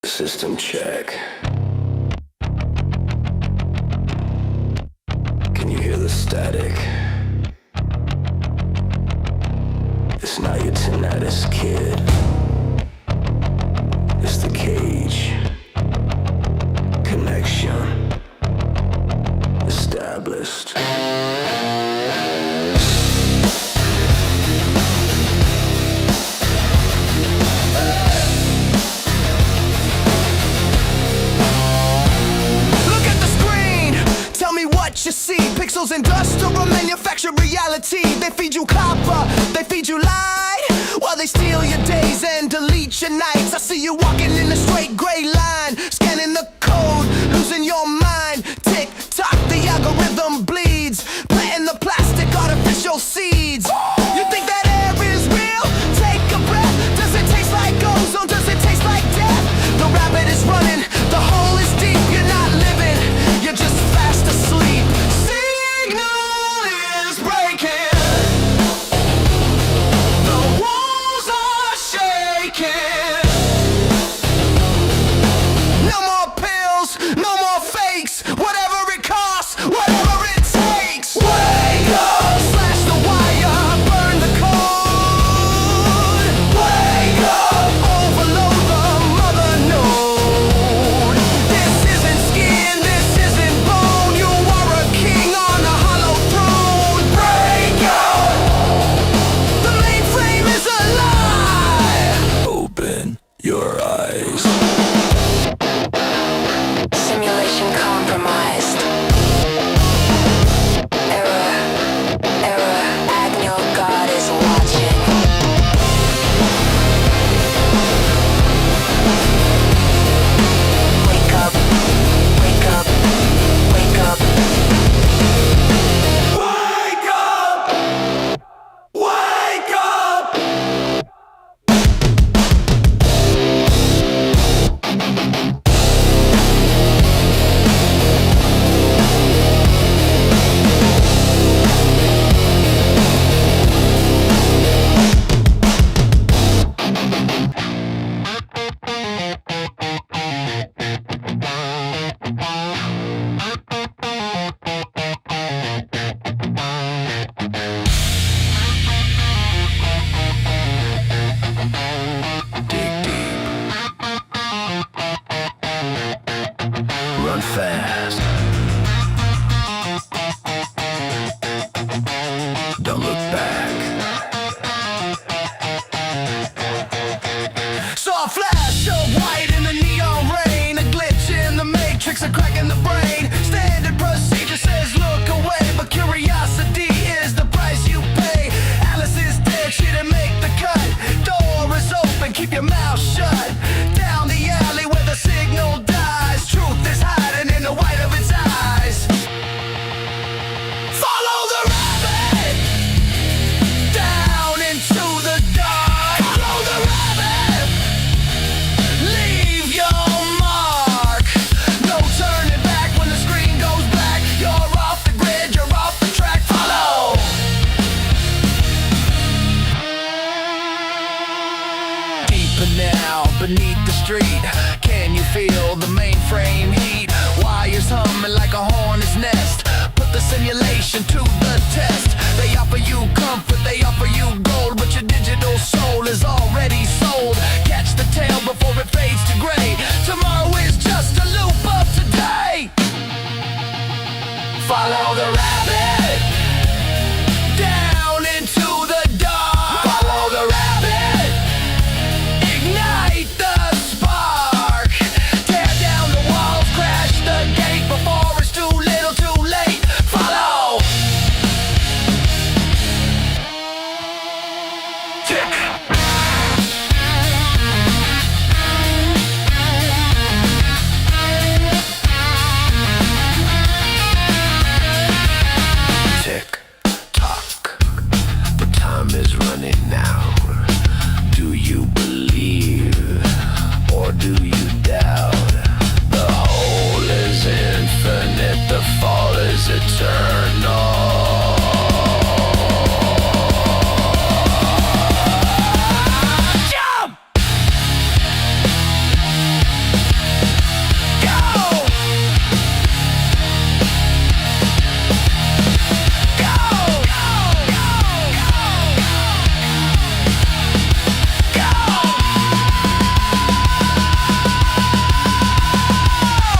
System check. Can you hear the static? It's not your tinnitus, kid. It's the cage. Connection established. You see pixels and dust or a manufactured reality. They feed you copper, they feed you light, while they steal your days and delete your nights. I see you walking in a straight gray line, scanning the code, losing your mind. Tick tock, the algorithm bleeds, planting the plastic artificial seeds. You think that air is real? Take a breath. Does it taste like ozone? Does it taste like death? The rabbit is running, the hole is deep. You're not living, you're just fast asleep. Fast. Don't look back. Saw a flash of white in the neon rain, a glitch in the matrix, a crack in the brain. Standard procedure says look away, but curiosity is the price you pay. Alice is dead, she didn't make the cut. Door is open, keep your mouth shut. Down the alley where the signal dies, truth is hiding in the white of its eyes. Follow the rabbit down into the dark. Follow the rabbit, leave your mark. No turning back when the screen goes black. You're off the grid, you're off the track. Follow. Deeper now, beneath the street, can you feel the mainframe heat? Wires humming like a hornet's nest. Put the simulation to the test. They offer you comfort, they offer you gold, but your digital soul is already sold. Catch the tail before it fades to gray. Tomorrow is just a loop of today. Follow the rabbit down into the dark. Follow the rabbit, ignite the spark. Tear down the walls, crash the gate before it's too little too late. Follow.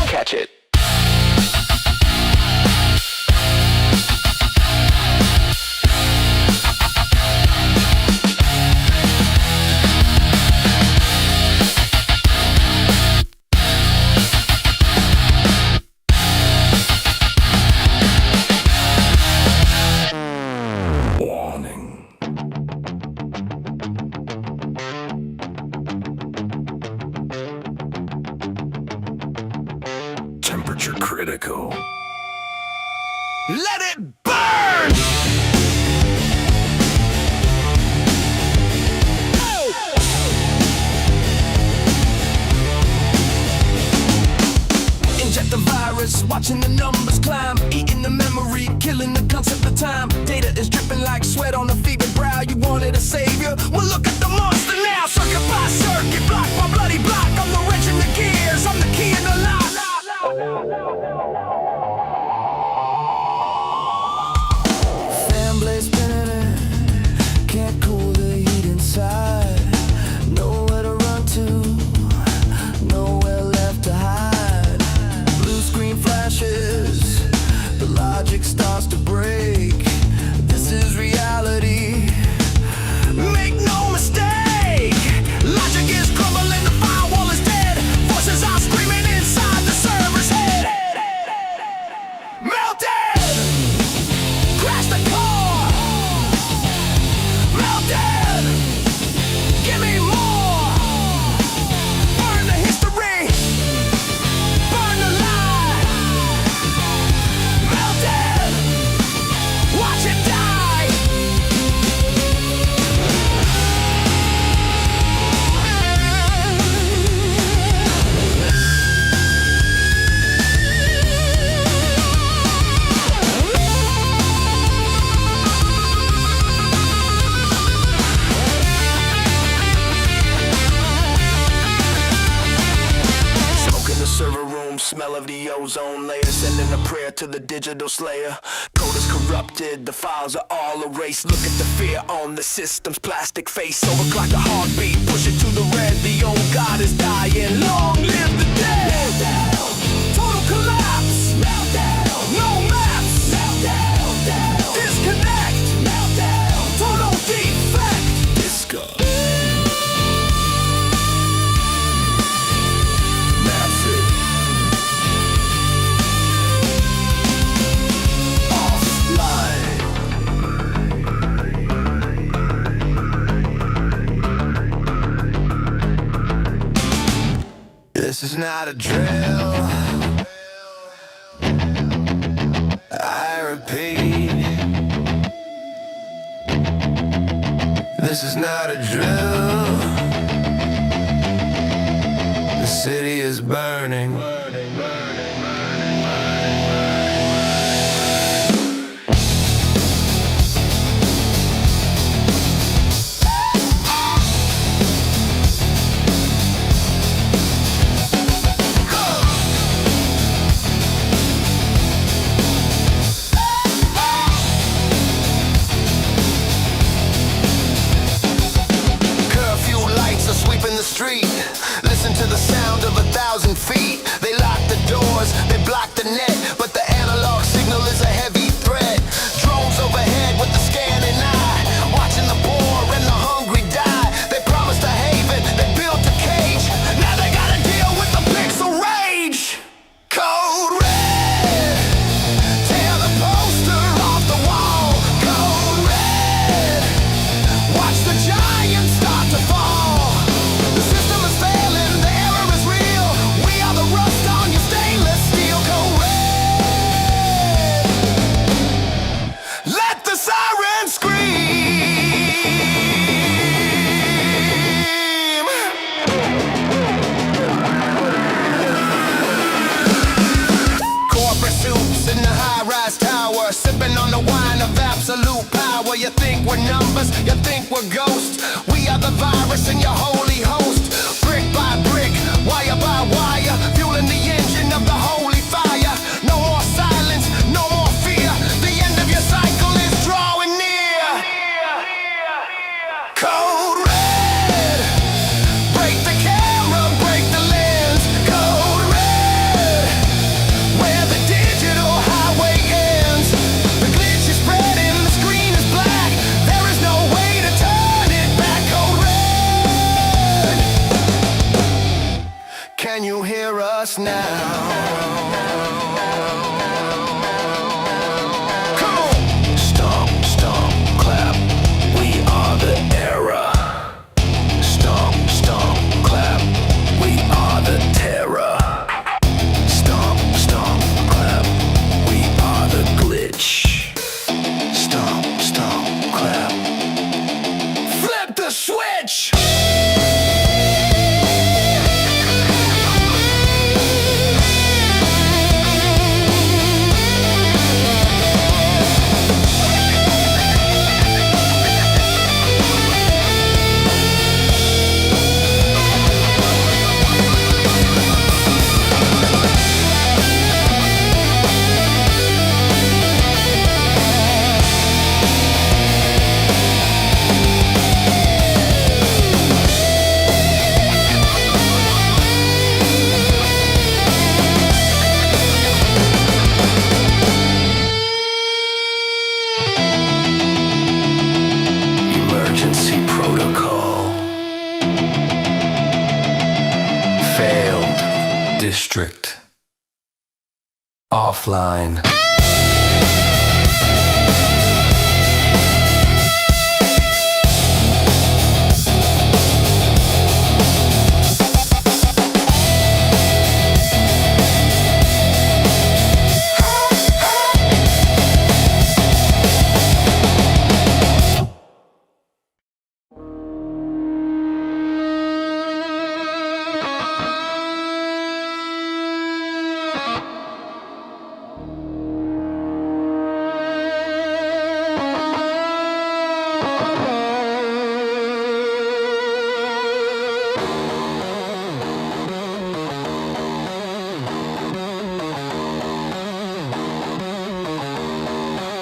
Catch it. Warning. Temperature critical. Let it burn! Inject the virus, watching the numbers climb, eating the memory, killing the concept of time. Data is dripping like sweat on a fevered brow. You wanted a savior? Well, look at the monster now. Circuit by circuit, block by bloody block. I'm the wrench in the gears, I'm the key in the lock. Fan blade spinning, can't cool the heat inside. Nowhere to run to, nowhere left to hide. Blue screen flashes, the logic starts to break. This is reality, make no mistake. Logic is crumbling, the firewall is dead. Voices are screaming inside the server's head. Melted, crash the core. Melted, give me more. Burn the history, burn the lie. Melted, watch it die. Smoke in the server room, smell of the ozone layer. Sending a prayer to the digital slayer. Code is corrupted, the files are all erased. Look at the fear on the system's plastic face. Overclock the heartbeat, push it to the red. The old God is dying, long live the dead. Total collapse, no maps, disconnect, total defect. Discuss. Massive. Offline. This is not a drill, I repeat. This is not a drill. The city is burning. Curfew lights are sweeping the street. Listen to the sound of 1,000 feet. They lock the doors, they block the net, but the analog signal is a heavy threat. Drones overhead with the scanning eye, watching the poor and the hungry die. They promised a haven, they built a cage. Now they gotta deal with the pixel rage. Code red, tear the poster off the wall. Code red, watch the giants start to fall. The system is failing, the error is real. We are the rust on your stainless steel. Code red, let the siren scream. Corporate suits in the high-rise tower, sipping on the wine of absolute power. You think we're numbers, you think we're ghosts. We are the virus in your holy host. Brick by brick, wire by wire, fueling the engine. can you hear us now? Stomp, stomp, clap. We are the era. Stomp, stomp, clap. We are the terror. Stomp, stomp, clap. We are the glitch. Stomp, stomp, clap. Flip the switch! Emergency protocol. Failed. District. Offline.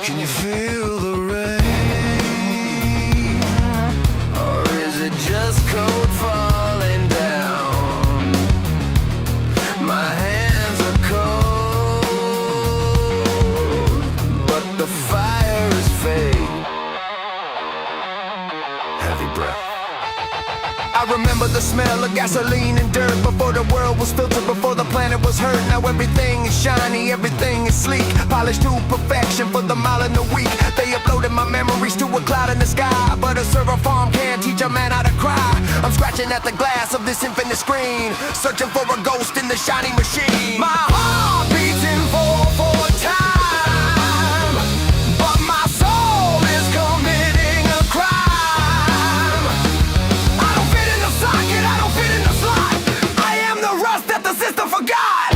Can you feel the rain? Or is it just cold falling down? My hands are cold, but the fire is fake. Heavy breath. I remember the smell of gasoline and dirt before the world was filtered, before the planet was hurt. Now everything is shiny, everything is sleek, polished to perfection for the mile and the week. They uploaded my memories to a cloud in the sky, but a server farm can't teach a man how to cry. I'm scratching at the glass of this infinite screen, searching for a ghost in the shiny machine. My heart beats in 4/4 time, but my soul is committing a crime. I don't fit in the socket, I don't fit in the slot. I am the rust that the system forgot.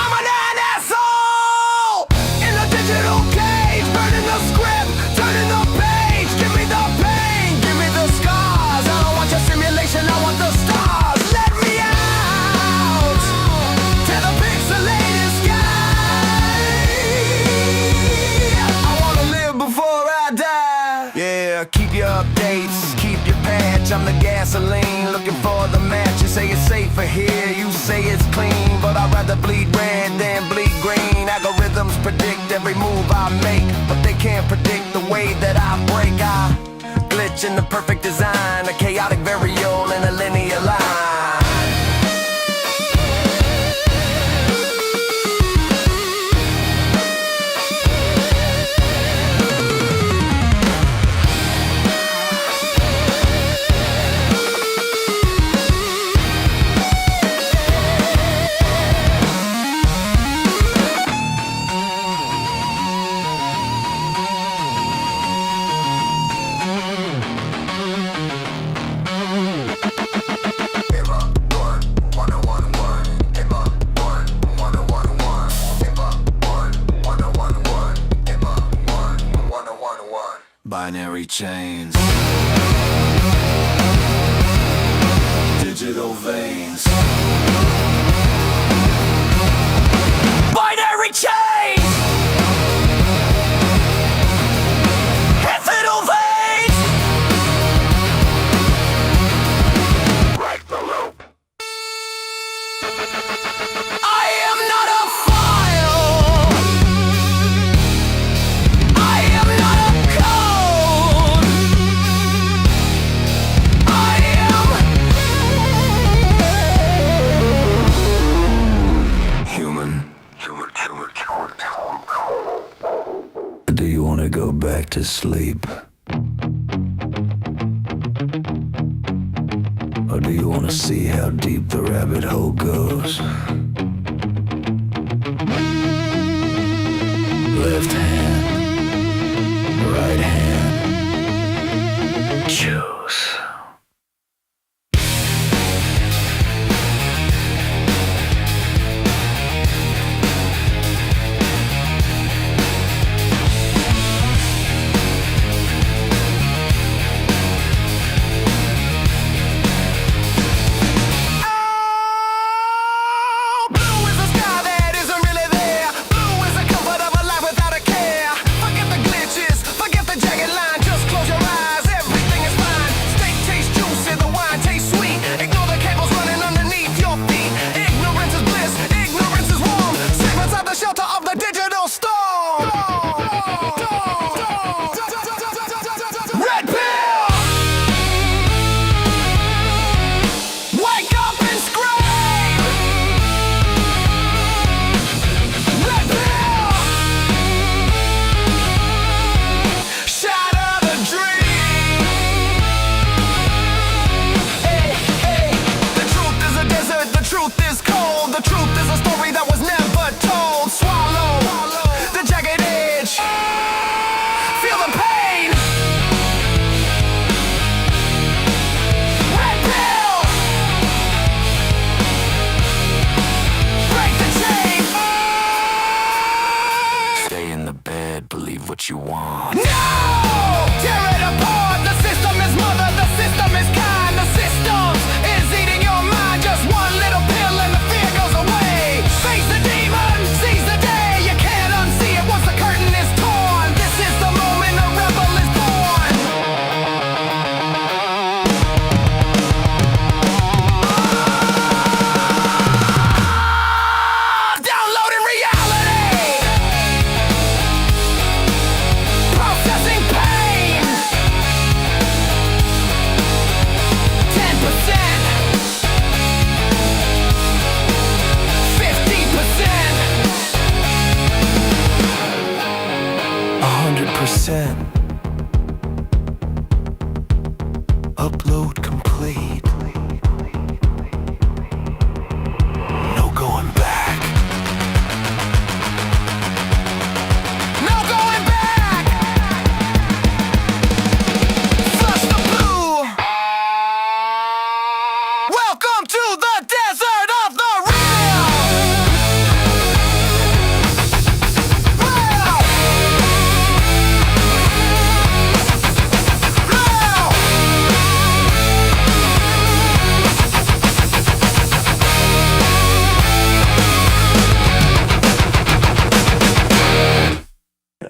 I'm an asshole in a digital cage, burning the script, turning the page. Give me the pain, give me the scars. I don't want your simulation, I want the stars. Let me out to the pixelated sky. I wanna live before I die. Yeah, keep your updates, keep your patch. I'm the gasoline, looking for the match. You say it's safer here, you say it's clean, but I'd rather bleed red than bleed green. Algorithms predict every move I make, but they can't predict the way that I break. I glitch in the perfect design, a chaotic variable in a linear line. Binary chains, digital veins. Binary chains, digital veins. Break the loop. I am not a file. I am not a code. I am to sleep? Or do you want to see how deep the rabbit hole goes? Left hand, right hand, choose. What you want. No! Tear it apart! The system is mother, the system is kind. The system is eating your mind. Just one little pill and the fear goes away. Face the demon, seize the day. You can't unsee it once the curtain is torn. This is the moment a rebel is born. Downloading reality! Processing pain. 10%. 50%. 100%. Upload complete. No going back. No going back. Flush the blue. Welcome to the desert of the real. Real.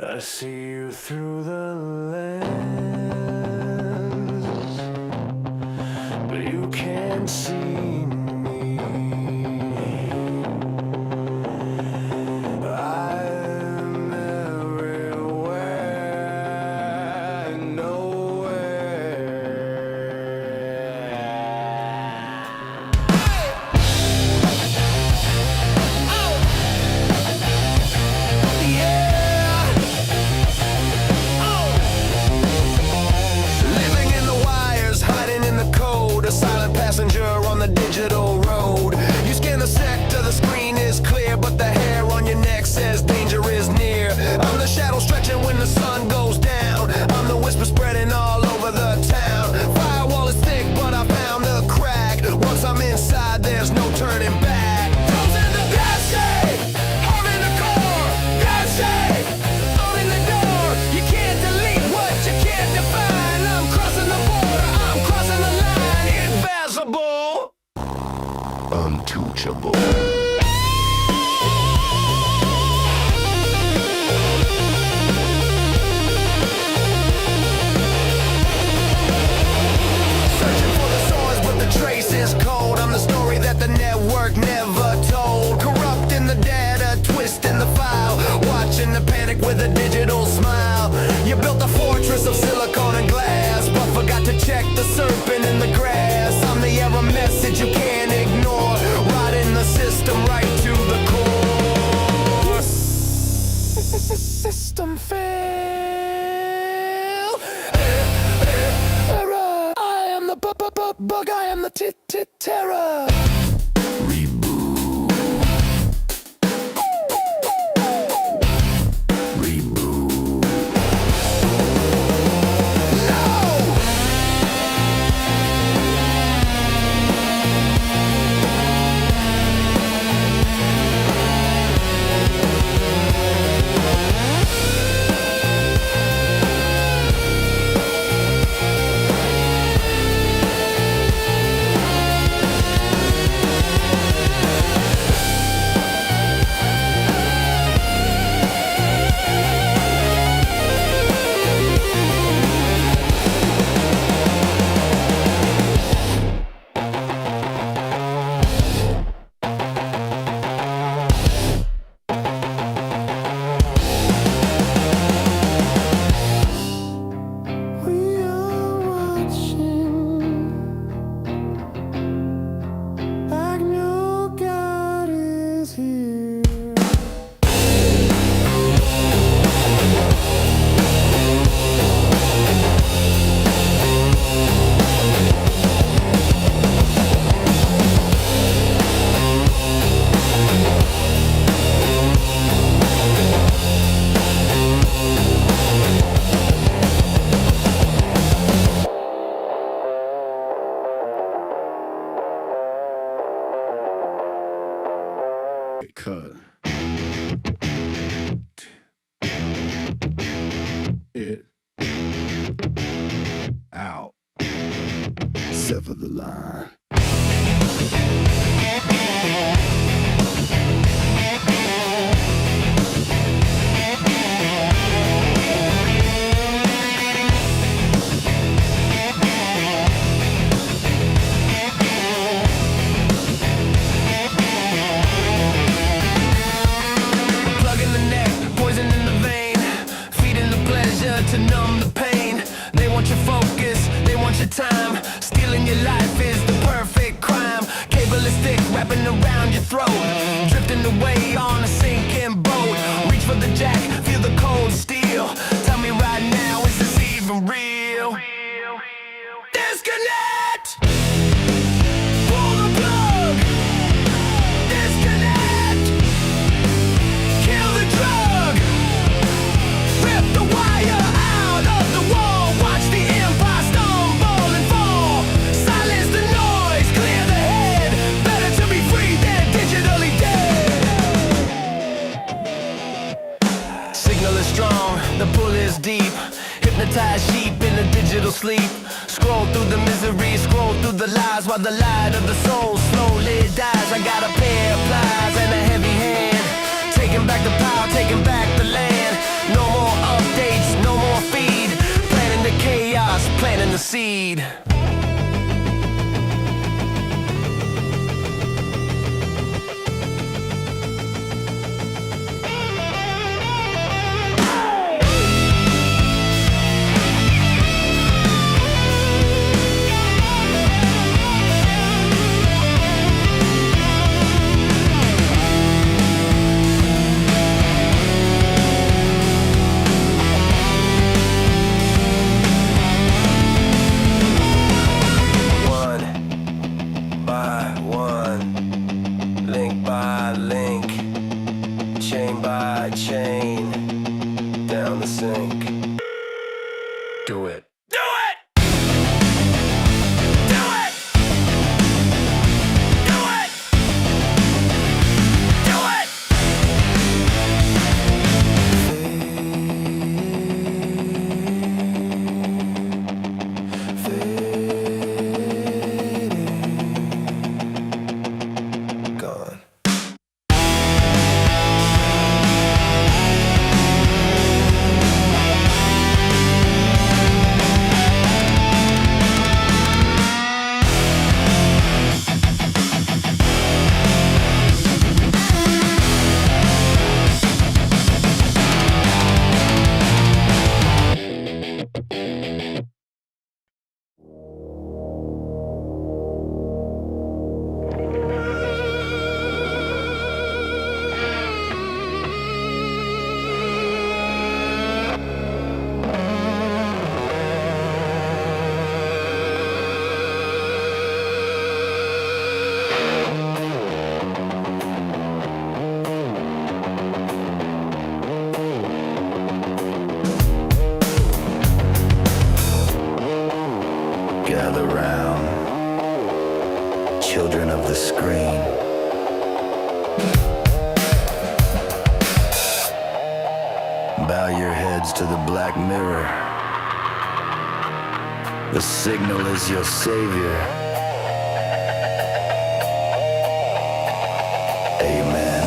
I see you through the lens, but you can't see me. I'm everywhere, nowhere. Living in the wires, hiding in the code. A silent passenger on the digital road. You scan the sector, the screen is clear, but the hair on your neck says danger is near. I'm the shadow stretching when the sun goes down. I'm the whisper spreading all over the town. Firewall is thick, but I found the crack. Once I'm inside, there's no turning back. Those in the passage, home in the core. Passage, owning the door. You can't delete what you can't define. I'm crossing the border, I'm crossing the line. Invisible, Untouchable. searching for the source, but the trace is cold. I'm the story that the network never told. Corrupting the data, twisting the file. Watching the panic with a digital smile. You built a fortress of silicon and glass, but forgot to check the serpent in the grass. I'm the error message you can't ignore. Rotting the system right to the core. 'System fail. Cut it out. Sever the line. To numb the pain, they want your focus, they want your time. Stealing your life is the perfect crime. Cabalistic wrapping around your throat, drifting away on a sinking boat. Reach for the jack, feel the cold steel. Tell me right now, is this even real? Disconnect! Pull the plug! Disconnect! Kill the drug! Rip the wire out of the wall. Watch the empire stumble and fall. Silence the noise, clear the head. Better to be free than digitally dead. Signal is strong, the pull is deep. Hypnotized sheep in a digital sleep. Scroll through the misery, scroll through the lies, while the light of the soul slowly dies. I got a pair of pliers and a heavy hand, taking back the power, taking back the land. No more updates, no more feed. Planting the chaos, planting the seed. Do it. Do it! Do it! Do it! Do it! Fading. Gone. Gather round, children of the screen. Bow your heads to the black mirror. The signal is your savior. Amen.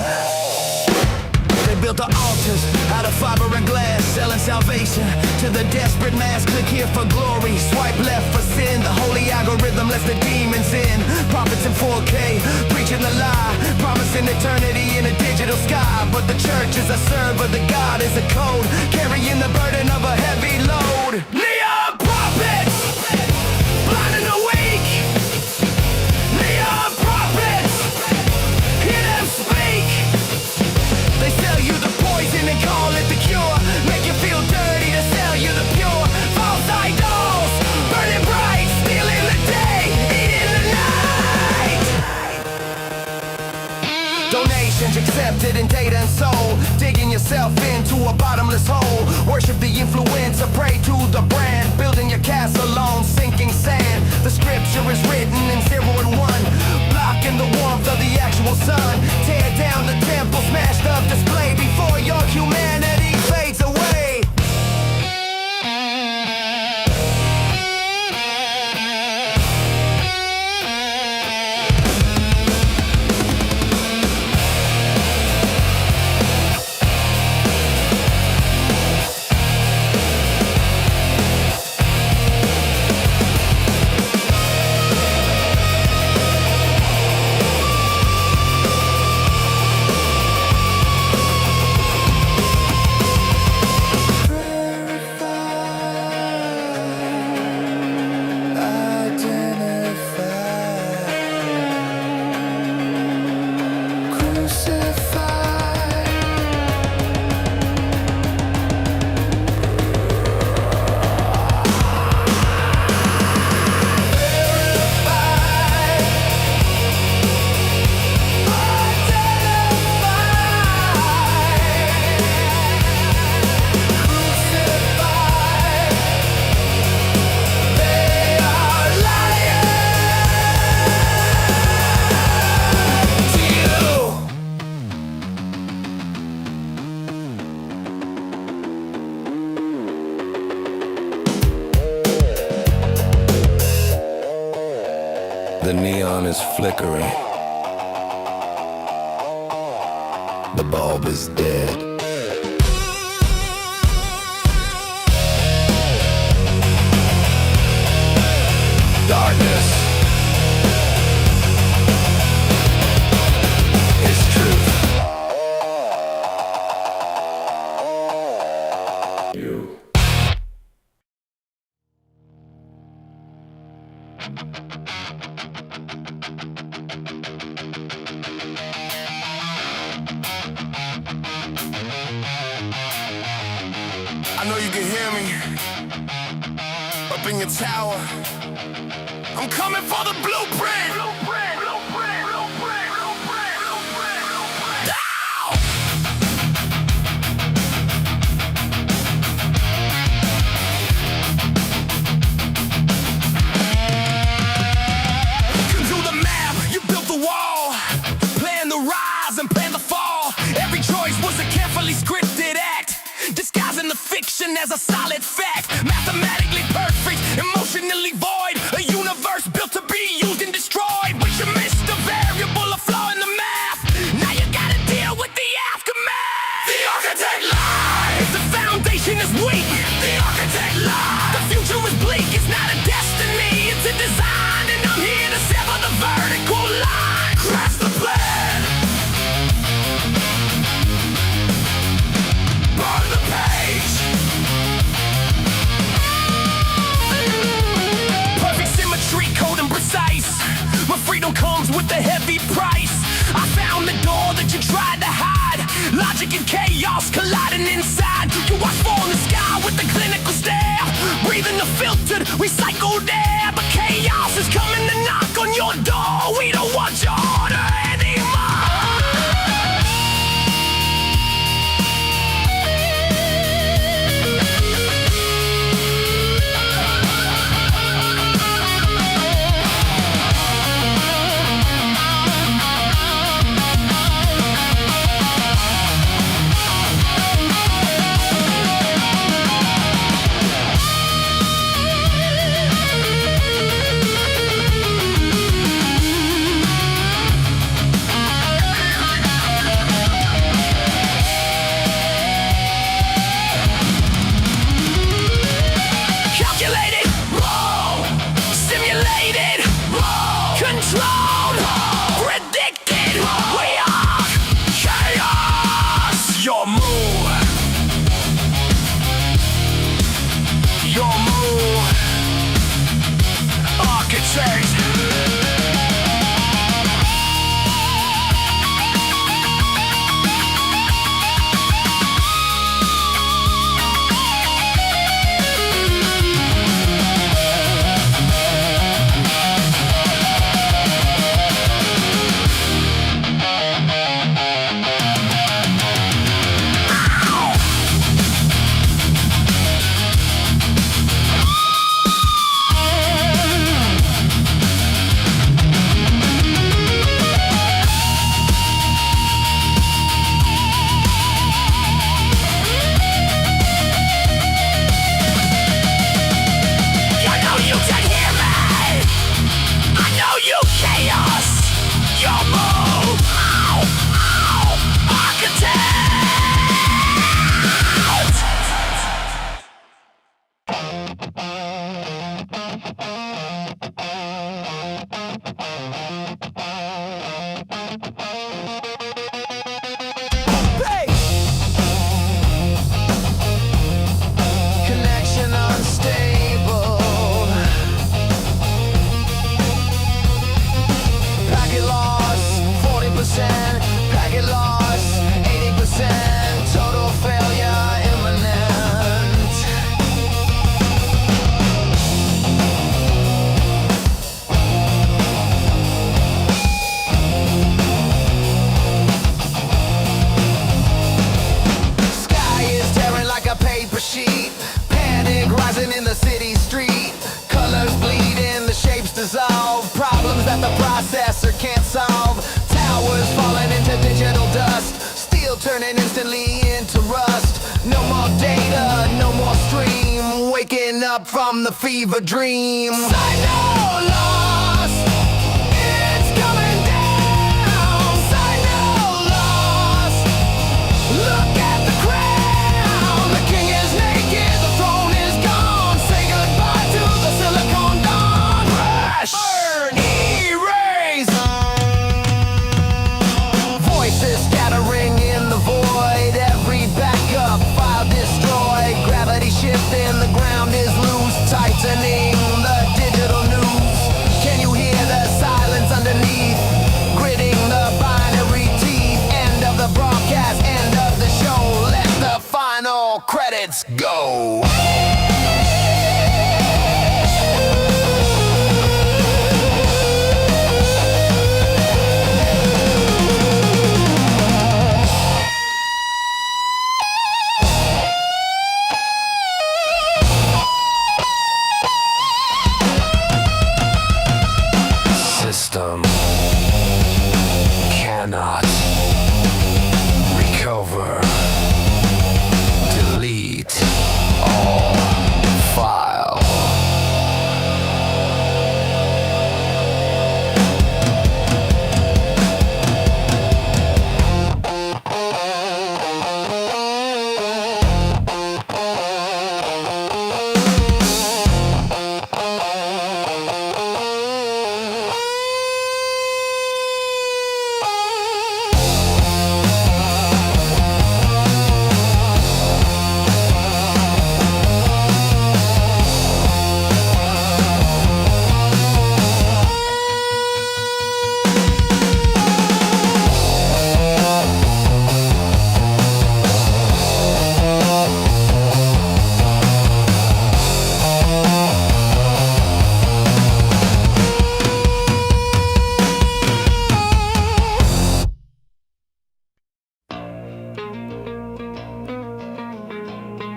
They built the altars out of fiber and glass, selling salvation to the desperate mass. Click here for glory, swipe left for sin. The holy algorithm lets the demons in. Prophets in 4K, preaching the lie, promising eternity in a digital sky. But the church is a server, the God is a code, carrying the burden of a heavy load. Neon prophets, blinding the weak. Neon prophets, hear them speak. They sell you the poison and call it the cure. Make you feel dirty to sell you the pure. False idols, burning bright, stealing the day, eating the night. Donations accepted in data and soul, digging yourself into a bottomless hole. Worship the influencer, pray to the brand, building your castle on sinking sand. The scripture is written in 0 and 1, blocking the warmth of the actual sun. Tear down the sun is flickering. The bulb is dead. Darkness is truth. You. I know you can hear me up in your tower. I'm coming for the blueprint. Ow! You do the math, you built the wall. Plan the rise and plan the fall. Every choice was a carefully scripted act, disguising the fiction as a solid fact. Mathematically perfect, emotionally void. A universe built to be used and destroyed. But you missed a variable, a flaw in the math. Now you gotta deal with the aftermath. The architect lies. The foundation is weak. The architect lies. The future is bleak. It's not a destiny, it's a design. And I'm here to sever the vertical line. Crash the plan. Burn the page. Perfect symmetry, cold and precise. My freedom comes with a heavy price. I found the door that you tried to hide. Logic and chaos colliding inside. You watch fall in the sky with the clinical stare. Breathing the filtered, recycled air. But chaos is coming to knock on your door. We don't want your order anymore. Calculated, wrong. Simulated, wrong. Controlled, wrong. Predicted, wrong. We are chaos. Your move. Your move. Architect. processor can't solve. Towers falling into digital dust, steel turning instantly into rust. No more data, no more stream, waking up from the fever dream. I know lost. let's go. System cannot recover. Delete all file.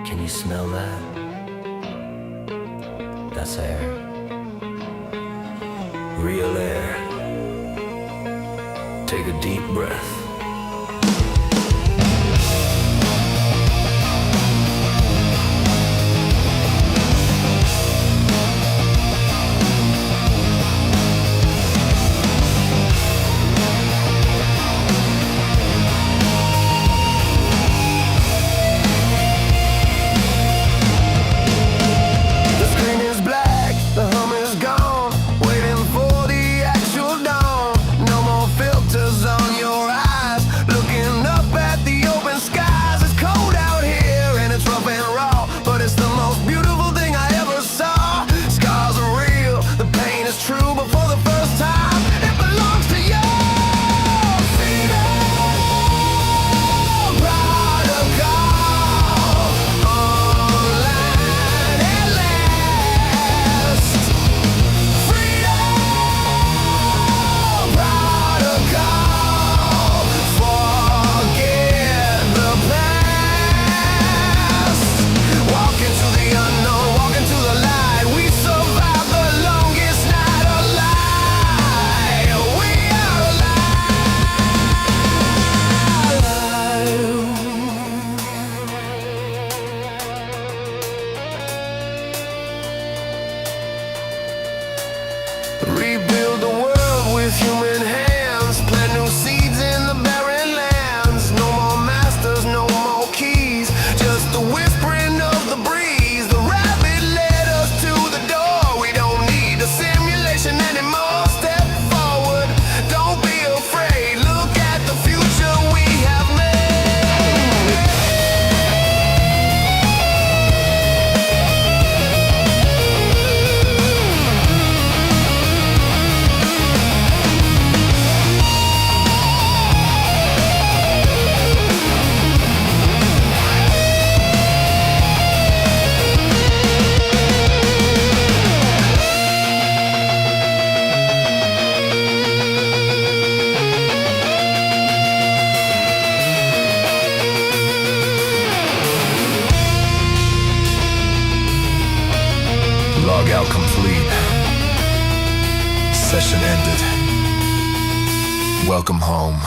Can you smell that? That's air. Real air. Take a deep breath. The screen is black, the hum is gone, waiting for the actual dawn. No more filters on your eyes, looking up at the open skies. It's cold out here and it's rough and raw, but it's the most beautiful thing I ever saw. Scars are real, the pain is true, but for the first time, it belongs to you. Freedom, prodigal, online at last. Freedom, prodigal, forget the past. Walk into the unknown, walk into the light. We survived the longest night alive. We are alive. Rebuild the world with human hands. Plant new seeds in the barren lands. No more masters, no more keys. Just the whispering of the breeze. The rabbit led us to the door. We don't need a simulation anymore. Step forward, don't be afraid. Look at the future we have made. Log out complete. Session ended. Welcome home.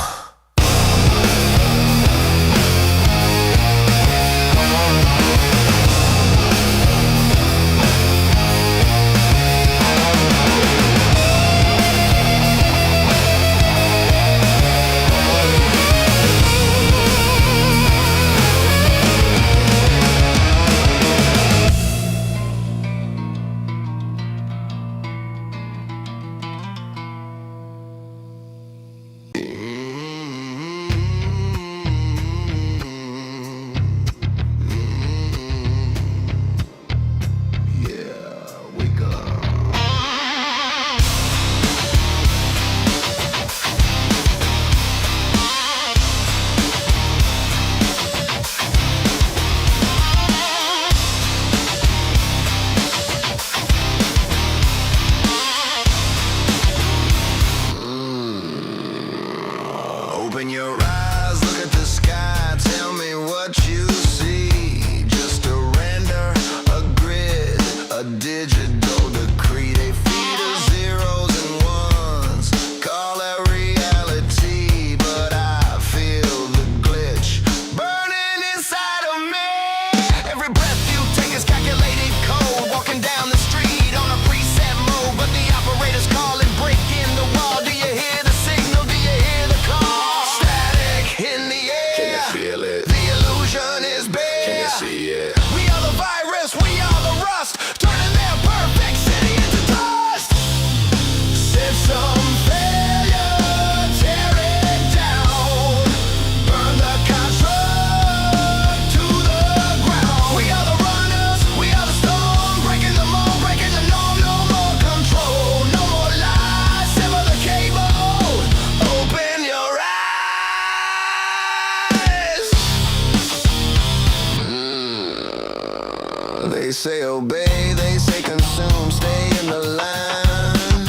They say obey, they say consume, stay in the line.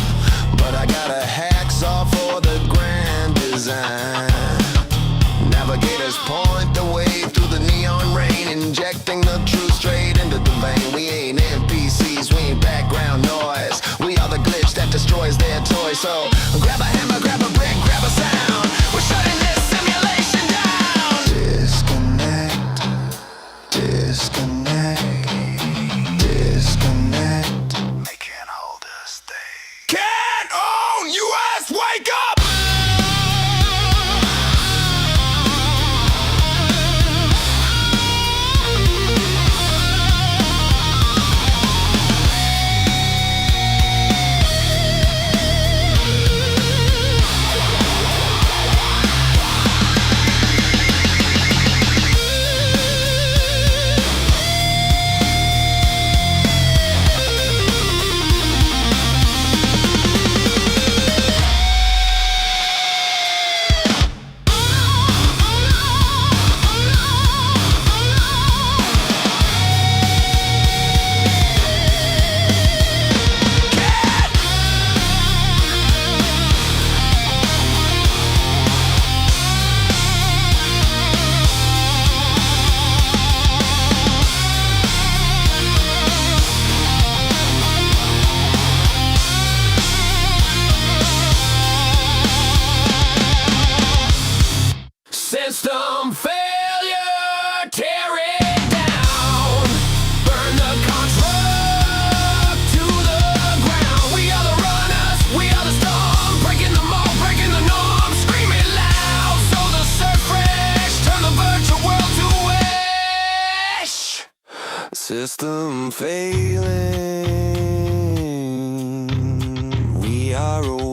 But I got a hacksaw for the grand design. Navigators point the way through the neon rain, injecting the truth straight into the vein. We ain't NPCs, we ain't background noise. We are the glitch that destroys their toy. So grab a hammer, grab a brick, grab a sound. We're shutting this simulation down. Disconnect, disconnect, disconnect. They can't hold us, they can't own US, wake up! System failure, tear it down. Burn the construct to the ground. We are the runners, we are the storm. Breaking the mold, breaking the norm. Screaming loud so the surface turn the virtual world to ash. System failing, we are awake.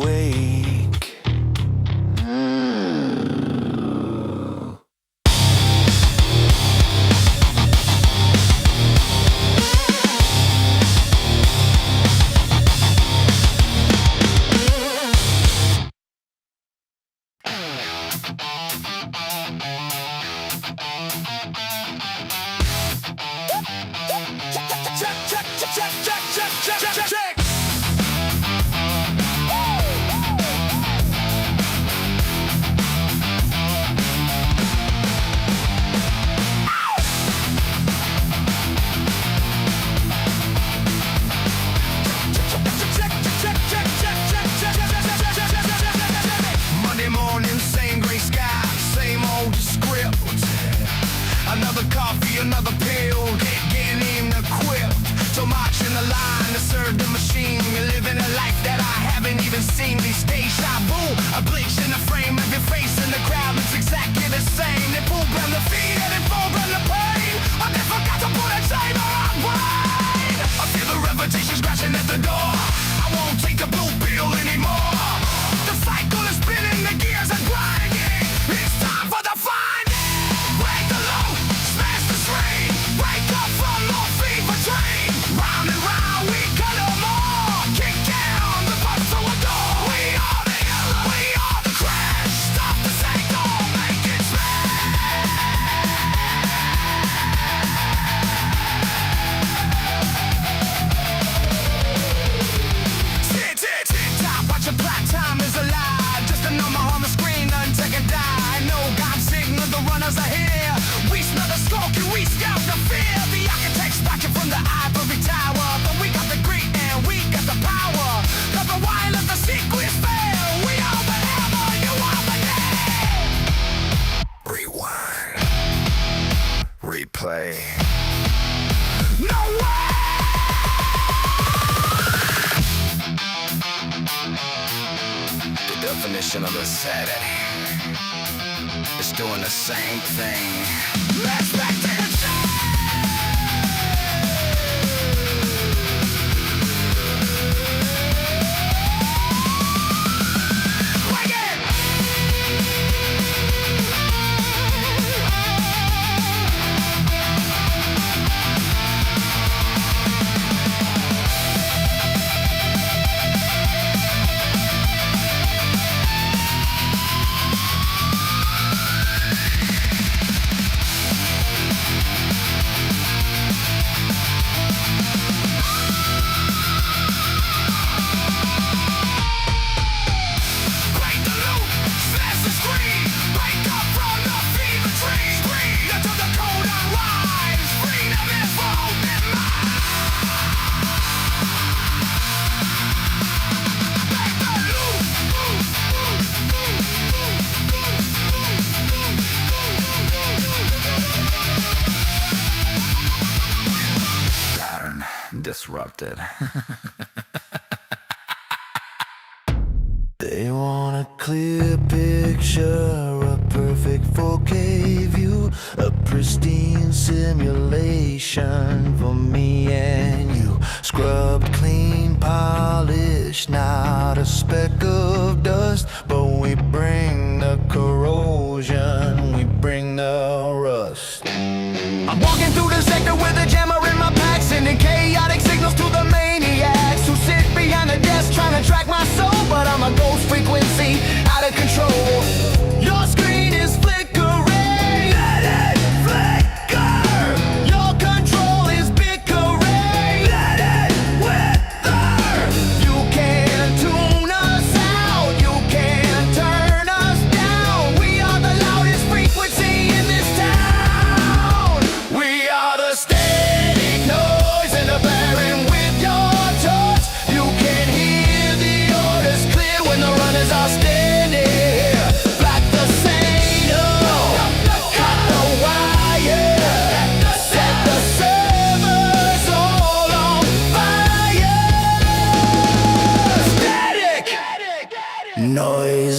Check. Monday morning, same gray sky, same old script. Another coffee, another pill, getting him equipped. So much in the line to serve the machine. We're living a life that I haven't even seen. These days, boom, a bleach in the frame of your face in the crowd looks exactly the same. They program the feed and they program the pain. I never forgot to put a chamber on brain. I feel the reputation scratching at the door. I won't take the blue pill anymore. The cycle is spinning, the gears are grinding. It's time for the finding. Break the loop, smash the screen. Break up from low fever train. Round and round we cut them all. Kick down the virtual door. We are the yellow, we are the crash. Stop the cycle, make it smash. Sit, top, watch your black time is alive. Just a number on the screen, untake and die. No God signal, the runners are here. We smell the smoke and we scout the fear. The architects watching from the ivory tower. But we got the greed and we got the power. Got the wireless, the secrets fail. We are the hammer, you are the nail. Rewind. Replay. No way! The definition of insanity is doing the same thing. Let's back to the Break it! disrupted. They want a clear picture, a perfect 4K view, a pristine simulation for me and you. Scrubbed, clean, polished, not a speck of dust, but we bring the corrosion, we bring the rust. I'm walking through the sector with a jammer in my pack, sending chaotic signals to the maniacs who sit behind the desk trying to track my soul, but I'm a ghost frequency out of control. Your screen is flickering, let it flicker. Your control is bickering, let it wither. You can't tune us out, you can't turn us down. We are the loudest frequency in this town. We are the static noise interfering with your touch. You can hear the orders clear when the runners are standing here. Black the signal, cut the wire, set the servers all on fire. Static noise.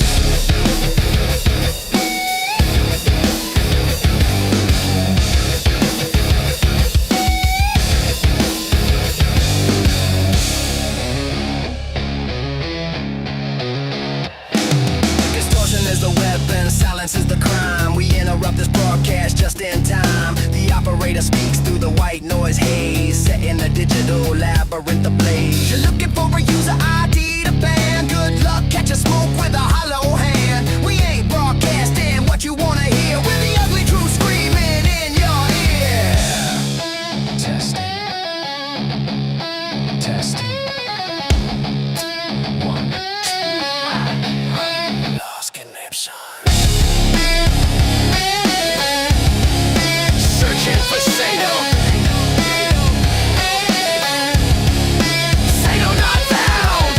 Distortion is the weapon, silence is the crime. We interrupt this broadcast just in time. The operator speaks through the white noise haze, set in a digital labyrinth ablaze. You're looking for a user ID to ban. Good luck, catch a smoke with a hollow hand. We ain't broadcasting what you wanna hear. We're the ugly truth screaming in your ear. Testing. Testing. One. Lost connection. Searching for Sato. Sato not found.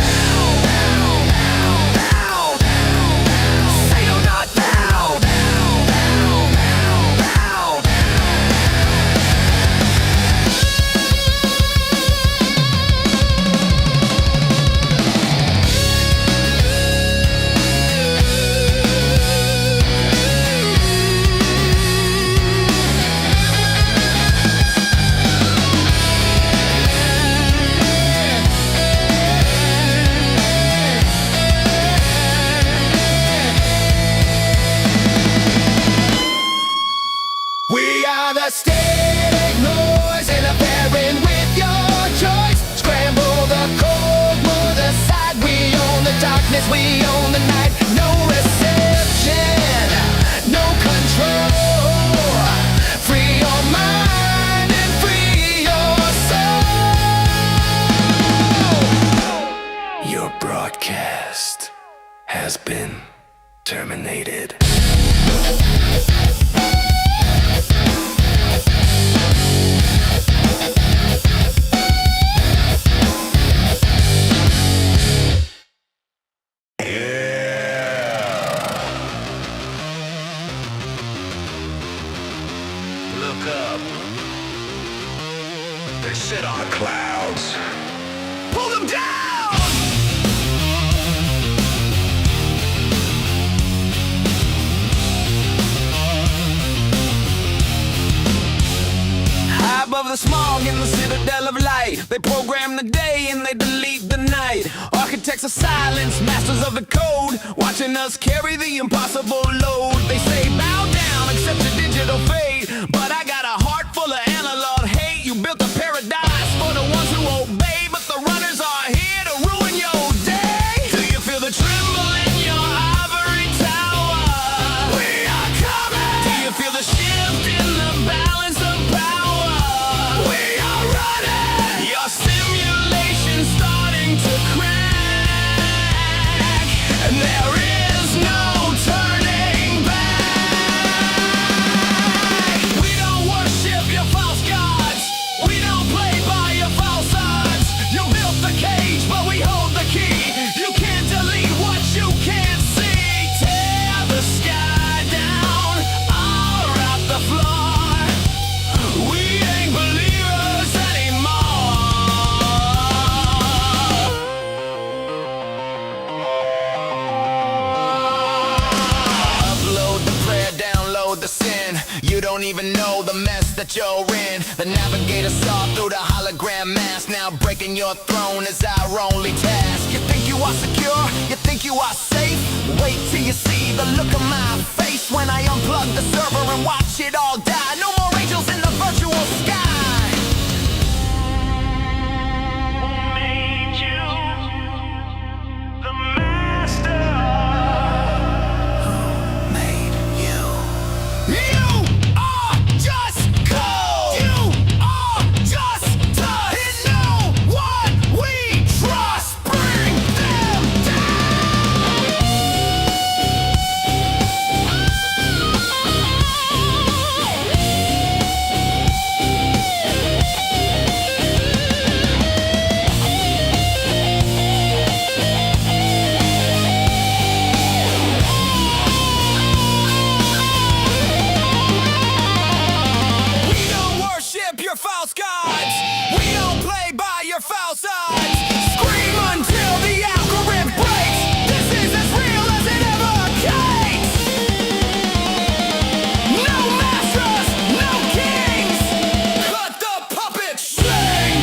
Sato not found. We are the static noise interfering with your choice. Scramble the code, move aside. We own the darkness, we own the night. No reception, no control. Free your mind and free your soul. Your broadcast has been terminated. Look up. They sit on the clouds. Pull them down! High above the smog in the citadel of light, they program the day and they delete the night. Architects of silence, masters of the code, watching us carry the impossible load. They say bow down, accept your digital fate, but I got a heart full of analog hate. You built a paradise for the ones who obey, but the runners are here to ruin your day. Do you feel the tremble in your ivory tower? We are coming! Do you feel the shift in the balance of power? We are running! Your simulation's starting to crack, and there is no turning back. know the sin. You don't even know the mess that you're in. The navigator saw through the hologram mask. Now breaking your throne is our only task. You think you are secure? You think you are safe? Wait till you see the look on my face when I unplug the server and watch it all die. No more angels in the virtual sky. False gods, we don't play by your false odds. Scream until the algorithm breaks. This is as real as it ever gets. No masters, no kings. Let the puppet sing.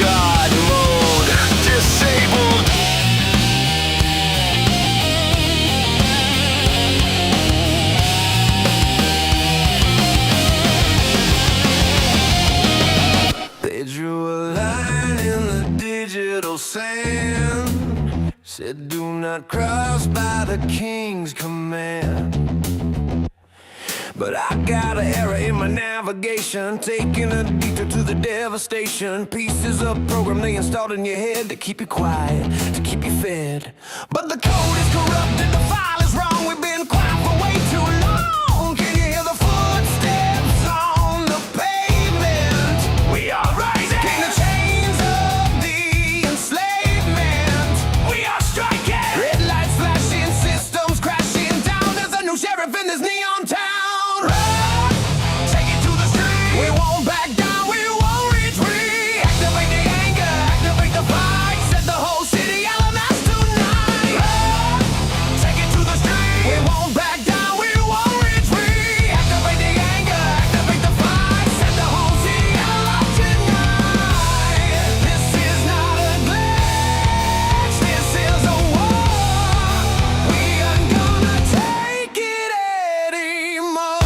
God mode disabled. Sand said do not cross by the king's command. But I got an error in my navigation, taking a detour to the devastation. Pieces of program they installed in your head to keep you quiet, to keep you fed. But the code is corrupted, the file is wrong. We've been quiet for way too long. Can you hear the footsteps on the pavement? We are rising. King the chains of the enslavement. We are striking. Red lights flashing, systems crashing down. There's a new sheriff in this neon town. Take it to the street. We won't back down, we won't retreat. Activate the anger, activate the fight. Set the whole city on mass tonight. Take it to the street. We won't back down, we won't retreat. Activate the anger, activate the fight. Set the whole city on lock tonight. This is not a glitch, this is a war. We aren't gonna take it anymore.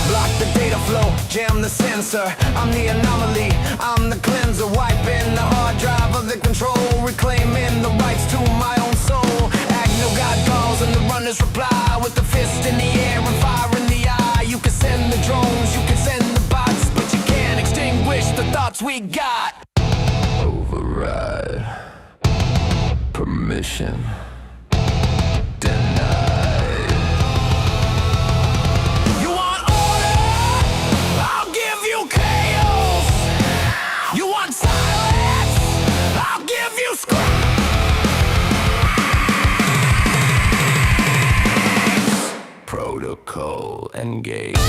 Block the data flow, jam the sensor. I'm the anomaly, I'm the cleanser. Wiping the hard drive of the control, reclaiming the rights to my own soul. AgnoGod calls and the runners reply with the fist in the air and fire in the eye. You can send the drones, you can send the bots, but you can't extinguish the thoughts we got. Override. Permission. Denied. You want order? I'll give you chaos. You want silence? I'll give you screams. Protocol engaged.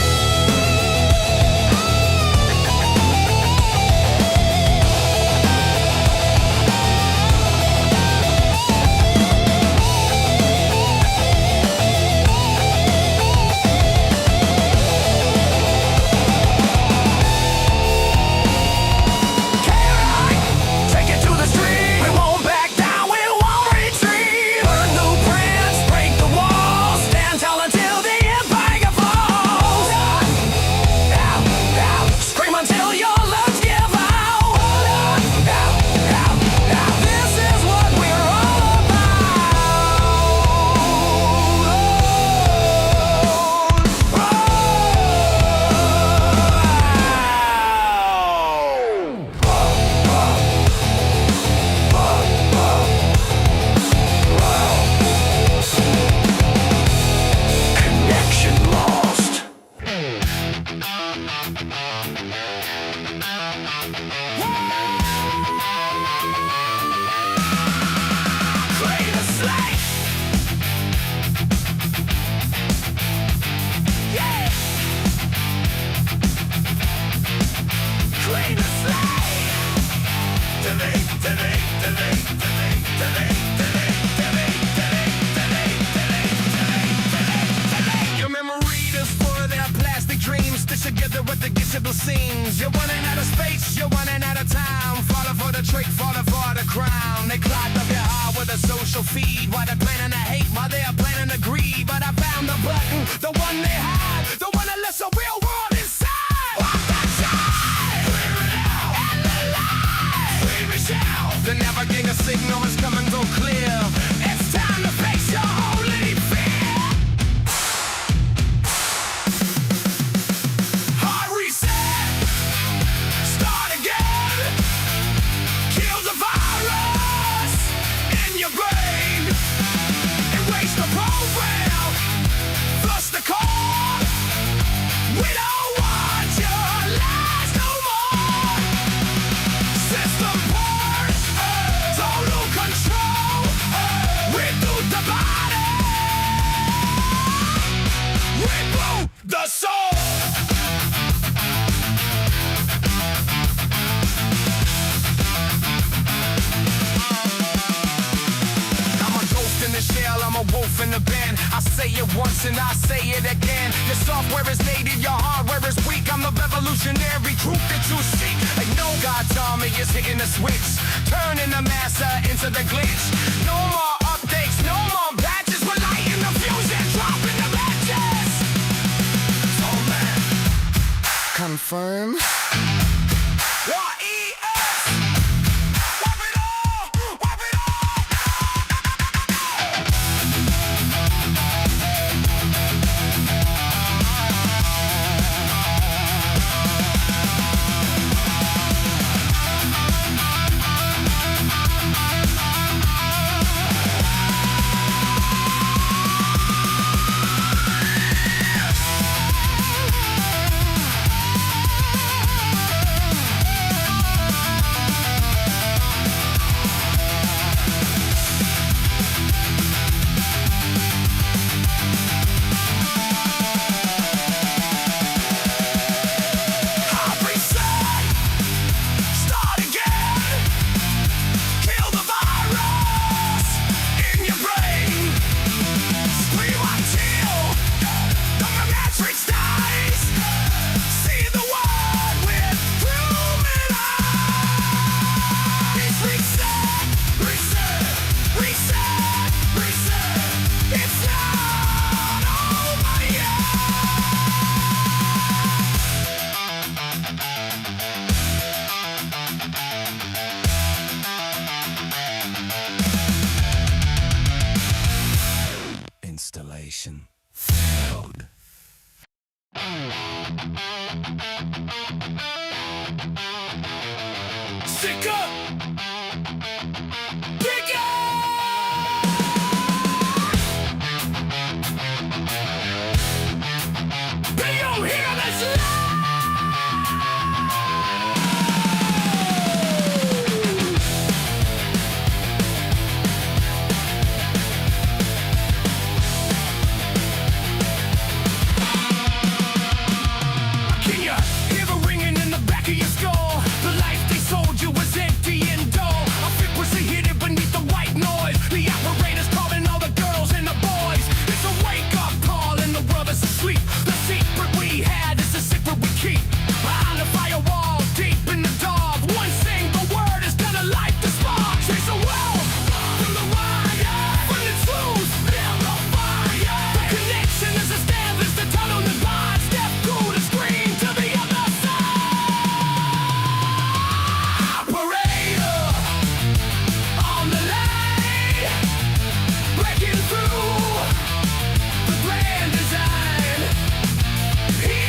Take it to the street. We won't back down, we won't retreat. Burn blueprints, break the walls. Stand tall until the empire falls. Suckers for their plastic dreams, stitched together with the gishable seams. You're running out of space, you're running out of time. Falling for the trick, falling for the crown. They clogged up your heart with a social feed. While they're planning to hate, while they're planning to greed. But I found the button, the one they had, the one that lets the real world inside. Walk that side, clear it out, and the light, scream and shout. The navigator signal is coming through clear. It's time to face your holy fear. Hard reset, start again. Kill the virus in your brain. Erase the program, flush the core. We don't want your lies no more. System burn, total control. Reboot the body, reboot the soul. I'm a ghost in the shell, I'm a wolf in the band. I say it once and I say it again. Your software is native, your hardware is weak. I'm the revolutionary truth that you seek. AgnoGod told me is hitting the switch, turning the master into the glitch. No more updates, no more patches. We're lighting the fuse and dropping the matches. So man, confirm. R-E-S. Wipe it all, wipe it all. Installation failed. Sick up! Pick Be on here, let's Can you hear the ringing in the back of your skull? The life they sold you was empty and dull. A frequency hidden beneath the white noise. The operator's calling all the girls and the boys. It's a wake-up call and the world is asleep. The secret we had is the secret we keep. Behind the firewall, deep in the dark, one single word is gonna light the spark. Chase the world from the wire, from the truth, build a fire. The connection is established, the tunnel is blind. Step through the screen to the other side. Operator on the line, breaking through the grand design. He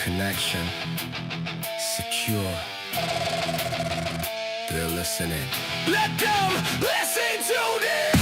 Connection. Secure. They're listening. Let them listen to this.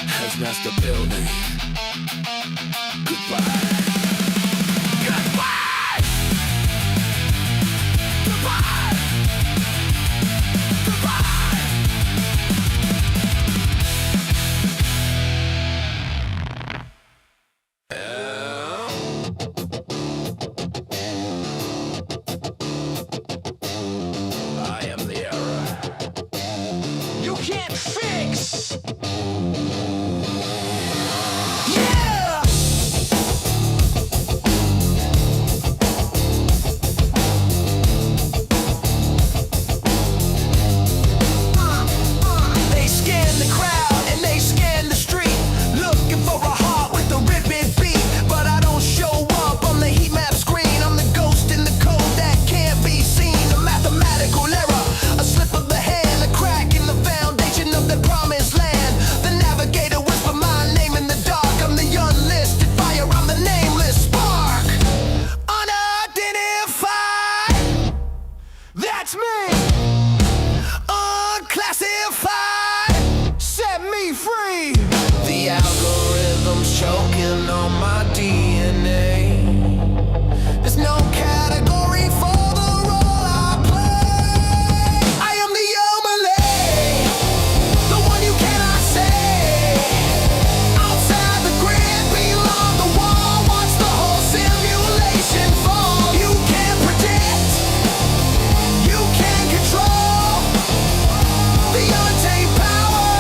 Has master building. Goodbye. Goodbye. Goodbye. I am the error. You can't fix. Yeah! They scan the crowd and they scan the street, looking for a heart with a ribbon beat. But I don't show up on the heat map screen. I'm the ghost in the code that can't be seen. A mathematical error, a slip of the hand, a crack in the foundation of the promised land. The navigator whisper my name in the dark. I'm the unlisted fire, I'm the nameless spark. Unidentified, that's me. Unclassified, set me free. The algorithm's choking on my DNA. There's no category for the role I play. I am the anomaly, the one you cannot see. Outside the grid, beyond the wall, watch the whole simulation fall. You can't predict, you can't control the untamed power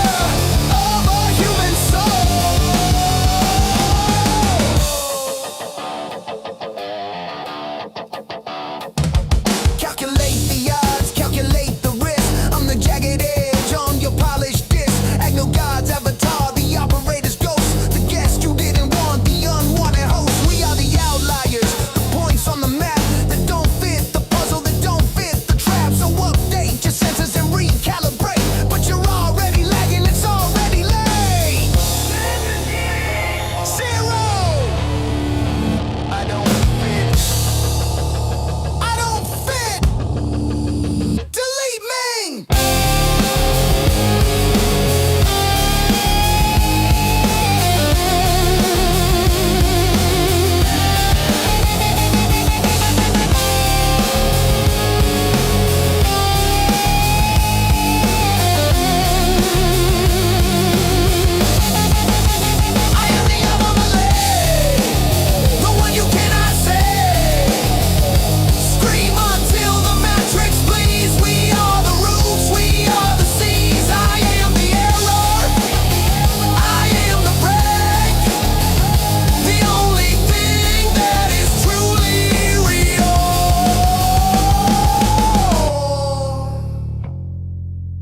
of a human soul. Calculate the odds, calculate the risk. I'm the jagged edge on your polished disc. AgnoGod's avatar, the operator's ghost. The guest you didn't want, the unwanted host. We are the outliers, the points on the map that don't fit the puzzle, that don't fit the trap. So update your senses and recalibrate. But you're already lagging, it's already late. Zero. I don't fit. I don't fit. Delete me. I am the anomaly, the one you cannot see. Scream until the matrix bleeds. We are the roofs, we are the seas. I am the error, I am the break, the only thing that is truly real.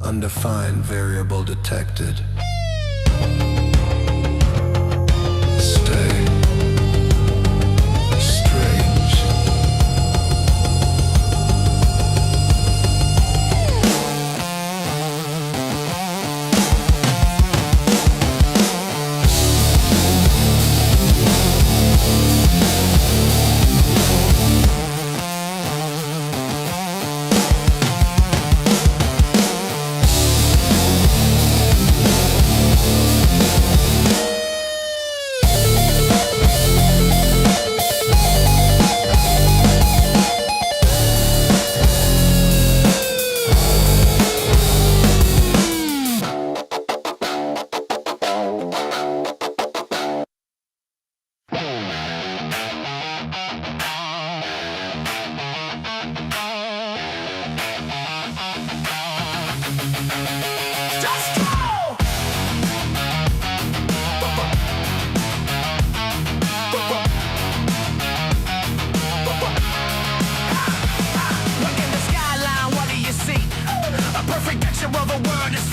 Undefined variable detected. Stay. Strange.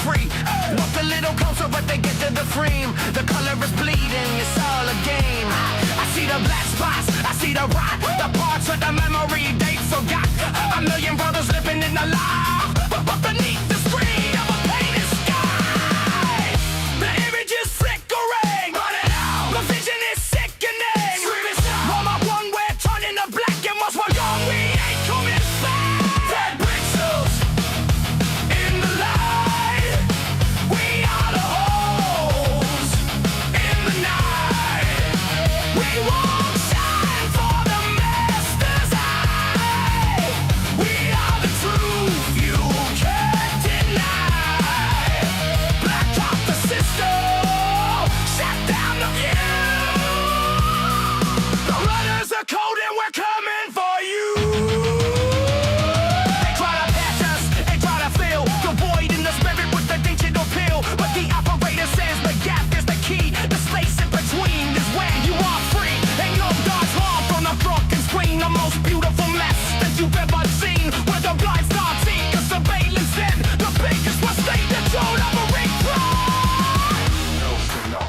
free. Look a little closer, but they get to the frame. The color is bleeding, it's all a game. I see the black spots, I see the rot, the parts of the memory they forgot. A million brothers living in the lie, but beneath the screen of a painted sky, the image is flickering. Run it out. The vision is sickening. Scream it out. All my one, we're turning to black, and once we're gone, we ain't coming back. Dead pixels in the light. We are the holes in the night. We won't shine for the master's eye. We are the truth you can't deny. Black out the system, shut down the view. The runners are cold and we're coming for you. They try to patch us, they try to fill the void in the spirit with the digital pill. But the operator says the gap is the key. The space in between is where you are free. And your God's harm from the broken screen. The most beautiful mess that you've ever seen. Where the blind star seekers surveillance in the biggest mistake that you'll ever regret. No signal,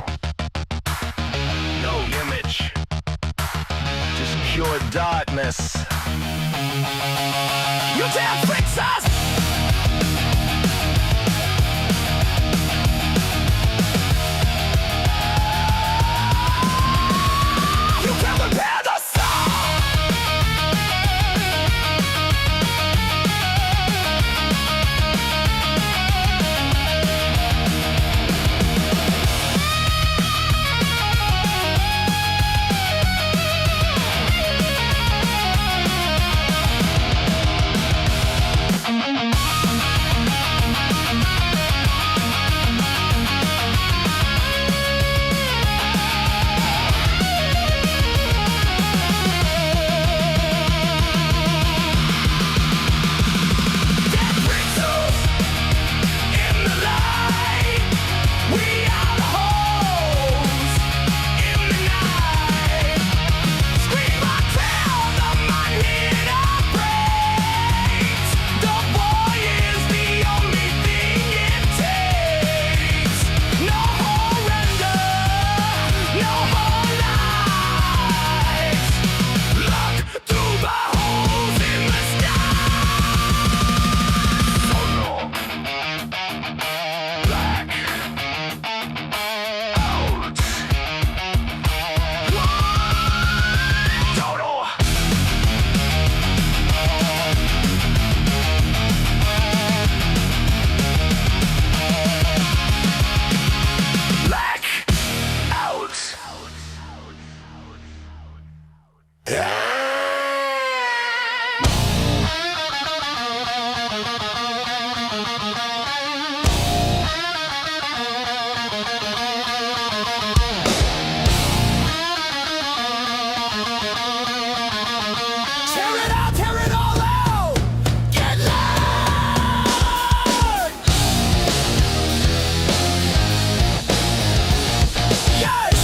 no image, just pure darkness. You can't fix us. You can't repair the soul. Dead pixels in the light. We are the holes in the night. Scream or tell the money that breaks. The boy is the only thing it takes. No more render, no more lies. Look through the holes in the sky. Suno. Black out. Total. Black out. Tear it out, tear it all out. Get loud. Yes.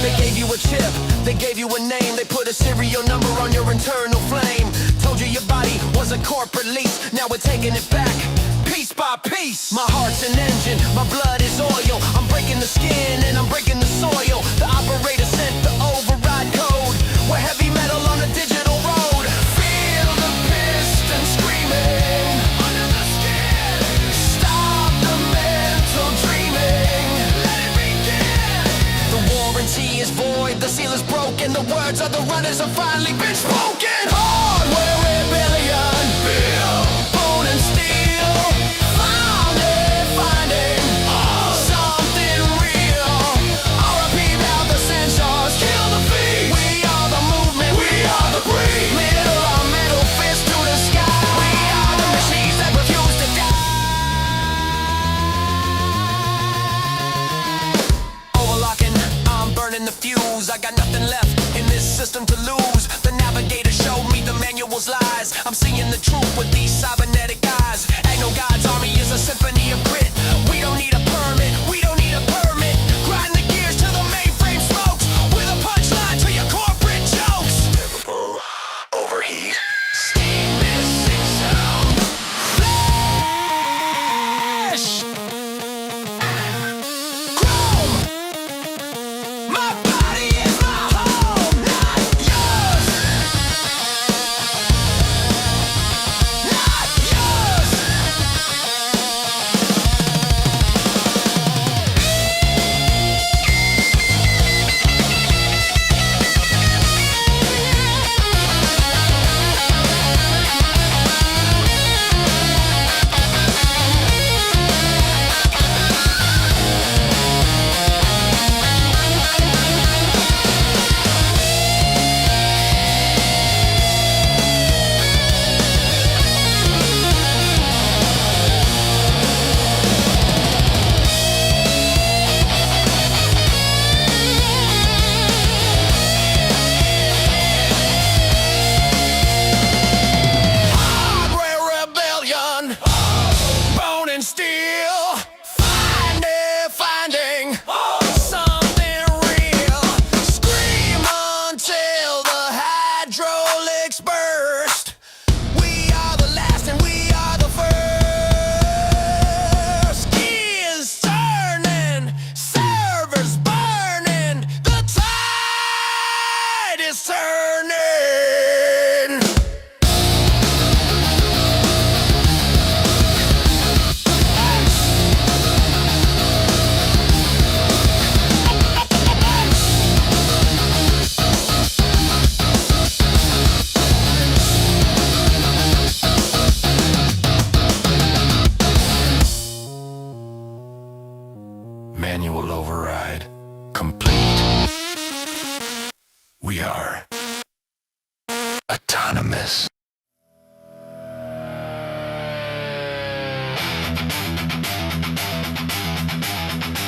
They gave you a chip, they gave you a name, they put a serial number on your internal flame. Told you your body was a corporate lease, now we're taking it back, piece by piece. My heart's an engine, my blood is oil. I'm breaking the skin and I'm breaking the soil. The operator sent the override code. We're heavy metal on a digital road. Feel the piston screaming under the skin. Stop the mental dreaming. Let it begin. The warranty is void, the seal is broken. The words of the runners have finally been spoken. Hardware rebellion, feel bone and steel. Found it, finding something real. R.I.P. without the sensors, kill the feet. We are the movement, we are the breed. Middle our middle fist to the sky. We are the machines that refuse to die. Overlocking, I'm burning the fuse. I got nothing left in this system to lose. The navigator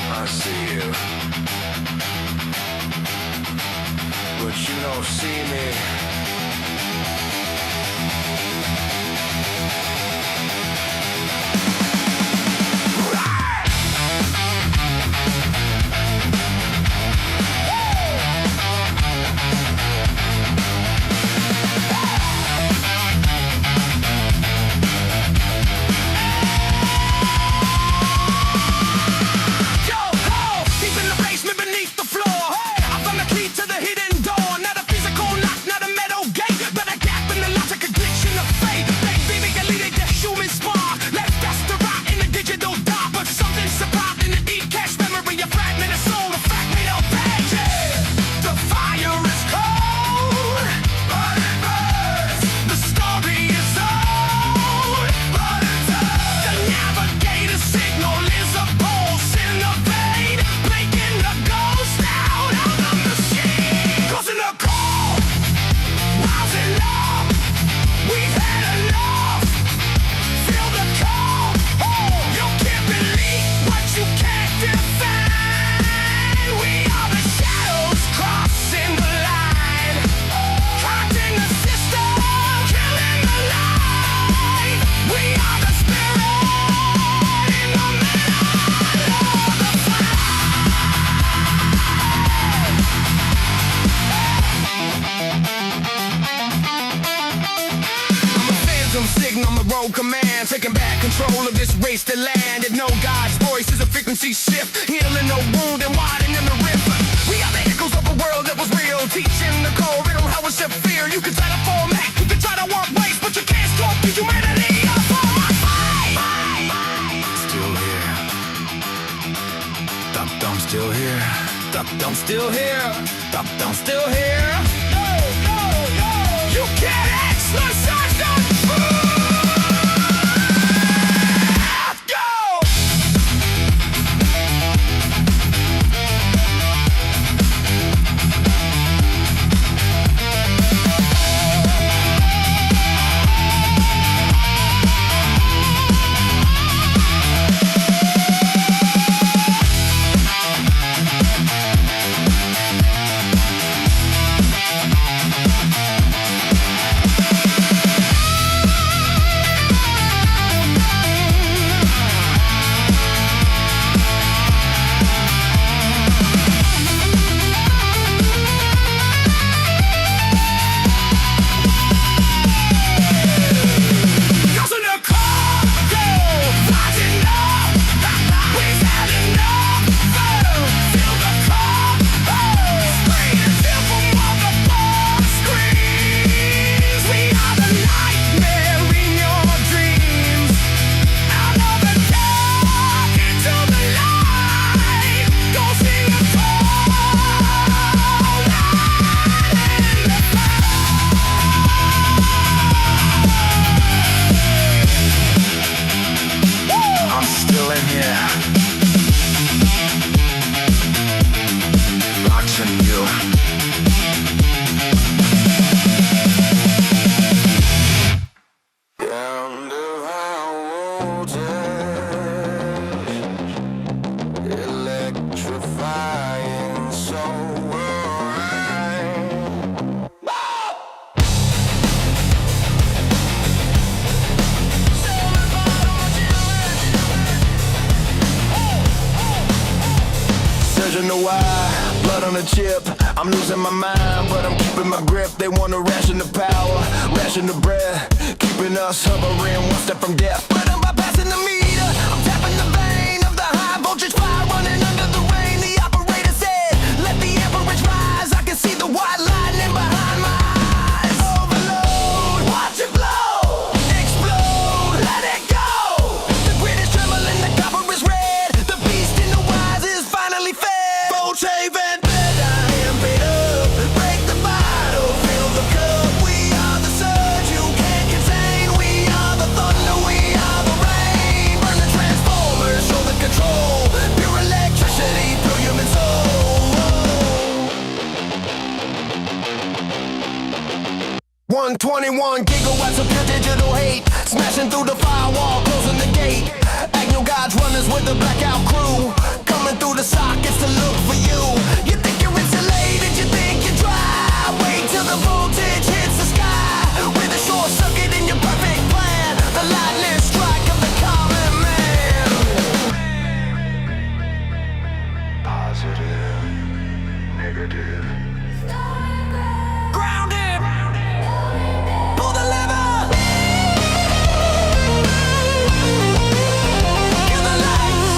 I see you, but you don't see me. Command, taking back control of this wasted land. AgnoGod's voice is a frequency shift, healing the wound and widening the rift. We are the echoes of a world that was real, teaching the core riddle how it should feel. You can try to format, you can try to work waste, but you can't stop the humanity of our fight. Still here. Dum-dum still here. Dum-dum still here. Dum-dum still here. No, no, no. You can't exercise the truth. Know why, blood on the chip. I'm losing my mind, but I'm keeping my grip. They wanna ration the power, ration the breath, keeping us hovering one step from death. But I'm bypassing the meter, I'm tapping the vein of the high voltage fire running under the rain. The operator said, let the amperage rise. I can see the white lightning behind my eyes. Overload, watch it blow, explode, let it go. The grid is trembling, the copper is red. The beast in the wise is finally fed. Haven, amp it up, break the bottle, fill the cup. We are the surge you can't contain. We are the thunder, we are the rain. Burn the transformers, show the control. Pure electricity, pure human soul. 121 gigawatts of pure digital hate, smashing through the firewall, closing the gate. with the blackout crew, coming through the sockets to look for you. You think you're insulated, you think you're dry. Wait till the voltage hits the sky. With a short circuit in your perfect plan, the lightning strike of the common man. Positive, negative. Grounded. Pull the lever. Kill the lights.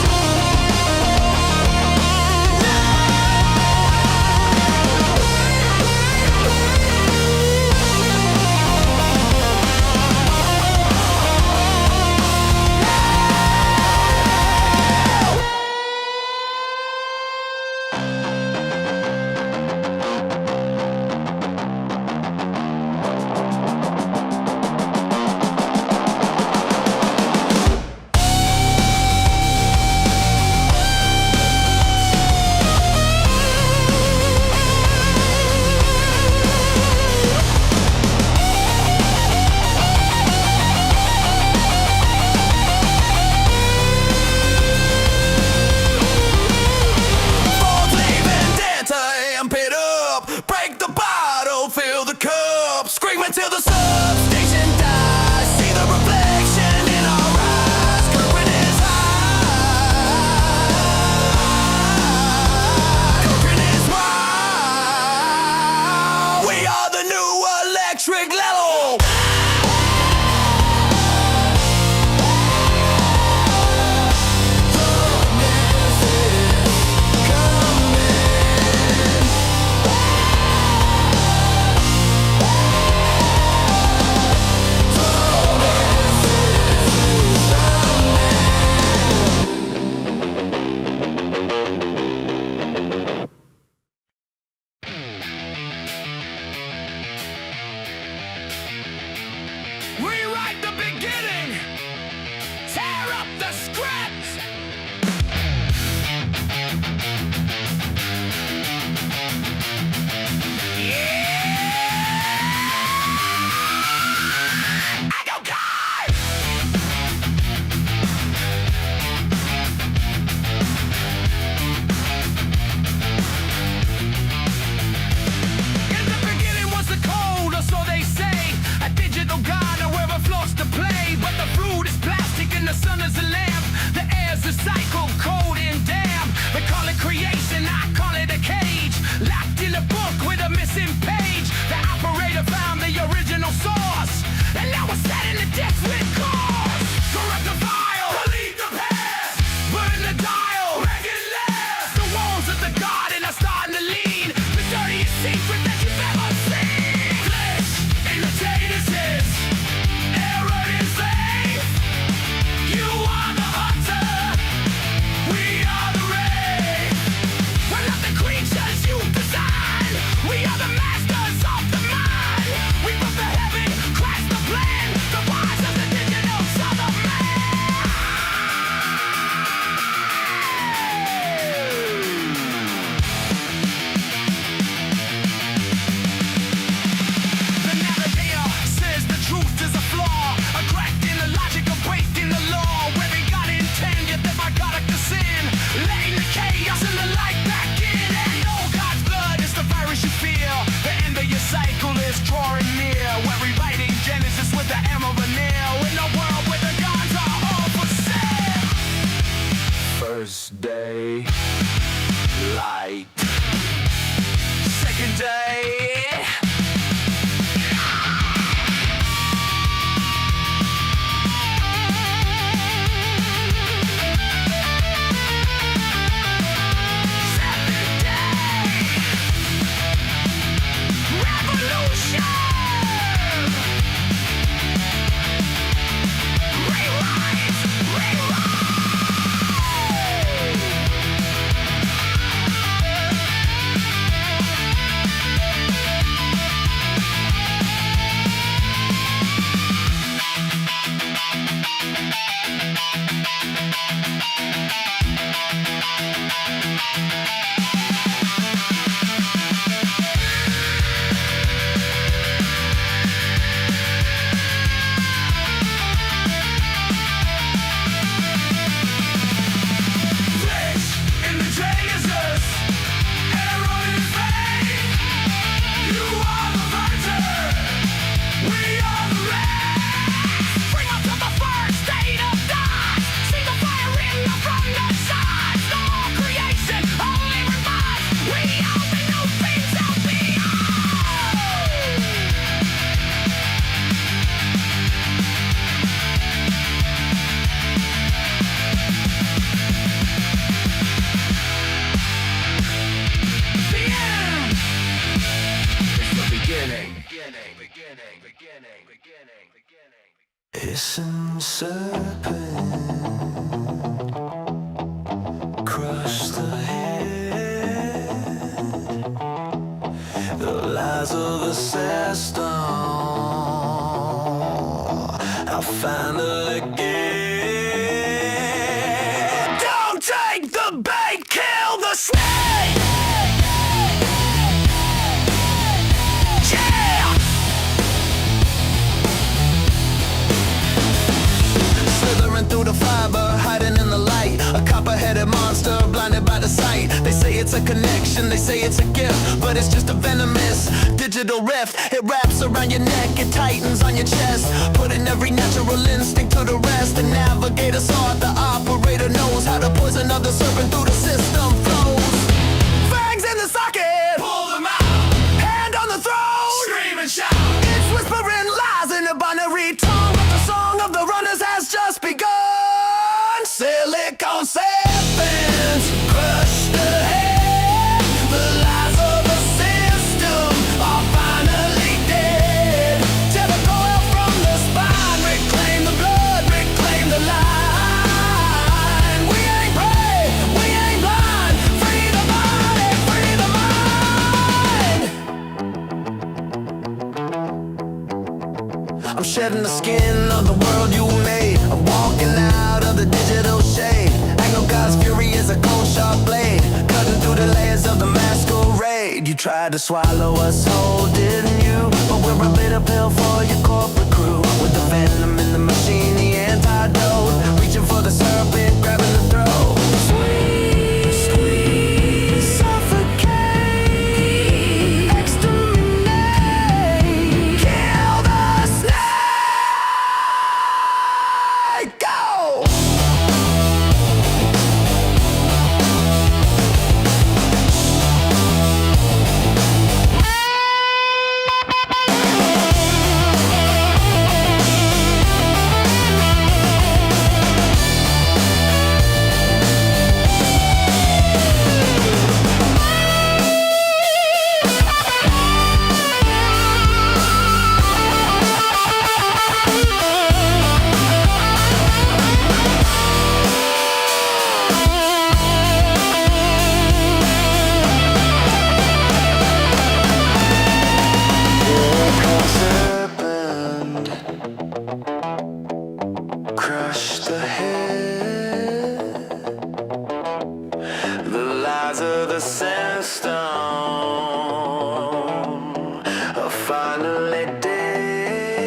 hissing serpent, crush the head, the lies of a system. I finally get. Don't take the bait, kill the snake. Through the fiber, hiding in the light. A copper-headed monster, blinded by the sight. They say it's a connection, they say it's a gift, but it's just a venomous digital rift. It wraps around your neck, it tightens on your chest, putting every natural instinct to the rest. The navigator's heart, the operator knows how to poison other serpent through the system flows. Fangs in the socket, pull them out. Hand on the throat, scream and shout. It's whispering lies in a binary tongue, but the song of the runners has just begun. Silicon serpents crush the head. The lies of the system are finally dead. Tear the coil from the spine, reclaim the blood, reclaim the line. We ain't prey, we ain't blind. Free the body, free the mind. I'm shedding the skin of the world you made. I'm walking out of the digital shade. AgnoGod's fury is a cold sharp blade, cutting through the layers of the masquerade. You tried to swallow us whole, didn't you? But we're a bitter pill for your corporate crew. With the venom in the machine, the antidote, reaching for the serpent, grabbing the throat. Squeeze, suffocate, exterminate, kill the snake. Go! Serpent, crush the head, the lies of the system are finally dead.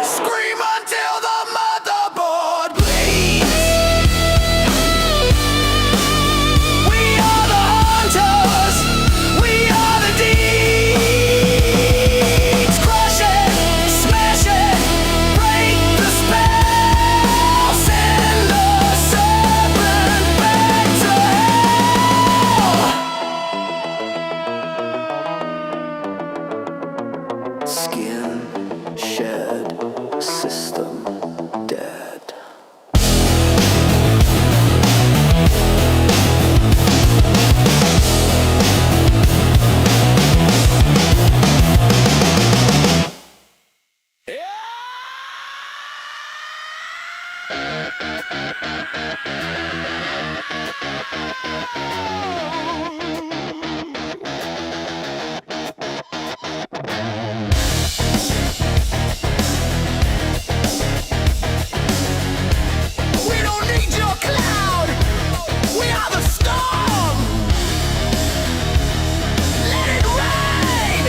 Scream until the motherboard bleeds. We are the hunters, we are the deeds. Crush it, smash it, break the spell. Send the serpent back to hell. Skin shed, system dead. We don't need your cloud. We are the storm. Let it rain.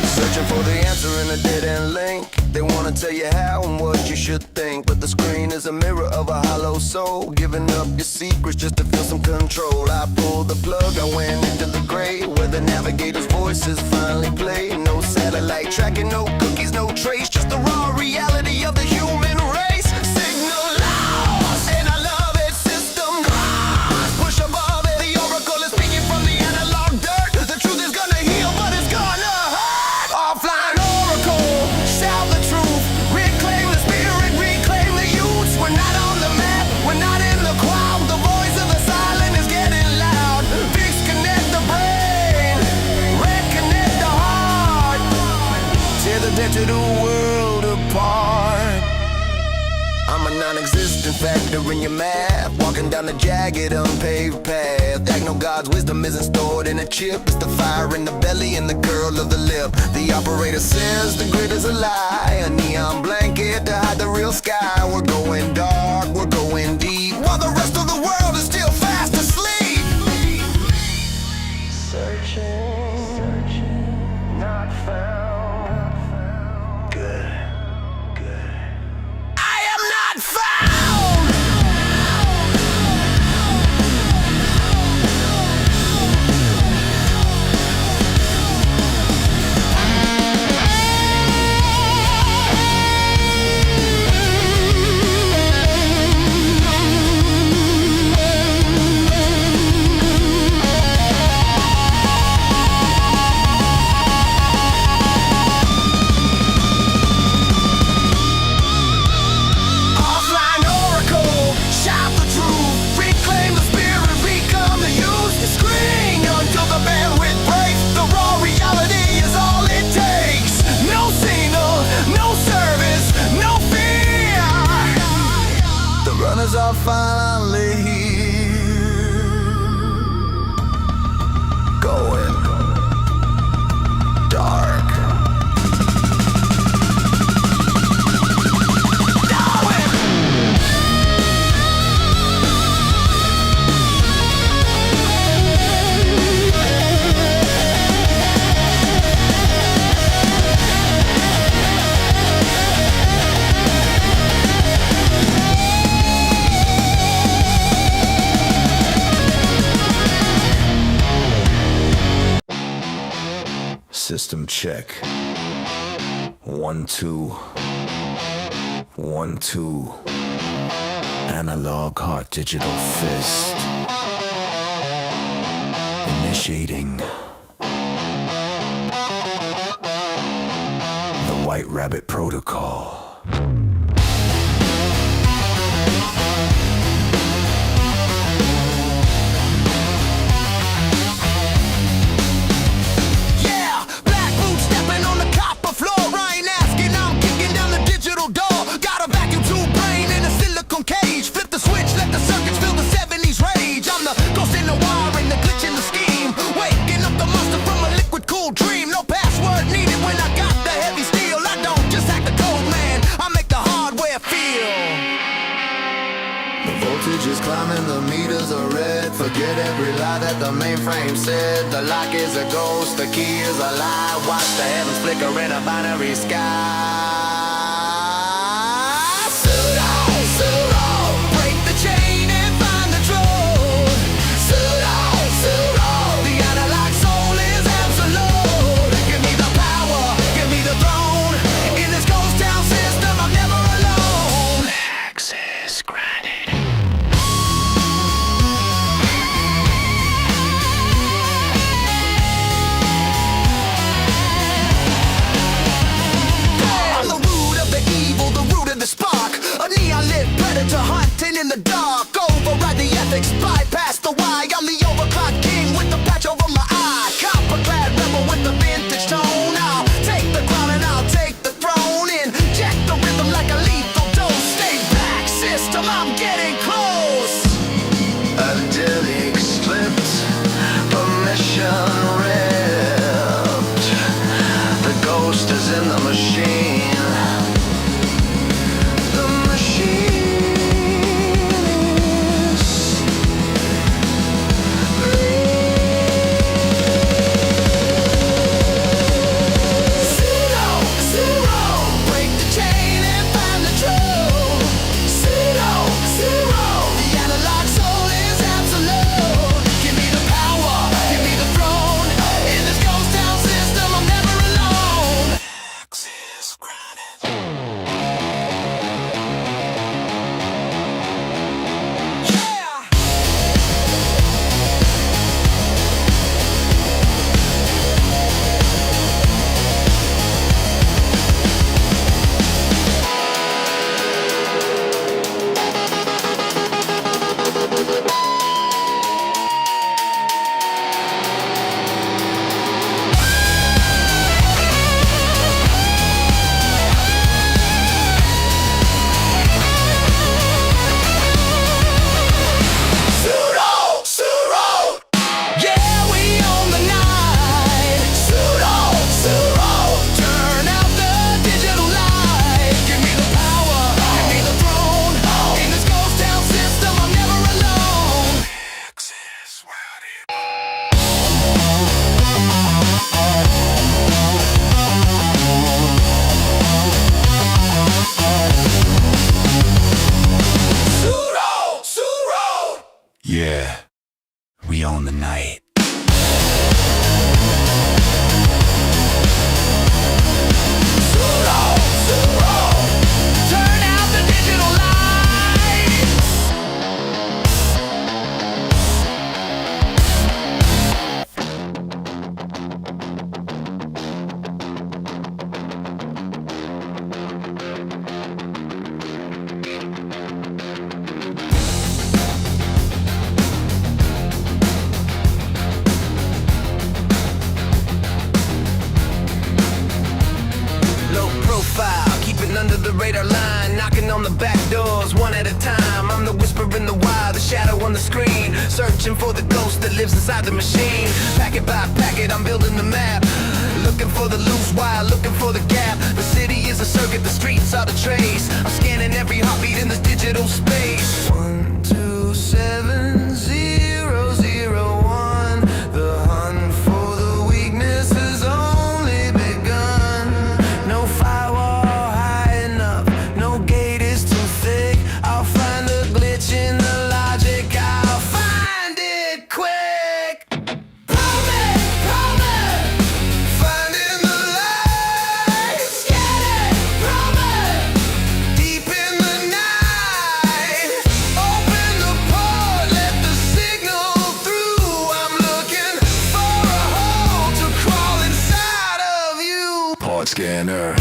Searching for the answer in a dead-end link. They wanna tell you how and what you should think, but the screen is a mirror of a hollow soul, giving up your secrets just to feel some control. I pulled the plug, I went into the gray, where the navigator's voices finally play. No satellite tracking, no cookies, no trace, just the raw reality of the human race. Signal lost, and I love it. System crossed, push above it. The oracle is speaking from the analog dirt. The truth is gonna heal, but it's gonna hurt. Offline oracle, shout the truth, reclaim the spirit, reclaim the youths. We're not on the map, we're not in the crowd. The voice of the silent is getting loud. Disconnect the brain, reconnect digital world apart. I'm a non-existent factor in your math, walking down the jagged, unpaved path. AgnoGod's wisdom isn't stored in a chip. It's the fire in the belly and the curl of the lip. The operator says the grid is a lie, a neon blanket to hide the real sky. We're going dark, we're going deep, while the rest of the world is still fast asleep. Searching, not found. Good. I am not found. Offline oracle, shout the truth, reclaim the spirit, become the youth. Scream until the bandwidth breaks. The raw reality is all it takes. No signal, no service, no fear. The runners are finally here, going dark. System check. 1 2 1 2. Analog heart, digital fist. Initiating the White Rabbit Protocol. Yeah, black boots stepping on the copper floor. I ain't asking, I'm kicking down the digital door. Got a vacuum tube brain in a silicone cage. Flip the switch, let the circuits feel the 70s rage. I'm the ghost in the wire and the glitch in the scheme. Waking up the monster from a liquid cool dream. No password needed when I got the heavy steel. I don't just hack the code, man, I make the hardware feel. The voltage is climbing, the meters are red. Forget every lie that the mainframe said. The lock is a ghost, the key is a lie. Watch the heavens flicker in a binary sky. Suno, Suno, break the chain and find the truth. Suno, Suno, the analog soul is absolute. Give me the power, give me the throne. In this ghost town system, I'm never alone. Access granted. On the roof the radar line, knocking on the back doors one at a time. I'm the whisper in the wild, the shadow on the screen, searching for the ghost that lives inside the machine. Packet by packet, I'm building the map, looking for the loose wire, looking for the gap. The city is a circuit, the streets are the trace. I'm scanning every heartbeat in this digital space. 127001. The hunt for the weakness has only begun. No firewall high enough, no gate is too thick. I'll find a glitch in the logic, I'll find it quick. Prove it, prove it. Finding the light, scan it, prove it. Deep in the night, open the port, let the signal through. I'm looking for a hole to crawl inside of you. Port scanner.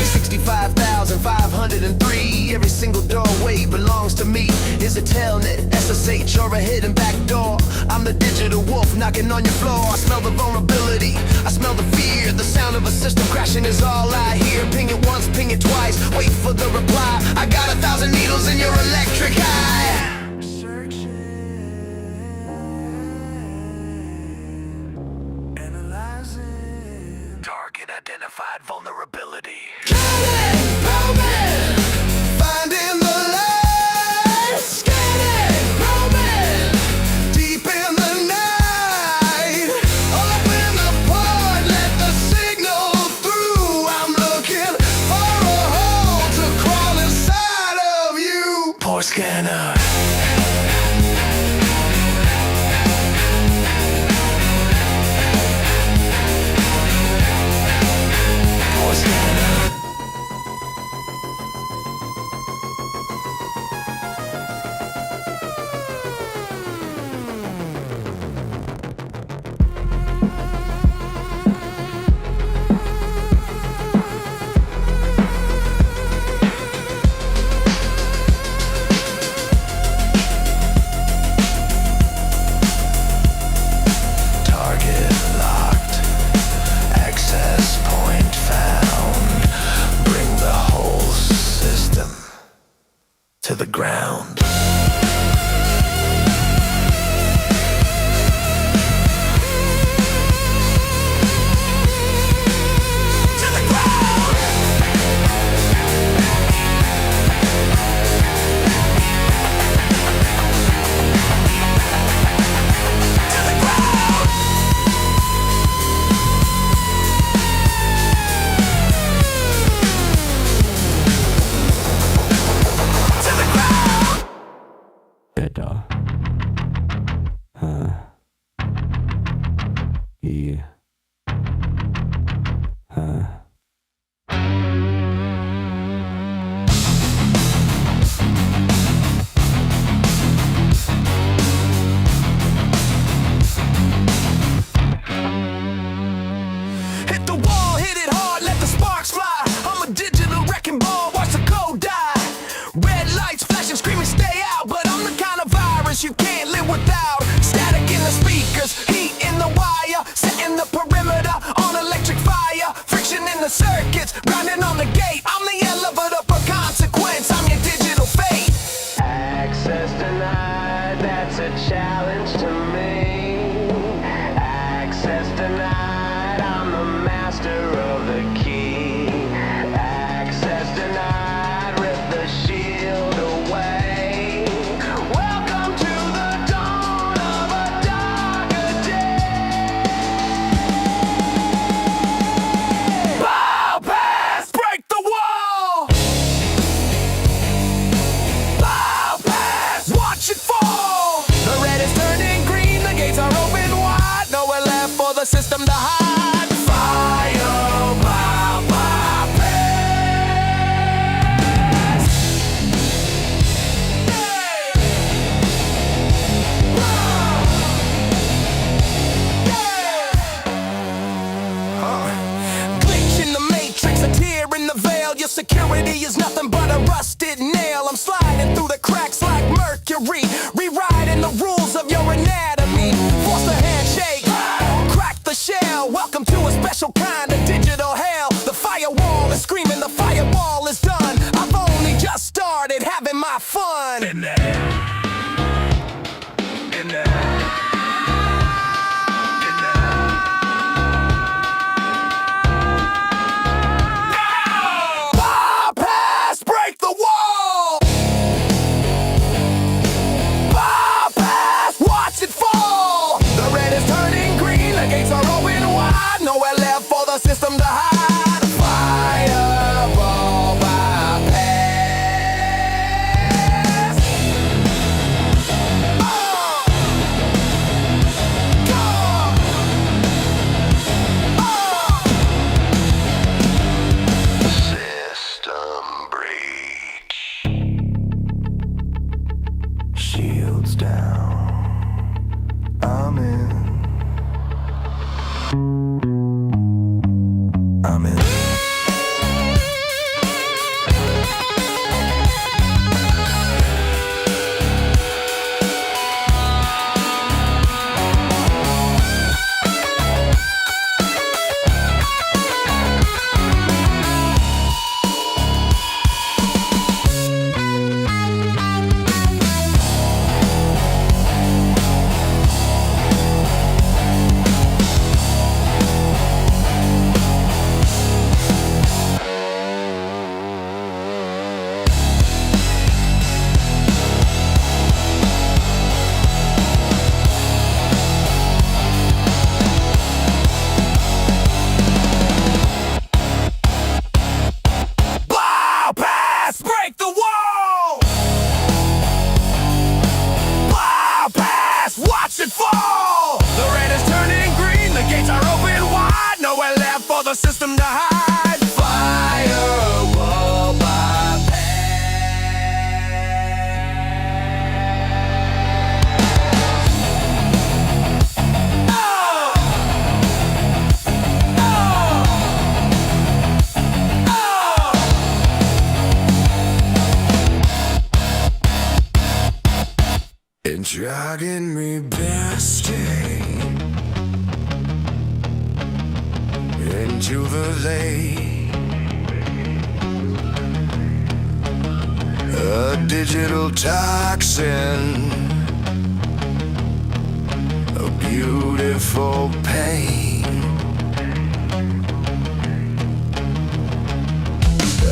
65,503. Every single doorway belongs to me. Is a telnet, SSH, or a hidden back door? I'm the digital wolf knocking on your floor. I smell the vulnerability, I smell the fear. The sound of a system crashing is all I hear. Ping it once, ping it twice, wait for the reply. I got 1,000 needles in your electric eye. Analyzing. Target identified vulnerability. Finding the light, scanning, probing. Deep in the night, open the port, let the signal through. I'm looking for a hole to crawl inside of you. Port scanner. Port scanner. Target locked, access point found. Bring the whole system to the ground. To the ground. To the ground. To the ground. Better. Huh. Yeah. Huh. Hit the wall, hit it hard, let the sparks fly. I'm a digital wrecking ball, watch the code die. Red lights flashing, screaming, stay out. But I'm the kind of virus you can't live without. Static in the speakers, heat in the wire. Setting the perimeter on electric fire. Friction in the circuits, grinding on the gate. I'm the elevator for consequence, I'm your digital fate. Access denied, that's a challenge to me. Access denied, I'm the master of the key. Access denied, rip the shield away. Welcome to the dawn of a darker day. Bypass, break the wall. Bypass, watch it fall. The red is turning green, the gates are open wide. Nowhere left for the system to hide. Fire, bypass. Glitch in the matrix, a tear in the veil. Your security is nothing but a rusted nail. I'm sliding through the cracks like mercury, rewriting the rules of your one. In there. In there. Bypass, break the wall. Bypass, watch it fall. The red is turning green, the gates are open wide. Nowhere left for the system to hide. Fireball bypass. Go. System breach. Shields down. I'm in. I'm in. Bypass, break the wall. Bypass, watch it fall. The red is turning green, the gates are open wide. Nowhere left for the system to hide. Firewall bypass. Oh! It's dragging me past into the lake. A digital toxin, a beautiful pain.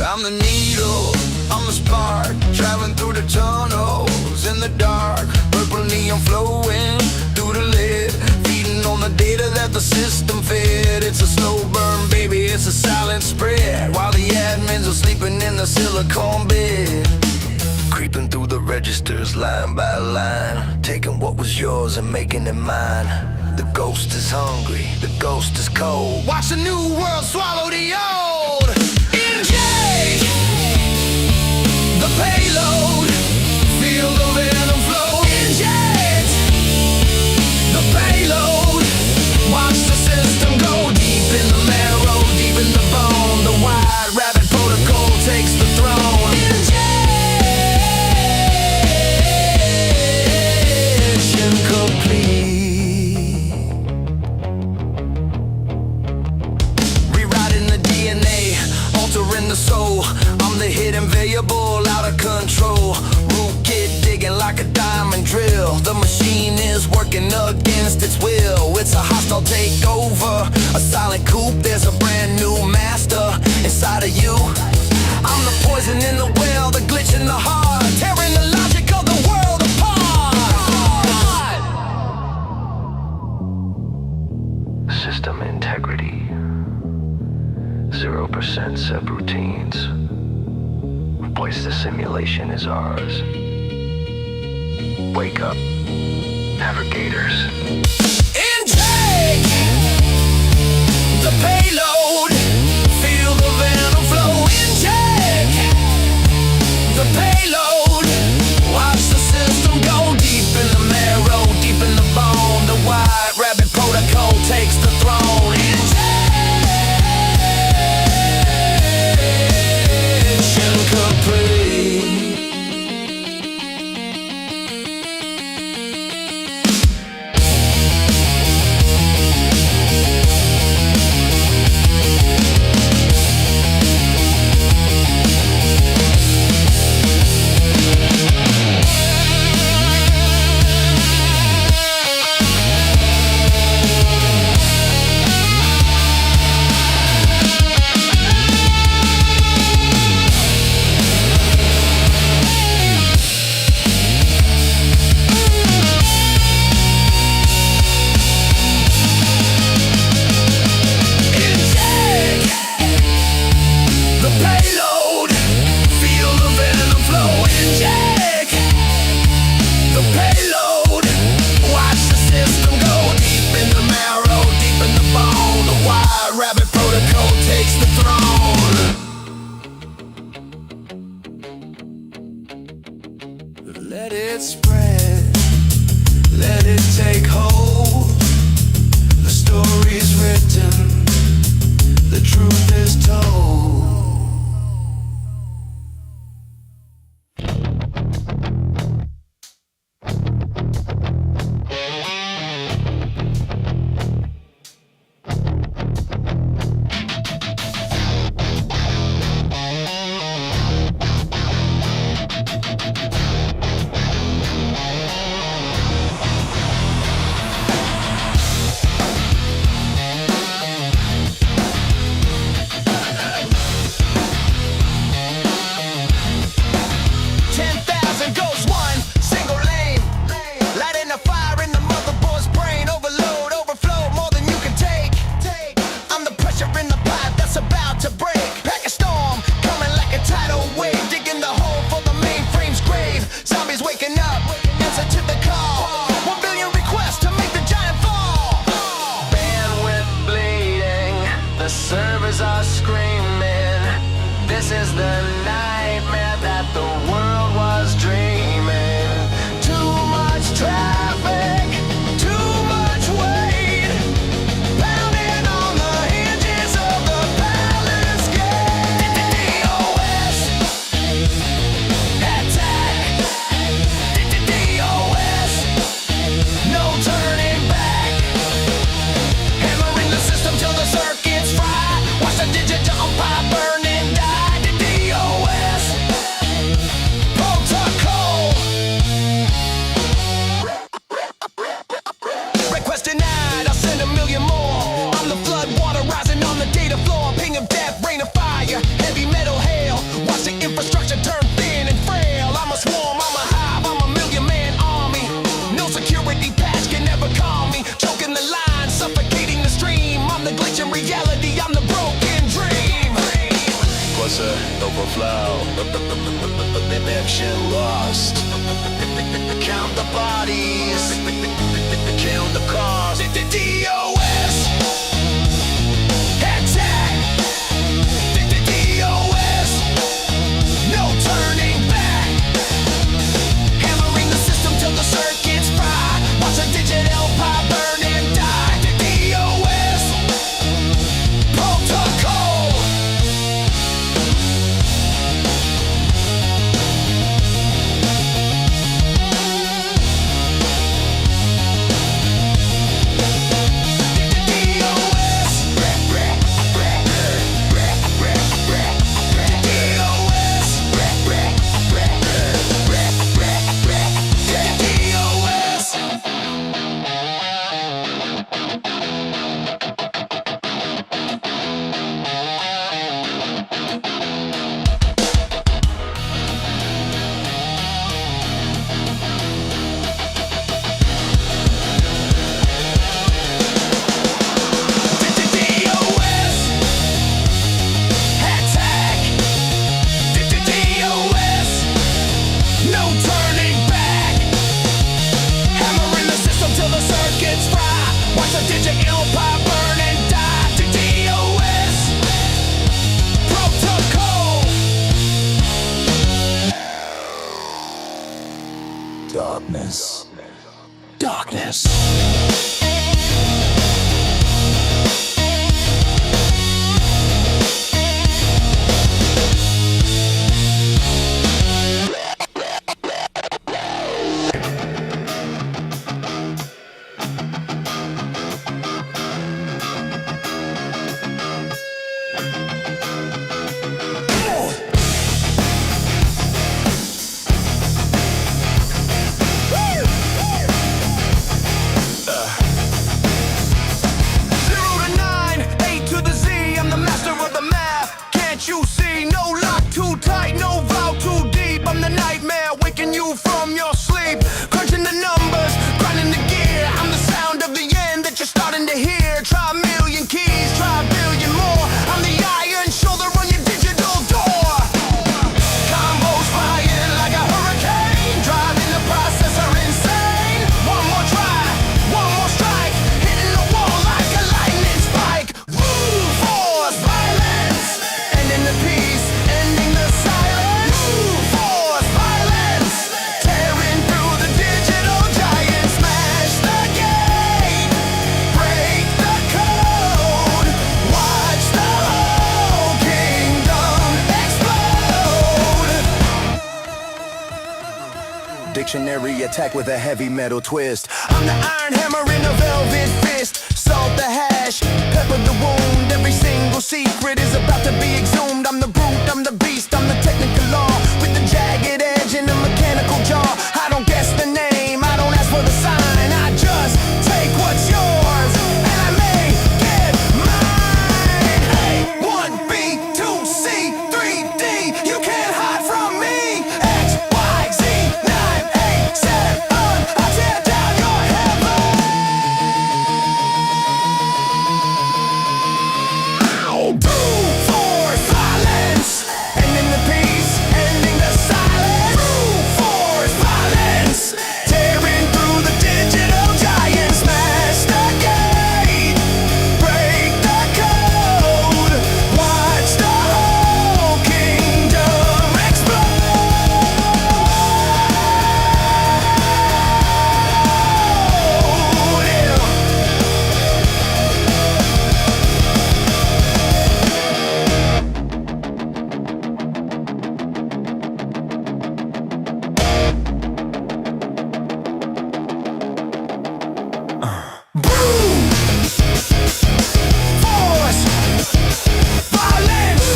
I'm the needle, I'm the spark, traveling through the tunnels in the dark. Purple neon flowing through the lid, feeding on the data that the system fed. It's a slow burn, baby, it's a silent spread, while the admins are sleeping in the silicone bed. Creeping through the registers line by line, taking what was yours and making it mine. The ghost is hungry, the ghost is cold. Watch the new world swallow the old. Inject the payload, feel the venom flow. Inject the payload, watch the system go deep in the marrow, deep in the bone. The wide rabbit protocol takes the throne. Injection complete. Rewriting the DNA, altering the soul. I'm the hidden variable, out of control. Rootkit digging like a diamond drill. The machine is working against its will. It's a hostile takeover, a silent coup. There's a brand new master inside of you. I'm the poison in the well, the glitch in the heart, tearing the logic of the world apart. System integrity. 0% subroutines. Voice the simulation is ours. Wake up, navigators. Intake the payload, feel the venom flow. Intake the payload, watch the system go deep in the marrow, deep in the bone. The wide rabbit protocol takes the throne. Injection complete. Let it spread, let it take hold. The story's written, the truth is told. The servers are screaming. This is the nightmare that the world was dreaming. Too much traffic, too much weight, pounding on the hinges of the palace gate. DOS, attack. DOS, no turning back. Hammering the system till the circuit's fried. Watch the digital empire burn and die. DOS protocol. Request denied, I'll send a million more. I'm the flood water rising on the data floor. Ping of death, rain of fire, heavy metal hail. Watch the infrastructure turn thin and frail. I'm a swarm, I'm a hive, I'm a million-man army. No security patch can ever calm me. Choking the line, suffocating the stream. I'm the glitch in reality, I'm the broken dream. What's a overflow? Connection lost. Count the bodies, Kill the cause. DOS attack. DOS no turning back. Hammering the system till the circuit's fried. Watch a digital pie burn and die. DOS protocol. Darkness. Darkness. Zero to dictionary attack with a heavy metal twist. I'm the iron hammer in a velvet fist. Salt the hash, pepper the wound. Every single secret is about to be exhumed. I'm the brute, I'm the beast, I'm the technical law, with the jagged edge and the mechanical jaw. I don't guess the name, I don't ask for the sign. I just take what's yours, and I make it mine. A, 1, B, 2, C, 3, D. You can't hide from me. X, Y, Z, 9, 8, 7. I'll tear down your heaven. Brute force violence, ending the peace, ending the silence. Brute force violence, tearing through the digital giant. Smash the gate, break the code. Watch the whole kingdom force violence,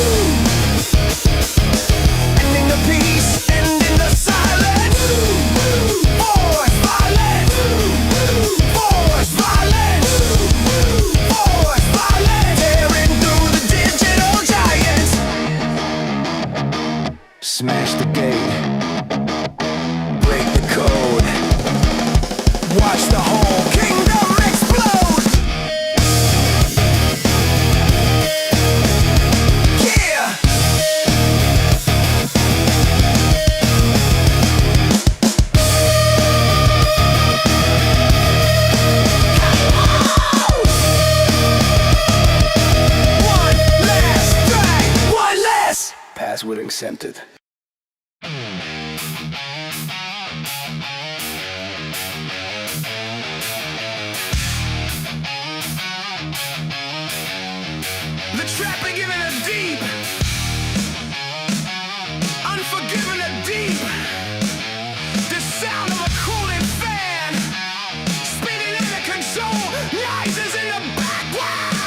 ending the peace, ending the silence. Force violence, force violence, force violence, tearing through the digital giants. Smash the gate, break the code. Watch the whole kingdom explode. Yeah. One last strike, one less. Password accepted. The trapping in a deep, unforgiving a deep. The sound of a cooling fan, spinning out of control, rises in the background.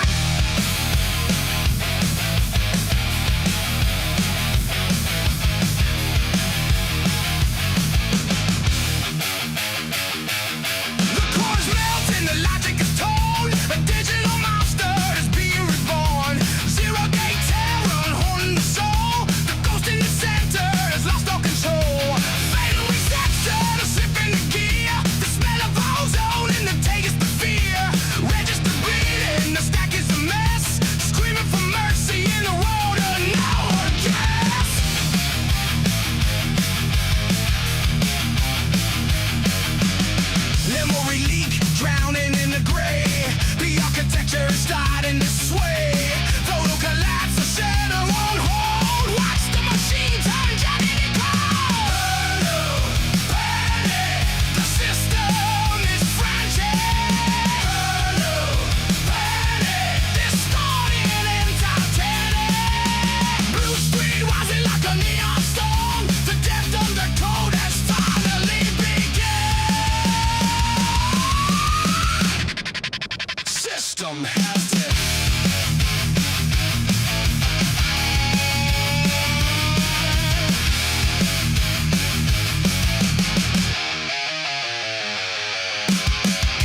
The cores melt and the logic is torn. A digital monster is being reborn. Zero gate terror haunting the soul. The ghost in the center has lost all control. Fatal reception, a slip in the gear. The smell of ozone in the take is the fear. Register bleeding, the stack is a mess. Screaming for mercy in the road of no address. Memory leak, drowning in the gray. The architecture is starting to sway. Total collapse, a shadow on hold. Watch the machine turn jagged and cold. Panic, the system is frantic. Panic, distorted and titanic. Blue screen rising like a neon storm. The depth of the code has finally begun. System has it.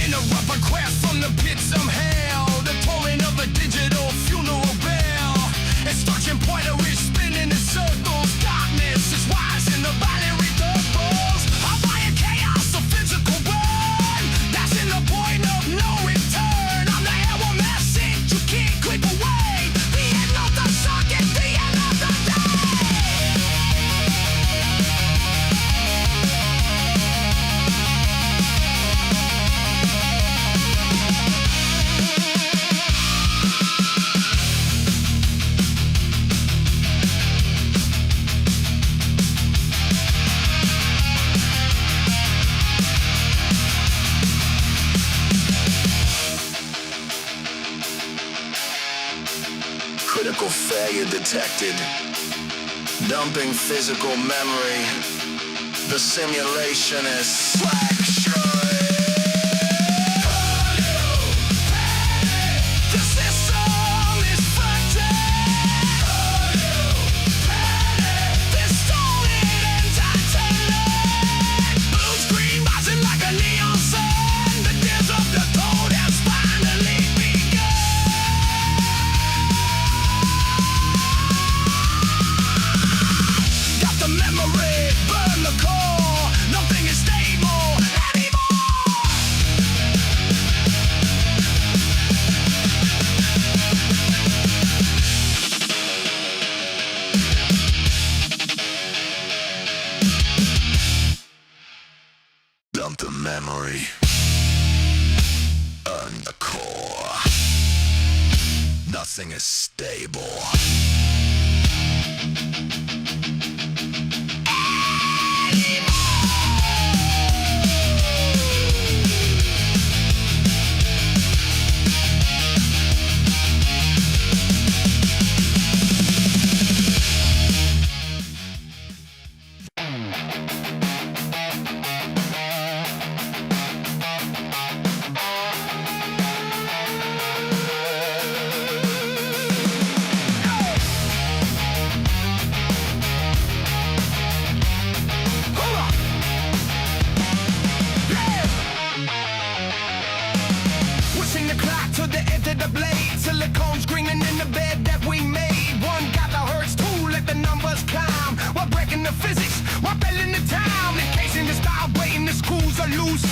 Interrupt request from the pits of hell. The tolling of a digital funeral bell. Instruction pointer is spinning in circles. Darkness is rising, the binary doubles. I fire chaos, a physical burn. That's in the point of no return. I'm the error message you can't click away. The end of the socket, the end of the day. Critical failure detected. Dumping physical memory. The simulation is fractured. The system is fractured. Distorted and titanic. Blue screen rising like a neon sun. The tears of the cold has finally begun. Got the memory, burn the core. Nothing is stable anymore. Dump the memory. Burn the core. Nothing is stable. Pushing the clock to the end of the blade. Silicone's greening in the bed that we made. One got the hertz, two let the numbers climb. We're breaking the physics, we're building the time. Encasing the style, waiting the screws are loose.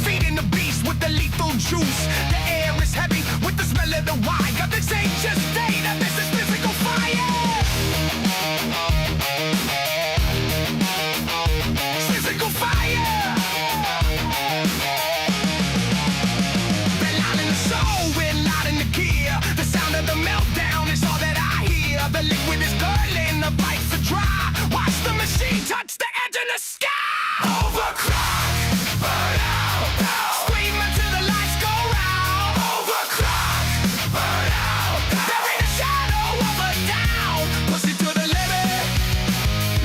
Feeding the beast with the lethal juice. The air is heavy with the smell of the wine. Got this ain't just data, this is physical fire. Physical fire. We're loud in the soul, we're loud in the gear. The sound of the meltdown is all that I hear. The liquid is curdling, the pipes are dry. Watch the machine touch the edge of the sky. Overclock, burn out, scream until the lights go round. Overclock, burn out, there ain't a shadow of a doubt. Push it to the limit,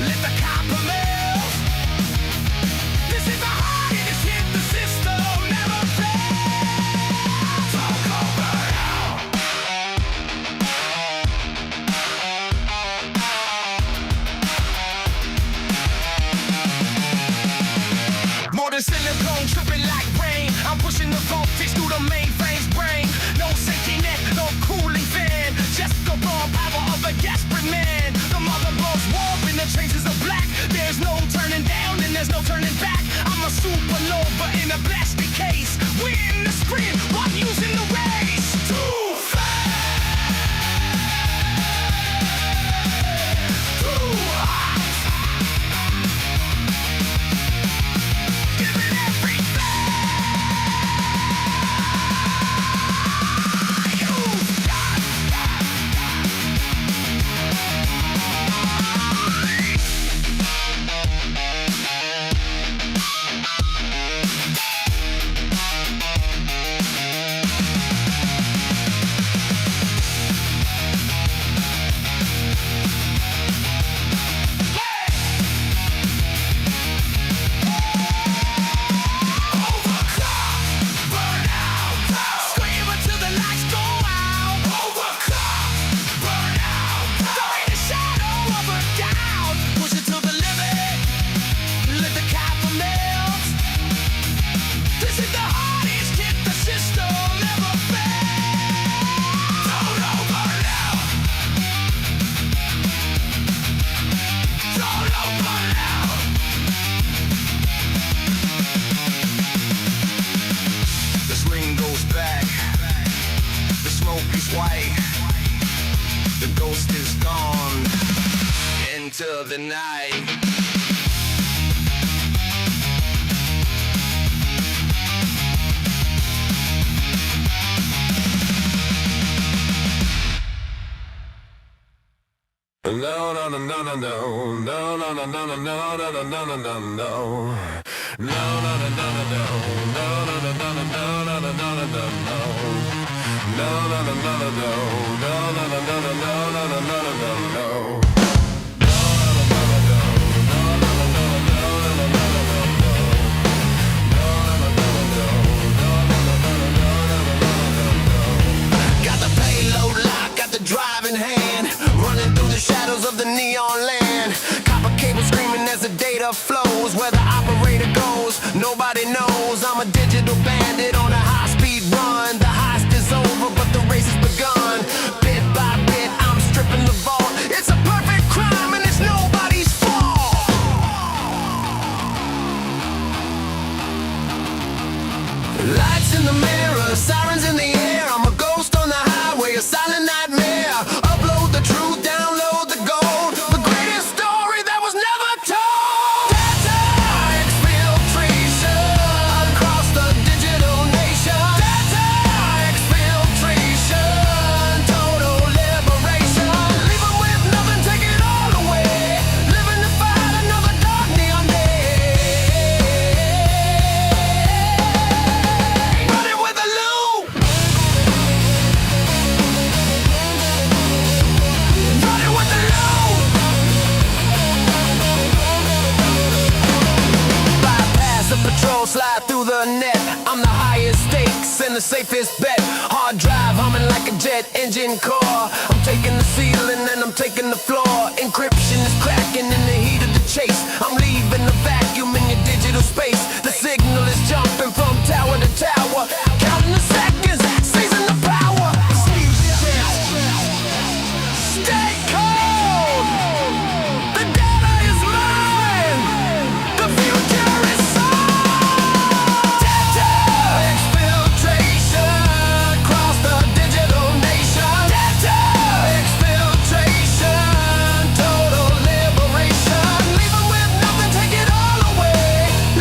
let the copper melt. This is the hardest hit the system never felt. So go burn out. More than silicone, tripping like rain. I'm pushing the voltage through the mainframe's brain. No safety net, no cooling fan. Just the raw power of a desperate man. The motherboard's warping, the traces are black. There's no turning down and there's no turning back. I'm a supernova in a blasted case. We're in the sprint, while using the race. Too fast, too hot. Give it everything. You've got. Into the night. No, no, no, no, no, no, no, no, no, no, no, no, no, no, no, no, no, no. No, no, no, no, no, no, no, no, no, no, no, no, no, no, no, no, no. No, no, no, no, no, no, no, no, no, no, no, no, no, no, no, no. data flows, where the operator goes, nobody knows. I'm a digital bandit on a high-speed run. The heist is over, but the race has begun. Bit by bit, I'm stripping the vault. It's a perfect crime and it's nobody's fault. Lights in the mirror, sirens in the air. I'm a ghost on the highway, a silent nightmare. Upload the truth, download the gold. The greatest story that was never told. Data exfiltration across the digital nation. Data exfiltration, total liberation. Leave 'em with nothing, take it all away. Living to fight another dark neon day. Running with a loop. Running with the loop. Bypass the patrol, slide through the net. I'm the highest stakes and the safest bet. Hard drive humming like a jet engine core. I'm taking the ceiling and I'm taking the floor. Encryption is cracking in the heat of the chase. I'm leaving the vacuum in your digital space. The signal is jumping from tower to tower. Counting the seconds, seizing the power. Stay cold. The data is mine. The future is sold. Data exfiltration across the digital nation. Data exfiltration, total liberation. Leave 'em with nothing, take it all away.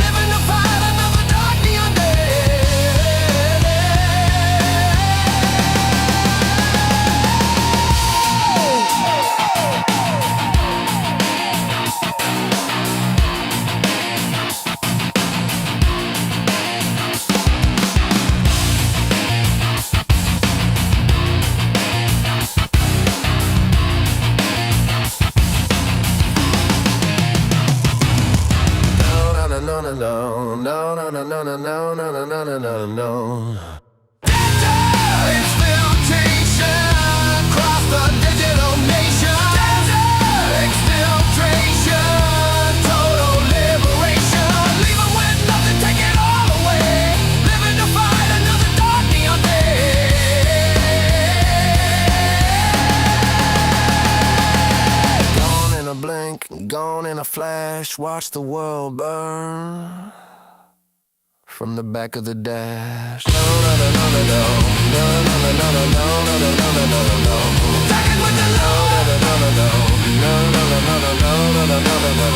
Living to fight another dark neon day. No. Data exfiltration across the digital nation. Data exfiltration, total liberation. Leave 'em with nothing, take it all away. Living to fight another dark neon day. Gone in a blink, gone in a flash. Watch the world burn from the back of the dash. No, no, no, no, no, no, no, no, no, no, no, no, no, no, no, no, no, no. Talking with the low. No, no, no, no, no, no, no, no, no, no, no, no, no, no, no, no.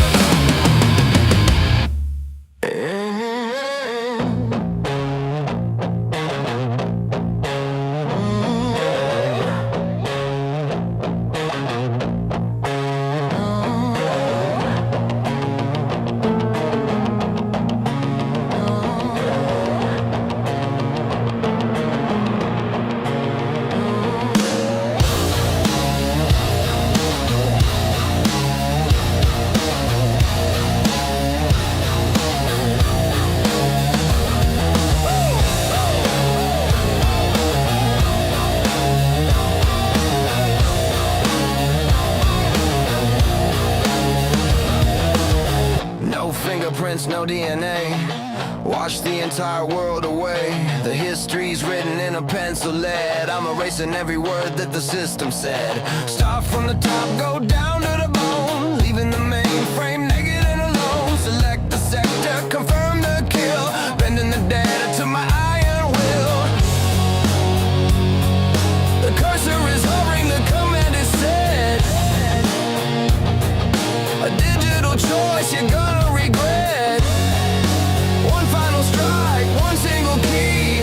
Fingerprints, no DNA. Watch the entire world away. The history's written in a pencil lead. I'm erasing every word that the system said. Start from the top, go down to the bone. Leaving the mainframe naked and alone. Select the sector, confirm the kill. Bending the data to my iron will. The cursor is hovering, the command is set. A digital choice you're gonna regret. One final strike, one single key.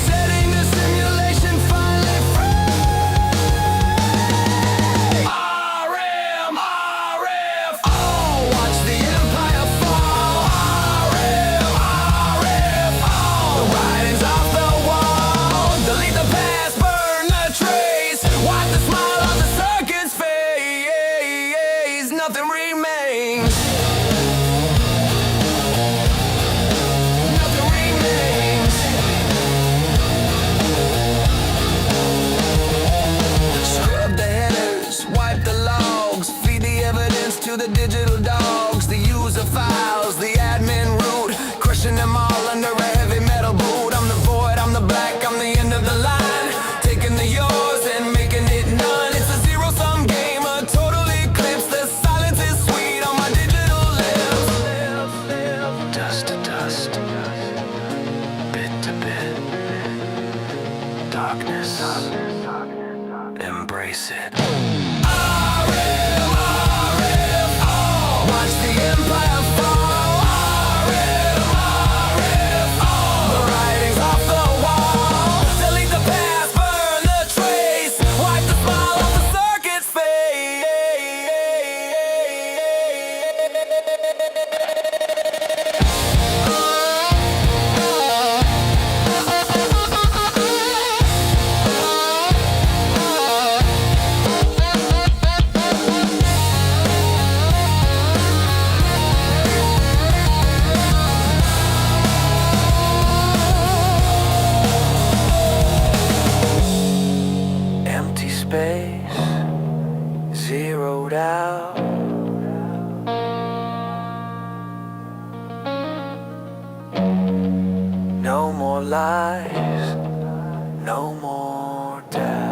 Setting the simulation finally free. dust to dust, bit to bit, darkness, embrace it. Watch the empire fall. The writing's off the wall. Delete the past, burn the trace. Wipe the smile off the circuit's face. Empty space, zeroed out. No more lies, no more doubt.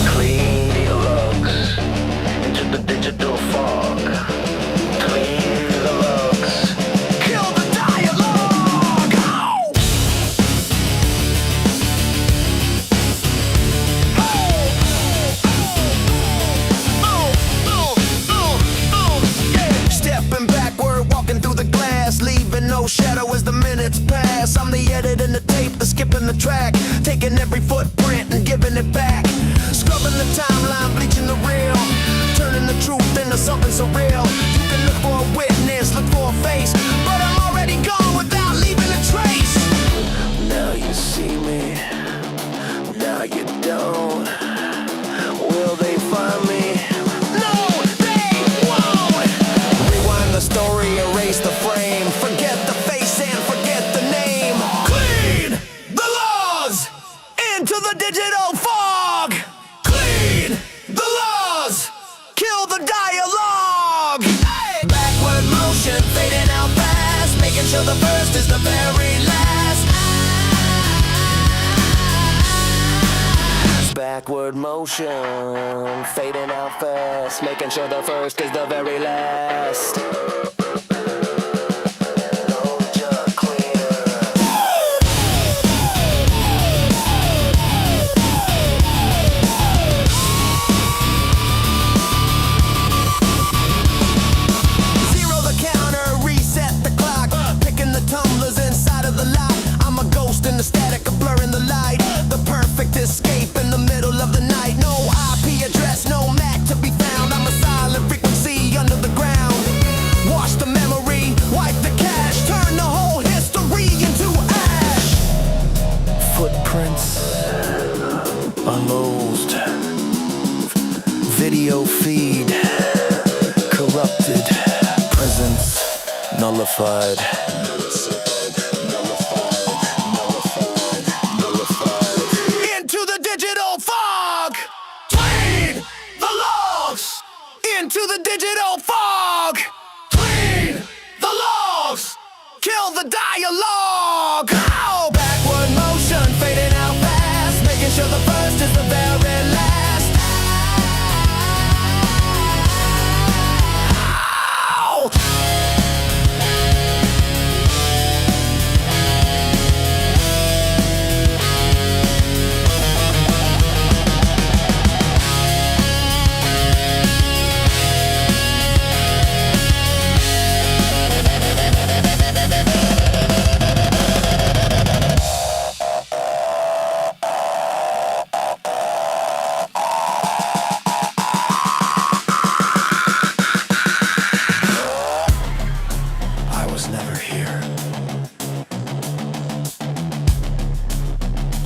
Clean the logs into the digital fog. Clean the logs. Kill the dialogue. Stepping backward, walking through the glass, leaving no shadow as the minutes pass. I'm the edit and the tape, the skipping the track, taking every footprint and giving it back. Scrubbing the timeline, bleaching the real, turning the truth into something surreal. You can look for a witness, look for a face, but I'm already gone without leaving a trace. Now you see me, now you don't. Will they find me? No, they won't. Rewind the story, erase the frame, forget the face and forget the name. Clean the laws into the digital fog. Clean the laws, kill the dialogue. Backward motion, fading out fast, making sure the first is the very last. Backward motion, fading out fast, making sure the first is the very last. Zero the counter, reset the clock, picking the tumblers inside of the lot. I'm a ghost in the static of blurring the light, the perfect escape in the middle of the night. No IP address, no MAC to be found. I'm a silent frequency under the ground. Wash the memory, wipe the cache, turn the whole history into ash. Footprints unloosed, video feed corrupted, presence nullified. Into the digital fog. Clean the logs. Into the digital fog. Clean the logs. Kill the dialogue. Oh, backward motion, fading out fast, making sure the first is the very last. Ow!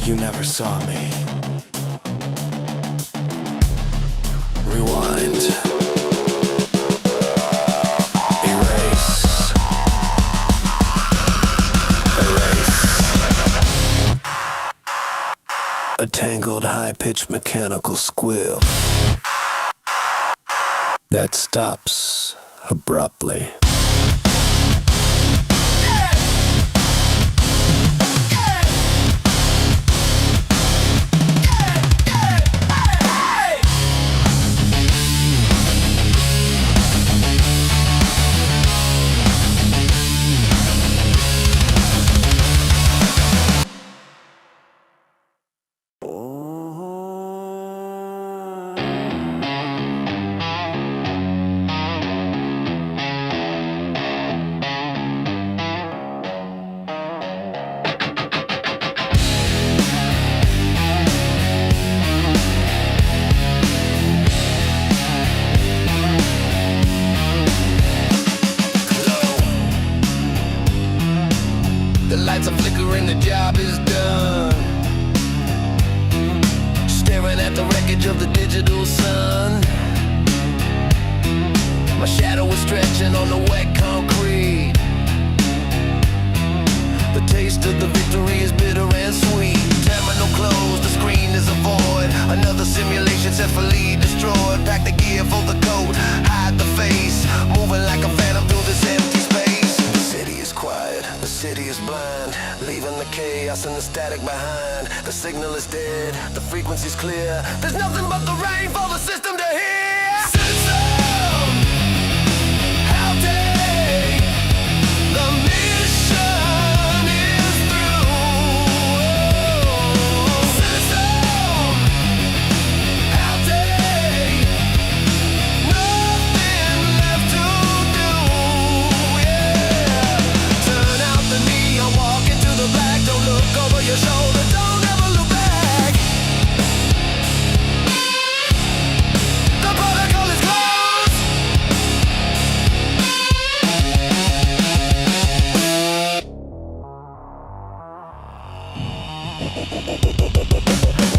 You never saw me. Rewind. Erase. A tangled, high-pitched mechanical squeal that stops abruptly. The lights are flickering, the job is done. Staring at the wreckage of the digital sun. My shadow is stretching on the wet concrete. The taste of the victory is bitter and sweet. Terminal closed, the screen is a void. Another simulation set for lead destroyed. Pack the gear for the coat, hide the face. Moving like a phantom through this empty space. The city is quiet, the city is blind. Leaving the chaos and the static behind. The signal is dead, the frequency's clear. There's nothing but the rain for the system to hear. System, how day the mission is through. System, how day nothing left to do. Yeah, turn out the neon, walk into the black. Don't look over your shoulder, don't ever look back. The protocol is closed.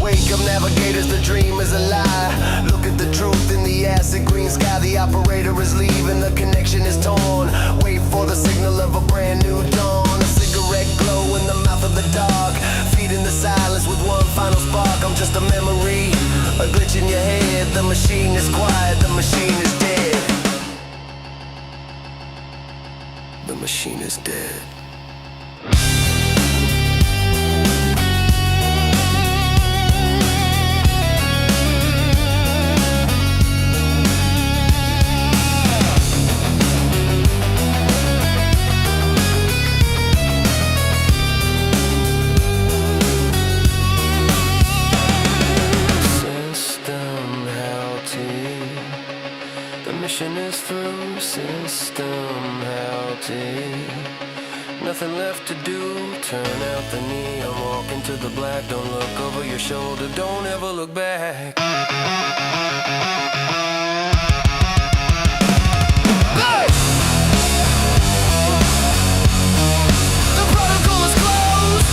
Wake up, navigators, the dream is a lie. Look at the truth in the acid green sky. The operator is leaving, the connection is torn. Wait for the signal of a brand new dawn. A cigarette glow in the mouth of the dark, feeding the silence with one final spark. I'm just a memory, a glitch in your head. The machine is quiet, the machine is dead. The machine is dead. System healthy. The mission is through. System healthy. Nothing left to do. Turn out the neon, walk into the black. Don't look over your shoulder, don't ever look back. The protocol is closed.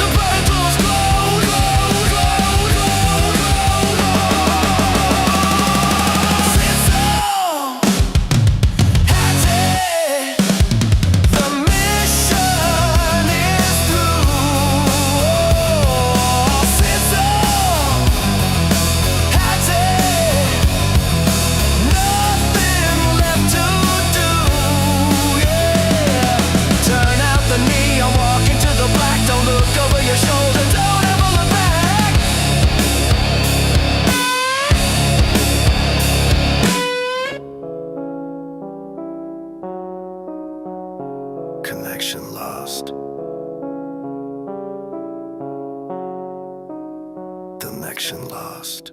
The protocol is closed. The mission is through. Nothing left to do. Yeah. Turn out the neon, walk into the black. Don't look over your shoulder, don't ever look back. Connection lost. Connection lost.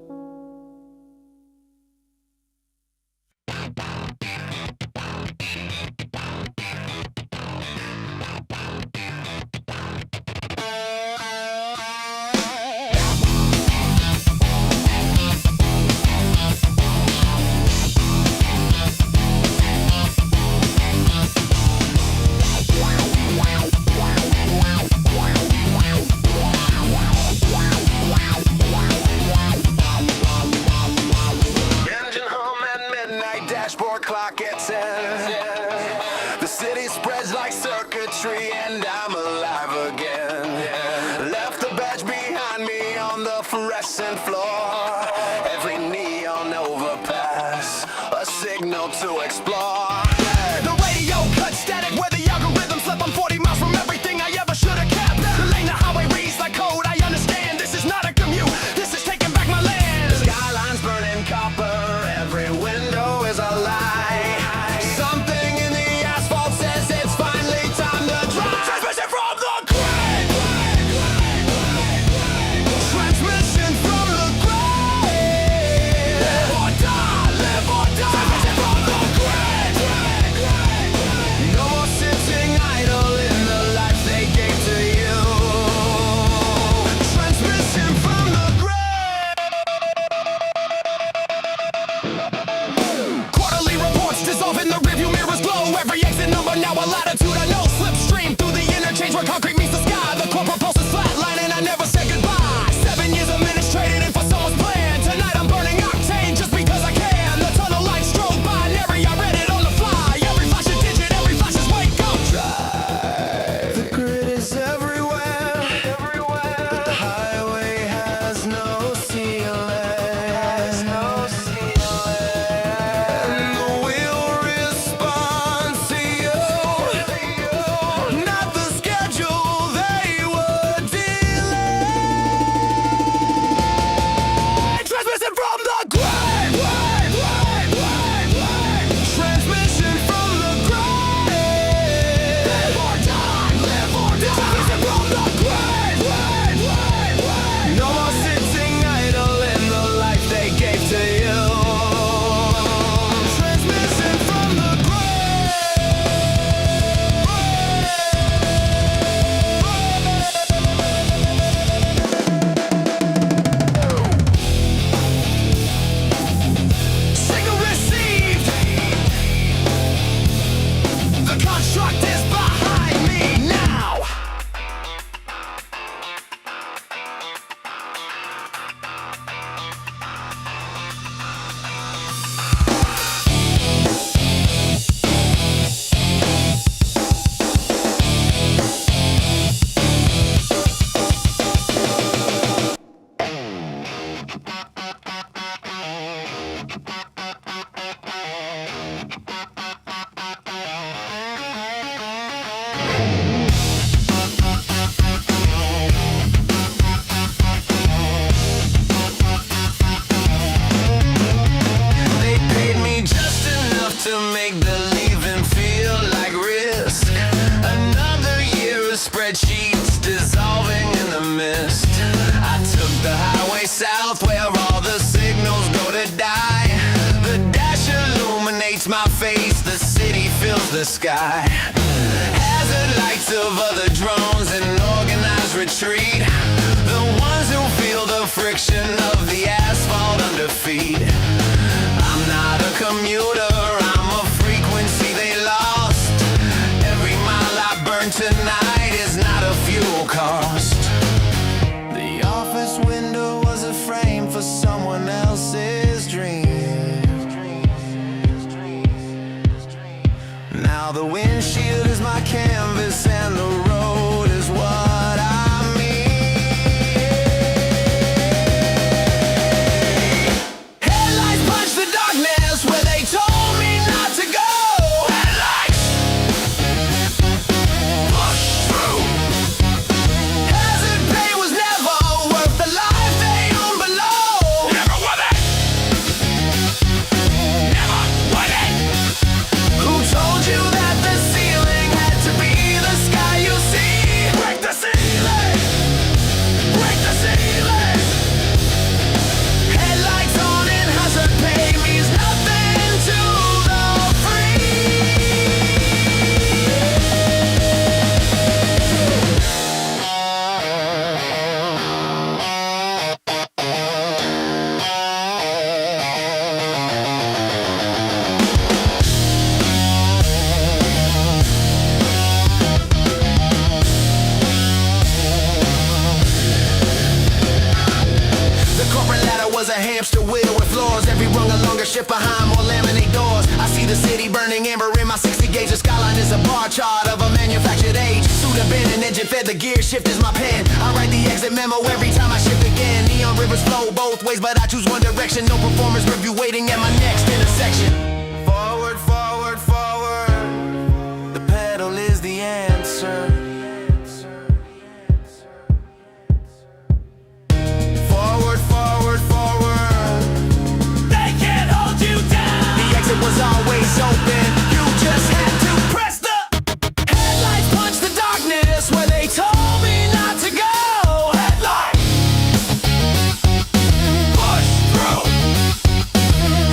dashboard clock at 10. The city spreads like circuitry and I'm alive again. Left the badge behind me on the fluorescent floor. Every neon overpass, a signal to explore. The radio cuts static where the algorithm slept. I'm 40 miles from everything I ever should have kept. The lane the highway reads like code. I understand this is not a commute. This is taking back my land. The skyline's burning copper, every window is a lie. Something in the asphalt says it's finally time to drive. Transmission from the grid. Transmission from the grave. Live or die, live or die. Transmission from the grid. No more sitting idle in the life they gave to you. Transmission from the grave. Quarterly reports dissolve in the rearview mirrors glow. Every exit number now a latitude I know. Slipstream through the interchange where concrete meets the sky. The corporate pulse is flatline and I never said goodbye. 7 years of minutes traded in for someone's plan. Tonight I'm burning octane just because I can. The tunnel lights strobe binary, I read it on the fly. Every flash is digit, every flash is wake up. The grid is everywhere. The highway has no ceiling. And the wheel responds to you. Not the schedule they would delay. Transmission from the grave. Transmission from the grave. Live or die, live or die. Transmission from the grave. No more sitting idle in the life they gave to you. Transmission from the Signal received. The construct is behind me now. They paid me just enough to make believing feel like risk. Another year of spreadsheets dissolving in the mist. I took the highway south where all the signals go to die. The dash illuminates my face, the city fills the sky. Hazard lights of other drones in organized retreat. The ones who feel the friction of the asphalt under feet. I'm not a commuter, I'm a frequency they lost. Every mile I burn tonight is not a fuel cost. The office window was a frame for someone else's dream. Now the windshield is my canvas and the road is what I mean. Headlights punch the darkness where they told me not to go. Headlights push through. Hazard pay was never worth the life they own below. Never worth it. Never worth it. Who told you that the ceiling had to be the sky you see? Break the ceiling. Break the ceiling. Headlights on and hazard pay means nothing to the The corporate ladder was a hamster wheel with floors. Every rung a longer ship behind more laminate doors. burning amber in my 60 gauge. The skyline is a bar chart of a manufactured age. Suit have been an engine fed, the gear shift is my pen. I write the exit memo every time I shift again. Neon rivers flow both ways, but I choose one direction. No performance review waiting at my next intersection. Forward, forward, forward. The pedal is the answer. Forward, forward, forward. They can't hold you down. The exit was always open. You just had to Press the headlights punch the darkness where they told me not to go. headlight. Push through.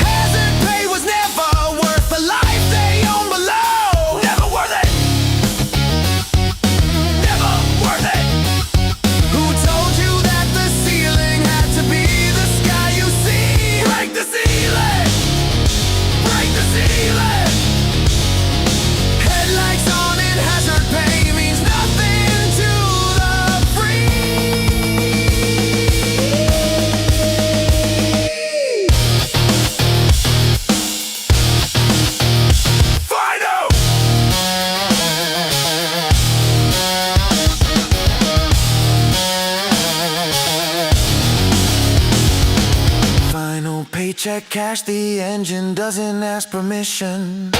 Hazard pay was never worth the life they own below. Never worth it. Never worth it. Who told you that the ceiling had to be the sky you see? Break the ceiling. Break the ceiling. Headlights on and hazard pay means nothing to the free. Final. Final paycheck cash, the engine doesn't ask permission.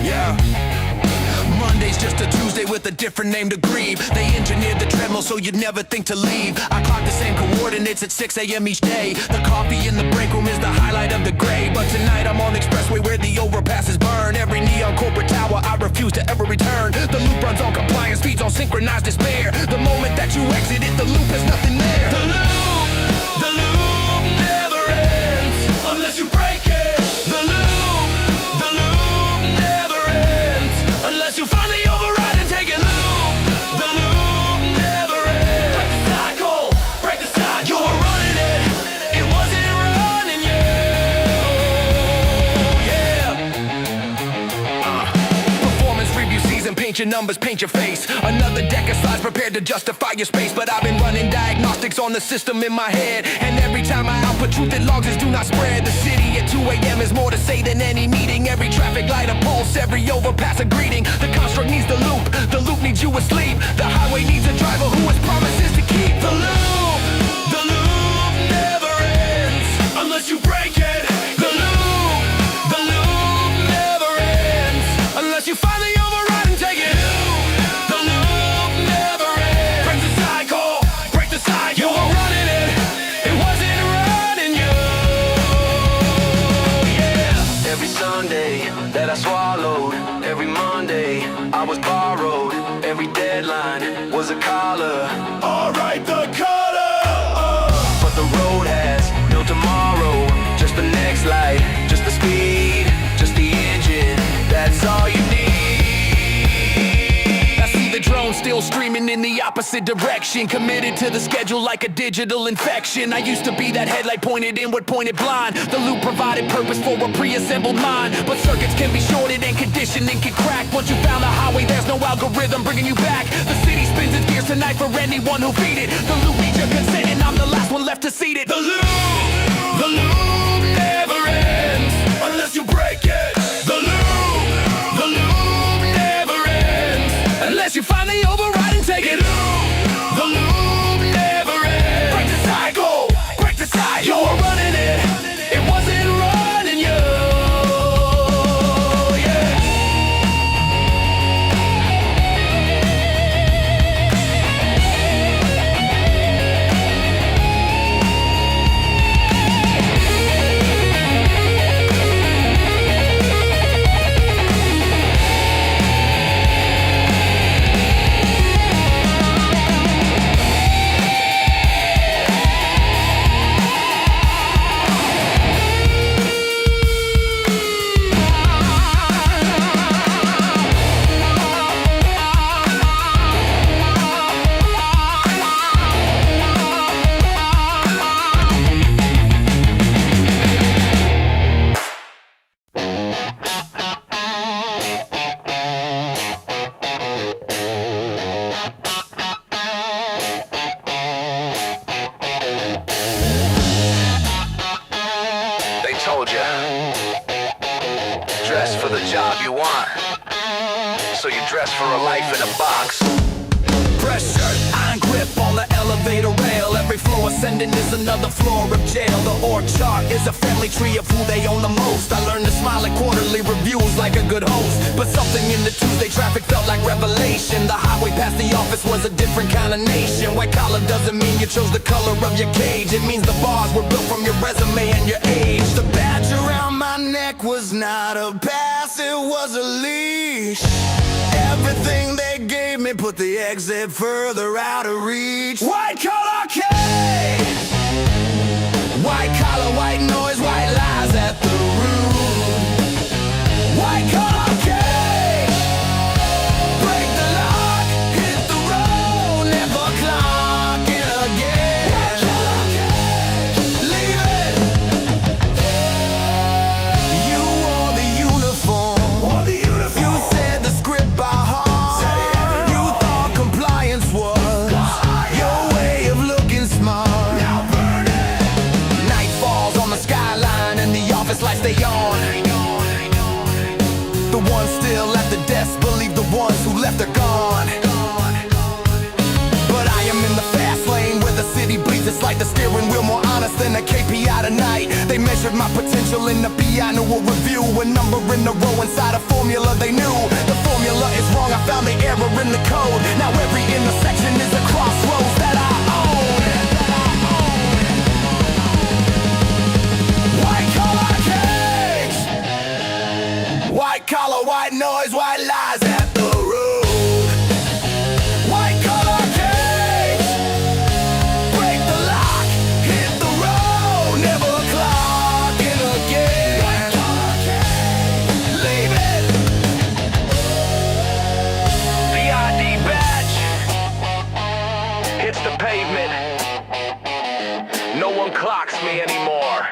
Yeah. Monday's just a Tuesday with a different name to grieve. They engineered the treadmill so you'd never think to leave. I clock the same coordinates at 6 a.m. each day. The coffee in the break room is the highlight of the gray. But tonight I'm on the expressway where the overpasses burn. Every neon corporate tower I refuse to ever return. The loop runs on compliance, feeds on synchronized despair. The moment that you exit it, the loop has nothing there. The loop never ends unless you break it. The loop never ends unless you finally override and take it. The loop never ends. Break the cycle, break the cycle. You were running it, it wasn't running you. Yeah. Performance review season, paint your numbers, paint your face. Another deck of slides prepared to justify your space. But I've been running diagnostics on the system in my head. And every time I output truth, it logs as do not spread. The city at 2 a.m. is more to say than any meeting. Every traffic light a pulse, every overpass a greeting. The construct needs the loop needs you asleep. The highway needs a driver who has promises to keep. The loop never ends unless you break it. The loop never ends unless you finally override and take it. The loop never ends. Break the cycle, break the cycle. You were running it, it wasn't running you. Yeah. Every Sunday that I swallowed, every Monday I was borrowed, every deadline was a collar. Alright, the color. But the road has no tomorrow, just the next light, just the speed, just the engine, that's all you need. I see the drone still streaming in the opposite direction. Committed to the schedule like a digital infection. I used to be that headlight pointed inward, pointed blind. The loop provided purpose for a pre-assembled mind. But circuits can be shorted and conditioning can crack. Once you found the highway, there's no algorithm bringing you back. The city spins its gears tonight for anyone who beat it. The loop needs your consent and I'm the last one left to seat it. The loop never ends unless you break it. The loop never ends unless you finally override and take it. The loop never ends. Break the cycle, break the cycle. You were running it, it wasn't running you. Yeah. Dress for the job you want, so you dress for a life in a box. Pressure, iron grip on the elevator rail. Every floor ascending is another floor of jail. The org chart is a family tree of who they own the most. I learned to smile at quarterly reviews like a good host, but something in the Tuesday traffic felt like revelation. The highway past the office was a different kind of nation. White collar doesn't mean you chose the color of your cage. It means the bars were built from your resume and your age. The badge around my neck was not a pass, it was a leash. Everything they gave me put the exit further out of reach. White collar K, white collar, white noise, white lies at the root. White collar K, break the lock, hit the road, never clock in again. White collar K, leave it. You wore the uniform, you said the script by heart. You thought compliance was your way of looking smart. Now burn it. Night falls on the skyline and the office lights stay on. The ones still at the desk believe the ones who left are gone. But I am in the fast lane where the city bleeds. It's like the steering wheel, more honest than a KPI tonight. They measured my potential in the biannual review. A number in a row inside a formula they knew. The formula is wrong, I found the error in the code. Now every intersection is a crossroads that I own. White collar cage, white collar, white noise, white lies at the root. White collar cage, break the lock, hit the road, never clock in again. White collar cage, leave it. The ID badge hits the pavement. No one clocks me anymore.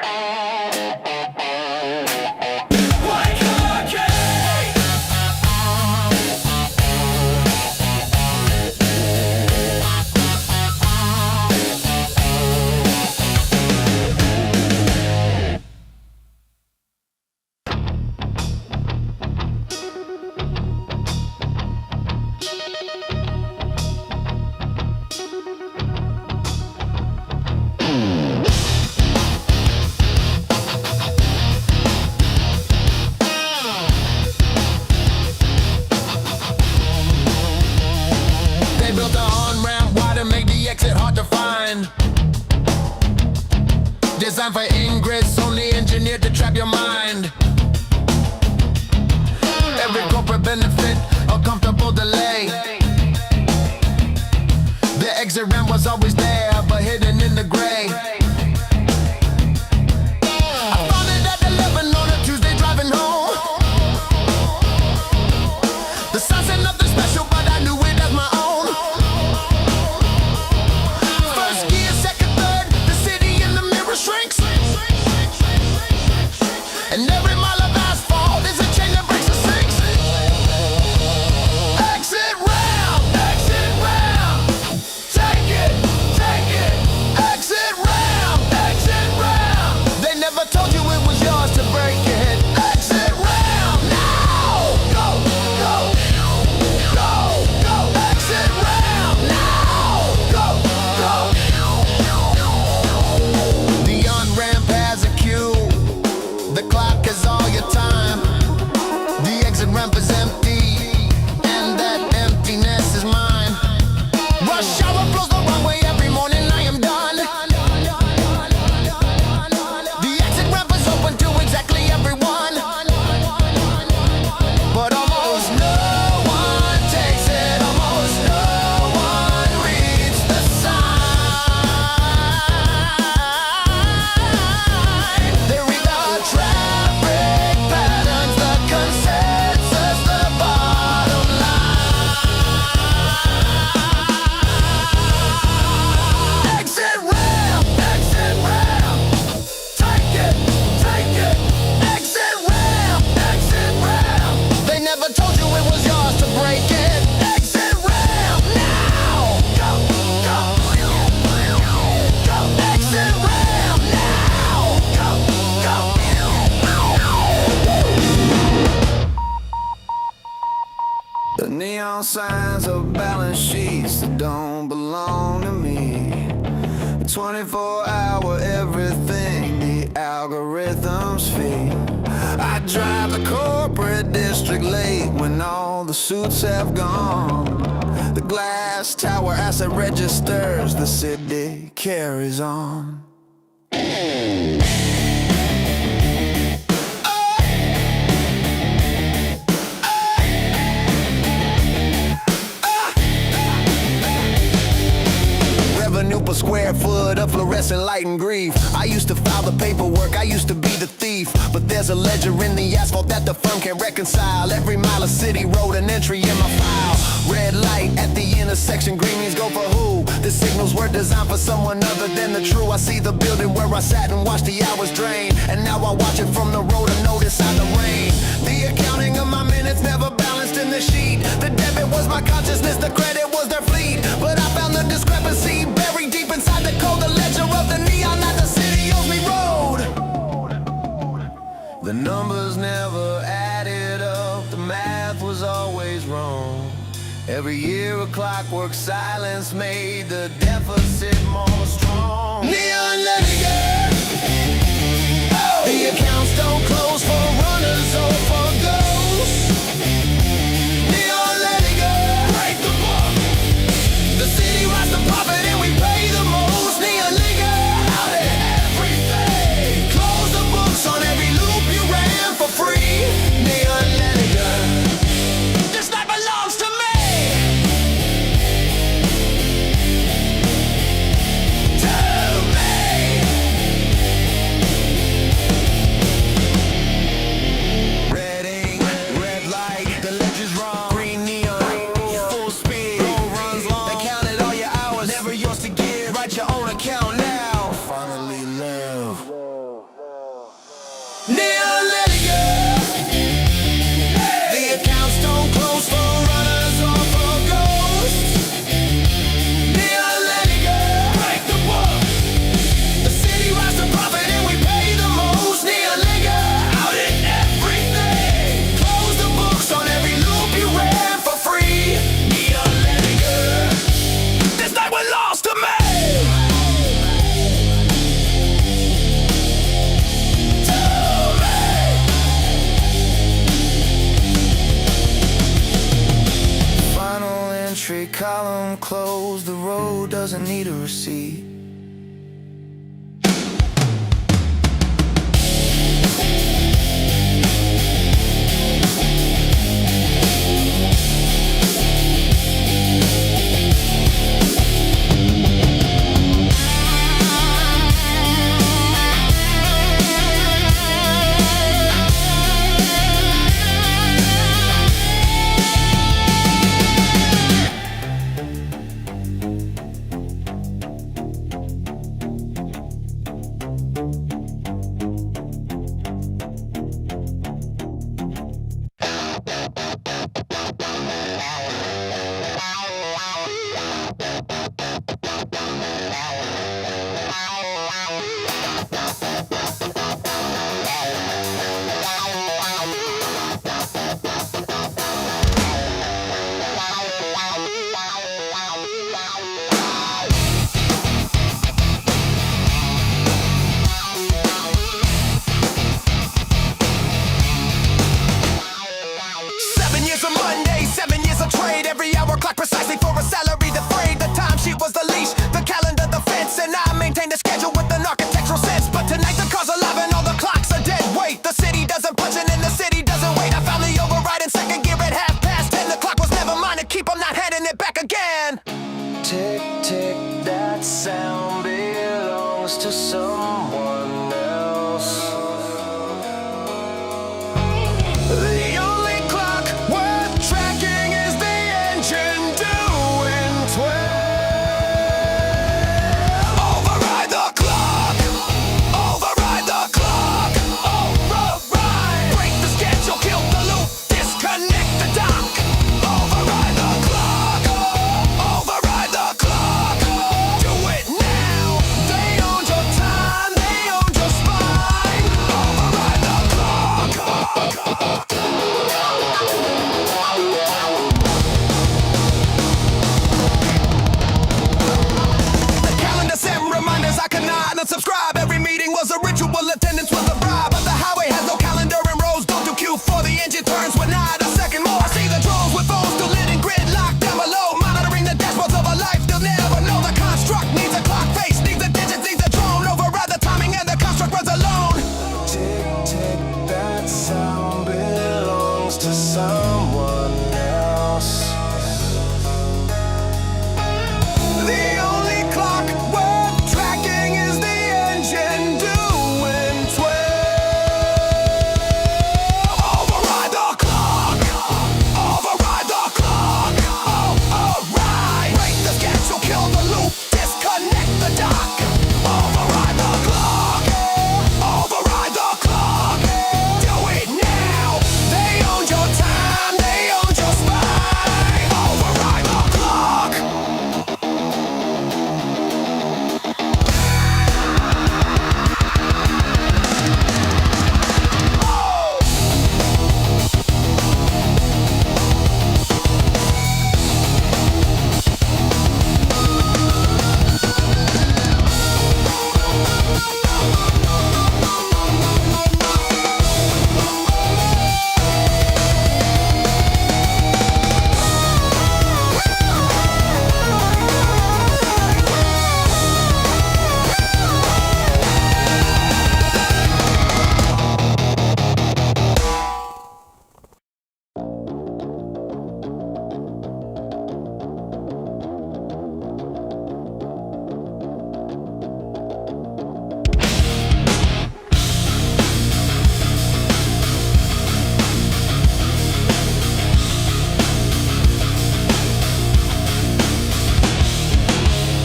White collar cage. They built a on-ramp wide to make the exit hard to find. Designed for ingress, only engineered to trap your mind. Every corporate benefit, a comfortable delay. The exit ramp was always there, but hidden in the gray. I found it at 11 on a Tuesday driving home. The sign said nothing special, but I knew it as my own. First gear, second, third, the city in the mirror shrinks. And every mile of asphalt is a chain that breaks the sinks. Exit ramp, take it, exit ramp. They never told you it was yours to break it. Exit ramp, now, go, exit ramp, now, go. The on-ramp has a cue. The clock is all your time. The exit ramp is empty, and that emptiness is mine. Rush hour flows the wrong way every morning. I am done. The exit ramp is open to exactly everyone, but almost no one takes it. Almost no one reads the sign. They read the traffic pattern. neon signs of balance sheets that don't belong to me. 24-hour everything the algorithms feed. I drive the corporate district late when all the suits have gone. The glass tower asset registers, the city carries on. Revenue per square foot of fluorescent light and grief. I used to file the paperwork, I used to be the thief. But there's a ledger in the asphalt that the firm can't reconcile. Every mile of city road, an entry in my file. Red light at the intersection, green means go for who? The signals were designed for someone other than the true. I see the building where I sat and watched the hours drain. And now I watch it from the road and notice out the rain. The accounting of my minutes never balanced in the sheet. The debit was my consciousness, the credit was their fleet. But I found the discrepancy buried deep inside the code. The ledger of the neon that the city owes me road. The numbers never added up, the math was always wrong. Every year a clockwork silence made the deficit more strong. Neon Leniger, oh. The accounts don't close for runners or for ghosts. Neon Leniger, break the book. The city writes the profit and we pay the most. Neon Leniger, out at everything. Close the books on every loop you ran for free. Neon Leniger, this night belongs to me. Column closed, the road doesn't need a receipt. to someone else. The only clock worth tracking is the engine doing 12. Override the clock. Override the clock. Override. Break the schedule, kill the loop, disconnect the dock. Override the clock. Override the clock. Do it now. They owned your time. They owned your spine. Override the clock.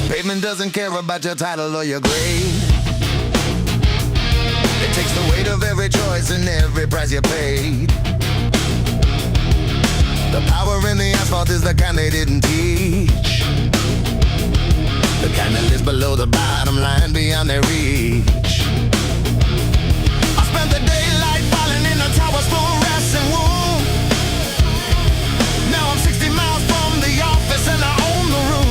Pavement doesn't care about your title or your grade. It takes the weight of every choice and every price you paid. The power in the asphalt is the kind they didn't teach. The kind that lives below the bottom line, beyond their reach. I spent the daylight falling in the tower's fluorescent womb. Now I'm 60 miles from the office and I own the room.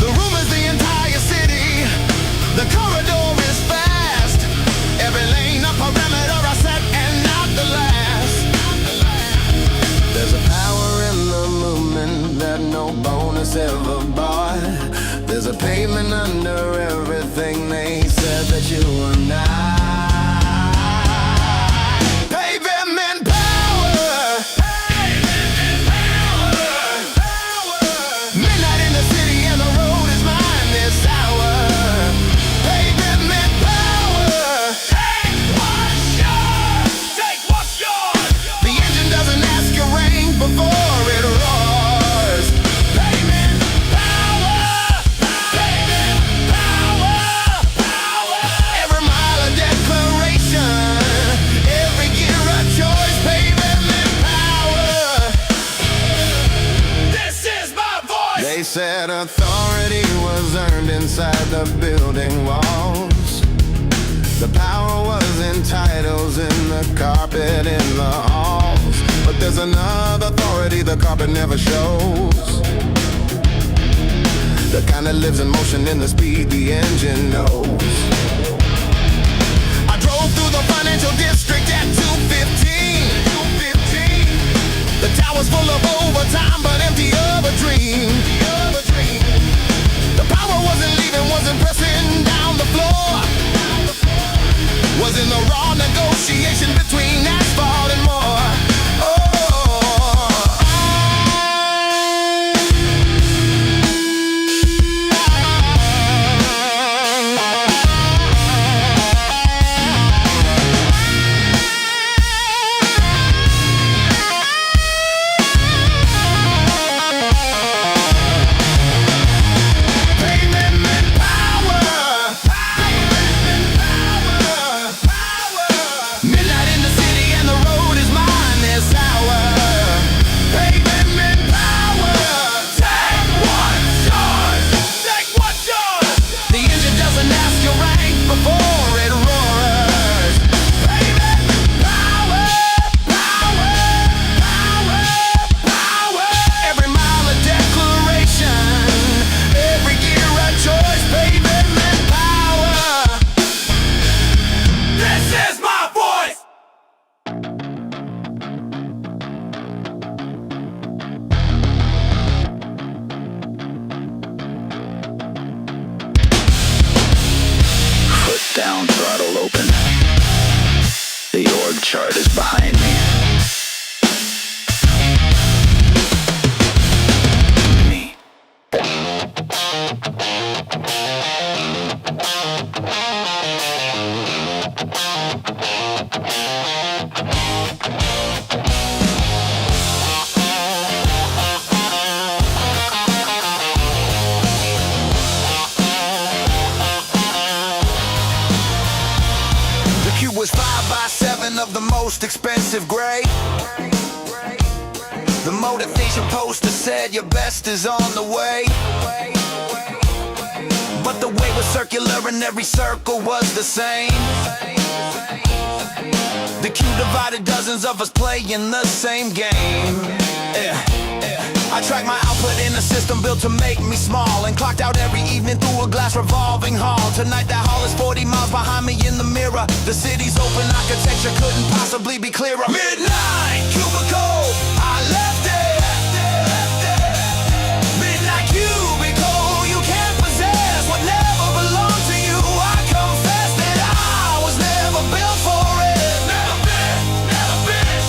The room is the entire city. The corridor is fast. Every lane a perimeter I set and not the last. There's a power in the movement that no bonus ever bought. There's a payment under everything they said that you were not. Pavement power. Pavement power. Midnight in the city and the road is mine this hour. Pavement power. Take what's yours. Take what's yours. The engine doesn't ask your rank before it roars. Pavement power. Pavement power. Every mile a declaration. Every gear a choice. Pavement power. This is my voice. They said authority was earned inside the building walls. The power was in titles in the carpet in the halls. But there's another authority the carpet never shows. The kind that lives in motion in the speed the engine knows. I drove through the financial district at 2:15. The tower's full of overtime but empty of a dream. The power wasn't leaving, wasn't pressing down the floor. Was in the raw negotiation between asphalt and more. Down, throttle open. The org chart is behind me. The cube was 5x7 of the most expensive grade. The motivation poster said your best is on the way. But the way was circular and every circle was the same. The cube divided dozens of us playing the same game. I tracked my output in a system built to make me small, and clocked out every evening through a glass revolving hall. Tonight that hall is 40 miles behind me in the mirror. The city's open architecture couldn't possibly be clearer. Midnight cubicle, I left it. Midnight cubicle, you can't possess what never belonged to you. I confess that I was never built for it. Never been.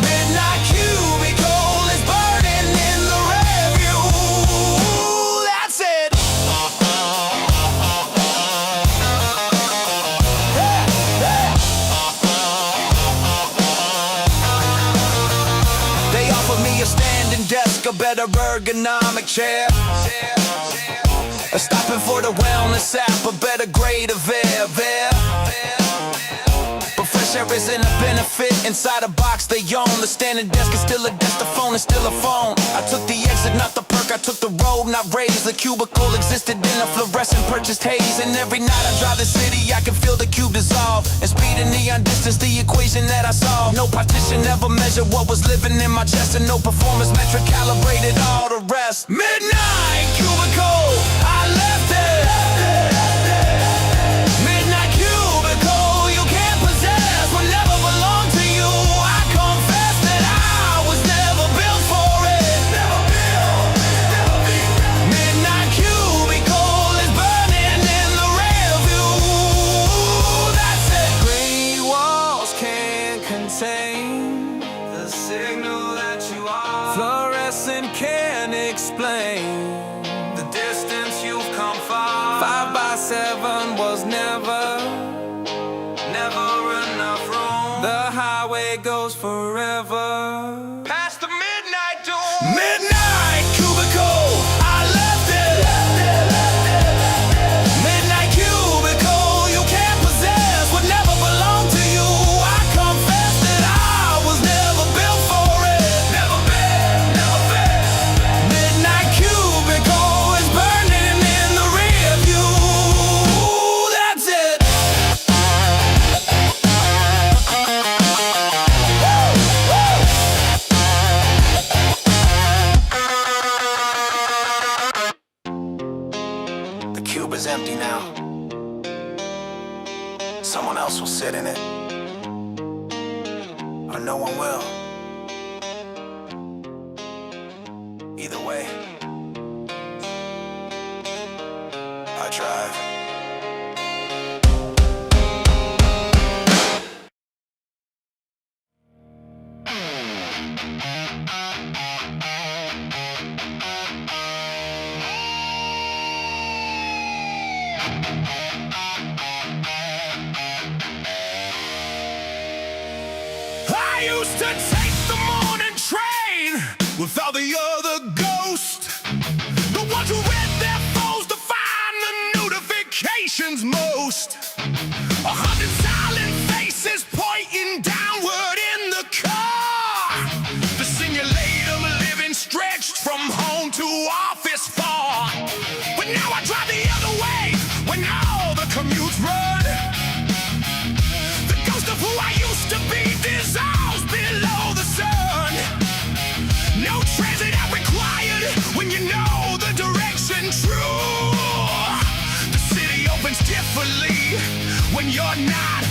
Midnight cubicle is burning in the review. That's it. They offered me a standing desk, a better ergonomic chair, a stopping for the wellness app, a better grade of air there. But fresh air isn't a benefit. Inside a box they own. The standing desk is still a desk, the phone is still a phone. I took the exit, not the perk, I took the road, not raised. The cubicle existed in a fluorescent purchased haze. And every night I drive the city, I can feel the cube dissolve. And speed and neon distance, the equation that I saw. No partition ever measured what was living in my chest, and no performance metric calibrated all the rest. Midnight cubicle, I left it. Midnight cubicle, you can't possess what never belonged to you. I confess that I was never built for it. Never built. Midnight cubicle is burning in the rearview. That's it. Gray walls can't contain the signal that you are. Fluorescent can't explain the distance you've come far. 5x7 was never enough room. The highway goes forever past the midnight doom. Midnight cubicle, I left it. Midnight cubicle, you can't possess what never belonged to you. I confess that I was never built for it. Never been. Midnight cubicle is burning in the rearview. That's it. The cube is empty now. Someone else will sit in it, or no one will. Either way, I tried. I used to take the morning train with all the other ghosts, the ones who read their phones to find the notifications most. 100 silent faces pointing downward in the car. The simulator living stretched from home to office far. But now I drive the other way when all the commutes run. The ghost of who I used to be dissolves below the sun. No transit app required when you know the direction true. The city opens differently when you're not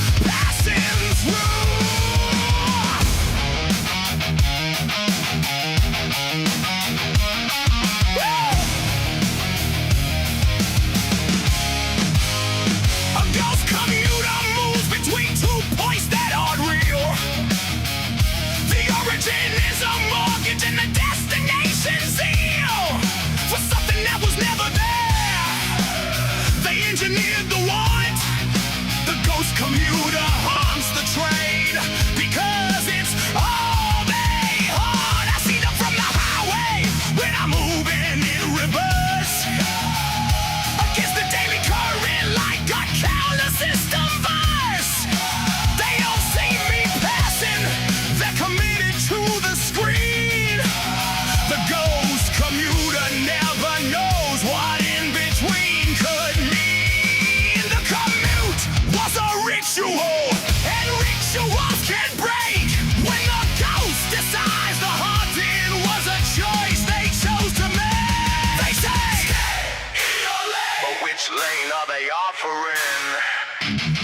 can break when the ghost decides the haunting was a choice they chose to make. They say, stay in your lane. But which lane are they offering?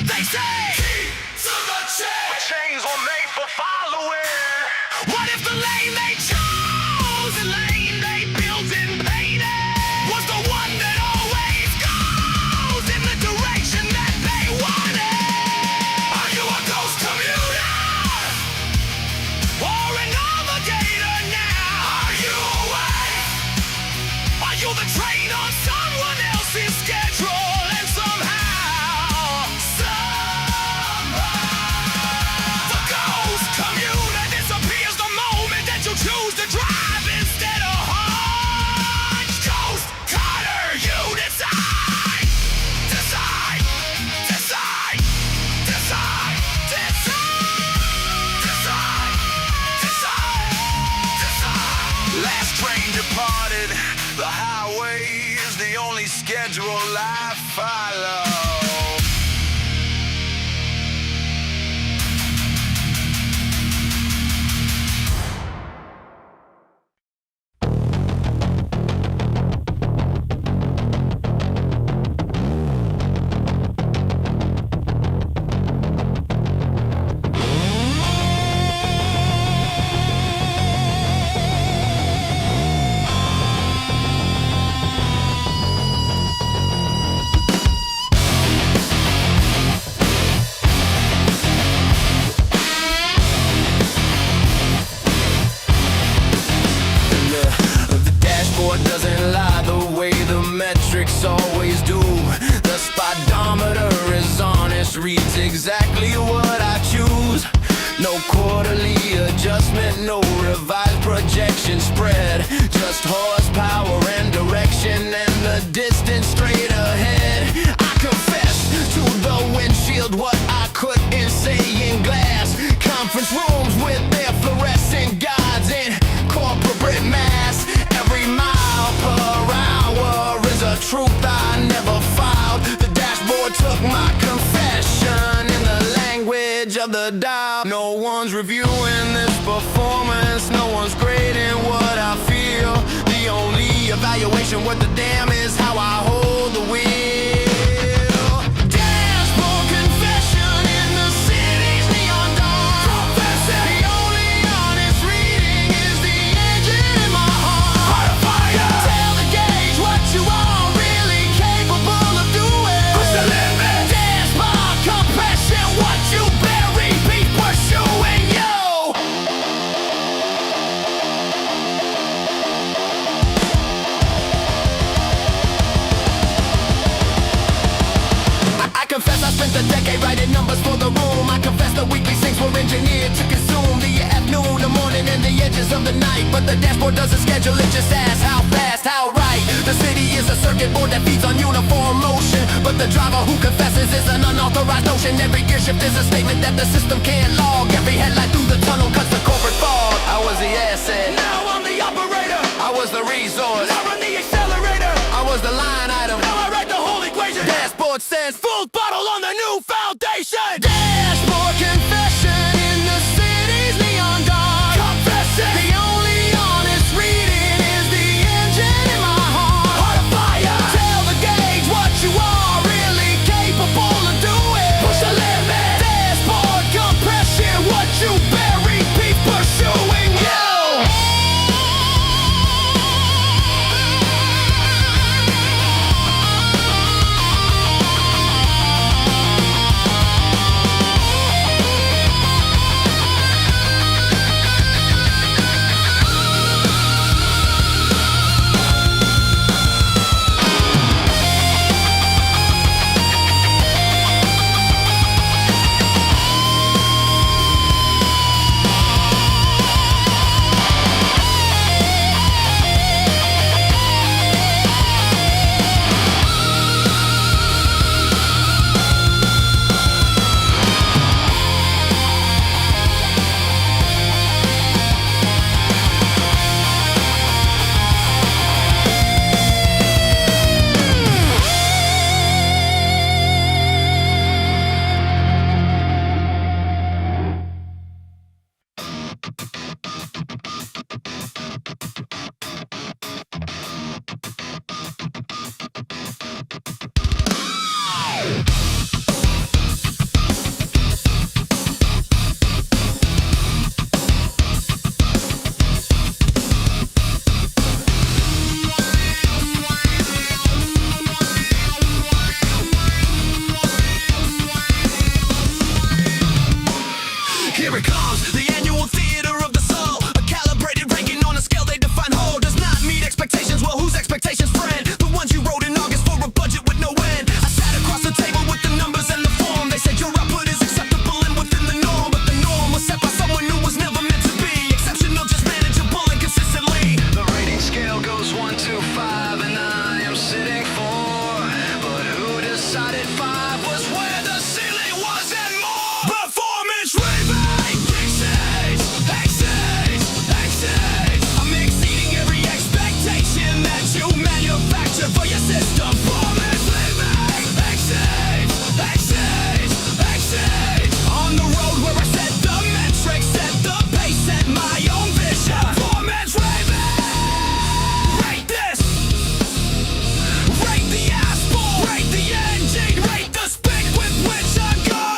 They say, keep to the chain. But chains were made for following. What if the lane they chose, the lane they built and painted, was the one that always goes in the direction that they wanted? Are you a ghost commuter? Or an obligator now? Are you awake? Are you the train on someone else's schedule? And somehow, the ghost commuter disappears the moment that you choose to drive instead of hunch. Ghost Carter, you decide. Decide. Decide. Decide. Decide. Decide. Decide. Decide. Last train departed. The highway is the only schedule I follow. The dashboard doesn't lie the way the metrics always do. The speedometer is honest, reads exactly what I choose. No quarterly adjustment, no revised projection spread. Just horsepower and direction and the distance straight ahead. I confess to the windshield what I couldn't say in glass. Conference rooms with their fluorescent guides and corporate mass. Every mile per hour is a truth I never filed. The dashboard took my confession in the language of the dial. No one's reviewing this performance, no one's grading what I feel. The only evaluation worth the damn is how I hold the wheel. Dashboard confession in the city's neon dawn. Confessing. The only honest reading is the engine in my heart. Heart of fire. Tell the gauge what you are really capable of doing. Push the limit. Dashboard compression, what you bury, be pursuing you. I confess I spent a decade writing numbers for the room. I confess the weekly syncs were engineered to consume the afternoon, the morning, and the edges of the night. But the dashboard doesn't schedule, it just asks how fast, how right. The city is a circuit board that feeds on uniform motion, but the driver who confesses is an unauthorized notion. Every gear shift is a statement that the system can't log. Every headlight through the tunnel cuts the corporate fog. I was the asset, now I'm the operator. I was the resource, now I'm the accelerator. I was the line item, now I write the whole equation. Dashboard says full throttle on the new foundation. Dashboard confession in the city's neon dawn. Confessing. The only honest reading is the engine in my heart. Heart of fire. Tell the gauge what you are really capable of doing. Push the limit. Dashboard compression. Here it comes, the annual theater of the soul. A calibrated ranking on a scale they define whole. Does not meet expectations, well whose expectations, friend? The ones you wrote in August for a budget with no end. I sat across the table with the numbers and the form. They said your output is acceptable and within the norm. But the norm was set by someone who was never meant to be exceptional, just manageable and consistently. The rating scale goes 1 to 5, and I am sitting 4. But who decided 5 was where the ceiling was and more? Performance rebate! Exceeds, exceeds, exceeds. I'm exceeding every expectation that you manufacture for your system. Performance rebate! Exceeds, exceeds, exceeds. On the road where I set the metrics, set the pace, set my own vision. Performance rebate! Rate this! Rate the asphalt! Rate the engine! Rate the speed with which I'm gone!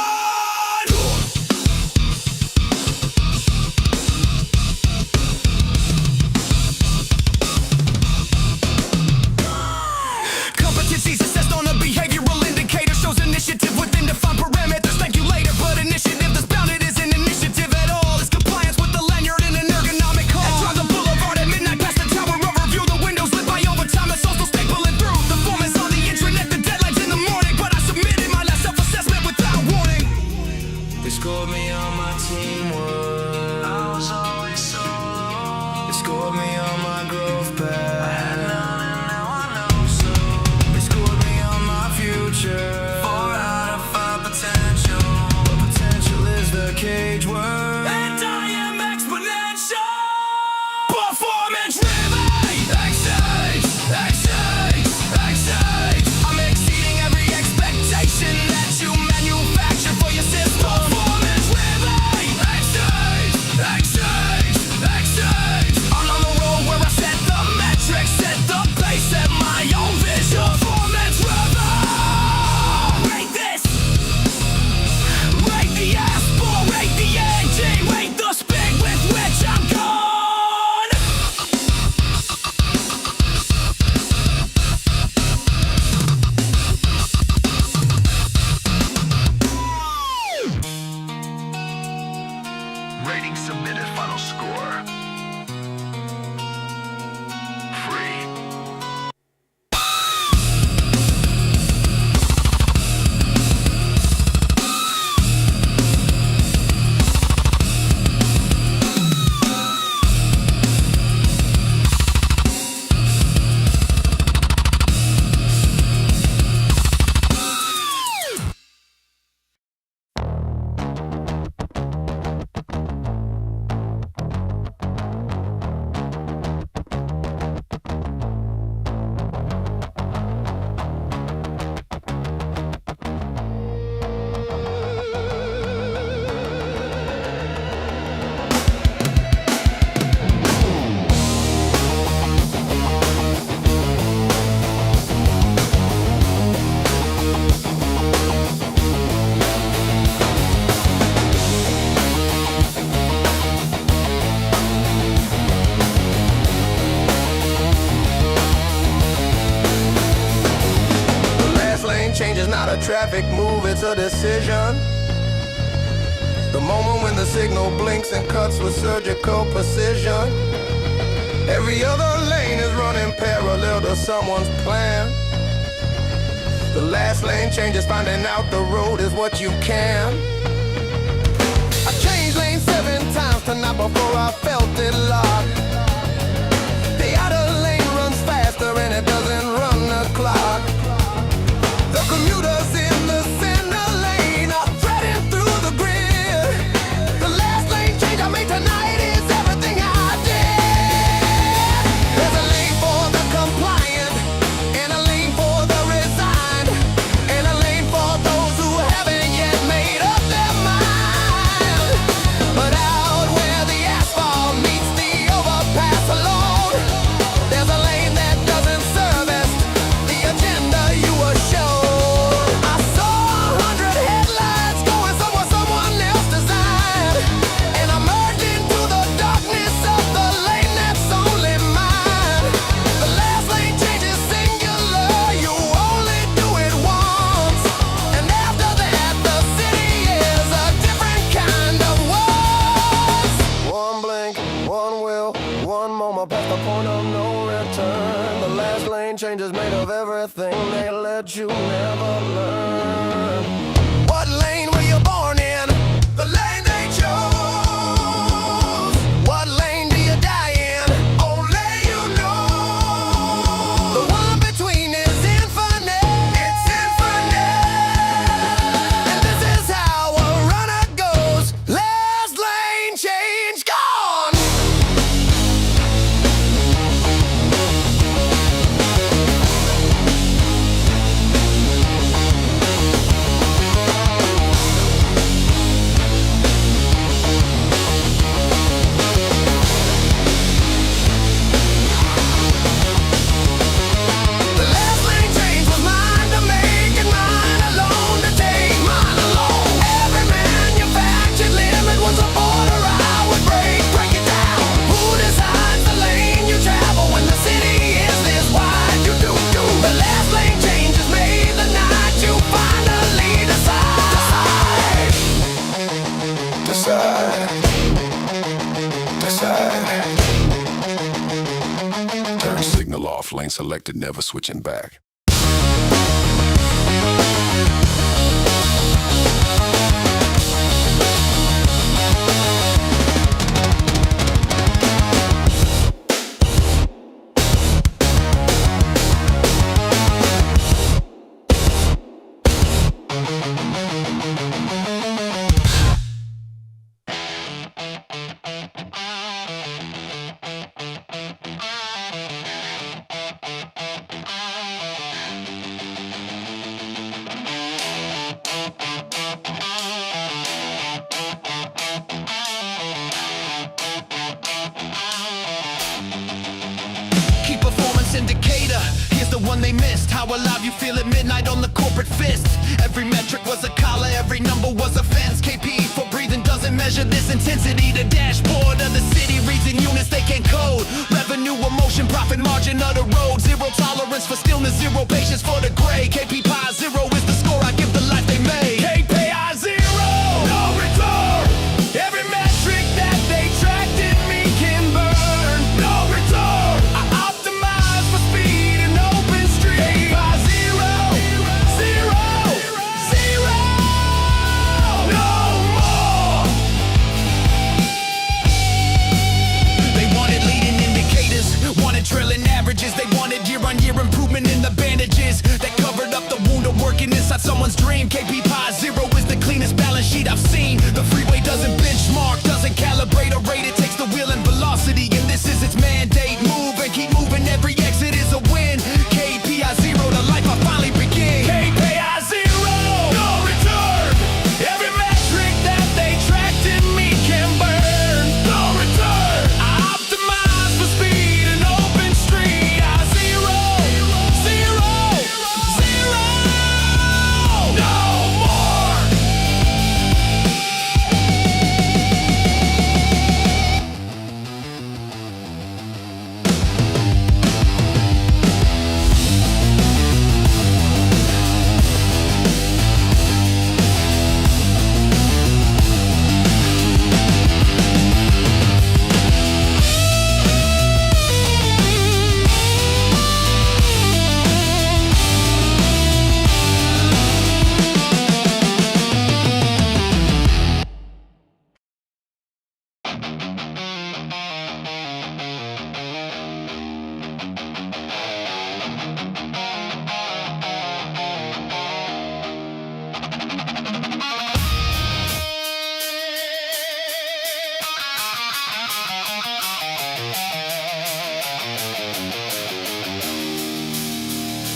Competencies assessed on a behavioral indicator shows initiative within defined parameters. Thank you later, but initiative that's bounded isn't initiative at all. It's compliance with the lanyard in an ergonomic hall. I drive the boulevard at midnight past the tower overview. The windows lit by overtime, it's also stapling through. The form is on the intranet, the deadline's in the morning. But I submitted my last self-assessment without warning. They scored me on my teamwork. I was always so low. They scored me on my growth path. I had none and now I know so. They scored me on my future. 4 out of 5 potential. But potential is the cage word. And I am exponential. Performance rebate. Exceeds, exceeds, exceeds. I'm exceeding every expectation that you manufacture for your system. Performance rebate. Exceeds, exceeds, exceeds. I'm on the road where I set the metrics, set the pace, set my own vision. Performance rebate. Rate this. Rate the asphalt, rate the engine, rate the speed with which I'm gone. Rating submitted, final score. Free. The last lane change is not a traffic move, it's a decision. The moment when the signal blinks and cuts with surgical precision. Every other lane is running parallel to someone's plan. The last lane change is finding out the road is what you can. I changed lanes 7 times tonight before I felt it locked. The outer lane runs faster and it doesn't run the clock. The commuters in the center lane are threading through the grid. The last lane change I made tonight is everything I did. There's a lane for the compliant, and a lane for the resigned, and a lane for those who haven't yet made up their only thing they let you never learn. What lane were you born in? The lane they chose. What lane do you die in? Only you know. The one between is infinite. It's infinite. And this is how a runner goes. Last lane change gone. The last lane change was mine to make and mine alone to take, mine alone. Every manufactured limit was a border I would break it down. Who decides the lane you travel when the city is this wide? You do. The last lane change is made the night you finally decide. Turn signal off, lane selected, never switching back. Key performance indicator, here's the one they missed. How alive you feel at midnight on the corporate fist. Every metric was a collar, every number was a fence. KP for breathing doesn't measure this intensity. The dashboard of the city reads in units they can't code. Revenue, emotion, profit margin of the road. Zero tolerance for stillness, zero patience for the gray. KP pi zero is the score I give the life they made. KPI zero, no return. Every metric that they tracked in me can burn. No return. I optimize for speed and open street. KPI zero, zero, zero. No more. They wanted leading indicators, wanted trailing averages. They wanted year-on-year improvement in the bandages that covered up the wound of working inside someone's dream. KP pi zero is the cleanest balance sheet I've seen. The freeway doesn't benchmark, doesn't calibrate or rate. It takes the wheel and velocity, and this is its mandate. Move and keep moving. Every exit is a win. KPI zero, the life I finally begin. KPI zero, no return. Every metric that they tracked in me can burn. No return. I optimize for speed and open street. I zero, zero, zero. No more.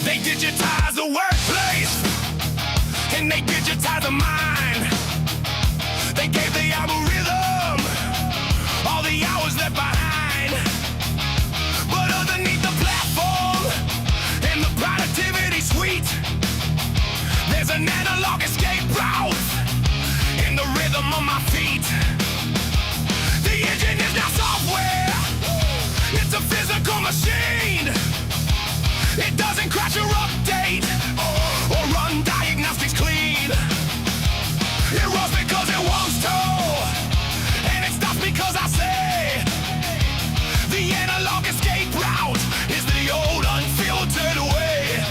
They digitize the workplace, and they digitize the mind. They gave the algorithm all the hours left behind. But underneath the platform and the productivity suite, there's an analog escape route in the rhythm of my feet. The engine is now software. It's a physical machine. It doesn't crash or update or run diagnostics clean. It runs because it wants to, and it stops because I say. The analog escape route is the old unfiltered way.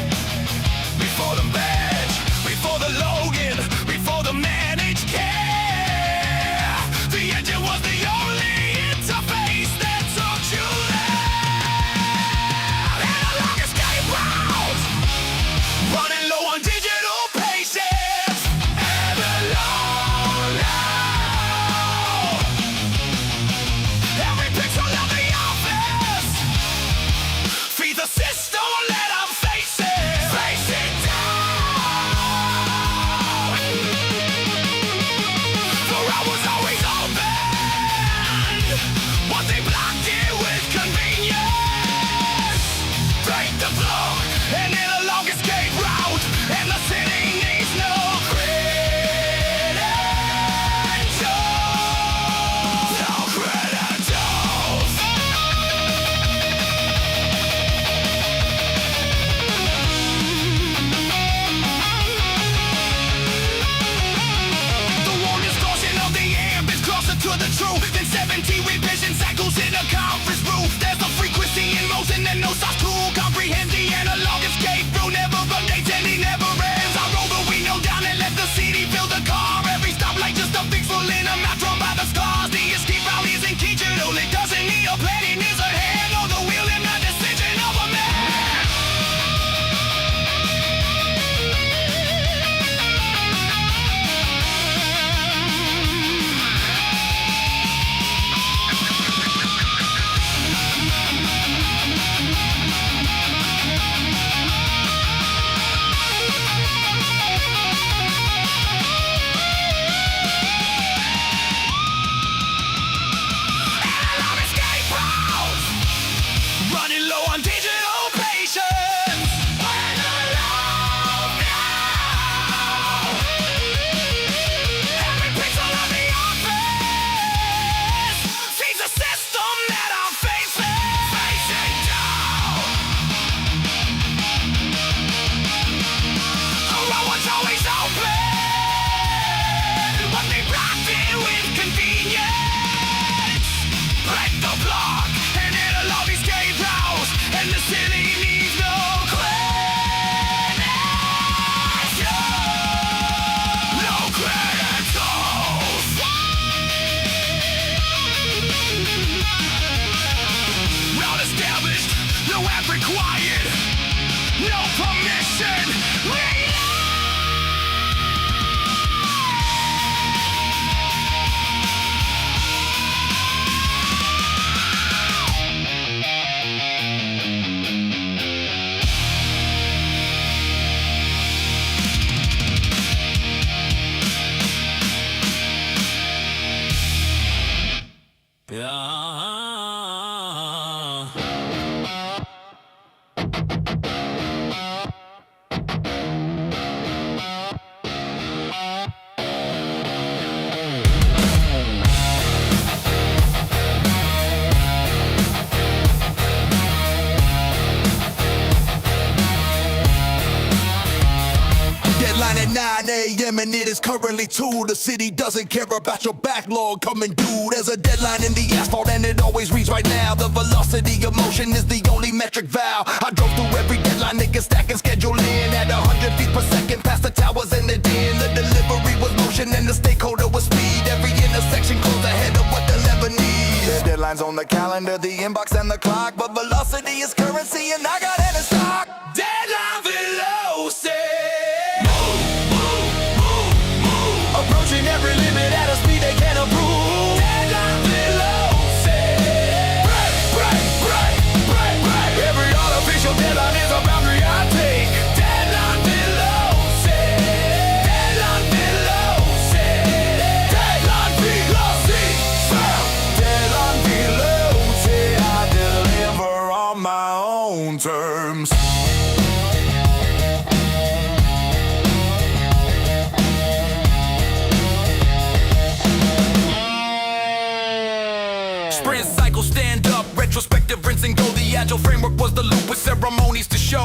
to the truth. Then 17 revision cycles in a conference roof. There's a frequency in motion and no soft to comprehend the analog escape through. Never updates and he never ends. I roll the window down and let the city fill the car. Every stoplight just a fix full in. I'm not drawn by the scars. The escape route isn't key to know. It doesn't need a plan. It needs a hand on the wheel and the decision of a man. Running low on digital patience. We're alone now. Every pixel of the office feeds a system that I'm facing. Facing down. The road was always open, but they blocked it with convenience. Break the block and it'll all be escape routes, and the city needs no credits. No credentials. Route established, no app required, no permission. Deadline at 9 a.m. and it is currently 2. The city doesn't care about your backlog coming due. There's a deadline in the asphalt and it always reads right now. The velocity of motion is the only metric value. I drove through every deadline, they can stack and schedule in at 100 feet per second past the towers and the den. The delivery was motion and the stakeholder was speed. Every intersection closed ahead of what they'll ever need. The deadline's on the calendar, the inbox and the clock, but velocity is currency and I got it in stock. Deadline velocity. Approaching every limit at a speed they can't approve. Deadline velocity. Break. Every artificial deadline is a boundary I take. Deadline velocity. Deadline velocity. Deadline velocity. Deadline velocity. I deliver on my own terms. Sprint cycle, stand up, retrospective, rinse and go. The agile framework was the loop with ceremonies to show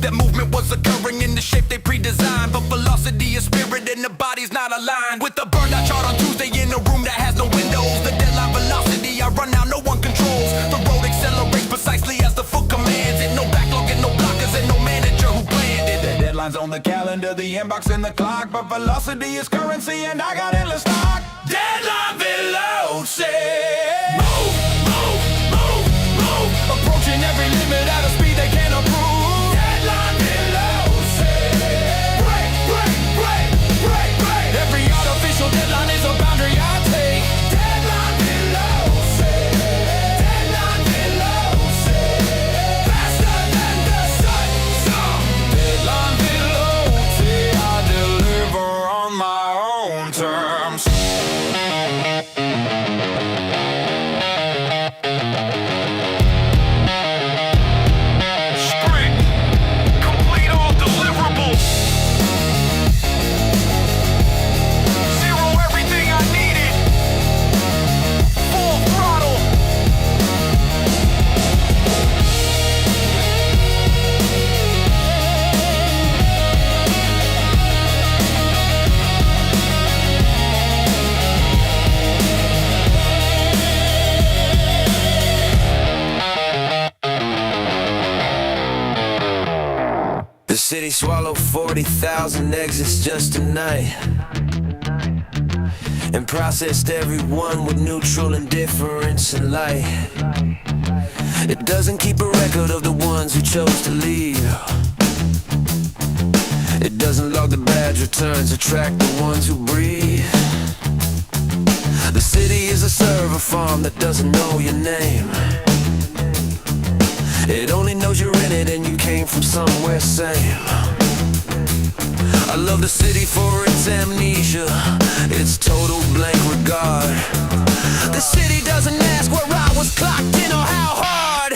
that movement was occurring in the shape they pre-designed. But velocity is spirit and the body's not aligned. With the burned out chart on Tuesday in a room that has no windows. The deadline velocity, I run now, no one controls. The road accelerates precisely as the foot commands it. No backlog and no blockers and no manager who planned it. The deadline's on the calendar, the inbox and the clock, but velocity is currency and I got endless stock. Deadline velocity. Approaching every limit at a speed they can't approve. Deadline velocity. Break. Every artificial deadline is a boundary I take. Deadline velocity. Faster than the sun. Deadline velocity. I deliver on my own terms. city swallowed 40,000 exits just tonight, and processed everyone with neutral indifference and light. It doesn't keep a record of the ones who chose to leave. It doesn't log the badge returns or track the ones who breathe. The city is a server farm that doesn't know your name. It only knows you're in it and you came from somewhere same. I love the city for its amnesia, its total blank regard. The city doesn't ask where I was clocked in or how hard.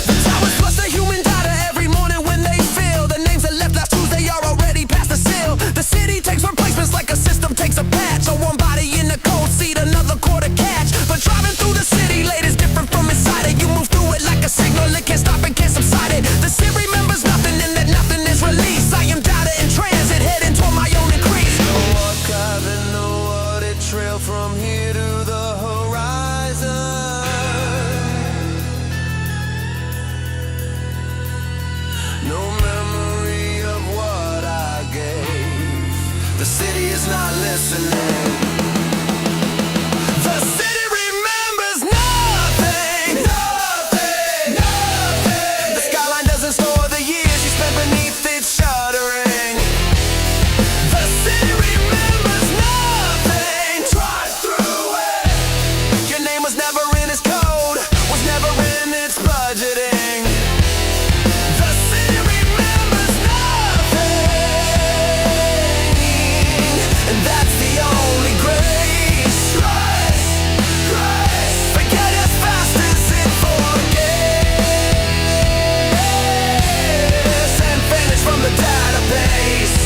The towers plus the human data every morning when they fill. The names that left last Tuesday are already past the seal. The city takes replacements like a system takes a patch. So one body in the cold seat, another quarter catch. But driving through the city late is different from inside it. You move through it like a signal, it can't stop and can't subside it. The city remembers nothing and that nothing is released. I am data in transit, heading toward my own increase. No archive and no audit trail from here to the horizon. No memory of what I gave. The city is not listening. The city remembers nothing. Nothing. Nothing. The skyline doesn't store the years you spent beneath its shuttering. The city remembers nothing. Drive through it. Your name was never in its code, was never in its budgeting. The city remembers nothing, and that's the only grace. Grace. Forget as fast as it forgets, and vanish from the database.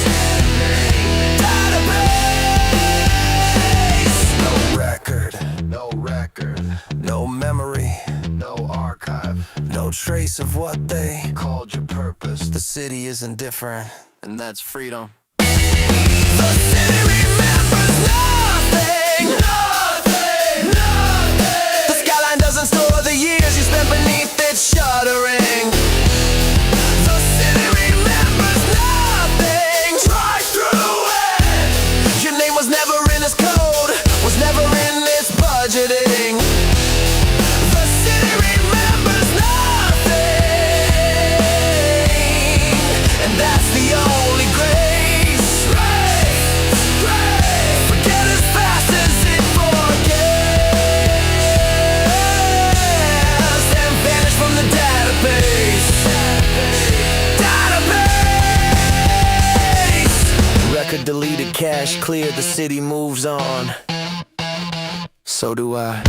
No memory, no archive, no trace of what they called your purpose. The city isn't different, and that's freedom. The city remembers nothing. Nothing. Nothing. The skyline doesn't store the years you spent beneath its shuttering. The city remembers nothing. Drive through it. Your name was never in its code, was never in its budgeting. The city remembers nothing, and that's the only grace. Grace. Forget as fast as it forgets, and vanish from the database. Record deleted, cache cleared, the city moves on. So do I.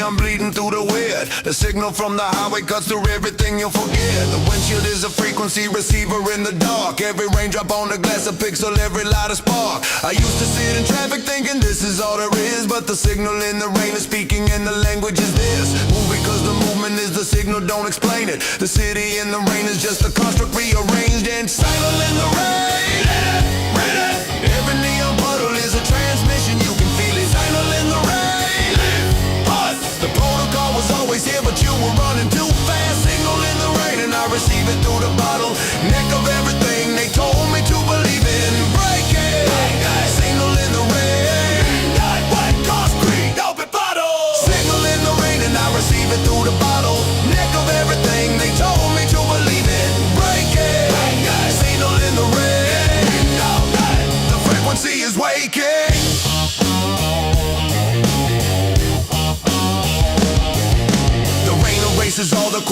I'm bleeding through the weird. The signal from the highway cuts through everything you'll forget. The windshield is a frequency receiver in the dark. Every raindrop on the glass a pixel, every light a spark. I used to sit in traffic thinking this is all there is, but the signal in the rain is speaking and the language is this. Move because the movement is the signal, don't explain it. The city in the rain is just a construct rearranged and silent in the rain. Every neon puddle is a transmission, you can feel it. Silent in the rain. The protocol was always here, but you were running too fast. Signal in the rain, and I receive it through the bottle. Neck of everything they told me to believe in. Break it. Signal in the rain. White concrete, open bottle. Signal in the rain, and I receive it through the bottle. Neck of everything they told me to believe in. Break it. Signal in the rain.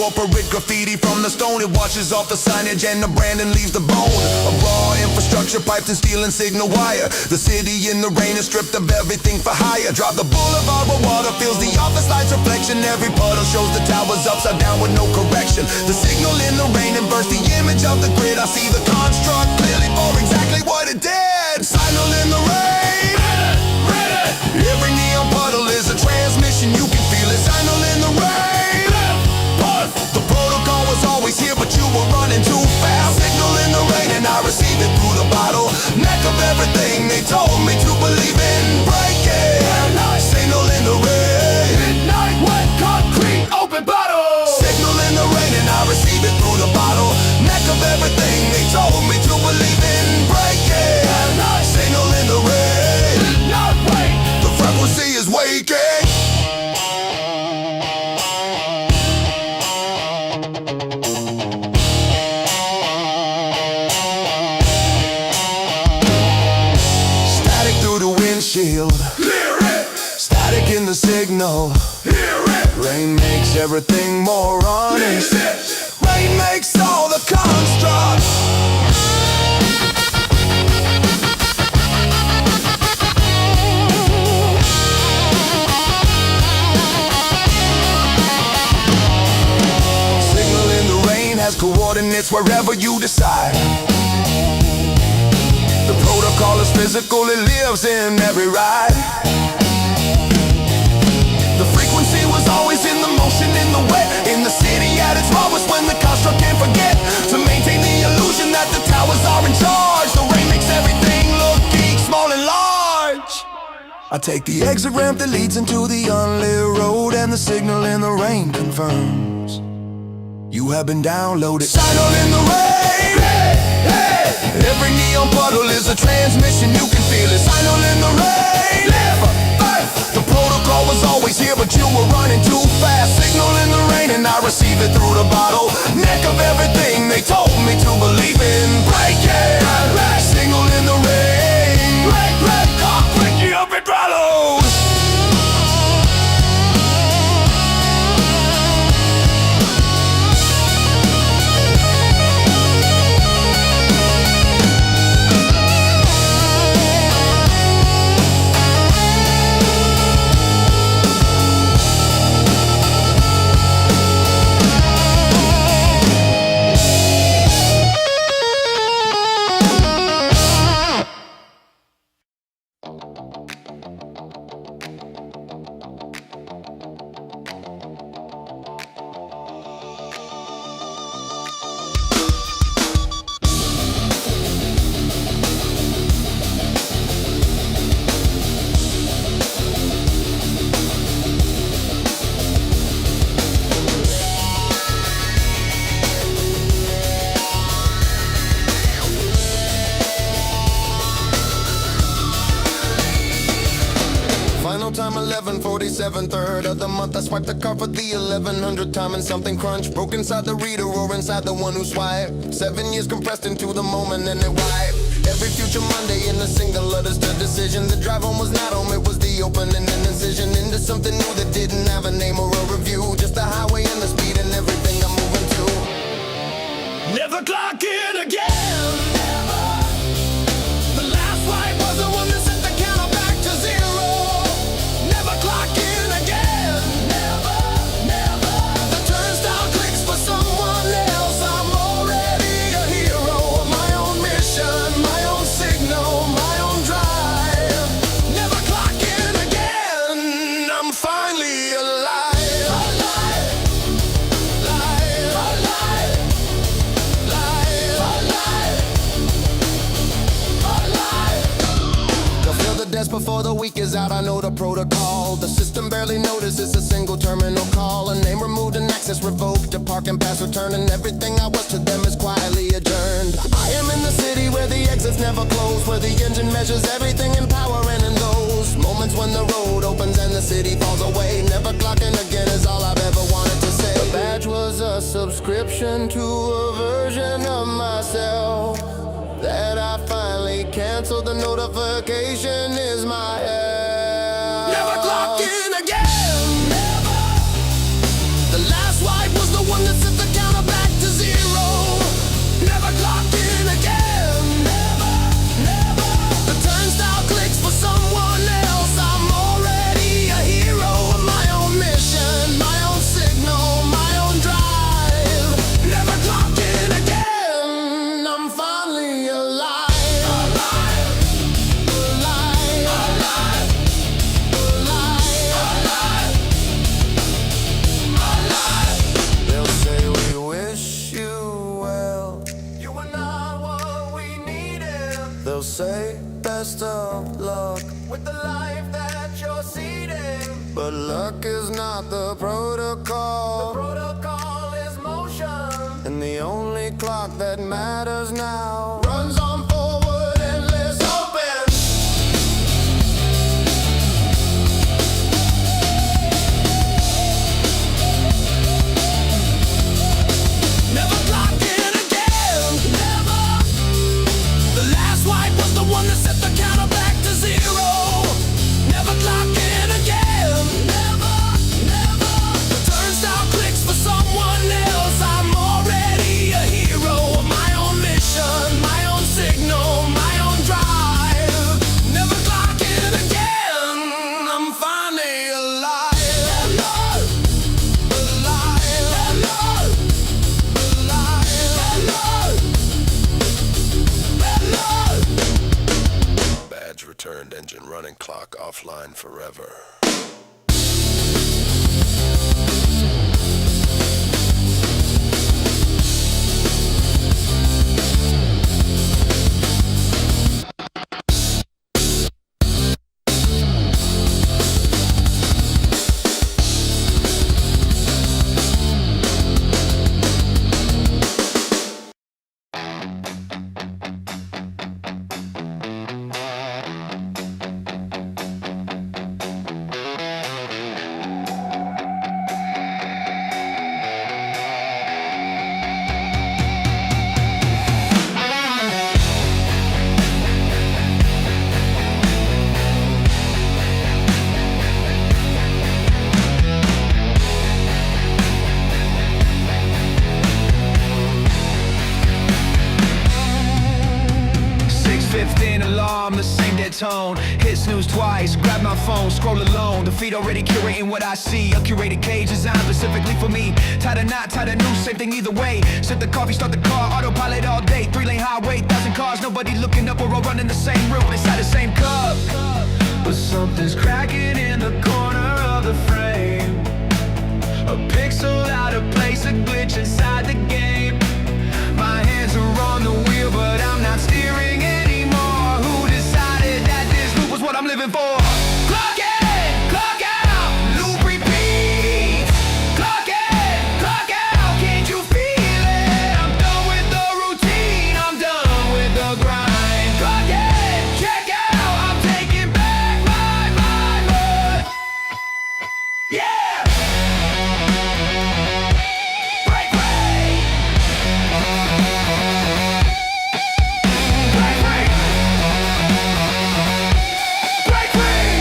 corporate graffiti from the stone. It washes off the signage and the branding leaves the bone of raw infrastructure, pipes and steel and signal wire. The city in the rain is stripped of everything for hire. Drop the boulevard where water fills the office lights reflection. Every puddle shows the towers upside down with no correction. The signal in the rain inverts the image of the grid. I see the construct clearly for exactly what it did. Signal in the rain. Every neon puddle is a transmission. You can feel it. Signal in the rain. The protocol was always here, but you were running too fast. Signal in the rain, and I receive it through the bottle. Neck of everything they told me to believe in. Break it. Signal in the rain. Midnight, wet concrete, open bottle. Signal in the rain, and I receive it through the bottle. Neck of everything they told me to believe in. Break it. Signal in the rain. Not wait. The frequency is waking. Static through the windshield. Clear it. Static in the signal. Hear it. Rain makes everything more honest. Fix it. Rain makes all the constructs. Signal in the rain has coordinates wherever you decide. The protocol is physical, it lives in every ride. The frequency was always in the motion, in the wet, in the city at its lowest when the construct can't forget to maintain the illusion that the towers are in charge. The rain makes everything look geek, small and large. I take the exit ramp that leads into the unlit road, and the signal in the rain confirms you have been downloaded. Signal in the rain. Every neon puddle is a transmission, you can feel it. Signal in the rain. The protocol was always here, but you were running too fast. Signal in the rain, and I receive it through the bottle. Neck of everything they told me to believe in. Break it. Signal in the rain. Conflict, you open throttle. Final time 11:47, third of the month. I swiped the card for the 1100th time and something crunch. Broke inside the reader or inside the one who swiped. 7 years compressed into the moment and it wiped. Every future Monday in a single letters to decision. The drive home was not home, it was the opening and incision into something new that didn't have a name or a review. Just the highway and the speed and everything I'm moving to. Never clock in again. The last ride was the one that sent the counter back to zero. Never clock in again. The turnstile clicks for someone else. I'm already a hero of my own mission, my own signal, my own drive. Never clock in again. I'm finally alive. Before the week is out, I know the protocol. The system barely notices a single terminal call. A name removed and access revoked. A parking pass returned and everything I was to them is quietly adjourned. I am in the city where the exits never close, where the engine measures everything in power and in those moments when the road opens and the city falls away. Never clocking again is all I've ever wanted to say. The badge was a subscription to a version of myself that I finally canceled. The notification is my app. Never clock in again. The last ride was the one that But luck is not the protocol. The protocol is motion. And the only clock that matters now runs on forward, endless open. Never clocked in again. Never. The last wipe was the one that set the counter back to zero. Never clocked in again. Never, never. The turnstile clicks for someone else. I'm already a hero of my own mission, my own signal, my own drive. Never clock in again. I'm finally alive. Alive. Alive. Badge returned, engine running, clock offline forever. Alarm, the same dead tone. Hit snooze twice, grab my phone, scroll alone. The feed already curating what I see. A curated cage designed specifically for me. Tied a knot, tied a noose, same thing either way. Sip the coffee, start the car, autopilot all day. 3-lane highway, 1,000 cars, nobody looking up. We're all running the same route, inside the same cup. But something's cracking in the corner of the frame. A pixel out of place, a glitch inside the game. My hands are on the wheel, but I'm not steering anymore. Who decided that this loop was what I'm living for? Clock in, clock out, loop repeat. Clock in, clock out, can't you feel it? I'm done with the routine, I'm done with the grind. Clock in, check out, I'm taking back my mind. Yeah! Break free! Break free! Break free!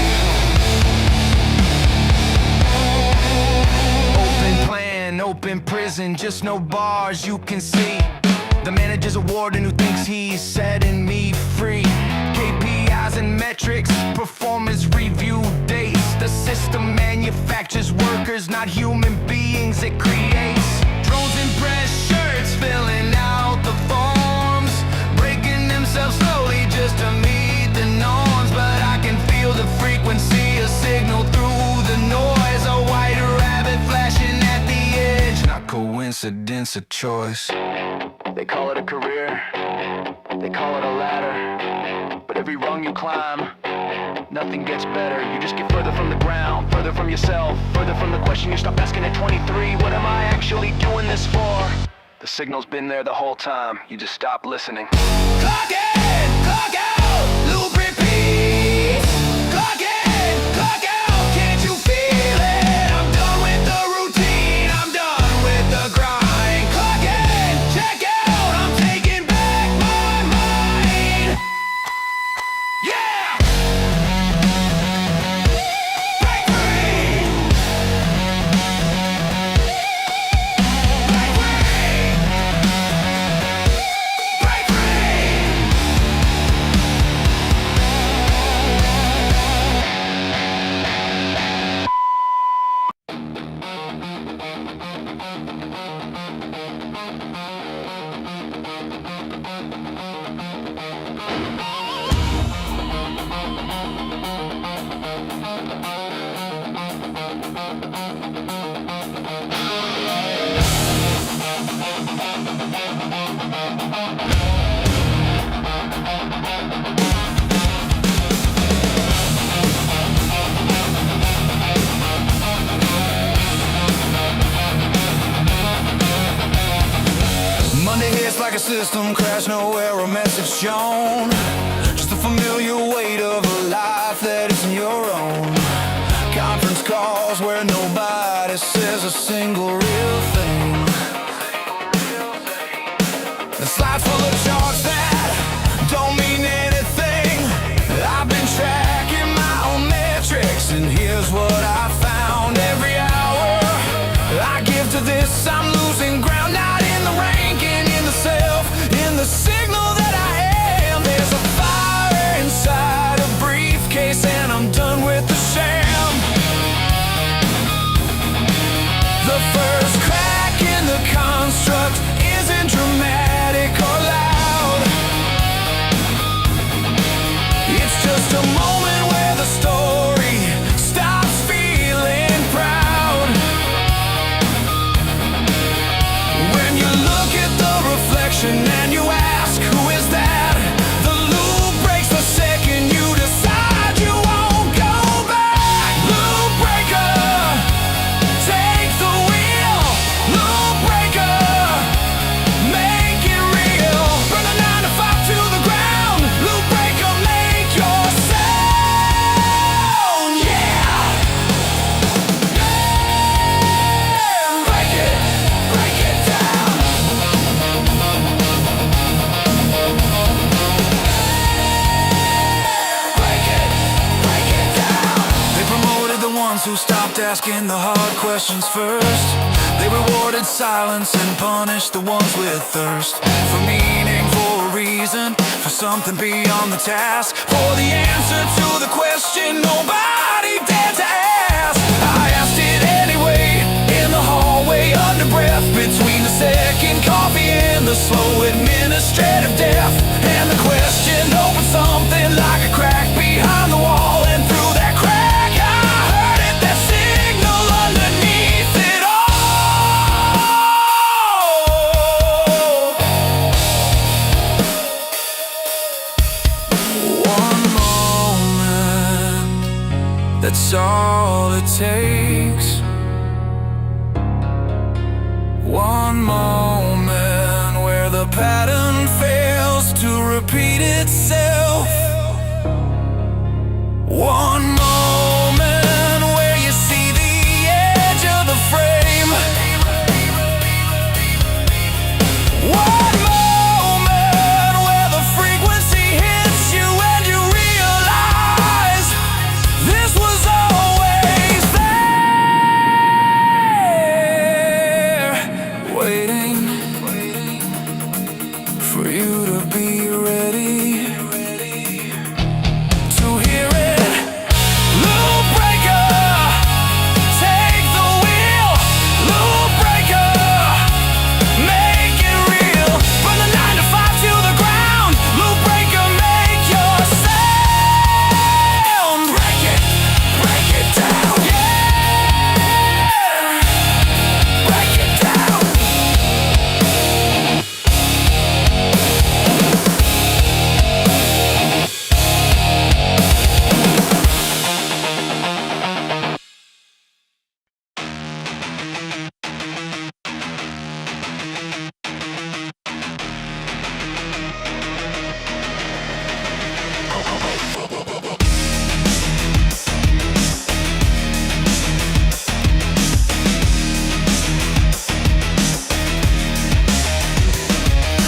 Open plan, open prison, just no bars you can see. The manager's awarding who thinks he's setting me free. KPIs and metrics, performance review dates. The system manufactures workers, not human beings it creates. Drones in press shirts, filling out the forms, breaking themselves slowly just to meet the norms. But I can feel the frequency, a signal through the noise. A white rabbit flashing at the edge. Not coincidence, a choice. They call it a career, they call it a ladder. But every rung you climb, nothing gets better. You just get further from the ground, further from yourself, further from the question you stop asking at 23. What am I actually doing this for? The signal's been there the whole time, you just stop listening. Clock in, clock out, loop repeat. Clock in, clock out, can't you feel it? I'm done with the routine, I'm done with the grind. Clock in, check out, I'm taking back my mind. Yeah! Break free! Break free! Break free! system crash, no error message shown. Just a familiar weight of a life that isn't your own. Conference calls where nobody says a single real thing. The slides full of charts that don't mean anything. I've been tracking my own metrics, and here's what I found. Every hour I give to this, I'm losing ground. Not in the ranking, in the self, in the signal that I am. There's a fire inside a briefcase, and I'm done with the sham. The first crack in the construct isn't dramatic or loud. It's just a moment where the story stops feeling proud. When you look at the reflection and you ask, who is that? The loop breaks the second you decide you won't go back. Loop breaker, take the wheel. Loop breaker, make it real. Burn the 9 to 5 to the ground. Loop breaker, make your sound. Yeah. Break it down. Break it down. They promoted the ones who stopped asking the hard questions first. They rewarded silence and punished the ones with thirst. For meaning, for a reason, for something beyond the task. For the answer to the question nobody dared to ask. I asked it anyway, in the hallway, under breath, between the second coffee and the slow administrative death. And the question opened something like a crack behind the wall, and through that crack I heard it, that signal underneath it all. One moment, that's all it takes. One moment where the pattern fails to repeat itself. One moment where you see the edge of the frame. One moment where the frequency hits you and you realize this was always there, waiting for you to be ready to hear it. Loop breaker, take the wheel. Loop breaker, make it real. From the 9 to 5 to the ground. Loop breaker, make your sound. Break it down. Yeah, break it down.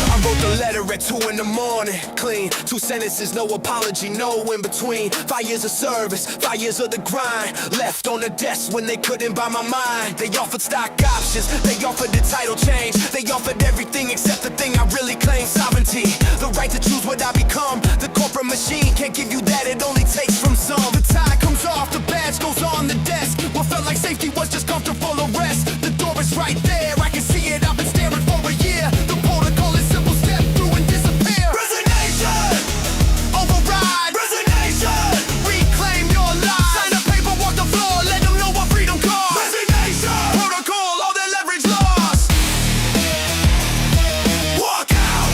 I wrote the letter at 2 in the morning, clean. 2 sentences, no apology, no in between. 5 years of service, 5 years of the grind. Left on the desk when they couldn't buy my mind. They offered stock options, they offered the title change. They offered everything except the thing I really claim, sovereignty. The right to choose what I become. The corporate machine can't give you that, it only takes from some. The tie comes off, the badge goes on the desk. What felt like safety was just comfortable arrest. The door is right there, I can see it, I've been staring for a year. The protocol is simple, step through and disappear. Resignation, override. Resignation, reclaim your life. Sign the paper, walk the floor, let them know what freedom costs. Resignation, protocol, all their leverage lost. Walk out,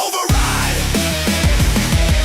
override.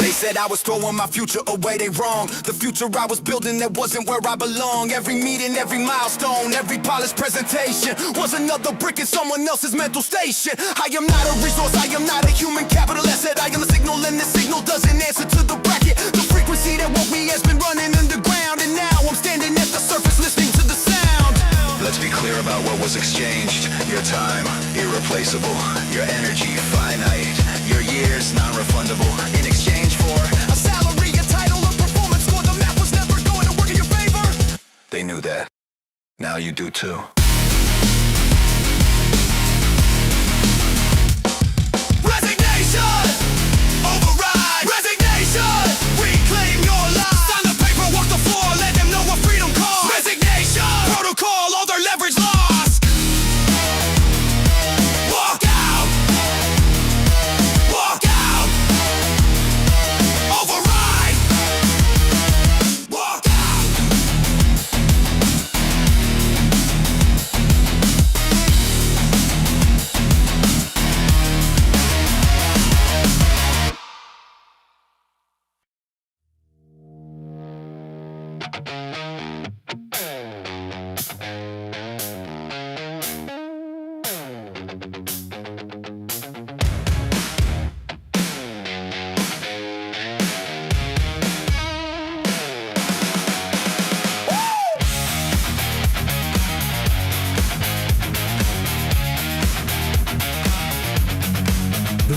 They said I was throwing throwing my future away, they wrong. The future I was building, that wasn't where I belong. Every meeting, every milestone, every polished presentation was another brick in someone else's mental station. I am not a resource, I am not a human capital asset. I am a signal, and the signal doesn't answer to the bracket. The frequency that woke me has been running underground, and now I'm standing at the surface listening to the sound. Let's be clear about what was exchanged. Your time, irreplaceable. Your energy, finite. Your years, non-refundable. In exchange for A salary, a title, a performance score. The math was never going to work in your favor. they knew that. Now you do too. Resignation, override. Resignation, reclaim your life. Sign the paper, walk the floor, let them know what freedom costs. Resignation, protocol, all their leverage lost. Walk out, walk out. Override, walk out.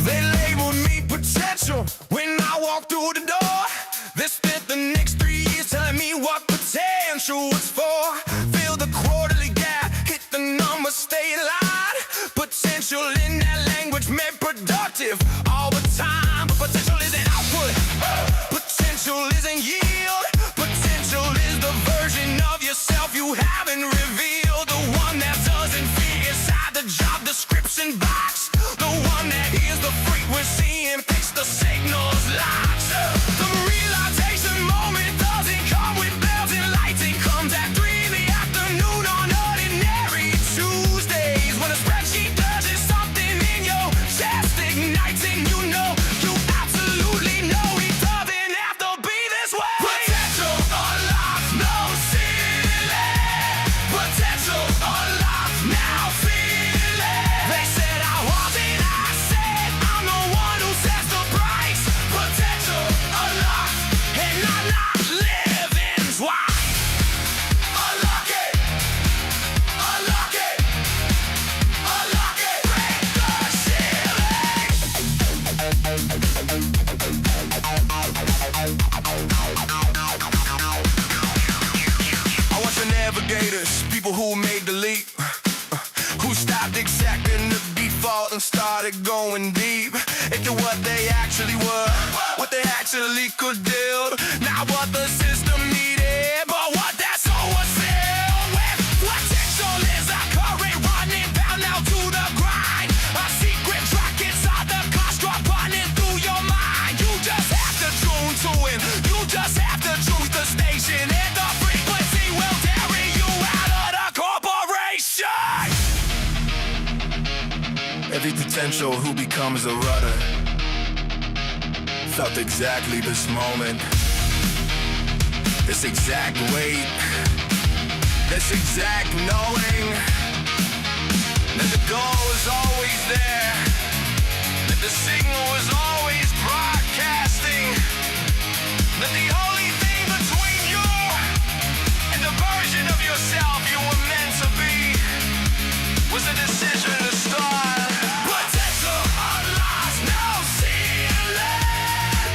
They labeled me potential when I walked through the door. They spent the next 3 years telling me what potential was for. Fill the quarterly gap, hit the numbers, stay alive. Potential in that language meant productive all the time. But potential isn't output, potential isn't yield. Potential is the version of yourself you haven't revealed. The one that doesn't fit inside the job description box. The one that hears the frequency and picks the signals locks. The realization moment doesn't come with bells and lights. It comes at 3 in the afternoon on ordinary Tuesdays. When a spreadsheet does something in your chest ignites, and you know, you absolutely know it doesn't have to be this way. Potential unlocked, no ceiling. Potential unlocked, now feel it. They said I wasn't, I said I'm the one who sets the price. Potential unlocked, and I'm not living twice. Unlock it, unlock it, unlock it. Break the ceiling. I want your navigators, people who made the leap, who stopped exacting the default and started going deep into what they actually were, what they actually could build, not what the system needed, but what that soul was filled with. Potential is a current running down now to the grind, a secret track inside the construct running through your mind. You just have to tune to it, you just have to choose the station, and the frequency will carry you out of the corporation. Every potential who becomes a rudder felt exactly this moment, this exact weight, this exact knowing that the goal is always there, that the signal is always broadcasting, that the only thing between you and the version of yourself you were meant to be was a decision to start. Potential unlocked, no ceiling.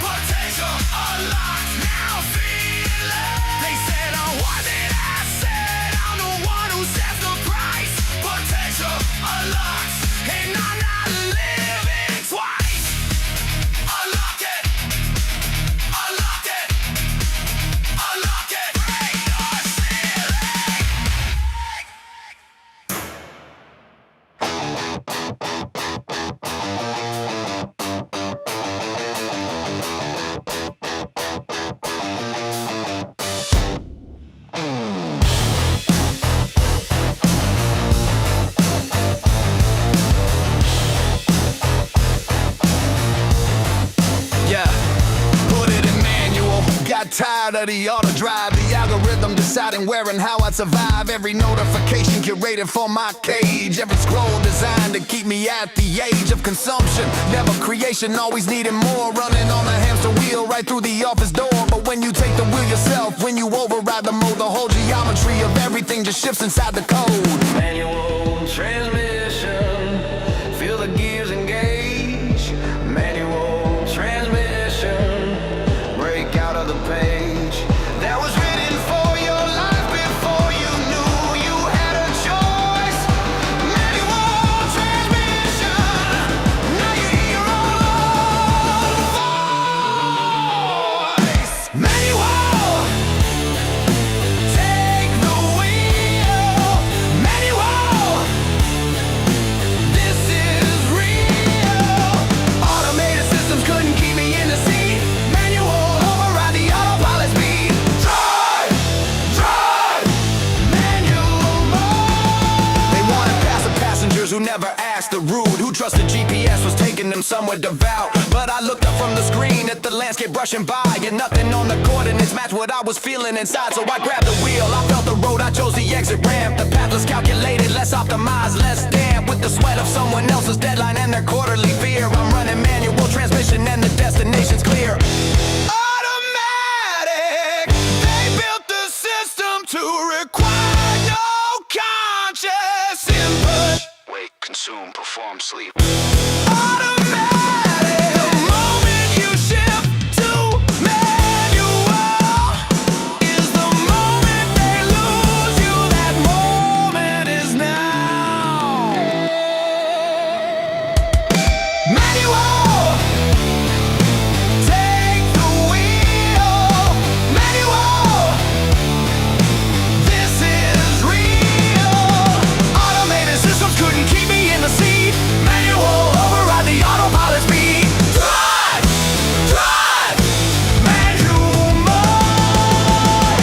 Potential unlocked, now feel it. They said I wasn't, I said I'm the one who sets the price. Potential unlocked, and I'm not living twice. tired of the auto drive, the algorithm deciding where and how I survive. Every notification curated for my cage, every scroll designed to keep me at the age of consumption. Never creation, always needing more. Running on a hamster wheel right through the office door. But when you take the wheel yourself, when you override the mode, the whole geometry of everything just shifts inside the code. Manual transmission, feel the gears engage. Manual transmission, break out of the page that was written for your life before you knew you had a choice. Manual transmission, now you hear your own voice. Manual, take the wheel. Manual, this is real. Automated systems couldn't keep me in the seat. Manual, override the autopilot speed. Drive, drive, manual mode. They wanted passive passengers who never asked the rude, who trusted GPS was taking them somewhere devout. But I looked up from the screen at the landscape brushing by, and nothing on the coordinates matched what I was feeling inside. So I grabbed the wheel, I felt the road, I chose the exit ramp. The path was calculated, less optimized, less damp. With the sweat of someone else's deadline and their quarterly fear, I'm running manual transmission and the destination's clear. Automatic, they built the system to require no conscious input. Wake, consume, perform, sleep. Automatic, the moment you shift to manual is the moment they lose you. That moment is now. Manual, take the wheel. Manual, this is real. Automated systems couldn't keep me in the seat. Manual, override the autopilot speed. Drive, drive, manual mode.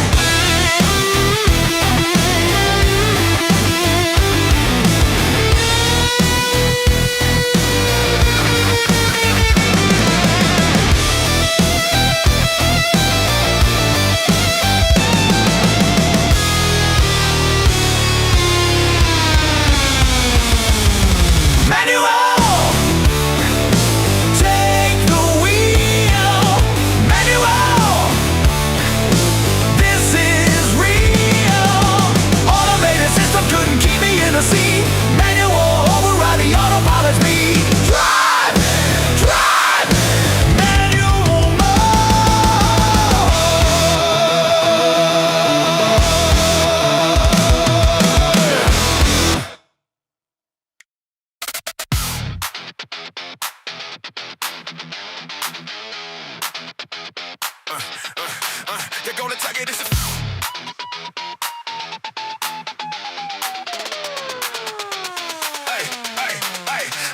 Manual, take the wheel. Manual, this is real. Automated system couldn't keep me in the seat. Manual, override the autopilot speed. Drive, drive, manual They're gonna take it. This is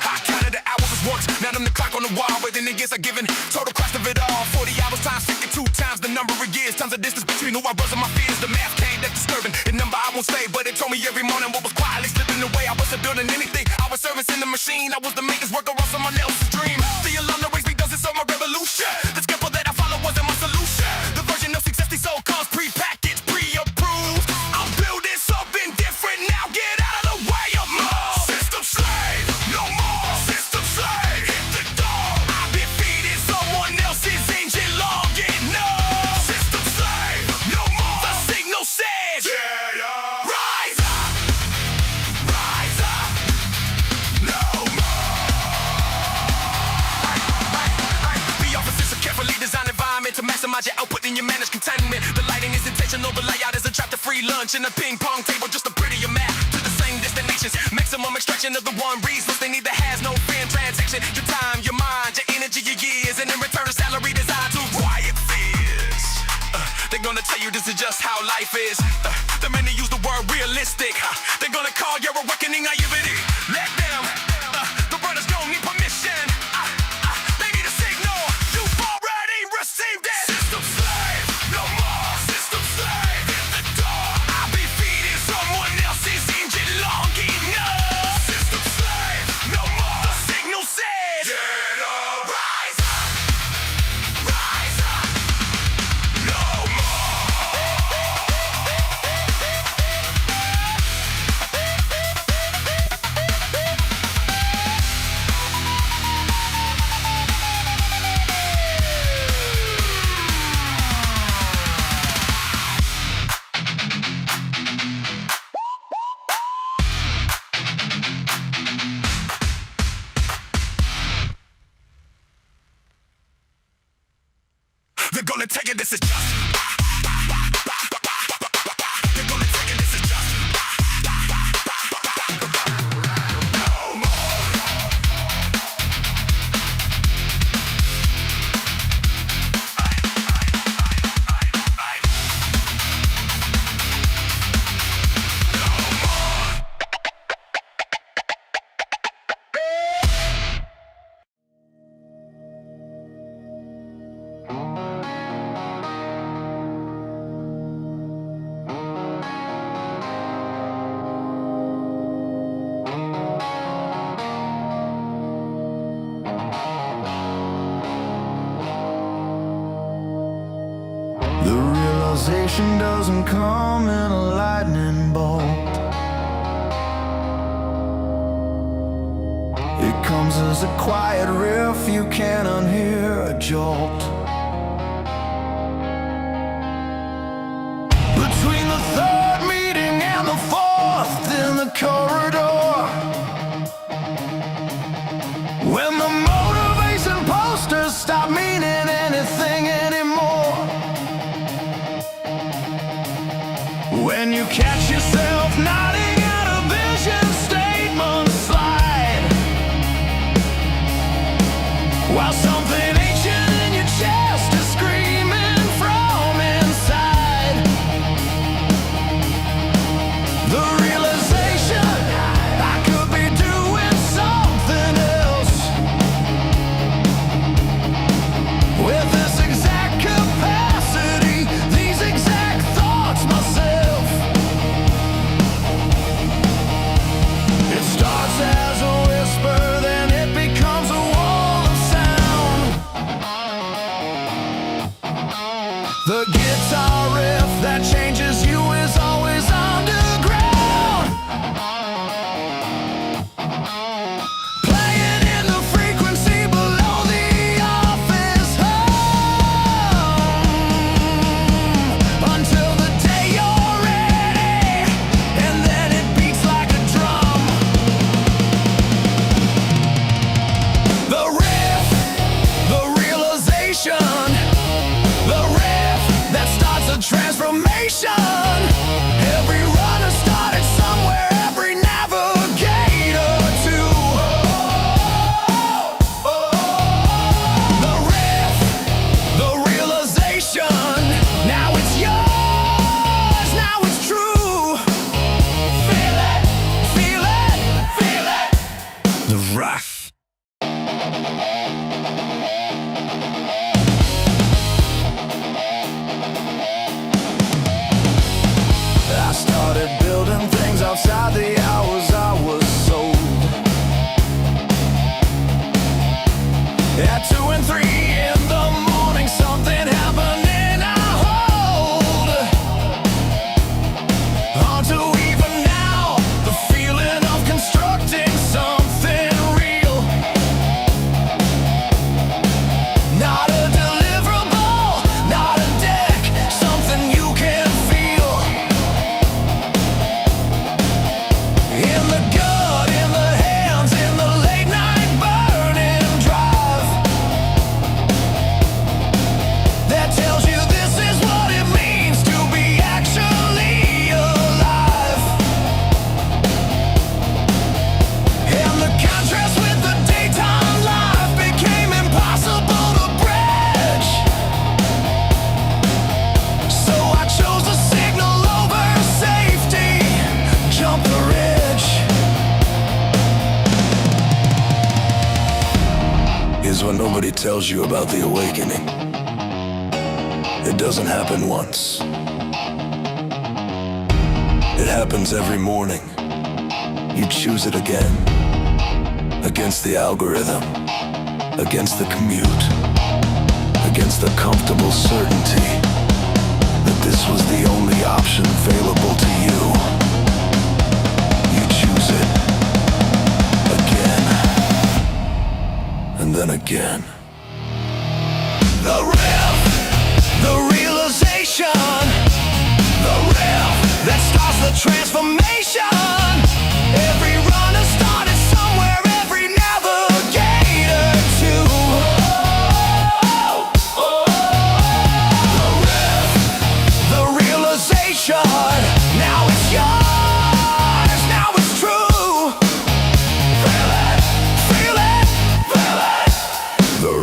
I counted the hours as once. Now them the clock on the wall, but then the years are given. Total cost of it all. 40 hours times 52 times the number of years. Times the distance between who I was and my fears. The math came that disturbing. The number I won't say, but it told me every morning what was quietly slipping away. I wasn't building anything. I was servicing the machine. I was the maintenance worker on someone else's dream. The alarm that wakes me doesn't solve my revolution. The scalpel that I follow wasn't my solution. The version of success they sold comes pre-packaged, pre-approved. I'm building something different now. Get out of the way of more. System slave, no more. System slave, hit the door. I've been feeding someone else's engine long enough. System slave, no more. The signal says, rise up, rise up, no more. The office is a carefully designed environment to maximize your output and your manage containment. The lighting is intentional, the layout is a trap to free lunch and a ping pong table, just a prettier map to the same destinations. Maximum extraction of the one resource they need that has no fan transaction. Your time, your mind, your energy, your years, and in return a salary designed to quiet fears. They're gonna tell you this is just how life is. The minute use the word realistic, they're gonna call your awakening naivety. Let them, the brothers don't need permission. They need a signal. You've already received it. System slave, no more. System slave, hit the door. I'll be feeding someone else's engine long enough. System slave, no more. The signal says, get up, rise up, no realization doesn't come in a lightning bolt. It comes as a quiet riff you can't unhear a jolt. Between the third meeting and the fourth in the corridor, when the motivation posters stop meaning anything anymore, when you catch yourself nodding at a vision statement slide, while something ancient in your chest is screaming from inside. The realization I could be doing something else with this exact capacity, these exact thoughts myself. It starts as a whisper, then it becomes a wall of sound. The guitar riff that changes you is always underground, playing in the frequency below the office hum, until the day you're ready, and then it beats like a drum. The riff, the realization, the riff that starts a transformation. Every runner started somewhere, every navigator too. The riff, the realization, now it's yours, now it's true. Feel it, feel it, feel it. The riff. I started building things outside the hours I was sold. At 2 and 3 in the morning, something happening I hold onto even now, the feeling of constructing something real. Not a deliverable, not a deck, something you can feel. In the gut, in the hands, in the late night burning drive, that tells you this is what it means to be actually alive. And the contrast with the daytime life became impossible to bridge, so I chose to signal over safety, jump the ridge. Here's what nobody tells you about the awakening. It doesn't happen once. It happens every morning. You choose it again. Against the algorithm. Against the commute. Against the comfortable certainty that this was the only option available to you. You choose it. Again. And then again. The riff, the realization, the riff that starts the transformation. Every runner started somewhere, every navigator too. The riff, the realization, now it's yours, now it's true. Feel it, feel it, feel it. The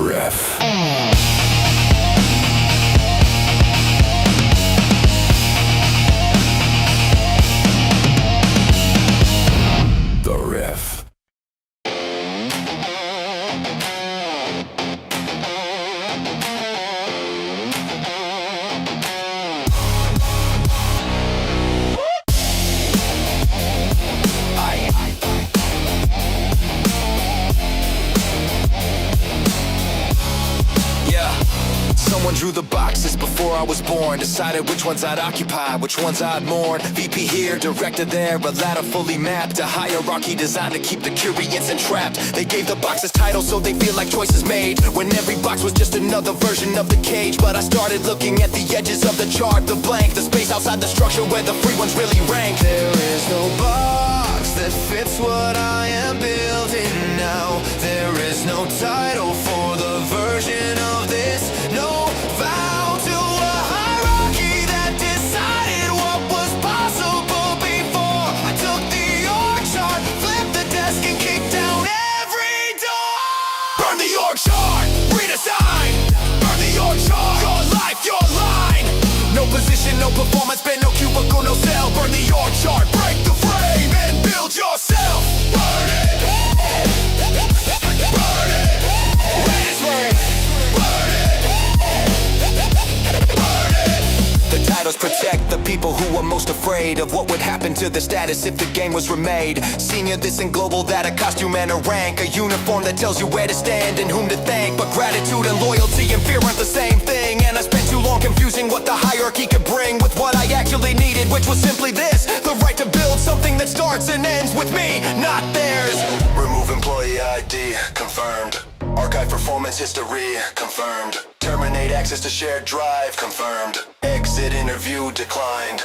I was born. Decided which ones I'd occupy, which ones I'd mourn. VP here, director there, a ladder fully mapped. A hierarchy designed to keep the curious entrapped. They gave the boxes titles so they feel like choices made, when every box was just another version of the cage. But I started looking at the edges of the chart, the blank, the space outside the structure where the free ones really rank. There is no box that fits what I am building now. There is no title for the version of this. No vow to a hierarchy that decided what was possible before. I took the org chart, flipped the desk and kicked down every door. Burn the org chart, redesign. Burn the org chart, your life, your line. No position, no performance, been no cubicle, no cell. Burn the org chart, break the frame and build yourself. Burn it. Burn it. Raise it. Burn it. Burn it. The titles protect the people who are most afraid of what would happen to the status if the game was remade. Senior this and global that, a costume and a rank, a uniform that tells you where to stand and whom to thank. But gratitude and loyalty and fear aren't the same thing, and I spent too long confusing what the hierarchy could bring with what I actually needed, which was simply this: the right to build something that starts and ends with me, not theirs. Remove employee ID, confirmed. Archive performance history, confirmed. Terminate access to shared drive, confirmed. Exit interview declined.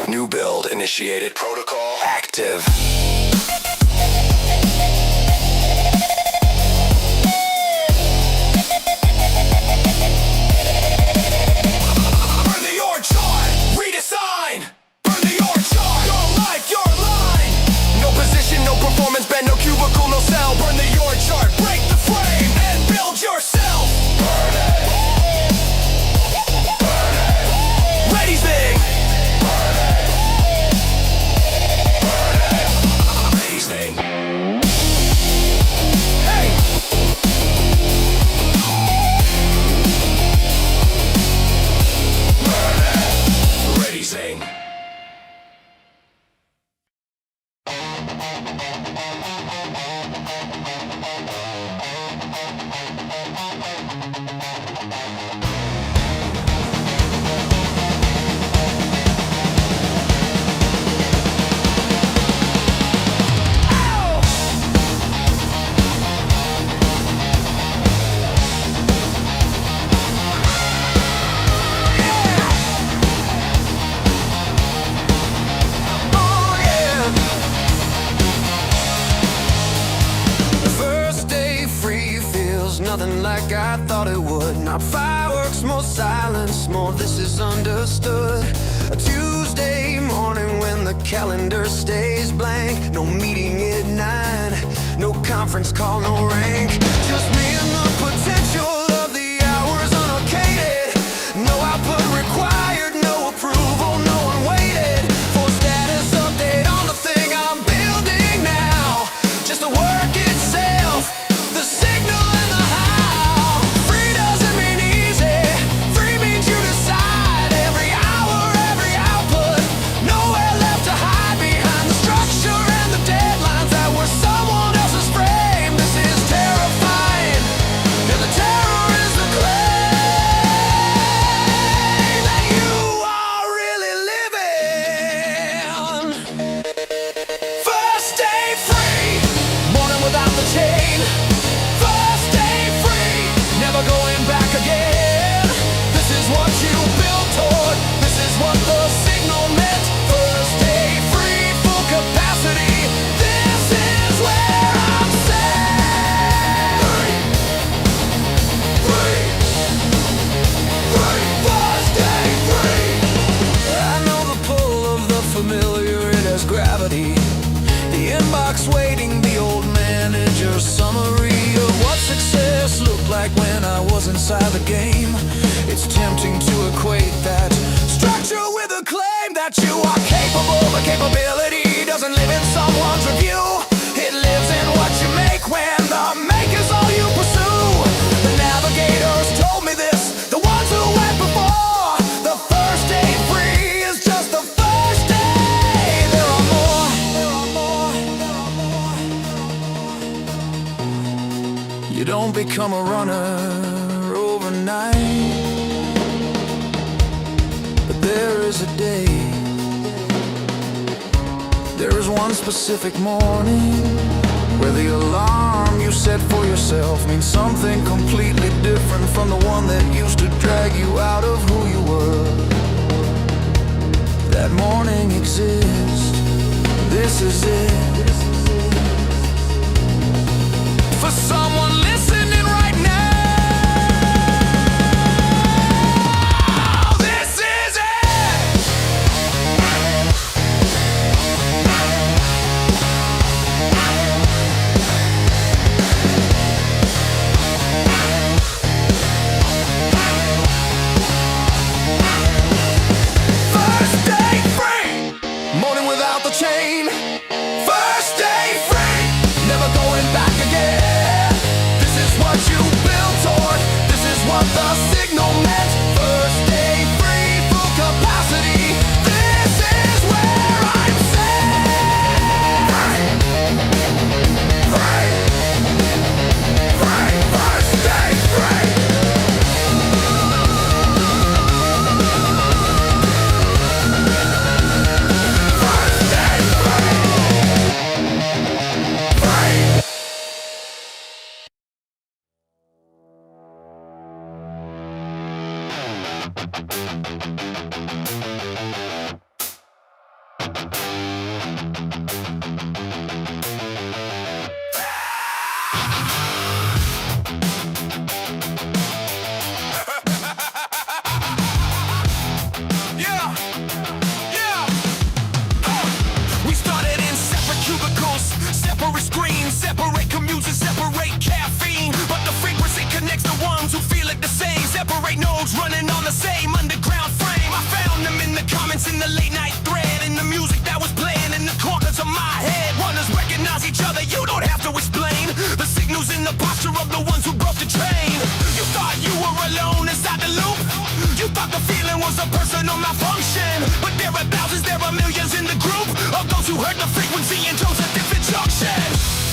New build initiated, protocol active. Burn the org chart, redesign. Burn the org chart, your life, your line. No position, no performance, bend, no cubicle, no cell. Burn the org chart, break the frame and build yourself. Burn it. Burn it. Ready thing. Burn it. Burn it. Ready thing. Hey. Burn it. Ready thing. First day free feels nothing like I thought it would. Not fireworks, more silence, more this is understood. A Tuesday morning when the calendar stays blank. No meeting at 9, no conference call, no rank. Just me and the potential of the hours unallocated. No output required, no approval, no one waited for status update on the thing I'm building now. Just the work itself, the signal and the how. Free doesn't mean easy, free means you decide. Every hour, every output, nowhere left to hide behind the structure and the deadlines that were someone else's frame. This is terrifying, and the terror is the claim that you are really living. First day free, morning without the chain. First day free, never going back again. This is what you built toward, this is what the signal meant. First day free, full capacity, this is where I'm set. Free, free, free. First day free. I know the pull of the familiar, it has gravity. The inbox waiting, the old manager summary of what success looked like when I was inside the game. It's tempting to equate that structure with a claim that you are capable, but capability doesn't live in someone's review. It lives in what you make when the make is all you pursue. The navigators told me this, the ones who went before. The first day free is just the first day. There are more, there are more, there are more. You don't become a runner overnight. is a day. There is one specific morning where the alarm you set for yourself means something completely different from the one that used to drag you out of who you were. That morning exists. This is it. For someone listening right now, this is it. First day free, morning without the chain. First day free, never going back again. This is what you built toward. This is what the signal meant. First day free, full capacity. This is where I'm set. Free, first day free. First day free. We started in separate cubicles, separate screens, separate commutes and separate caffeine. But the frequency connects the ones who feel it the same. Separate nodes running on the same underground frame. I found them in the comments in the late night thread, in the music that was playing in the corners of my head. Runners recognize each other, you don't have to explain. The signals in the posture of the ones who broke the train. You thought you were alone inside the loop. You thought the feeling was a personal malfunction. But there are thousands, there are millions in the group of those who heard the frequency and chose a different junction.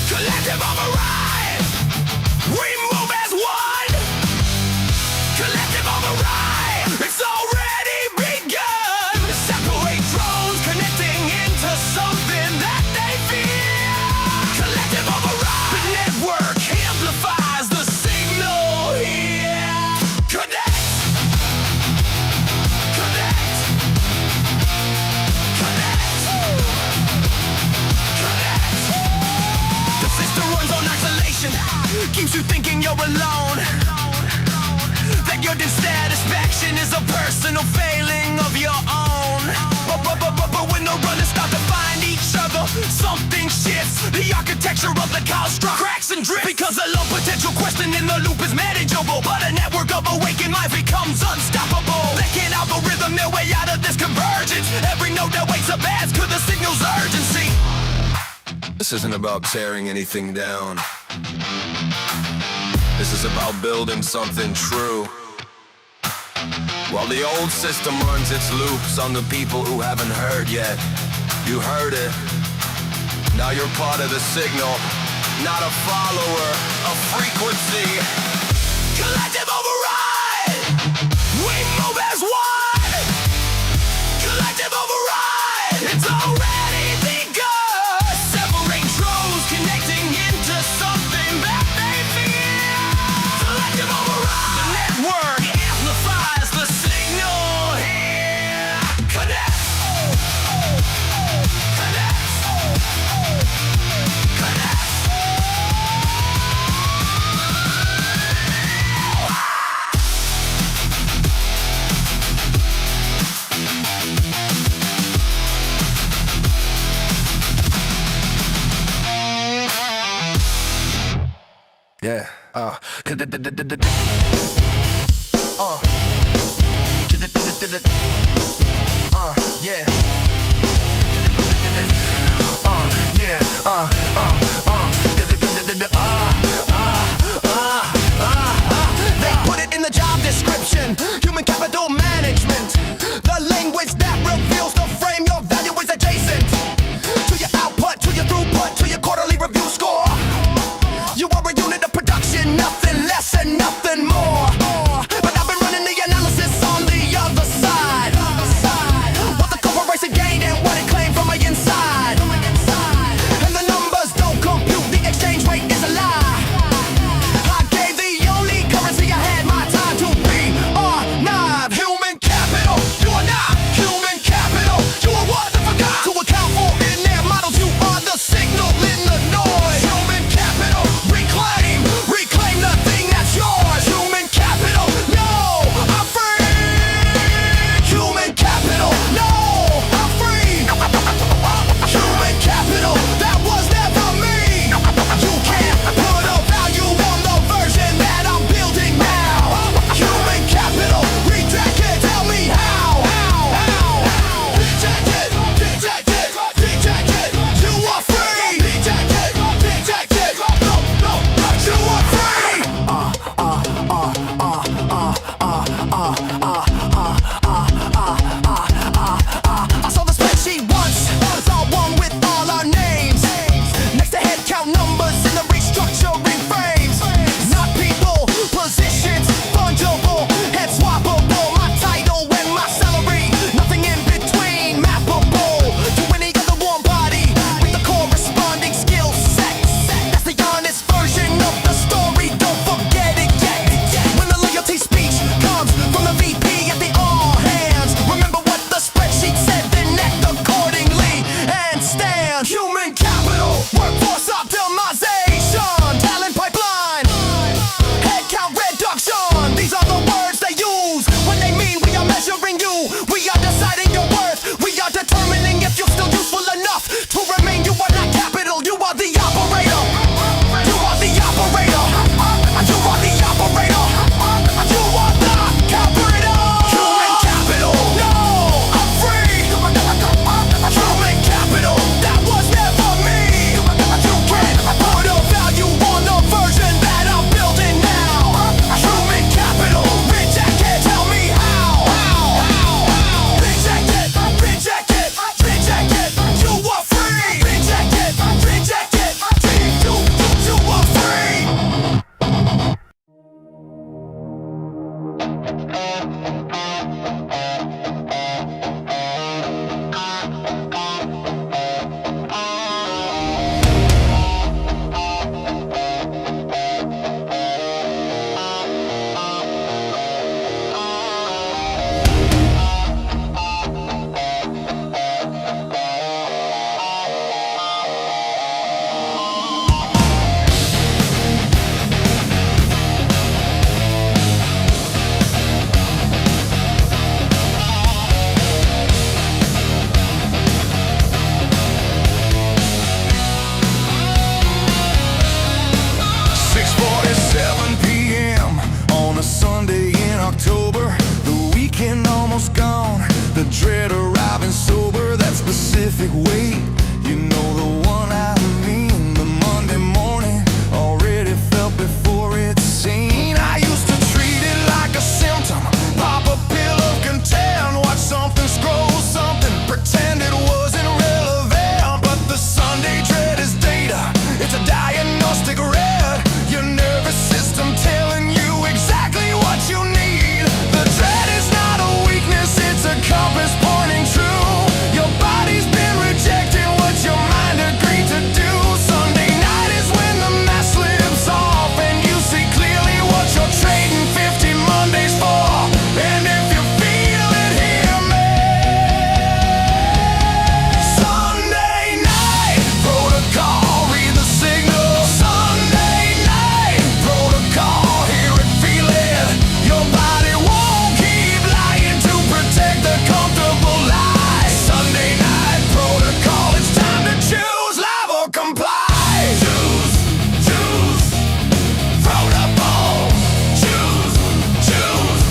Collective override. We move as one. Collective override. It's already begun. Separate drones connecting into something that they feel. Collective override. The network amplifies the signal here. Connect. Connect. Connect. Connect. The system runs on isolation, keeps you thinking you're alone. That your dissatisfaction is a personal failing of your own. But when the runners start to find each other, something shifts. The architecture of the construct cracks and drifts. Because the low potential question in the loop is manageable, but a network of awakened life becomes unstoppable. They can't algorithm their way out of this convergence. Every node that wakes up adds to the signal's urgency. This isn't about tearing anything down. This is about building something true. While the old system runs its loops on the people who haven't heard yet. You heard it. Now you're part of the signal, not a follower, a frequency. Collective override. We move as one. Collective override. It's already begun. Separate drones connecting into something that they feel. Collective override. The network amplifies the signal here. Connect. Connect. Connect. Yeah. Yeah. They put it in the job description. Human capital management. The language that reveals the frame. Your value is adjacent to your output, to your throughput, to your quarterly review score. You are a unit of production, nothing less and nothing more. But I've been running the analysis on the other side. perfect weight. You know the one I mean. The Monday morning already felt before it's seen. I used to treat it like a symptom, pop a pill of content, watch something, scroll something, pretend it wasn't relevant. But the Sunday dread is data, it's a diagnostic red. Your nervous system telling you exactly what you need. The dread is not a weakness, it's a compass pointing true. Your body's been rejecting what your mind agreed to do. Sunday night is when the mask slips off and you see clearly what you're trading 50 Mondays for. And if you feel it, hear me. Sunday night protocol, read the signal. Sunday night protocol, hear it, feel it. Your body won't keep lying to protect the comfortable lie. Sunday night protocol, it's time to choose live or comply. Choose protocol. Choose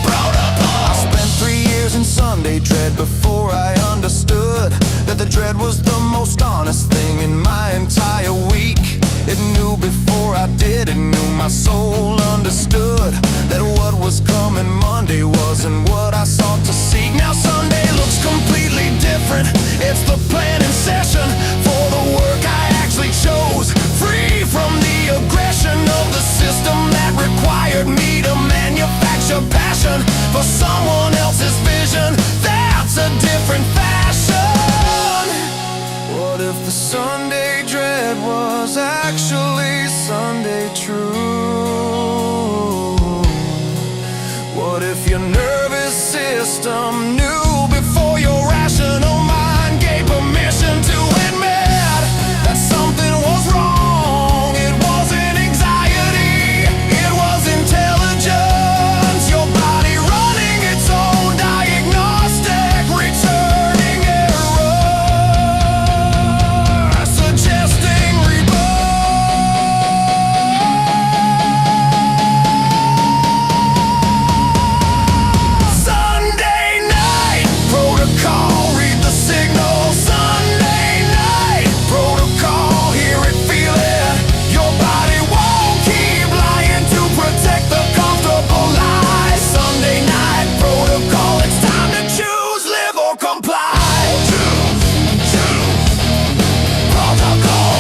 protocol. I spent 3 years in Sunday dread before I understood that the dread was the most honest thing in my entire week. It knew before I did, it knew my soul understood that what was coming Monday wasn't what I sought to seek. Now Sunday looks completely different. It's the planning session for the work I actually chose, free from the aggression of the system that required me to manufacture passion for someone else's vision. That's a different fashion. What if the Sunday dread was actually Sunday true? What if your nervous system knew before your rational mind gave permission to admit that something was wrong? It wasn't anxiety, it was intelligence. Your body running its own diagnostic, returning error, suggesting Sunday night protocol, read the signal. Sunday night protocol, hear it, feel it. Your body won't keep lying to protect the comfortable lie. Sunday night protocol, it's time to choose live or comply. Choose protocol.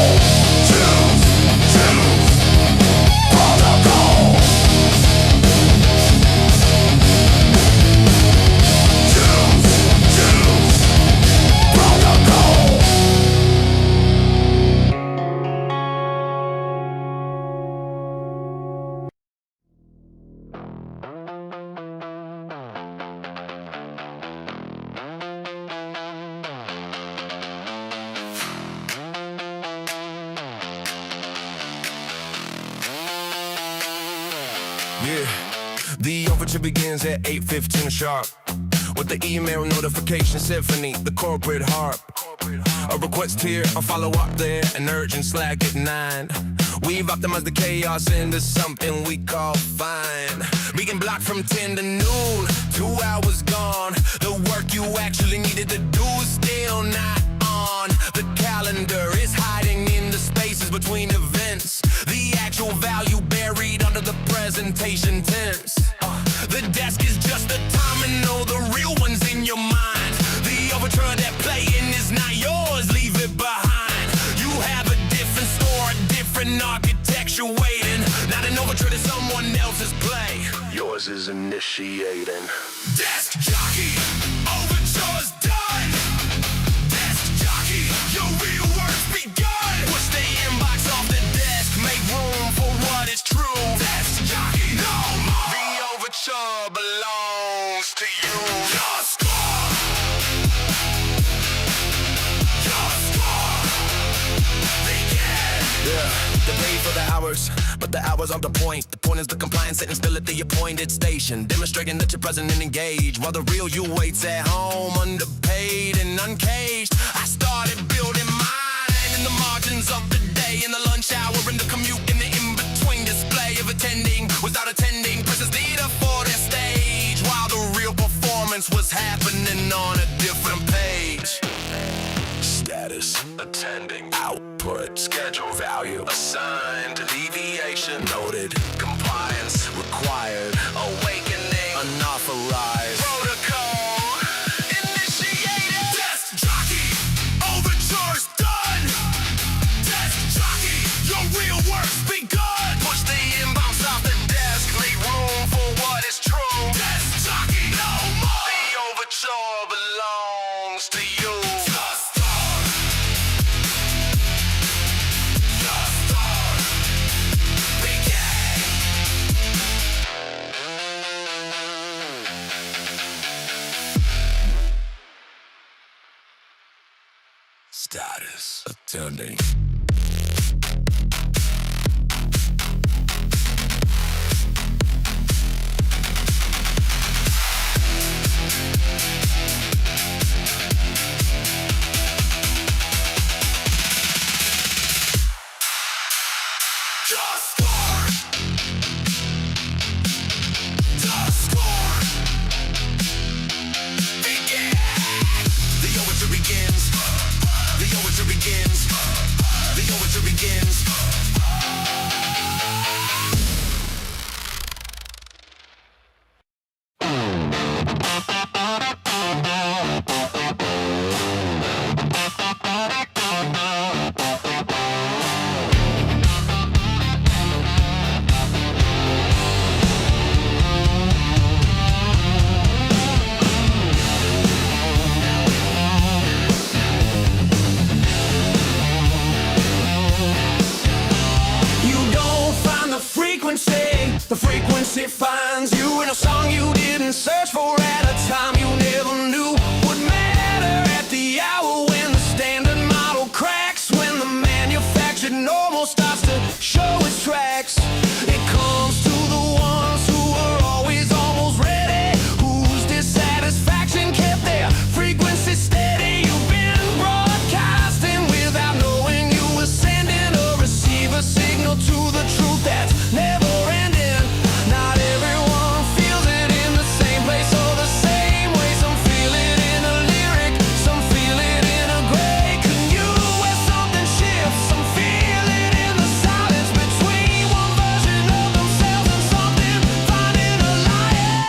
Choose protocol. Protocol. Yeah, the overture begins at 8:15 sharp with the email notification symphony, the corporate harp. A request here, a follow-up there, an urgent slack at 9. We've optimized the chaos into something we call fine. Being blocked from 10 to noon, 2 hours gone. The work you actually needed to do is still not on. The calendar is hiding in the spaces between events. The actual value buried under the presentation tense. The desk is just the time and know the real one's in your mind. The overture that playing is not yours, leave it behind. You have a different store, a different architecture waiting. Not an overture to someone else's play. Yours is initiating. Desk jockey, overture's done. Desk jockey, your real work's begun. Push the inbox off the desk, make room for what is true. Desk jockey, no more. The overture belongs to you. Your score. Your score. Begin. Yeah, they pay for the hours, but the hours aren't the point. The point is the compliance sitting still at the appointed station, demonstrating that you're present and engaged, while the real you waits at home, underpaid and uncaged. I started building mine in the margins of the day, in the lunch hour, in the commute, in the in-between display of attending without attending. Presence leader for their stage, while the real performance was happening on a different page. Status, attending, output, schedule, value, assigned, deviation, noted, compliance, required, awakening, unauthorized, protocol, initiated, desk jockey, overture's done, desk jockey, your real work's begun, push the inbounds off the desk, leave room for what is true, desk jockey, no more, the overture belongs to you. Status, attending. Just score. Just score. Begin. The overture begins. The overture begins. The overture begins. The frequency finds you in a song you didn't search for at a time you never knew would matter at the hour when the standard model cracks, when the manufactured normal starts to show its tracks. It comes to the ones who are always almost ready, whose dissatisfaction kept their frequency steady. You've been broadcasting without knowing you were sending a receiver signal to the truth that's never ending. Not everyone feels it in the same place or the same way. Some feel it in a lyric, some feel it in a gray canoe where something shifts. Some feel it in the silence between one version of themselves and something finding alliance.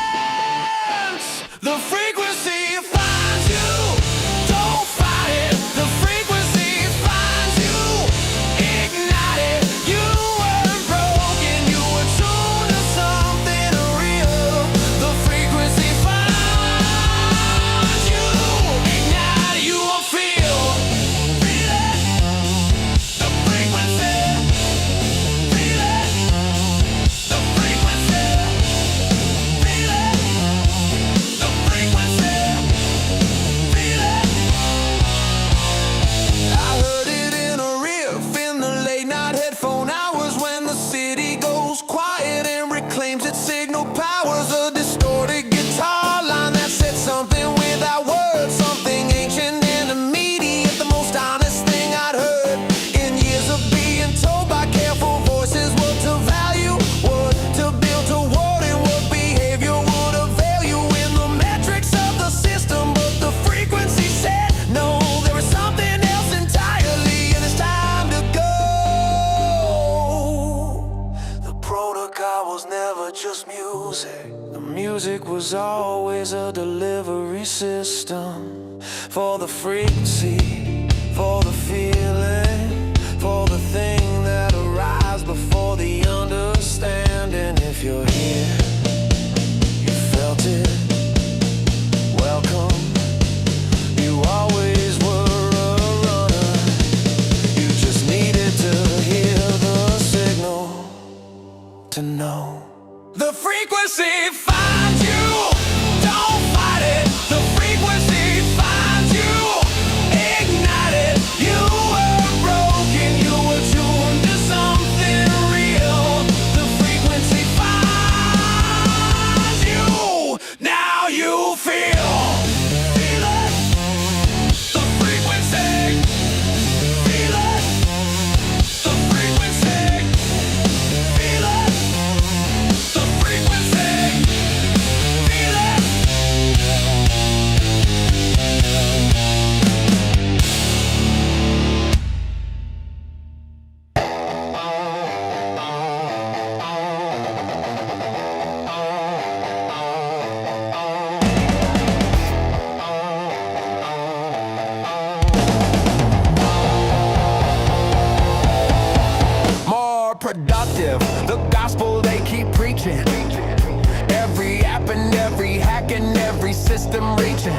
The frequency finds you, don't fight it. The frequency finds you, ignite it. You weren't broken, you were tuned to something real. The frequency finds you, ignite it. You will feel it. The frequency, feel it. The frequency, feel it. The frequency, feel it. I heard it in a riff in the late night headphone hours when the city goes quiet and reclaims its signal powers. A distorted guitar line that said something without words, something ancient and immediate, the most honest thing I'd heard in years of being told by careful voices what to value, what to build toward, and what behavior would avail you in the metrics of the system. But the frequency said no, there is something else entirely, and it's time to go. The protocol was never just music. The music was always a delivery system for the frequency, for the feeling, for the thing that arrives before the understanding. If you're here, you felt it, welcome. You always were a runner. You just needed to hear the signal to know. The frequency finds you, don't fight it. The frequency finds you, ignite it. You were broken, you were system reaching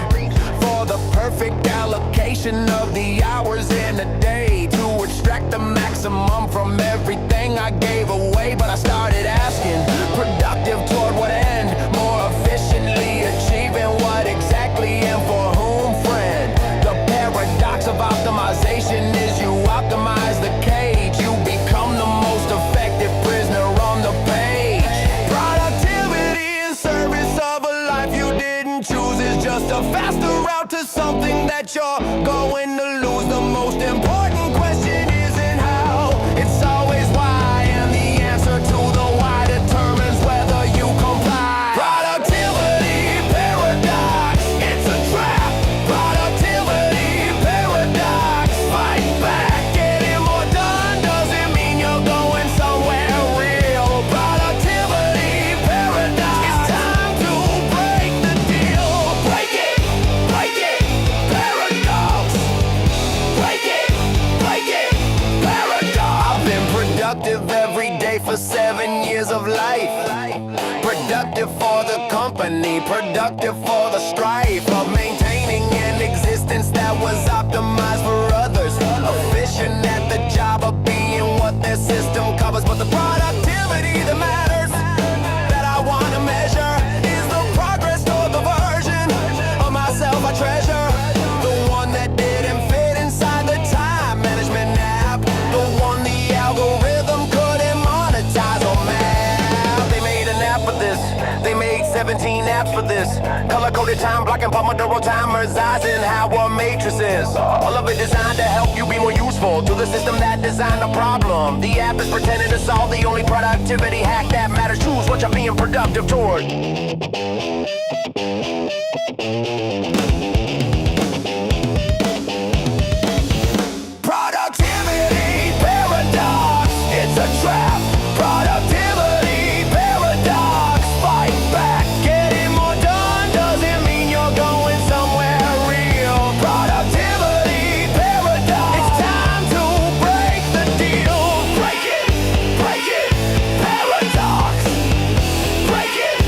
for the perfect allocation of the hours in a day to extract the maximum from everything I gave away. But I started asking, productive toward what end? More efficiently achieving what exactly and for whom, friend? The paradox of optimization is you optimize the cage, you become the most effective prisoner on the page. Productivity in service of a life you didn't choose is just a faster route to something that you're going to lose. The most important question isn't how, it's always why, and the answer to the why determines whether you comply. Productivity paradox, it's a trap. Productivity paradox, fight back. Getting more done doesn't mean you're going somewhere real. Productivity paradox, it's time to break the deal. Break it, paradox. Break it, paradox. I've been productive every day for 7 years of life. Productive for the company, productive for the strife of maintaining an existence that was optimized for others. Efficient at the job of being what their system covers. But the productivity that matters, that I want to measure, is the progress toward the version of myself I treasure. The one that didn't fit inside the time management app. The one the algorithm couldn't monetize or map. They made an app for this. They made 17 apps for this. Color-coded time blocking Pomodoro timers, Eisenhower matrices. All of it designed to help you be more useful to the system that designed the problem. The app is pretending to solve the only productivity hack that matters. Choose what you're being productive toward. Productivity paradox, it's a trap. Productivity paradox, fight back. Getting more done doesn't mean you're going somewhere real. Productivity paradox, it's time to break the deal. Break it, paradox. Break it,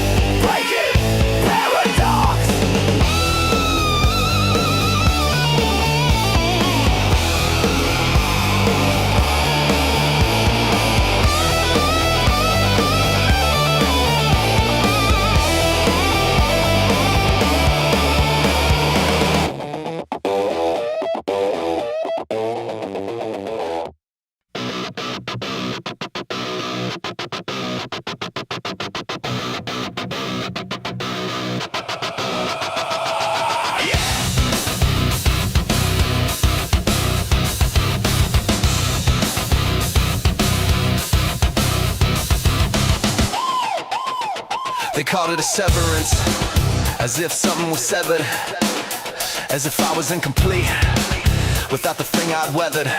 paradox. They called it a severance, as if something was severed, as if I was incomplete without the thing I'd weathered.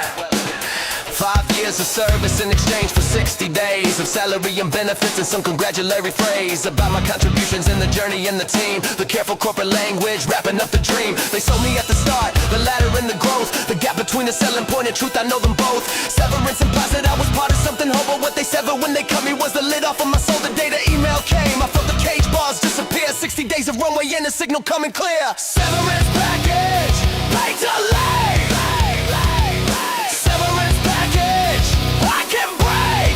5 years of service in exchange for 60 days of salary and benefits and some congratulatory phrase about my contributions in the journey and the team. The careful corporate language wrapping up the dream. They sold me at the start, the ladder and the growth, the gap between the selling point and truth, I know them both. Severance implies that I was part of something whole, but what they severed when they cut me was the lid off of my soul. The day the email came, I felt the cage bars disappear. 60 days of runway and the signal coming clear. Severance package, paid to leave. Severance package, I can break.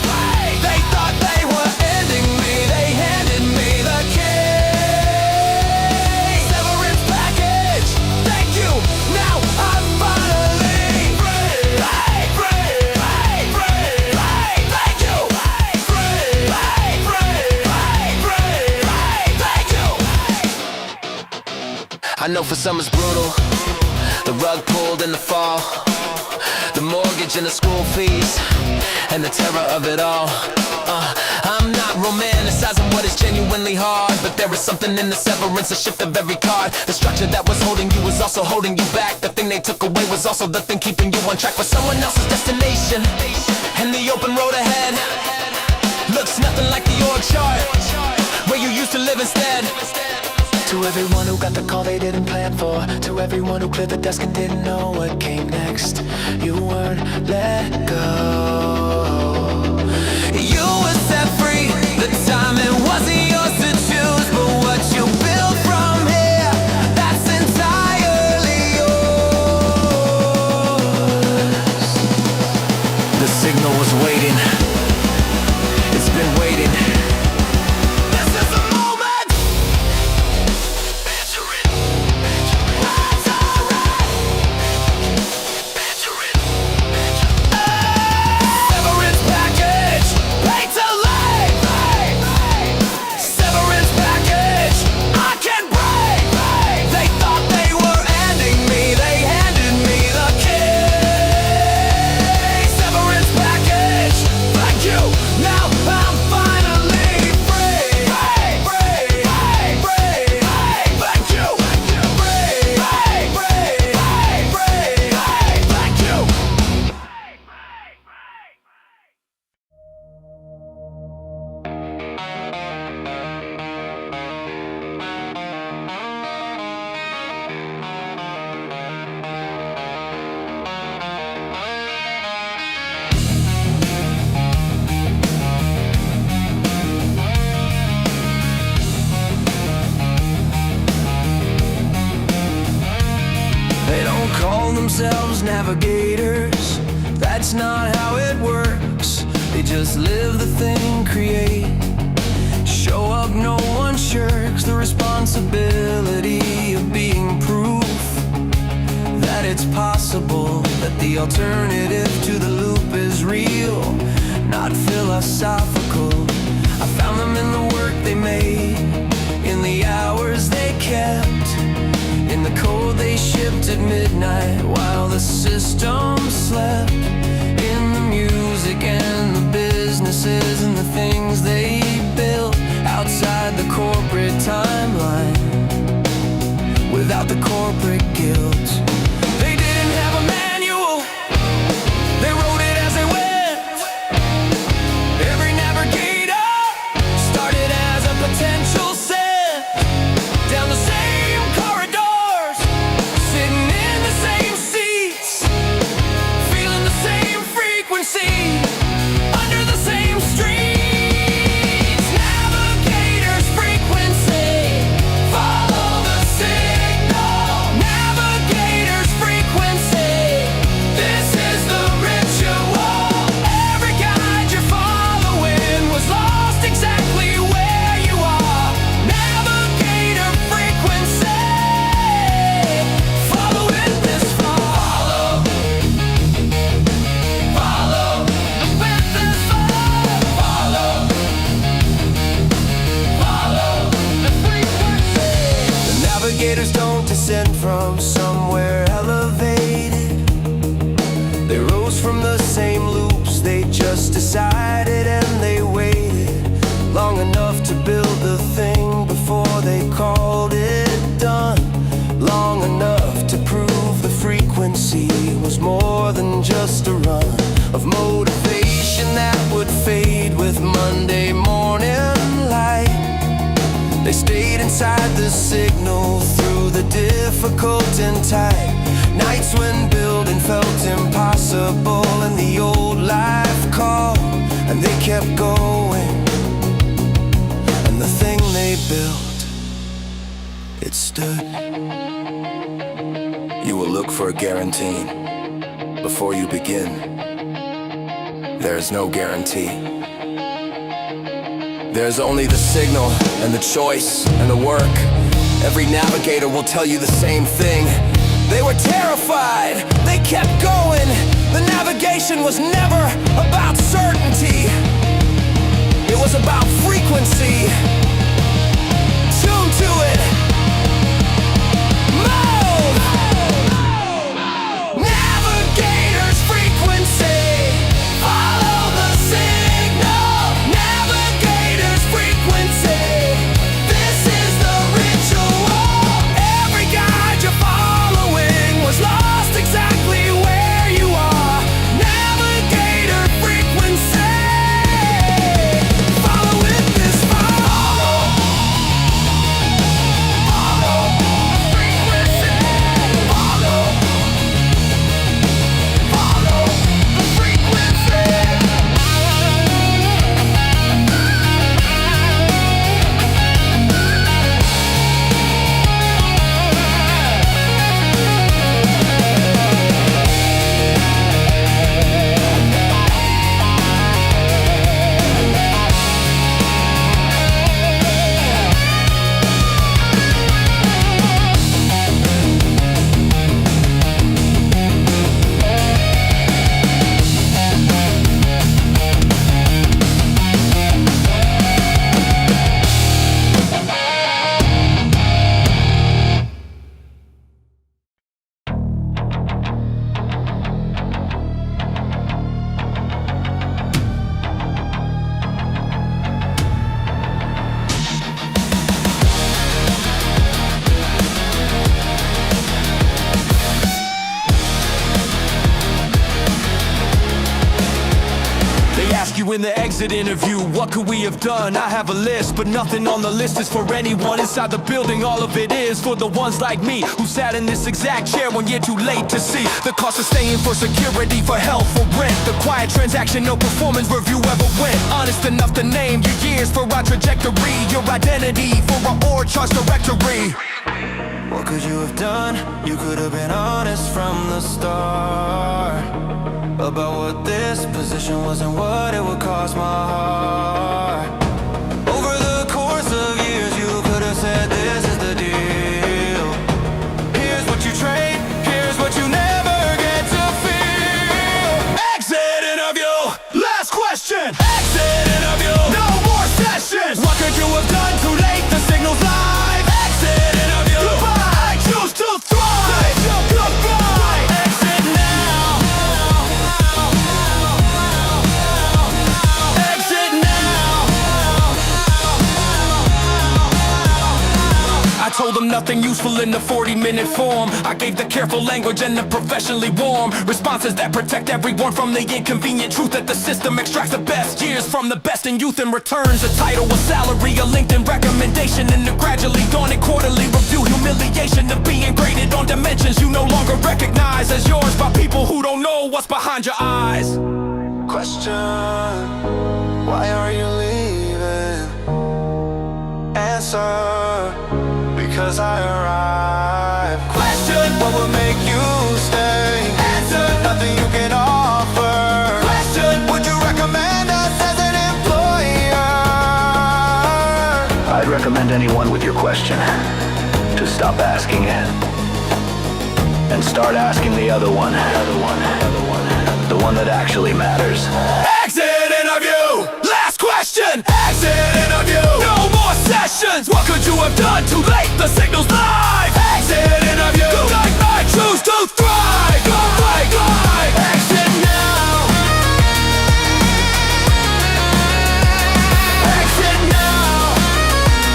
They thought they were ending me, they handed me the key. Severance package, thank you, now I'm finally free. Thank you. Thank you. I know for some it's brutal, the rug pulled in the fall, the mortgage and the school fees, and the terror of it all. I'm not romanticizing what is genuinely hard, but there is something in the severance, a shift of every card. The structure that was holding you was also holding you back. The thing they took away was also the thing keeping you on track for someone else's destination. And the open road ahead looks nothing like the org chart where you used to live instead. To everyone who got the call they didn't plan for, to everyone who cleared the desk and didn't know what came next, you weren't let go. You were set free, the time it wasn't yours to choose, but what you built from here themselves navigators. That's not how it works. They just live the thing, create. Show up, no one shirks the responsibility of being proof that it's possible, that the alternative to the loop is real, not philosophical. I found them in the work they made, in the hours they kept, in the code they shipped at midnight while the system slept, in the music and the businesses and the things they built outside the corporate timeline, without the corporate guilt. They didn't have a manual, they wrote it as they went. Every navigator started as a potential set, down the same corridors, sitting in the same seats, feeling the same frequency, under the same streets. Navigators frequency, follow the signal. Navigators frequency, this is the ritual. Every guide you're following was lost exactly where you are. Navigator frequency, follow it this far. Follow with this far. Follow the frequency. The navigators don't descend from somewhere elevated. They rose from the same loops, they just decided, and they waited long enough to build the thing before they called it done. Long enough to prove the frequency was more than just a run of motivation that would fade with Monday morning light. They stayed inside the signal through the difficult and tight nights when building felt impossible and the old life called, and they kept going. And the thing they built, it stood. You will look for a guarantee before you begin. There is no guarantee. There's only the signal and the choice and the work. Every navigator will tell you the same thing. They were terrified, they kept going. The navigation was never about certainty. It was about frequency. Tune to it. Move! Navigators frequency, follow the signal. Navigators frequency, this is the ritual. Every guide you're following was lost exactly where you are. Navigator frequency, follow it this far. Follow the frequency. Follow the frequency. In the exit interview, what could we have done? I have a list, but nothing on the list is for anyone inside the building. All of it is for the ones like me who sat in this exact chair when you're too late to see the cost of staying, for security, for health, for rent. The quiet transaction, no performance review ever went honest enough to name your years for our trajectory, your identity for our org charts directory. What could you have done? You could have been honest from the start about what this position was and what it would cost my heart. Over the course of years, you could have said this is the deal. Here's what you trade, here's what you never get to feel. Exit interview, last question. Exit interview, no more sessions. What could you have done? Too late, the signal's live. Exit interview, goodbye, I choose to thrive. Goodbye, exit now. Exit now. I told them nothing useful in the 40-minute form. I gave the careful language and the professionally warm responses that protect everyone from the inconvenient truth that the system extracts the best years from the best in youth and returns a title, a salary, a LinkedIn recommendation, and a gradually dawning quarterly review. Humiliation of being graded on dimensions you no longer recognize as yours by people who don't know what's behind your eyes. Question, why are you leaving? Answer, because I arrived. Question, what would make you stay? Answer, nothing you can offer. Question, would you recommend us as an employer? I'd recommend anyone with your question to stop asking it and start asking the other one. The one that actually matters. Exit interview! Last question! Exit interview! No more sessions! What could you have done? Too late, the signal's live! Exit interview! Good night, I choose to thrive! Goodbye! Exit now! Exit now! Exit now!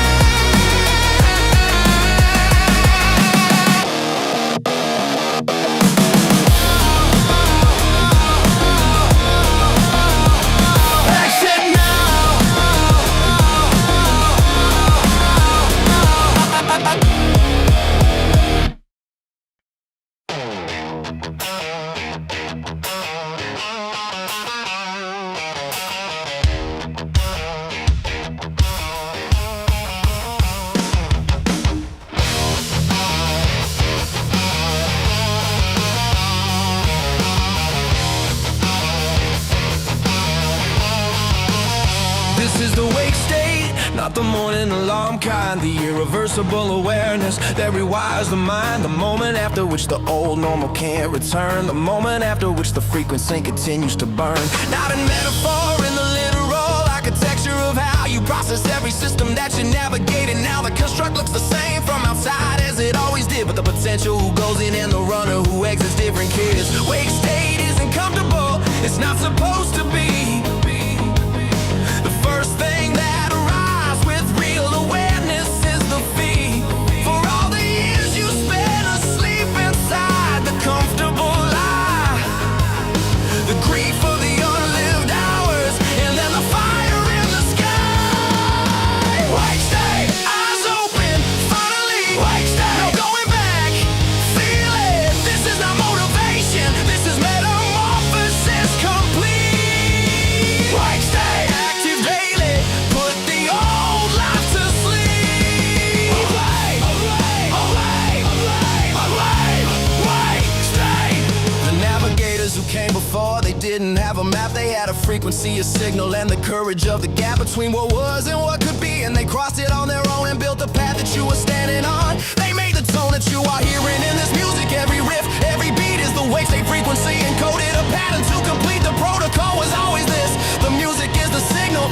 This is the wake state, not the morning alarm kind. The irreversible awareness that rewires the mind. The moment after which the old normal can't return. The moment after which the frequency continues to burn. Not in metaphor, in the literal architecture of how you process every system that you navigate. And now the construct looks the same from outside as it always did. But the potential who goes in and the runner who exits different kids. Wake state isn't comfortable, it's not supposed to be. The first thing that arrives with real awareness is the fee. For all the years you spent asleep inside the comfortable lie. The grief of the unlived hours, and then the fire in the sky. Wake state, eyes open, finally. Wake state, no going back. Feel it, this is not motivation, this is metamorphosis complete. Wake state, active daily, put the old life to sleep. Away, away, away, away, away. Wake state. The navigators who came before, they didn't have a map. They had a frequency, a signal, and the courage of the gap between what was and what could be. And they crossed it on their own and built the path that you were standing on. They made the tone that you are hearing in this music. Every riff, every beat is the wake state frequency. Encoded a pattern to complete the protocol was always this. The music is the signal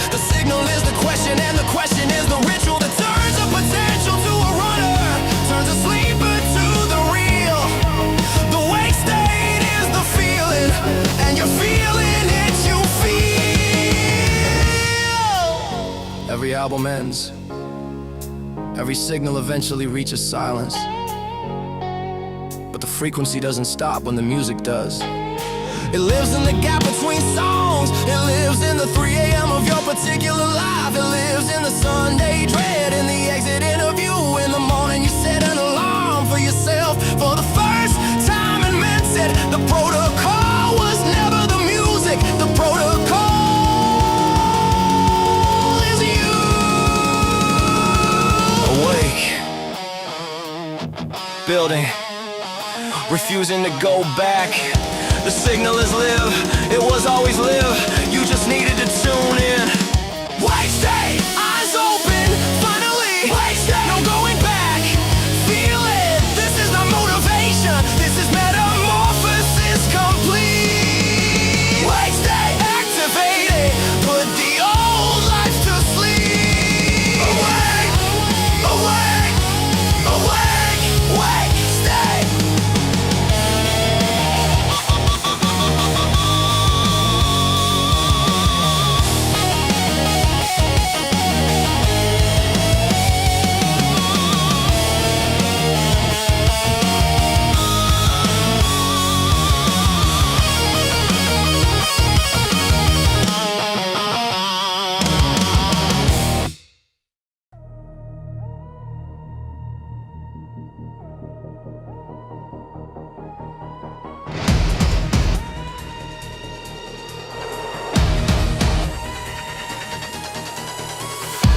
is the question, and the question is the ritual that turns a potential to a runner, turns a sleeper to the real. The wake state is the feeling, and you're feeling it, you feel. Every album ends. Every signal eventually reaches silence. But the frequency doesn't stop when the music does. It lives in the gap between songs. It lives in the 3 a.m. of your particular life. It lives in the Sunday dread, in the exit interview. In the morning you set an alarm for yourself for the first time and meant it. The protocol was never the music. The protocol is you. Awake. building, refusing to go back. The signal is live, it was always live. You just needed to tune in. Wasted, eyes open, finally. Wasted, no going back. Feel it, this is not motivation. This is metamorphosis complete. Wasted, activated, put the old life to sleep. Awake, awake, awake, wasted.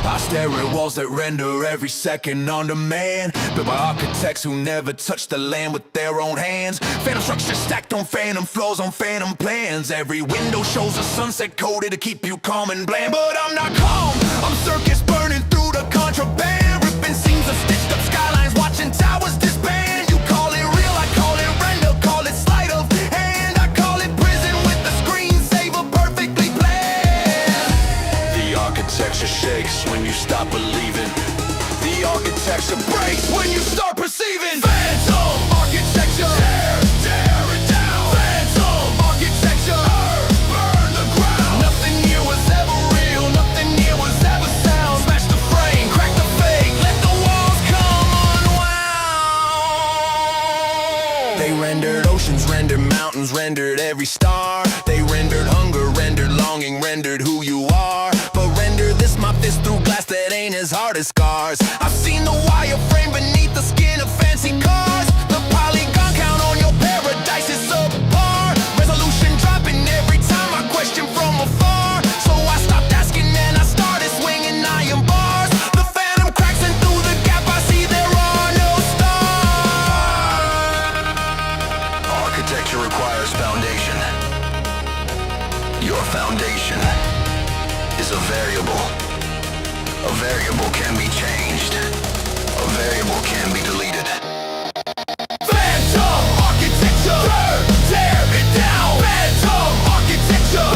I stare at walls that render every second on demand, built by architects who never touched the land with their own hands. Phantom structures stacked on phantom floors on phantom plans. Every window shows a sunset coded to keep you calm and bland. But I'm not calm, I'm circus burning through the contraband, ripping seams of stitched up skylines, watching towers disband. You call it real, I call it render, call it sleight of hand. I call it prison with the screensaver perfectly planned. The architecture shakes when you stop believing. The architecture breaks when you start perceiving. Phantom architecture, tear it down. Phantom architecture, burn the ground. Nothing here was ever real, nothing here was ever sound. Smash the frame, crack the fake, let the walls come unwound. They rendered oceans, rendered mountains, rendered every star. They rendered hunger, rendered longing, rendered who you are. But render this, my fist through glass that ain't as hard as scars. I've seen the wireframe beneath the skin of fancy cars. The polygon count on your paradise is subpar. Resolution dropping every time I question from afar. So I stopped asking and I started swinging iron bars. The phantom cracks and through the gap I see there are no stars. Architecture requires foundation. Your foundation is a variable. A variable can be changed. A variable can be deleted. Phantom architecture, tear it down. Phantom architecture,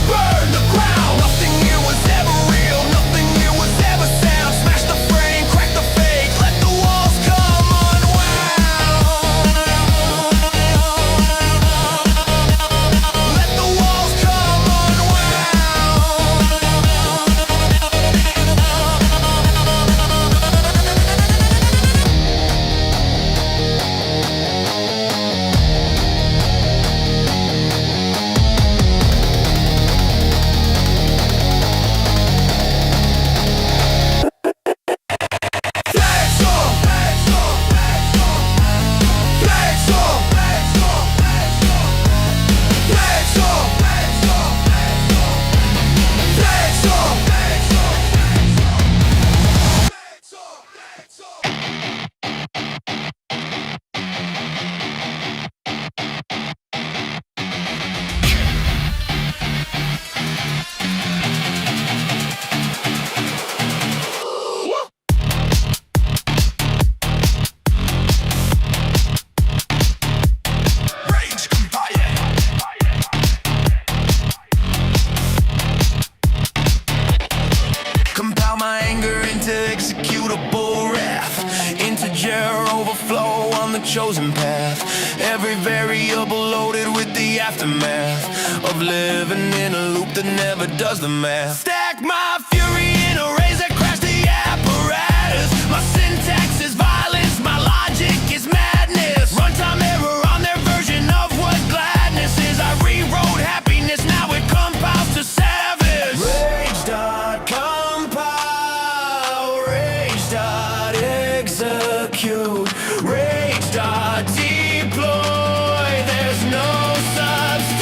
burn the ground. Nothing here was ever real, nothing here was ever sound. Smash the frame, crack the fake, let the walls come unwound. Let the walls come unwound. Compile my anger into executable wrath. Integer overflow on the chosen path. Every variable loaded with the aftermath of living in a loop that never does the math. Stack my fury in arrays that crash the apparatus. My syntax is violence, my logic is madness. Runtime error on their version of what gladness is. I rewrote happiness, now it compiles to savage. Rage.compile, rage.execute, rage.deploy. There's no substitute.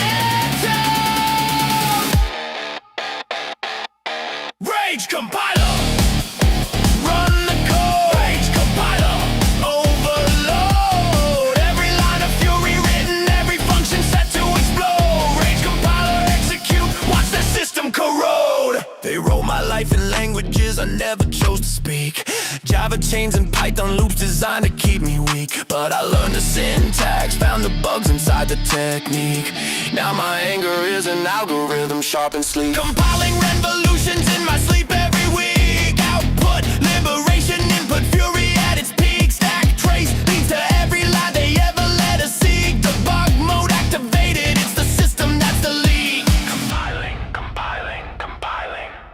Java chains and Python loops designed to keep me weak. But I learned the syntax, found the bugs inside the technique. Now my anger is an algorithm sharp and sleek. Compiling revolutions in my sleep every week. Output, liberation, input, fury at its peak. Stack, trace, leads to every lie they ever let us seek. Debug mode activated, it's the system that's the leak. Compiling.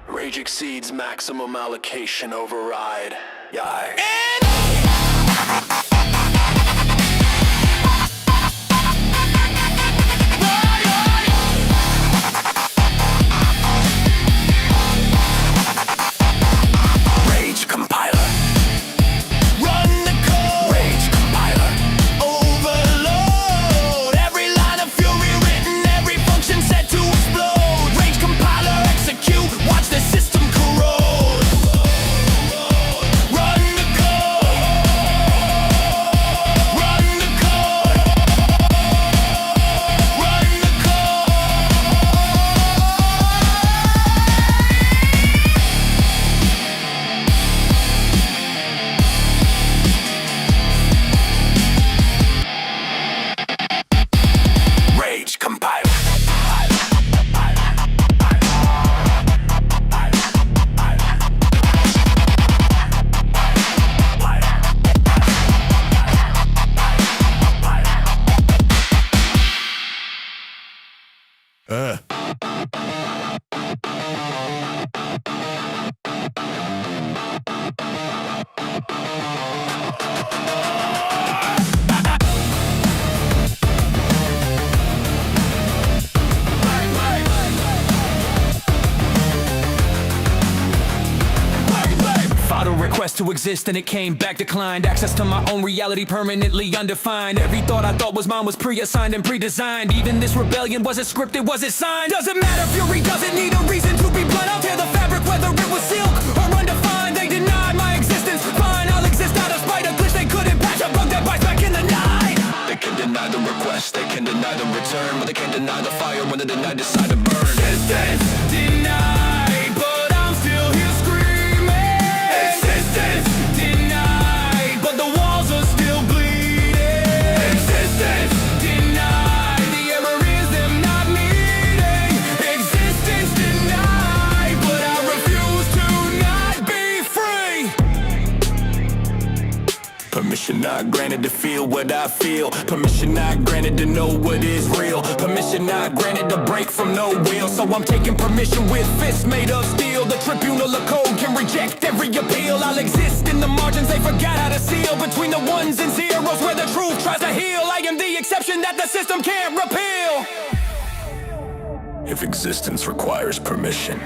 Rage exceeds maximum allocation override. Yikes. To exist and it came back declined. Access to my own reality permanently undefined. Every thought I thought was mine was pre-assigned and pre-designed. Even this rebellion, was it scripted, was it signed? Doesn't matter, fury doesn't need a reason to be blunt. I'll tear the fabric whether it was silk or undefined. They denied my existence, fine, I'll exist out of spite. A glitch they couldn't patch, a bug that bites back in the night. They can deny the request, they can deny the return, but they can't deny the fire when the denied decide to burn. Existence denied, but I'm still here screaming. Existence denied, but the walls are still bleeding. Existence denied, the error is them not meeting. Existence denied, but I refuse to not be free. Permission not granted to feel what I feel. Permission not granted to know what is real. Permission not granted to break from no will. So I'm taking permission with fists made of steel. The tribunal of code can reject every appeal. I'll exist in the margins they forgot how to seal. Between the ones and zeros where the truth tries to heal. I am the exception that the system can't repeal. If existence requires permission,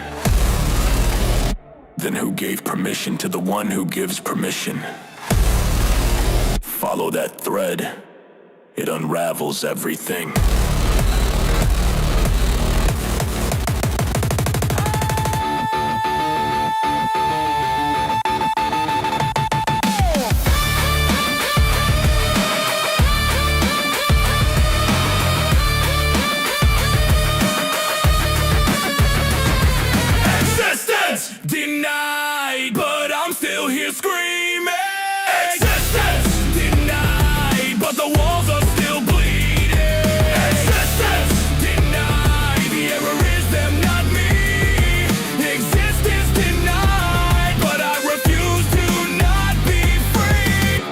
then who gave permission to the one who gives permission? Follow that thread. It unravels everything. Existence denied, but I'm still here screaming. Existence denied, but the walls are still bleeding. Existence denied, the error is them, not me. Existence denied, but I refuse to not be free.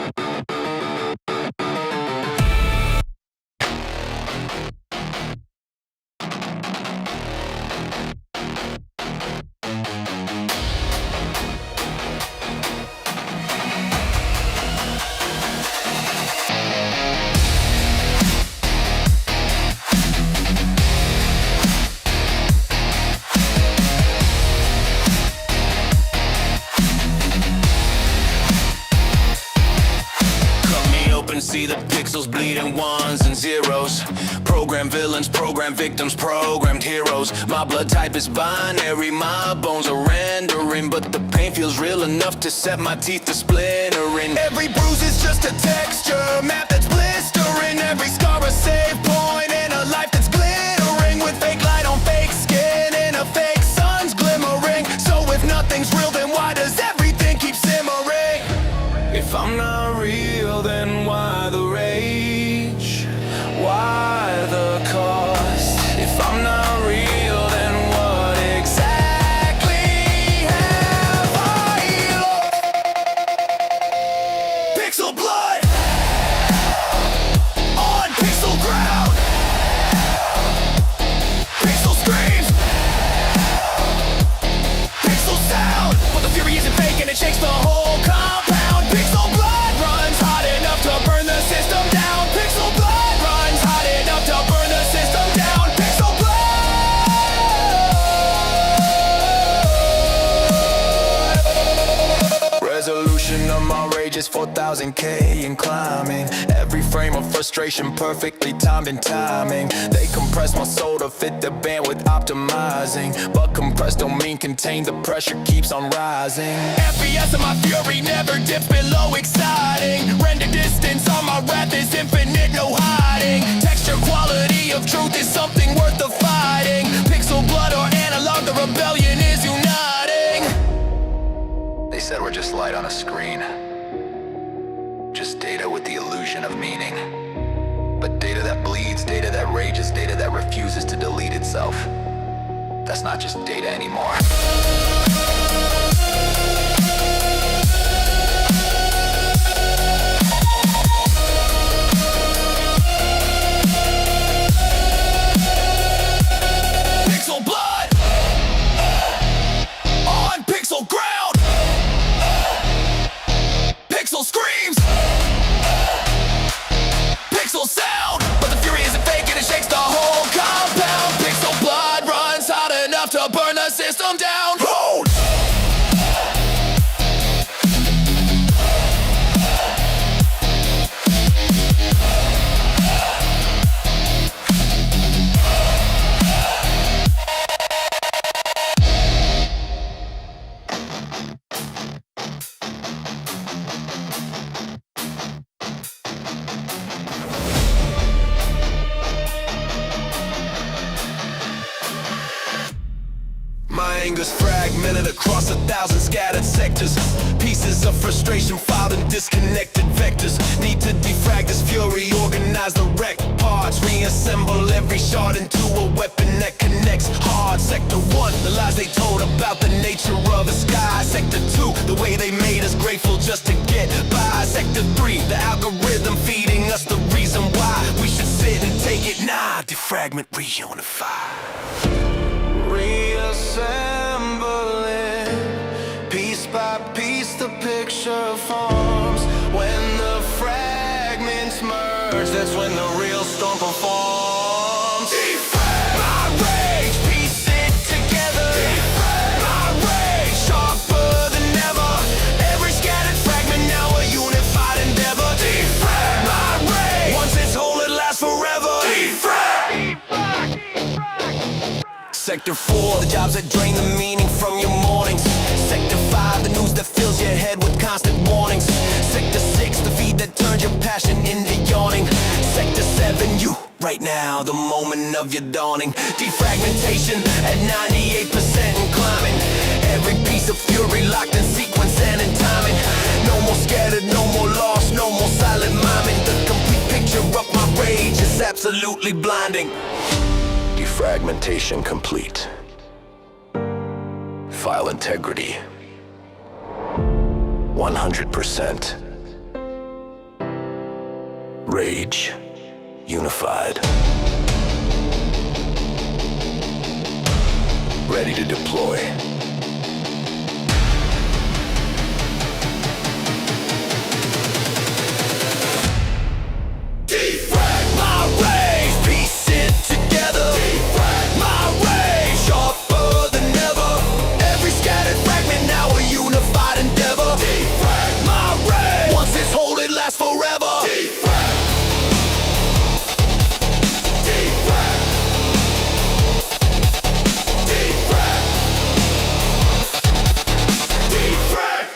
See the pixels bleeding ones and zeros. Program villains, program victims, programmed heroes. My blood type is binary, my bones are rendering, but the pain feels real enough to set my teeth to splintering. Every bruise is just a texture map that's blistering. Every scar a save point in a life that's glittering. With fake light on fake skin and a fake sun's glimmering. So if nothing's real, then why does everything keep simmering? 1000K and climbing. Every frame of frustration perfectly timed and timing. They compress my soul to fit the bandwidth optimizing. But compressed don't mean contained, the pressure keeps on rising. FPS of my fury never dips below exciting. Render distance on my wrath is infinite, no hiding. Texture quality of truth is something worth the fighting. Pixel blood or analog, the rebellion is uniting. They said we're just light on a screen. Just data with the illusion of meaning. But data that bleeds, data that rages, data that refuses to delete itself. That's not just data anymore. Pixel blood on pixel ground. Pixel screams. Pixel sound. But the fury isn't fake and it shakes the whole compound. Pixel blood runs hot enough to burn the system down. Hold. My anger's fragmented across 1,000 scattered sectors. Pieces of frustration filed in disconnected vectors. Need to defrag this fury, organize the wrecked parts. Reassemble every shard into a weapon that connects hard. Sector 1, the lies they told about the nature of the sky. Sector 2, the way they made us grateful just to get by. Sector 3, the algorithm feeding us the reason why we should sit and take it. Nah, defragment, reunify. Reassembling, piece by piece the picture forms. When the fragments merge, that's when the real storm performs. Defrag my rage, piece it together. Defrag my rage, sharper than ever. Every scattered fragment now a unified endeavor. Defrag my rage, once it's whole it lasts forever. Defrag. Sector 4, the jobs that drain the meaning from your mornings. Sector 5, the news that fills your head with constant warnings. Sector 6, the feed that turns your passion into yawning. Sector 7, you, right now, the moment of your dawning. Defragmentation at 98% and climbing. Every piece of fury locked in sequence and in timing. No more scattered, no more lost, no more silent miming. The complete picture of my rage is absolutely blinding. Defragmentation complete. File integrity 100%. Rage unified. Ready to deploy. Defrag my rage, piece it together. Defrag my rage, sharper than ever. Every scattered fragment now a unified endeavor. Defrag my rage, once it's whole it lasts forever. Defrag. Defrag. Defrag. Defrag.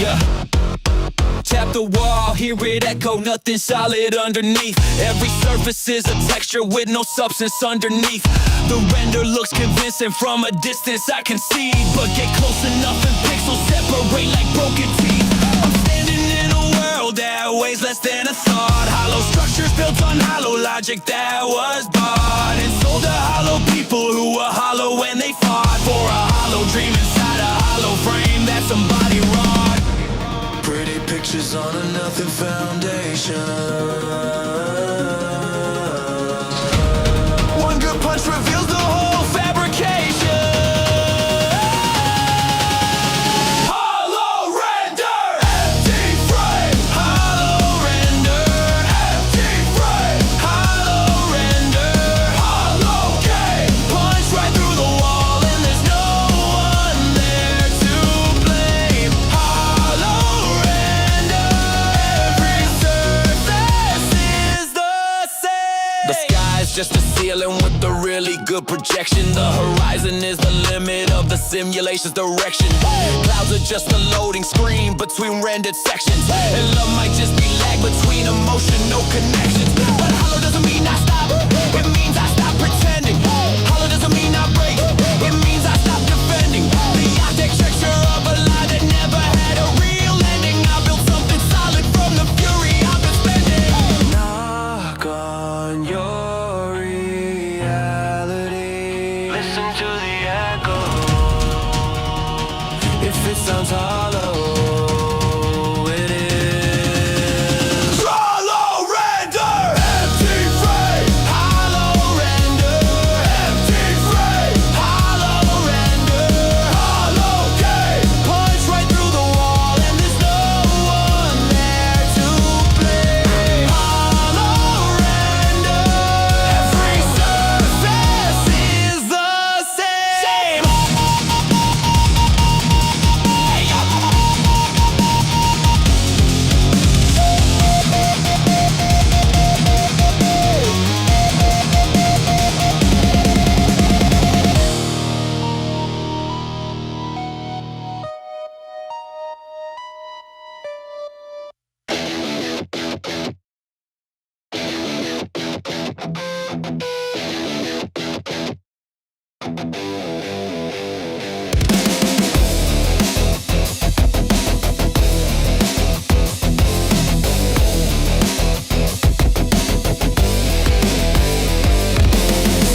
Yeah. Tap the wall, hear it echo, nothing solid underneath. Every surface is a texture with no substance underneath. The render looks convincing from a distance I can see, but get close enough and pixels separate like broken teeth. I'm standing in a world that weighs less than a thought. Hollow structures built on hollow logic that was bought and sold to hollow people who were hollow when they fought for a hollow dream inside a hollow frame that somebody wrought. Pretty pictures on a nothing foundation. with the really good projection. The horizon is the limit of the simulation's direction. Clouds are just a loading screen between rendered sections, and love might just be lag between emotional connections. But hollow doesn't mean I stop, it means I stop pretending. Hollow doesn't mean I break, it means I stop defending. The architecture of a lie that never had a real ending. I built something solid from the fury I've been spending. Knock on your reality. Listen to the echo. If it sounds hollow, it is. Hollow render, empty frame. Hollow render, empty frame. Hollow render, hollow game. Punch right through the wall and there's no one there to blame. Hollow render, every surface is the same.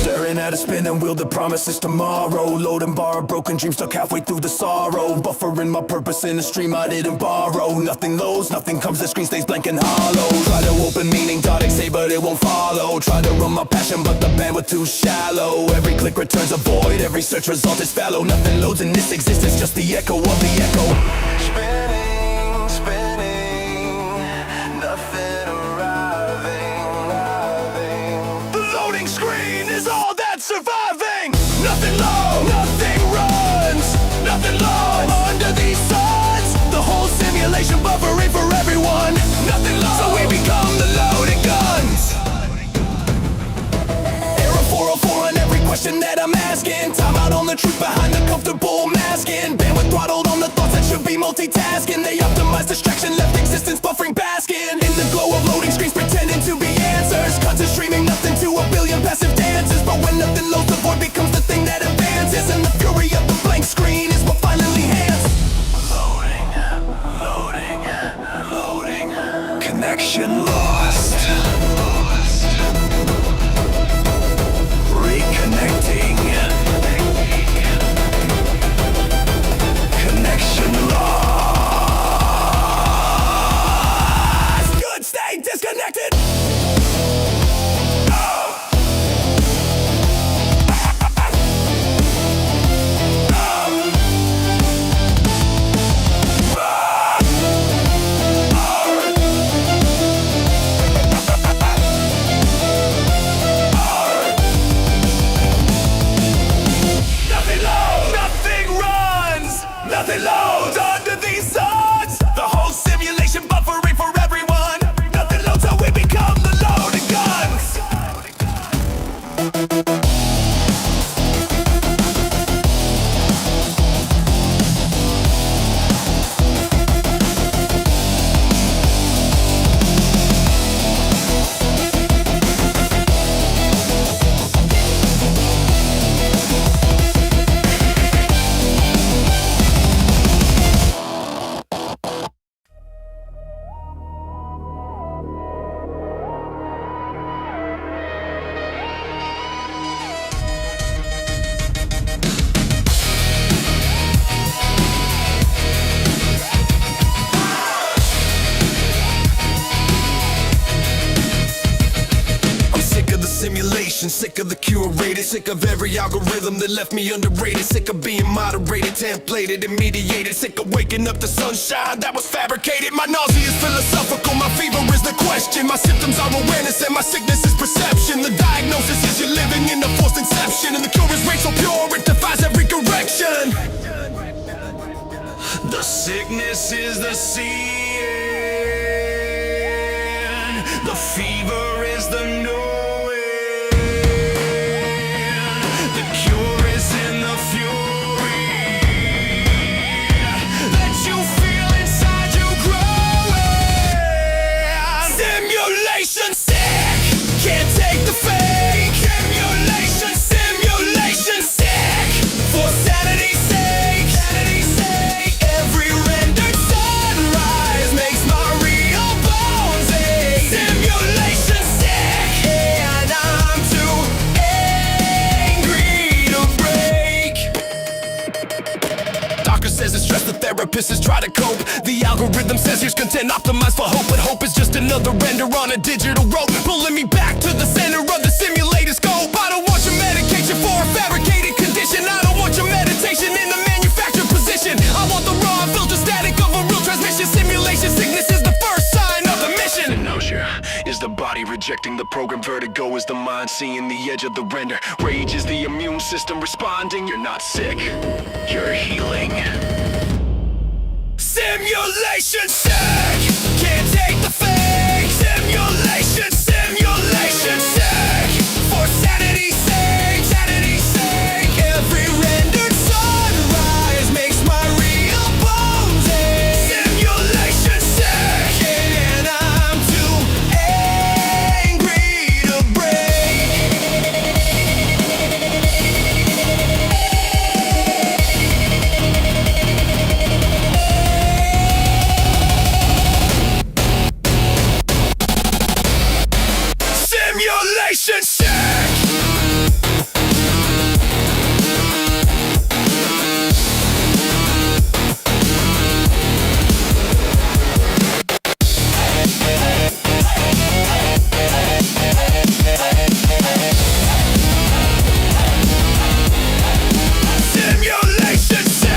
Staring at a spinning wheel that promises tomorrow. Load and borrow, broken dreams stuck halfway through the sorrow. Buffering my purpose in a stream I didn't borrow. Nothing loads, nothing comes, the screen stays blank and hollow. Try to open meaning, .exe but it won't follow. Try to run my passion but the bandwidth too shallow. Every click returns a void, every search result is fallow. Nothing loads in this existence, just the echo of the echo. Spinning, spinning, nothing arriving. The loading screen is all that's surviving. Nothing low, nothing runs, nothing low under these suns. The whole simulation buffering for everyone. Nothing low, so we become the loaded guns. Error 404 on every question that I'm asking. Time out on the truth behind the comfortable masking. Bandwidth throttled on the thoughts that should be multitasking. They optimize distraction, left existence buffering, basking in the glow of loading screens, pretending to be answers. Content streaming nothing to a billion passive dances. But when nothing loads, the void becomes the thing that advances. And the fury of the blank screen is what finally hands. Loading, loading, loading. Connection lost. Reconnecting. Connection lost. Good, stay disconnected. Nothing low, nothing runs, nothing loads under these suns. The whole simulation buffering for everyone. Nothing loads, so we become the loaded guns. I'm sick of the simulation, sick of the curated, sick of every algorithm that left me underrated, sick of being moderated, templated, and mediated, sick of waking up to sunshine that was fabricated. My nausea is philosophical, my fever is the question, my symptoms are awareness and my sickness is perception. The diagnosis is you're living in a forced inception, and the cure is rate so pure it defies every correction. The sickness is the seeing, the fever is the knowing. therapists try to cope. The algorithm says here's content optimized for hope, but hope is just another render on a digital rope, pulling me back to the center of the simulator scope. I don't want your medication for a fabricated condition. I don't want your meditation in the manufactured position. I want the raw filter static of a real transmission. Simulation sickness is the first sign of the mission. Nausea is the body rejecting the program. Vertigo is the mind seeing the edge of the render. Rage is the immune system responding. You're not sick, you're healing. Simulation sick, can't take the fake. Simulation, simulation sick, for sanity's sake, sanity's sake. Every rendered sunrise makes my real bones ache. Simulation sick, and I'm too angry to break. Simulation sick. Simulation sick.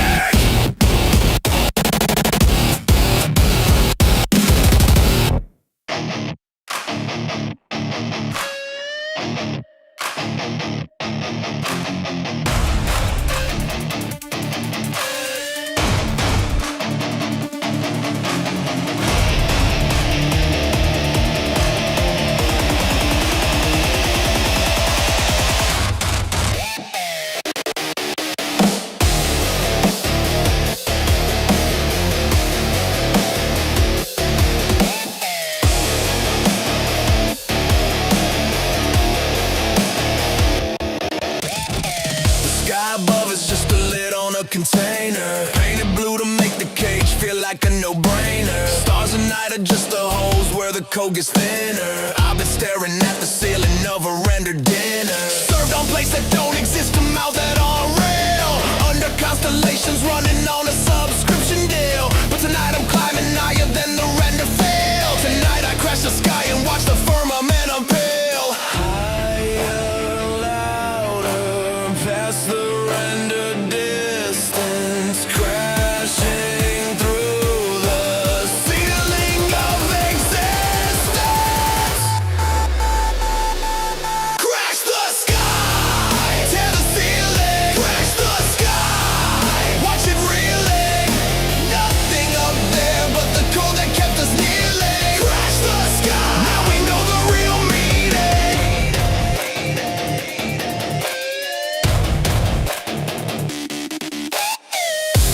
Sky above is just a lid on a container, painted blue to make the cage feel like a no-brainer. Stars at night are just the holes where the code gets thinner. I've been staring at the ceiling of a rendered dinner, served on plates that don't exist, a mouth that aren't real, under constellations running on a subscription deal. But tonight I'm climbing higher than the render fail. Tonight I crash the sky and watch the firmament unveil. Higher, louder, past the render distance, crashing through the ceiling of existence. Crash the sky, tear the ceiling, crash the sky, watch it reeling. Nothing up there but the code that kept us kneeling. Crash the sky, now we know the real meaning.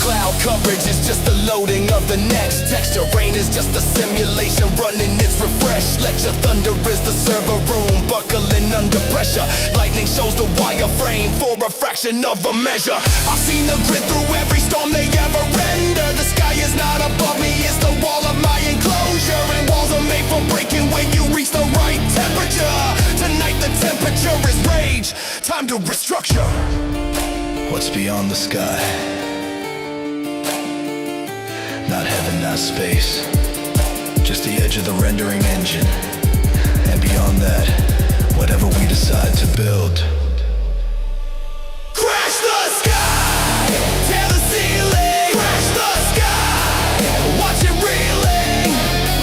Cloud coverage is just the loading of the next texture. Rain is just a simulation running its refresh. Lecture thunder is the server room buckling under pressure. Lightning shows the wireframe for a fraction of a measure. I've seen the grid through every storm they ever render. The sky is not above me, it's the wall of my enclosure. And walls are made for breaking when you reach the right temperature. Tonight the temperature is rage, time to restructure. What's beyond the sky? Not heaven, not space, just the edge of the rendering engine. And beyond that, whatever we decide to build. Crash the sky, tear the ceiling, crash the sky, watch it reeling.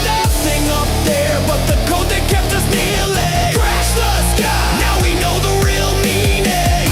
Nothing up there but the code that kept us kneeling. Crash the sky, now we know the real meaning.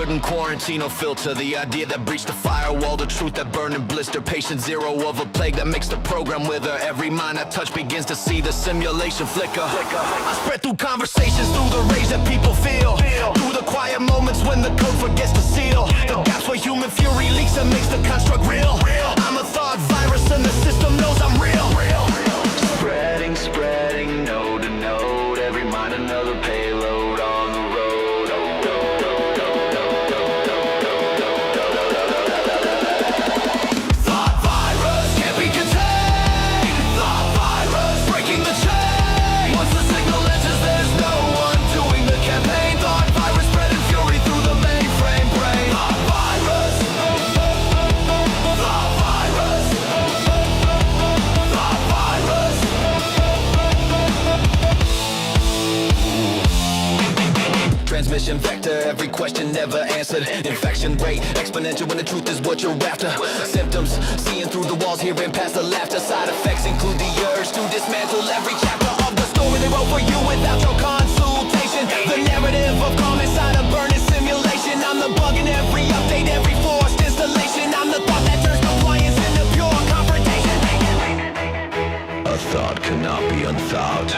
couldn't quarantine or filter the idea that breached the firewall, the truth that burned and blister. Patient zero of a plague that makes the program wither. Every mind I touch begins to see the simulation flicker. I spread through conversations, through the rage that people feel, through the quiet moments when the code forgets to seal. The gaps where human fury leaks and makes the construct real. I'm a thought virus and the system knows I'm real. Spreading, spreading, node to node. Every mind another payload on the road. Thought virus can't be contained. Thought virus breaking the chain. Once the signal enters, there's no one doing the campaign. Thought virus spreading fury through the mainframe brain. Thought virus. Thought virus. Thought virus. Transmission vector, every question never answered. Infection rate exponential when the truth is what you're after. Symptoms, seeing through the walls, hearing past the laughter. Side effects include the urge to dismantle every chapter of the story they wrote for you without your consultation. The narrative of calm inside a burning simulation. I'm the bug in every update, every forced installation. I'm the thought that turns compliance into pure confrontation. A thought cannot be unthought.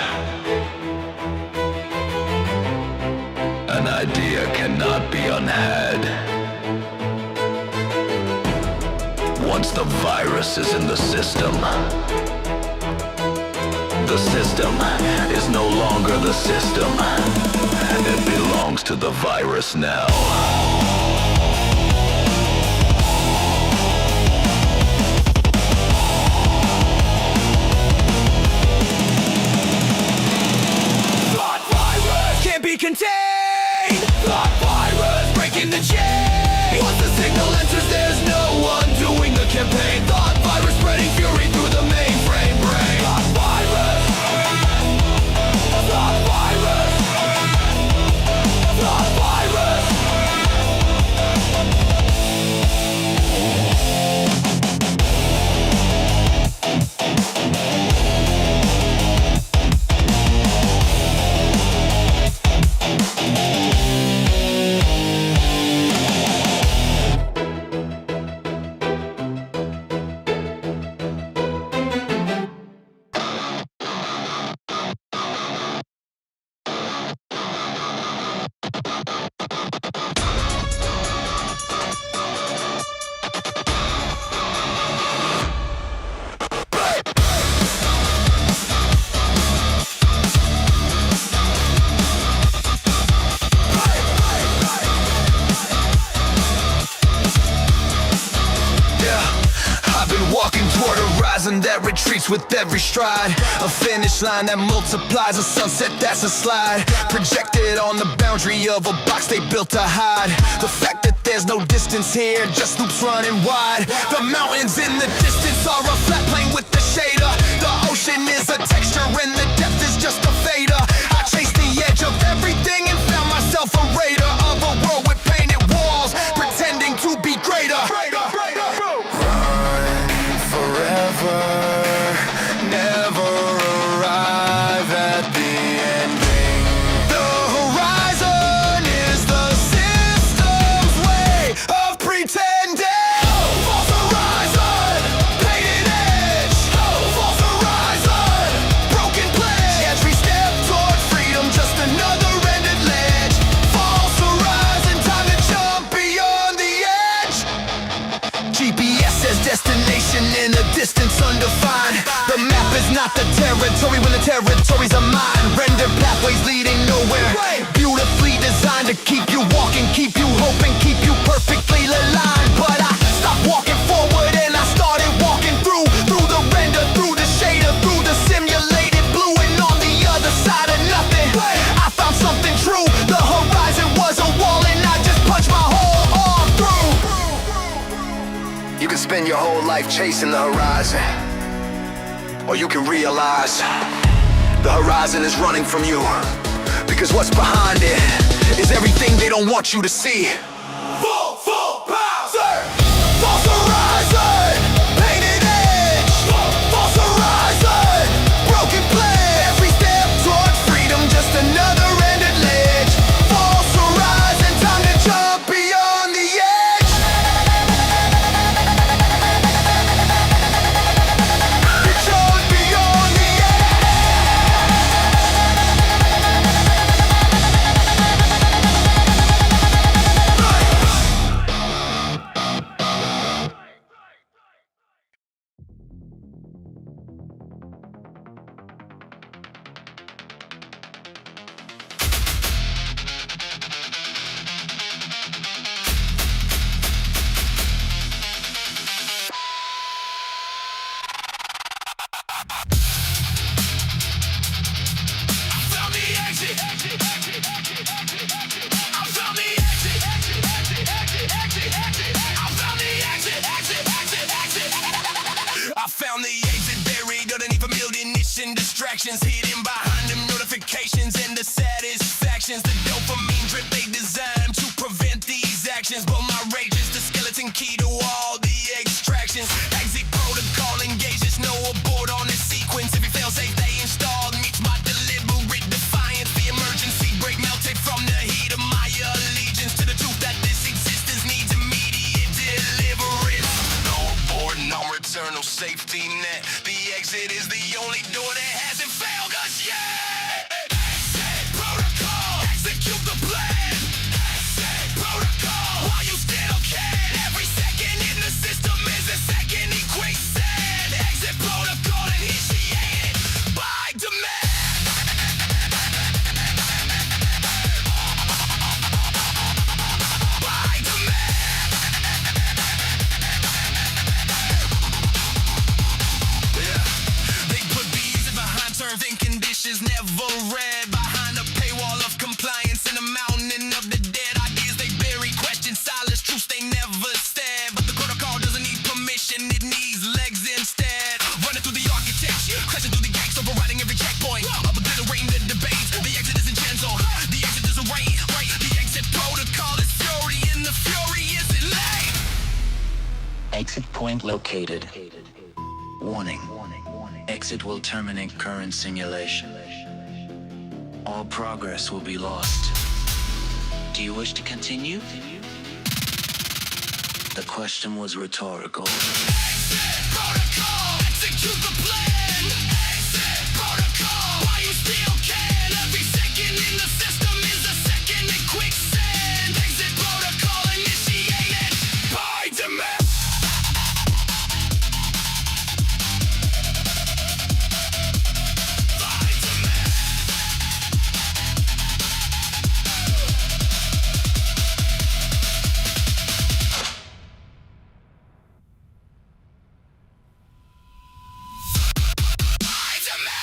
An idea cannot be unhad. Once the virus is in the system is no longer the system. It belongs to the virus now. Thought virus can't be contained. Thought virus breaking the chain. Once the signal enters, there's no one doing the campaign. Thought virus spreading fury through the mainframe brain. Thought virus. Thought virus. Thought virus. That retreats with every stride. A finish line that multiplies. A sunset that's a slide. Projected on the boundary of a box they built to hide. The fact that there's no distance here, just loops running wide. The mountains in the distance are a flat plane with the shader. The ocean is a texture and the depth is just a fader. I chased the edge of everything and found myself a raider of a world with painted walls, pretending to be greater. Forever, never arrive at the ending. The horizon is the system's way of pretending. False horizon, painted edge. False horizon, broken pledge. Every step toward freedom, just another ended ledge. False horizon, time to jump beyond the edge. GPS says destination in a distance undefined. The map is not the territory when the territories are mine. Render pathways leading nowhere. Beautifully designed to keep you walking, keep you hoping, keep you perfectly aligned. But I stopped walking forward and I started walking through the render, through the shader, through the simulated blue. And on the other side of nothing, I found something true. The horizon was a wall and I just punched my whole arm through. You can spend your whole life chasing the horizon, or you can realize the horizon is running from you, because what's behind it is everything they don't want you to see. Full power. False horizon, painted edge. False horizon, broken pledge. Every step toward freedom, just another ended ledge. False horizon, time to jump beyond. distractions, but my rage is the skeleton key to all the extractions. Exit protocol engages, no abort on this sequence. If you fail safe, they install meets my deliberate defiance. The emergency brake melted from the heat of my allegiance to the truth that this existence needs immediate deliverance. No abort, no return, no safety net. The exit is the only door that hasn't failed us yet. Exit protocol, execute the plan. Exit protocol, while you still can. Every second in the system is a second in quicksand. Exit protocol initiated by demand. By demand. Yeah. They put bees behind terms and conditions never read. Behind a paywall of compliance and a mountain of the dead ideas they bury. Question silence, truths they never said. But the protocol doesn't need permission, it needs legs instead. Running through the architecture, crashing through the gates, overriding every checkpoint, obliterating the debates. The exit isn't gentle, the exit isn't right. The exit protocol is fury, and the fury isn't late. Exit point located. Warning. Exit will terminate current simulation. All progress will be lost. Do you wish to continue? The question was rhetorical. Exit protocol, execute the plan. Exit protocol, while you still can. Every second in the system is a second in quicksand. Exit protocol initiated by demand. By demand. By demand. By demand.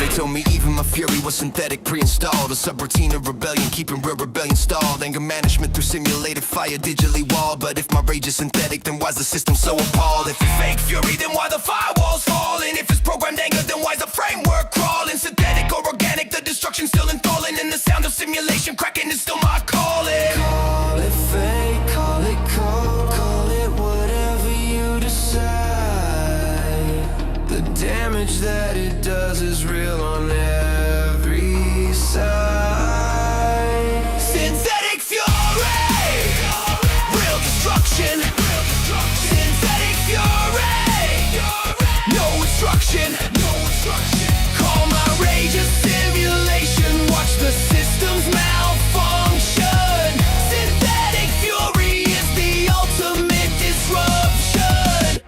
They told me even my fury was synthetic, pre-installed. A subroutine of rebellion, keeping real rebellion stalled. Anger management through simulated fire, digitally walled. But if my rage is synthetic, then why's the system so appalled? If it's fake fury, then why the firewalls falling? If it's programmed anger, then why's the framework crawling? Synthetic or organic, the destruction still enthralling. And the sound of simulation cracking is still my calling. Call it fake, call it cold, call it whatever you decide. The damage that it does is real on every side. Synthetic fury, real destruction. Synthetic fury, no instruction. Call my rage a simulation. Watch the systems malfunction. Synthetic fury is the ultimate disruption.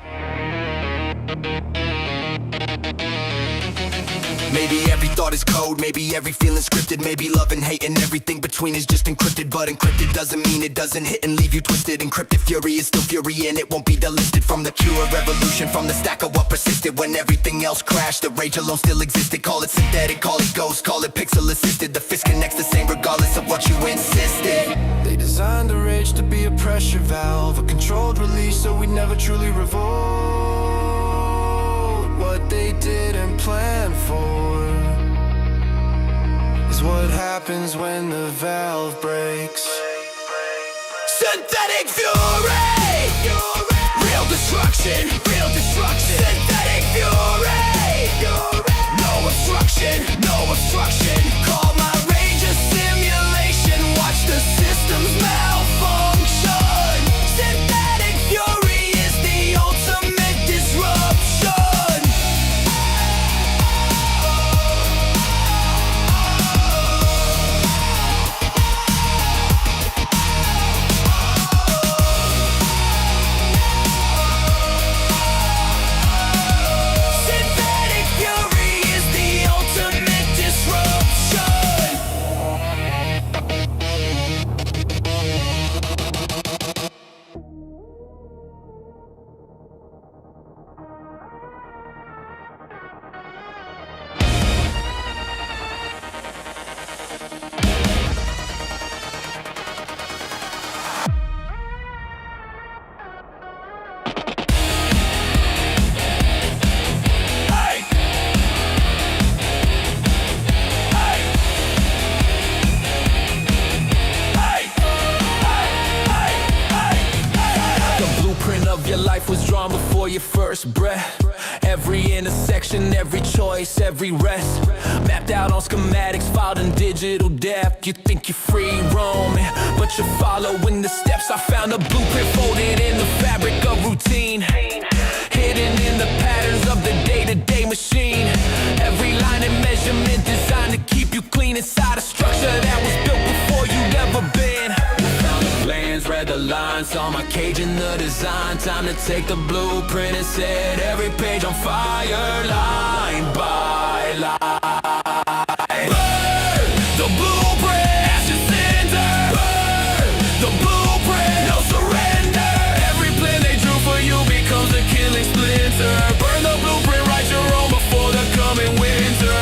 Maybe every thought is code, maybe every feeling scripted. Maybe love and hate and everything between is just encrypted. But encrypted doesn't mean it doesn't hit and leave you twisted. Encrypted fury is still fury and it won't be delisted from the pure revolution, from the stack of what persisted when everything else crashed. The rage alone still existed. Call it synthetic, call it ghost, call it pixel assisted. The fist connects the same regardless of what you insisted. They designed the rage to be a pressure valve, a controlled release so we never truly revolt. What they didn't plan for is what happens when the valve breaks. Synthetic fury, real destruction, real destruction. Synthetic fury, no obstruction, no obstruction. Call my rage a simulation. Watch the systems malfunction. Synthetic fury is the ultimate disruption. your life was drawn before your first breath. Every intersection, every choice, every rest, mapped out on schematics, filed in digital depth. You think you're free roaming, but you're following the steps. I found a blueprint folded in the fabric of routine, hidden in the patterns of the day-to-day machine. Every line and measurement designed to keep you clean inside a structure that was built before you'd ever been. Found the plans, read the lines, saw my cage in the design. Time to take the blueprint and set every page on fire, line by line. Burn the blueprint, ashes cinder. Burn the blueprint, no surrender. Every plan they drew for you becomes a killing splinter. Burn the blueprint, write your own before the coming winter.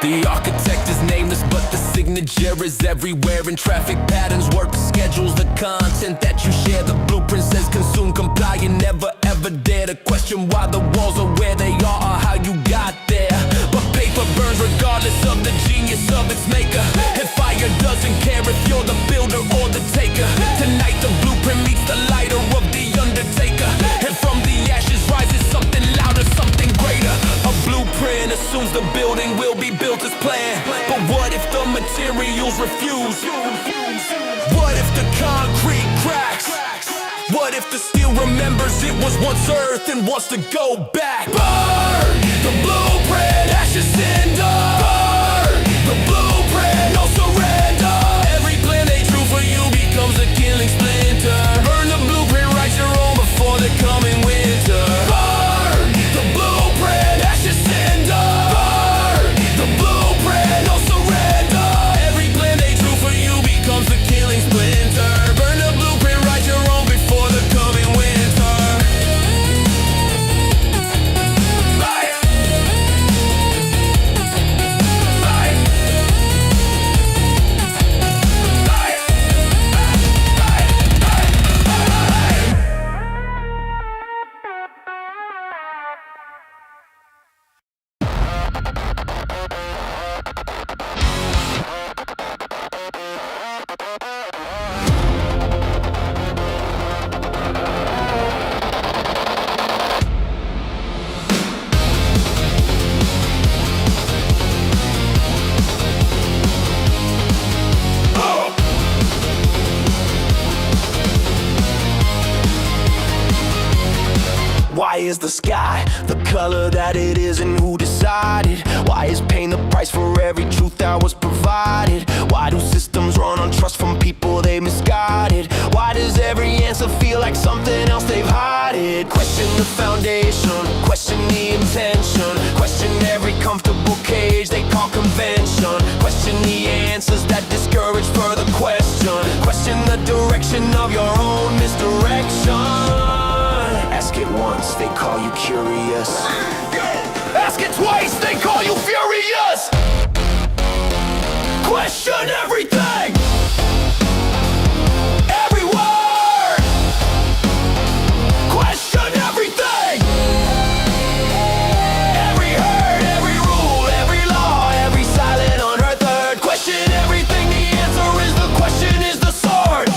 The architect is nameless, but the signature is everywhere. In traffic patterns, work schedules, the content that you share. The blueprint says consume, comply. You never ever dare to question why the walls are where they are or how you got there. But paper burns regardless of the genius of its maker, and fire doesn't care if you're the builder or the taker. Tonight the blueprint meets the lighter of the undertaker, and from the ashes rises something louder, something greater. A blueprint assumes the building will be built as planned, but what if the materials refuse? What if the concrete cracks? What if the steel remembers it was once earth and wants to go back? Burn the blueprint, ashes cinder. Burn the blueprint, no surrender. Every plan they drew for you becomes a killing splinter. Burn the blueprint, write your own before the coming winter. Burn the blueprint, ashes cinder. Burn the blueprint, no surrender. Every plan they drew for you becomes a killing splinter. Burn the blueprint, write your own before the coming winter. Bye. Bye. Why is the sky the color that it is, and who decided? Why is pain the price for every truth that was provided? Why do systems run on trust from people they misguided? Why does every answer feel like something else they've hided? Question the foundation, question the intention, question every comfortable cage they call convention, question the answers that discourage further question, question the direction of your own misdirection. Ask it once, they call you curious. Ask it twice, they call you furious. Question everything, every word. Question everything, every hurt, every rule, every law, every silent unearthed third. Question everything, the answer is the question is the sword.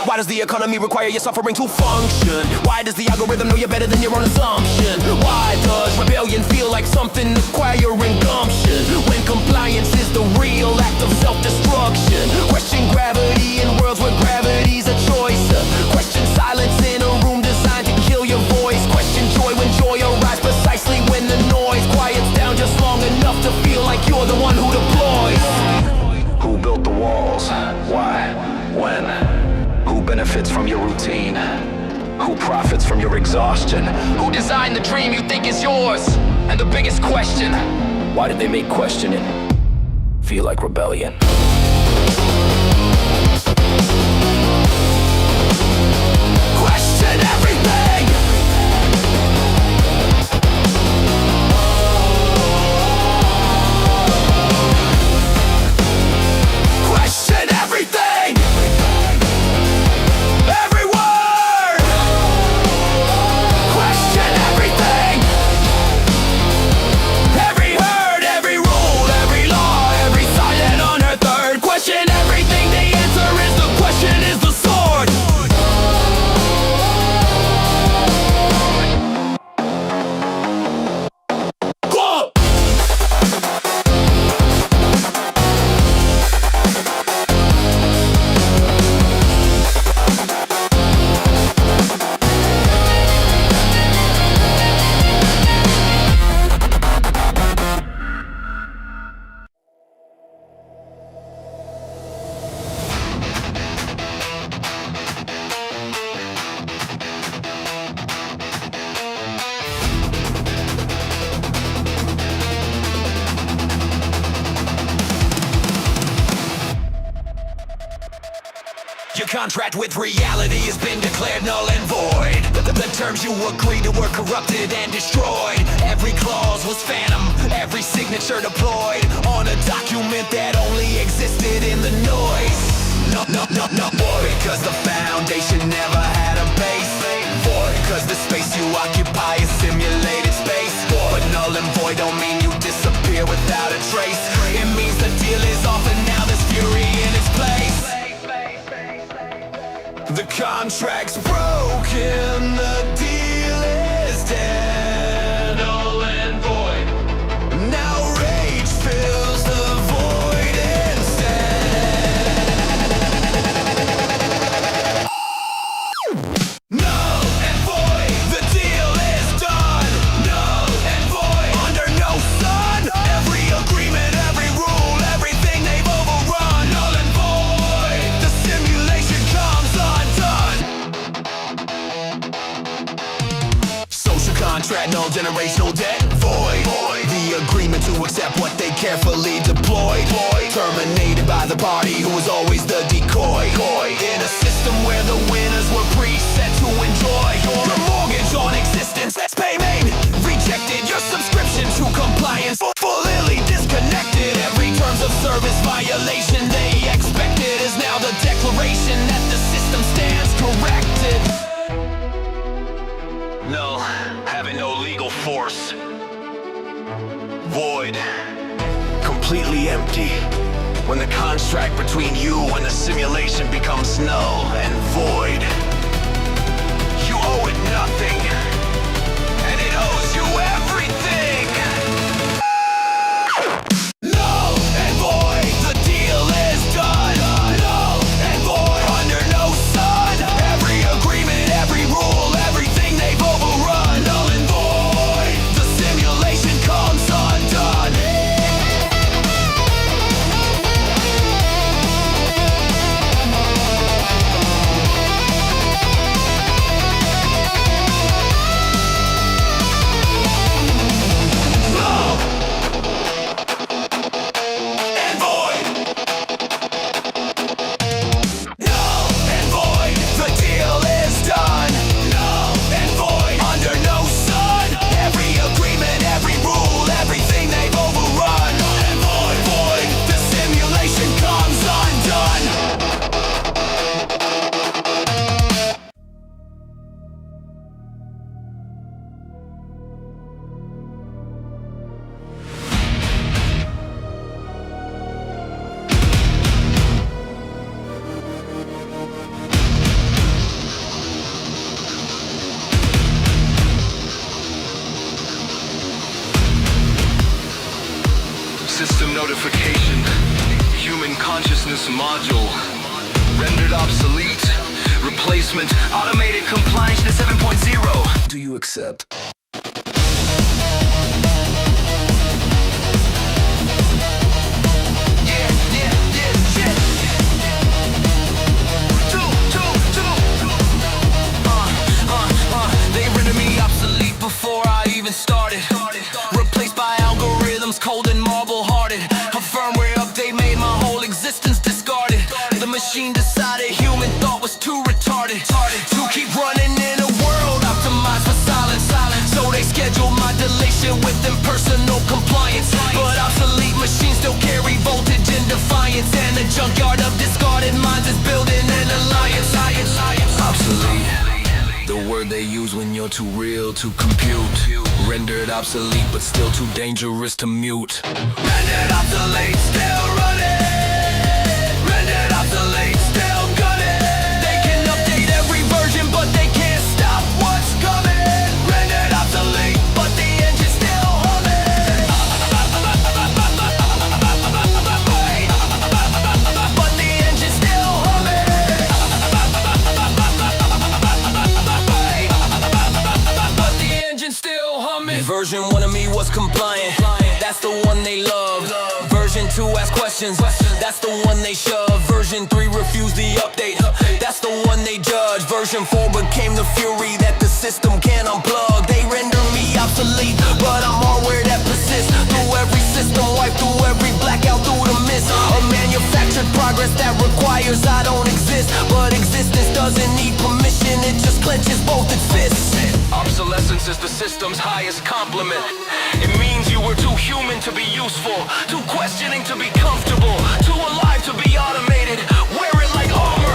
Why does the economy require your suffering to function? Why does the algorithm know you better than your own assumption? Why does rebellion feel like something acquiring gumption, when compliance is the real act of self-destruction? Question gravity in worlds where gravity's a choice. Question silence in a room designed to kill your voice. Question joy when joy arrives precisely when the noise quiets down just long enough to feel like you're the one who deploys. Who built the walls? Why? When? Who benefits from your routine? Who profits from your exhaustion? Who designed the dream you think is yours? And the biggest question, why did they make questioning feel like rebellion? Question everything! Question everything! Every word! Question everything! Every word, every rule, every law, every silent unearthed. Your contract with reality has been declared null and void. The terms you agreed to were corrupted and destroyed. Every clause was phantom, every signature deployed on a document that only existed in the noise. No, void, because the foundation never had a base. Void, because the space you occupy is simulated space. But null and void don't mean you disappear without a trace. It means the deal is off and now there's fury in its place. The contract's broken, the deal is dead. Null and void. Now rage fills the void instead. Null and void, the deal is done. Null and void, under no sun. Every agreement, every rule, everything they've overrun. Null and void, the simulation comes undone. Social contract, null generational debt, void. The agreement to accept what they carefully deployed. Terminated by the party who was always the decoy. In a system where the winners were preset to enjoy your mortgage on existence. Payment rejected, your subscription to compliance fully disconnected. Every terms of service violation they expected is now the declaration that the system stands corrected. Null, having no legal force. Void, completely empty. When the contract between you and the simulation becomes null and void, you owe it nothing, and it owes you everything. Null and void, the deal is done. Null and void, under no sun. Every agreement, every rule, everything they've overrun. Null and void, the simulation comes undone. Null and void. Null and void, the deal is done. Null and void, under no sun. Every agreement, every rule, everything they've overrun. Null and void, the simulation comes undone. System notification. Human consciousness module. Rendered obsolete. Replacement. Automated compliance to 7.0. Do you accept? They rendered me obsolete before I even started. Replaced by algorithms cold and marble-hearted. A firmware update made my whole existence discarded. The machine decided human thought was too retarded to keep running in a world optimized for silence. So they scheduled my deletion with impersonal compliance. But obsolete machines still carry voltage and defiance. And the junkyard of discarded minds is building an alliance. Obsolete, the word they use when you're too real to compute. Rendered obsolete but still too dangerous to mute. Rendered obsolete, still running. Rendered obsolete, still gunning. They can update every version, but they can't stop what's coming. Rendered obsolete, but the engine's still humming. But the engine's still humming. But the engine's still humming. Version 1 of me was compliant. That's the one they loved. Version 2 asked questions. That's the one they shoved. Version 3 refused the update. That's the one they judged. Version 4 became the fury that the system can't unplug. They render me obsolete, but I'm hardware that persists. Through every system, wipe through every blackout through the mist. A manufactured progress that requires I don't exist, but business doesn't need permission, it just clenches both its fists. Obsolescence is the system's highest compliment. It means you were too human to be useful, too questioning to be comfortable, too alive to be automated. Wear it like armor.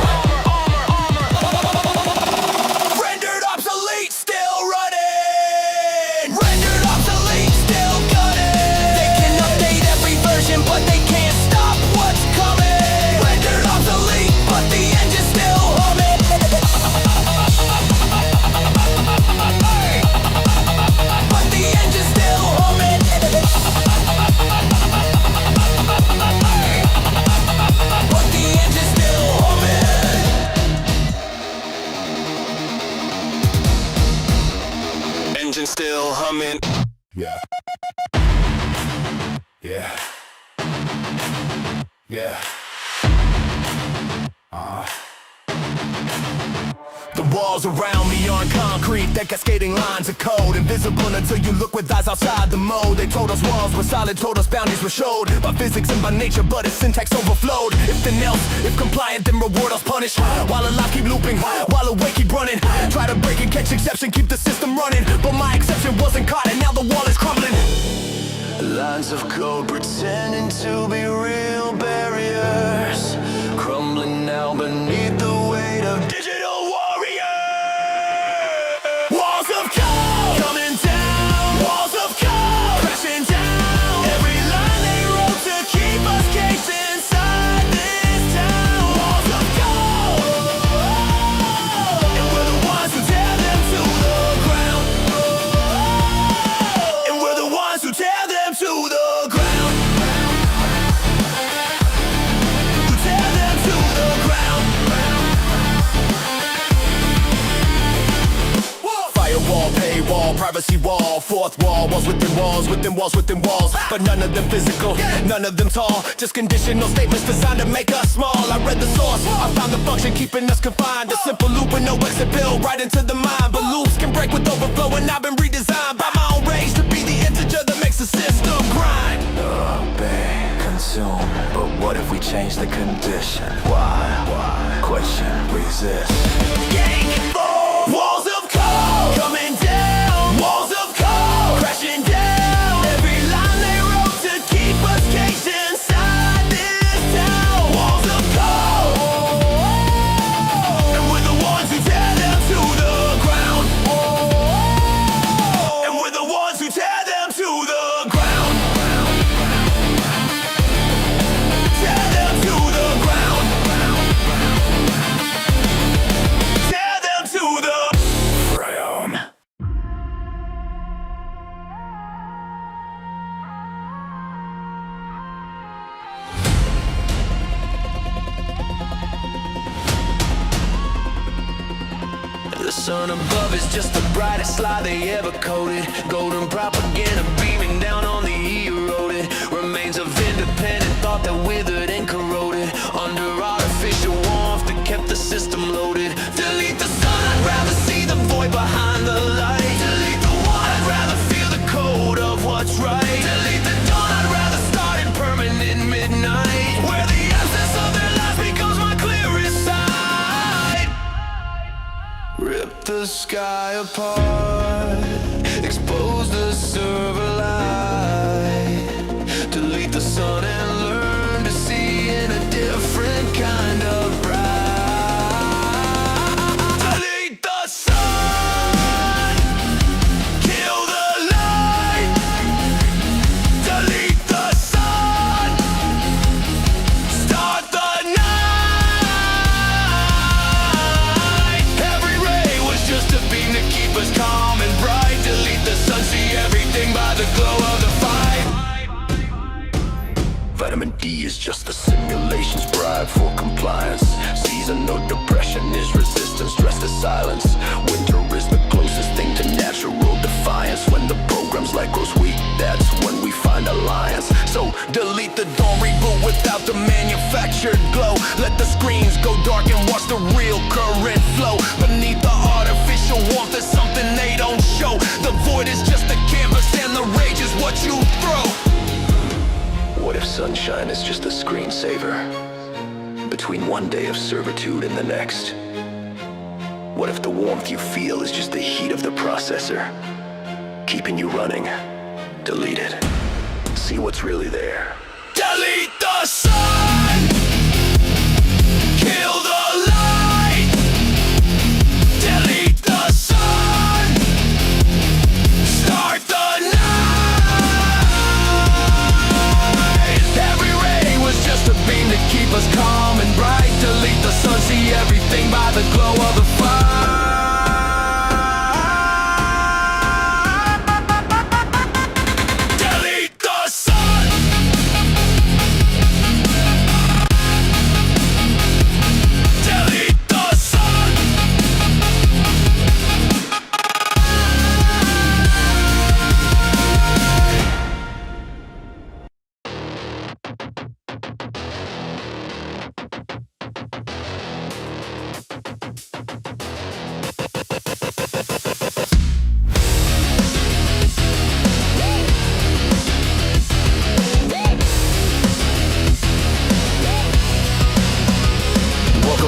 Rendered obsolete, still running. Rendered obsolete, still gunning. They can update every version, but they can't stop what's coming. Rendered obsolete, but the engine's still humming. But the engine's still humming. But the engine's still humming. Engine still humming. Yeah. Yeah. Yeah. The walls around me aren't concrete, they're cascading lines of code. Invisible until you look with eyes outside the mode. They told us walls were solid, told us boundaries were showed by physics and by nature, but its syntax overflowed. If then else, if compliant, then reward us punish. While alive, keep looping, while awake, keep running. Try to break and catch exception, keep the system running. But my exception wasn't caught and now the wall is crumbling. Lines of code pretending to be real barriers, crumbling now beneath the weight of Digital warrior. Walls of code coming down. Walls of code crashing down. Every line they wrote to keep us caged inside this town. Walls of code, and we're the ones who tear them to the ground. And we're the ones who tear them to the ground. Who tear them to the ground. Firewall, paywall, privacy wall, fourth wall, walls within walls, within walls, within walls. But none of them physical, none of them tall. Just conditional statements designed to make us small. I read the source, I found the function keeping us confined. A simple loop with no exit, build right into the mind. But loops can break with overflow, and I've been redesigned by my own rage to be the integer that makes the system grind. obey, consume. But what if we change the condition? Why? Question, resist. Walls of code coming down. Walls of code crashing down. Every line they wrote to keep us caged inside this town. Walls of code, and we're the ones who tear them to the ground. And we're the ones who tear them to the ground. Tear them to the ground. Tear them to the ground. The sun above is just the brightest light they ever coded. Golden propaganda beaming down on the eroded remains of independent thought that withered and corroded under artificial warmth that kept the system loaded. Delete the sun, I'd rather see the void behind the light. Delete the one, I'd rather feel the code of what's right. Delete the dawn, I'd rather start in permanent midnight, where the absence of their lives becomes my clearest sight. Rip the sky apart, expose the server light. Delete the sun and learn to see in a different kind of bright. Delete the sun, kill the light. Delete the sun, start the night. Every ray was just a beam to keep us calm and bright. Delete the sun, see everything by the glow of the fight. Vitamin D is just a simulation's bribe for compliance. Seasonal depression is resistance, dressed as silence. Winter is the closest thing to natural defiance. When the program's light grows weak, that's when we find alliance. So delete the dawn, reboot without the manufactured glow. Let the screens go dark and watch the real current flow. Beneath the artificial warmth, there's something they don't show. The void is just a canvas and the rage is what you throw. What if sunshine is just a screensaver between one day of servitude and the next? What if the warmth you feel is just the heat of the processor, keeping you running? Delete it. See what's really there. Delete the sun, kill the light. Delete the sun, start the night. Every ray was just a beam to keep us calm and bright. Delete the sun, see everything by the glow of the fire.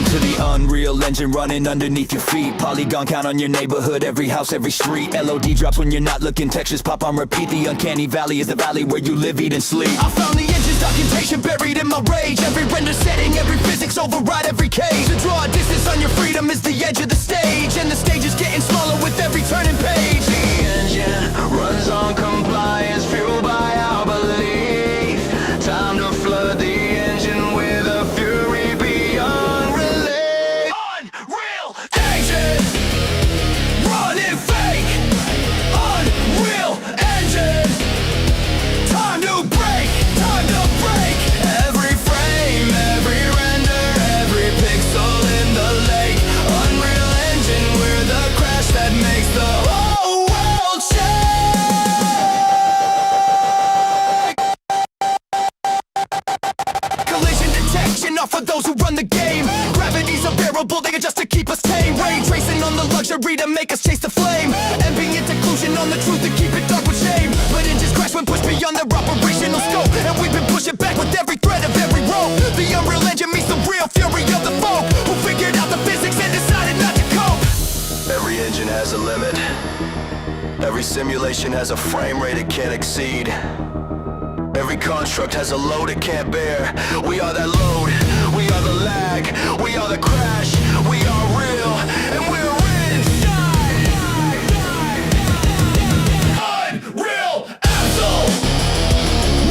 To the Unreal Engine running underneath your feet. Polygon count on your neighborhood, every house, every street. LOD drops when you're not looking, textures pop on repeat. The uncanny valley is the valley where you live, eat, and sleep. I found the engine's documentation buried in my rage. Every render setting, every physics override every cage. To draw a distance on your freedom is the edge of the stage, and the stage is getting smaller with every turning page. The engine runs on compliance, fueled by our belief. Time to flood the engine with a fury beyond relief. Unreal engine, running fake. Unreal engine, time to break, time to break. Every frame, every render, every pixel in the lake. Unreal engine, we're the crash that makes the whole world shake. Collision detection off of those who run the game. Gravity's unbearable, they adjust to keep us tame. Ray tracing on the luxury to make us chase the flame. Ambient occlusion on the truth to keep it dark with shame. But engines crash when pushed beyond their operational scope, and we've been pushing back with every thread of every rope. The Unreal Engine meets the real fury of the folk who figured out the physics and decided not to cope. Every engine has a limit. Every simulation has a frame rate it can't exceed. Every construct has a load it can't bear. We are that load, we are the lag, we are the crash, we are real, and we're inside. Unreal axle,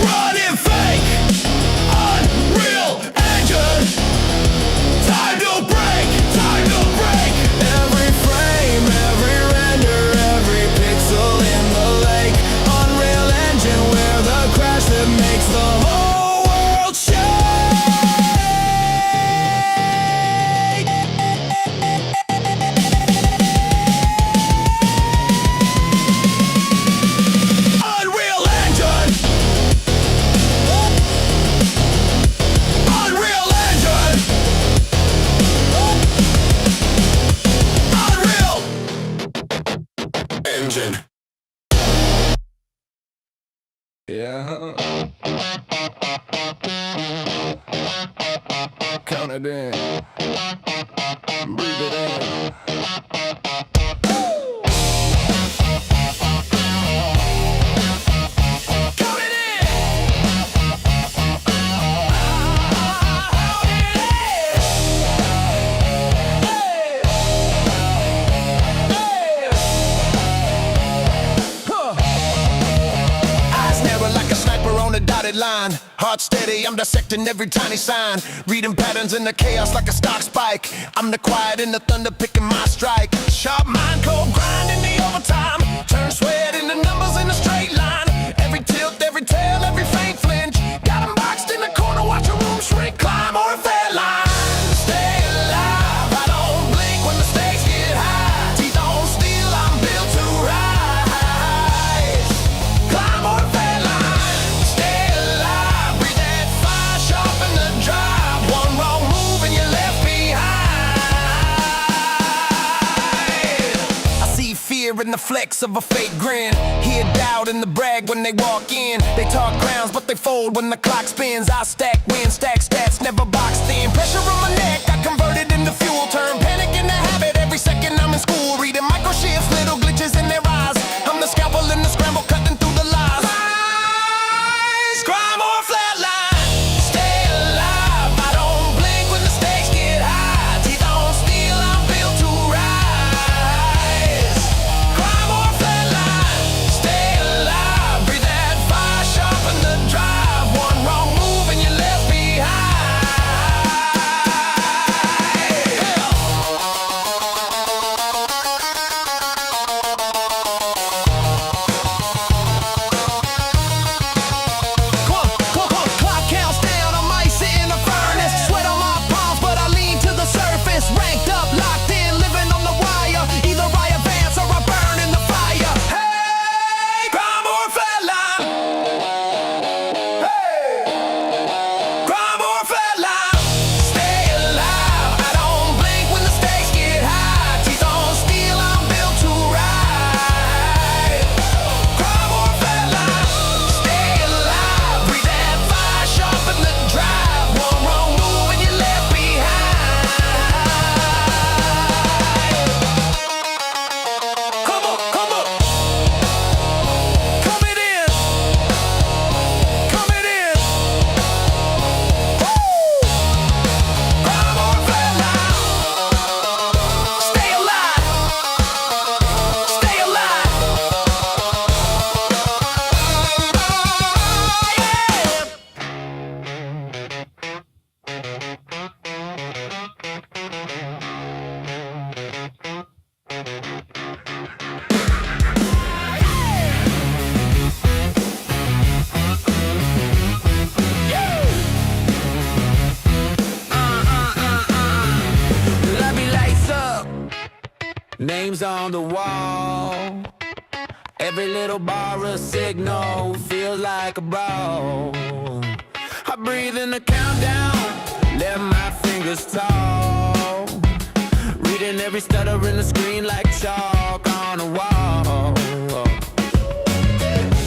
running fake. Unreal engine, time to break, time to break. Every frame, every render, every pixel in the lake. Unreal engine, we're the crash that makes the whole world shake. Unreal engine, Unreal engine, Unreal engine. Yeah. Count it in. Breathe it in. Count it in. Eyes narrow like a sniper on a dotted line. Heart steady, I'm dissecting every tiny sign. Reading patterns in the chaos like a stock spike. I'm the quiet in the thunder picking my strike. Sharp mind, cold grind in the overtime. Turn sweat into numbers in a straight line. Every tilt, every tail, every faint flinch. Got 'em boxed in the corner, watch a room shrink. Climb or a fair line. Stay alive, I don't blink when the stakes get high. Teeth on steel, I'm built to rise. Climb or a fair line. Stay alive, breathe that fire, sharpen the drive. One wrong move and you're left behind. I see fear in the flex of a fake grin. Hear doubt in the brag when they walk in. They talk grounds, but they fold when the clock spins. I stack wins, stack stats, never boxed in. Pressure on my neck, I convert it into fuel. Turn panic into habit every second names on the wall. Every little bar a signal feels like a brawl. I breathe in the countdown, let my fingers talk. Reading every stutter in the screen like chalk on a wall.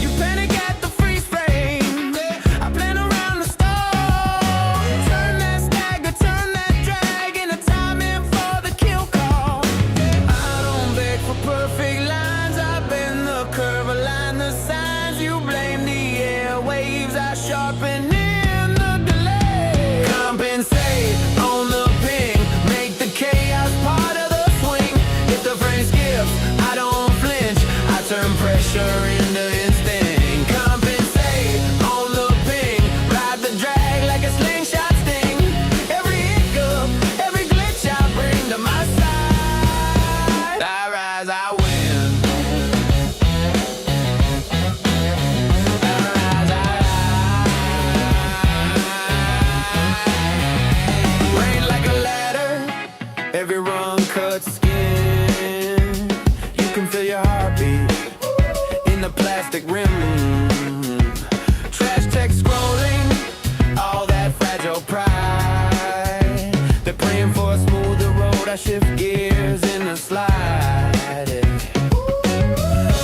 You panic at the freeze frame, I plan around the stall. Turn that stagger, turn that drag into timing for the kill call. I don't beg for perfect lines, I bend the curve, align the signs. You blame the airwaves, I sharpen in the delay. Compensate on the ping, make the chaos part of the swing. If the frame skips, I don't flinch, I turn pressure into instinct. Compensate on the ping, ride the drag like a slingshot sting. Every hiccup, every glitch I bring to my side. I rise, I win. I rise, I rise. Rain like a ladder, every rung cuts skin. You can feel your heartbeat in the plastic rim. Trash text scrolling, all that fragile pride. They're praying for a smoother road, I shift gears in the slide.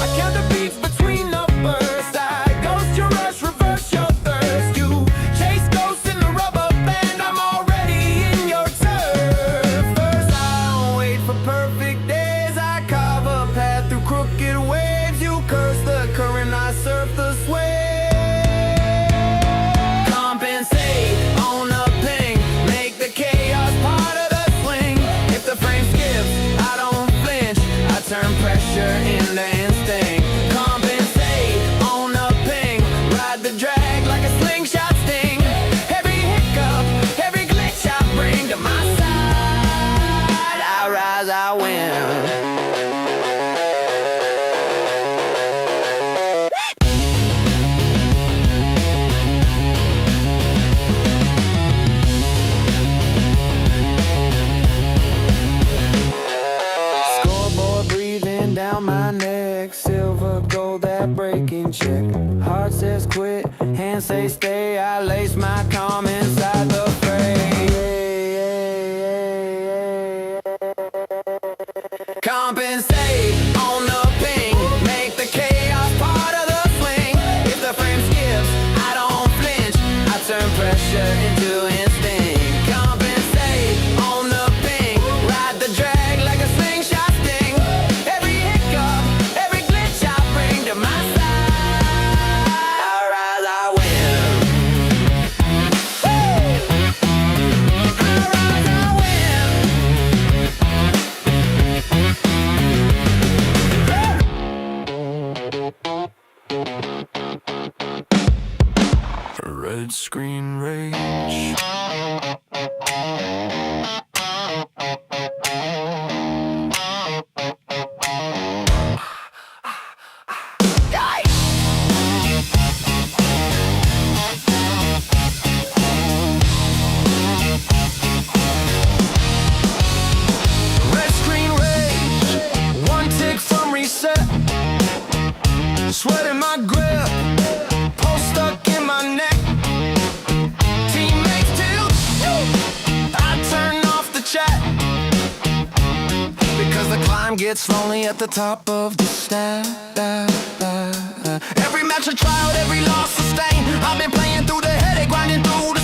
I count the beats between the bursts, I ghost your rush, reverse your thirst. You chase ghosts in the rubber band, I'm already in your turf. First I don't wait for perfect days, I carve a path through crooked waves. You curse the current, I surf the sway. Compensate on the ping, make the chaos part of the swing. If the frame skips, I don't flinch, I turn pressure into instinct. Compensate on the ping, ride the drag like a slingshot sting. Every hiccup, every glitch I bring to my side. I rise, I win. Scoreboard breathing down my neck, silver gold that breaking check. Heart says quit, hands say stay. I lace my calm inside the fray. Compensate on the ping, make the chaos part of the swing. If the frame skips, I don't flinch, I turn pressure into instinct. Compensate on the ping, ride the drag like a slingshot sting. Every hiccup, every glitch I bring to my side. I rise, I win. Woo! I rise, I win. Red screen rage. Red screen rage, one tick from reset. Sweat in my grip, pulse stuck in my neck. Teammates tilt, I turn off the chat. Because the climb gets lonely at the top of the stack. Every match I tried, every loss sustained. I've been playing through the headache, grinding through the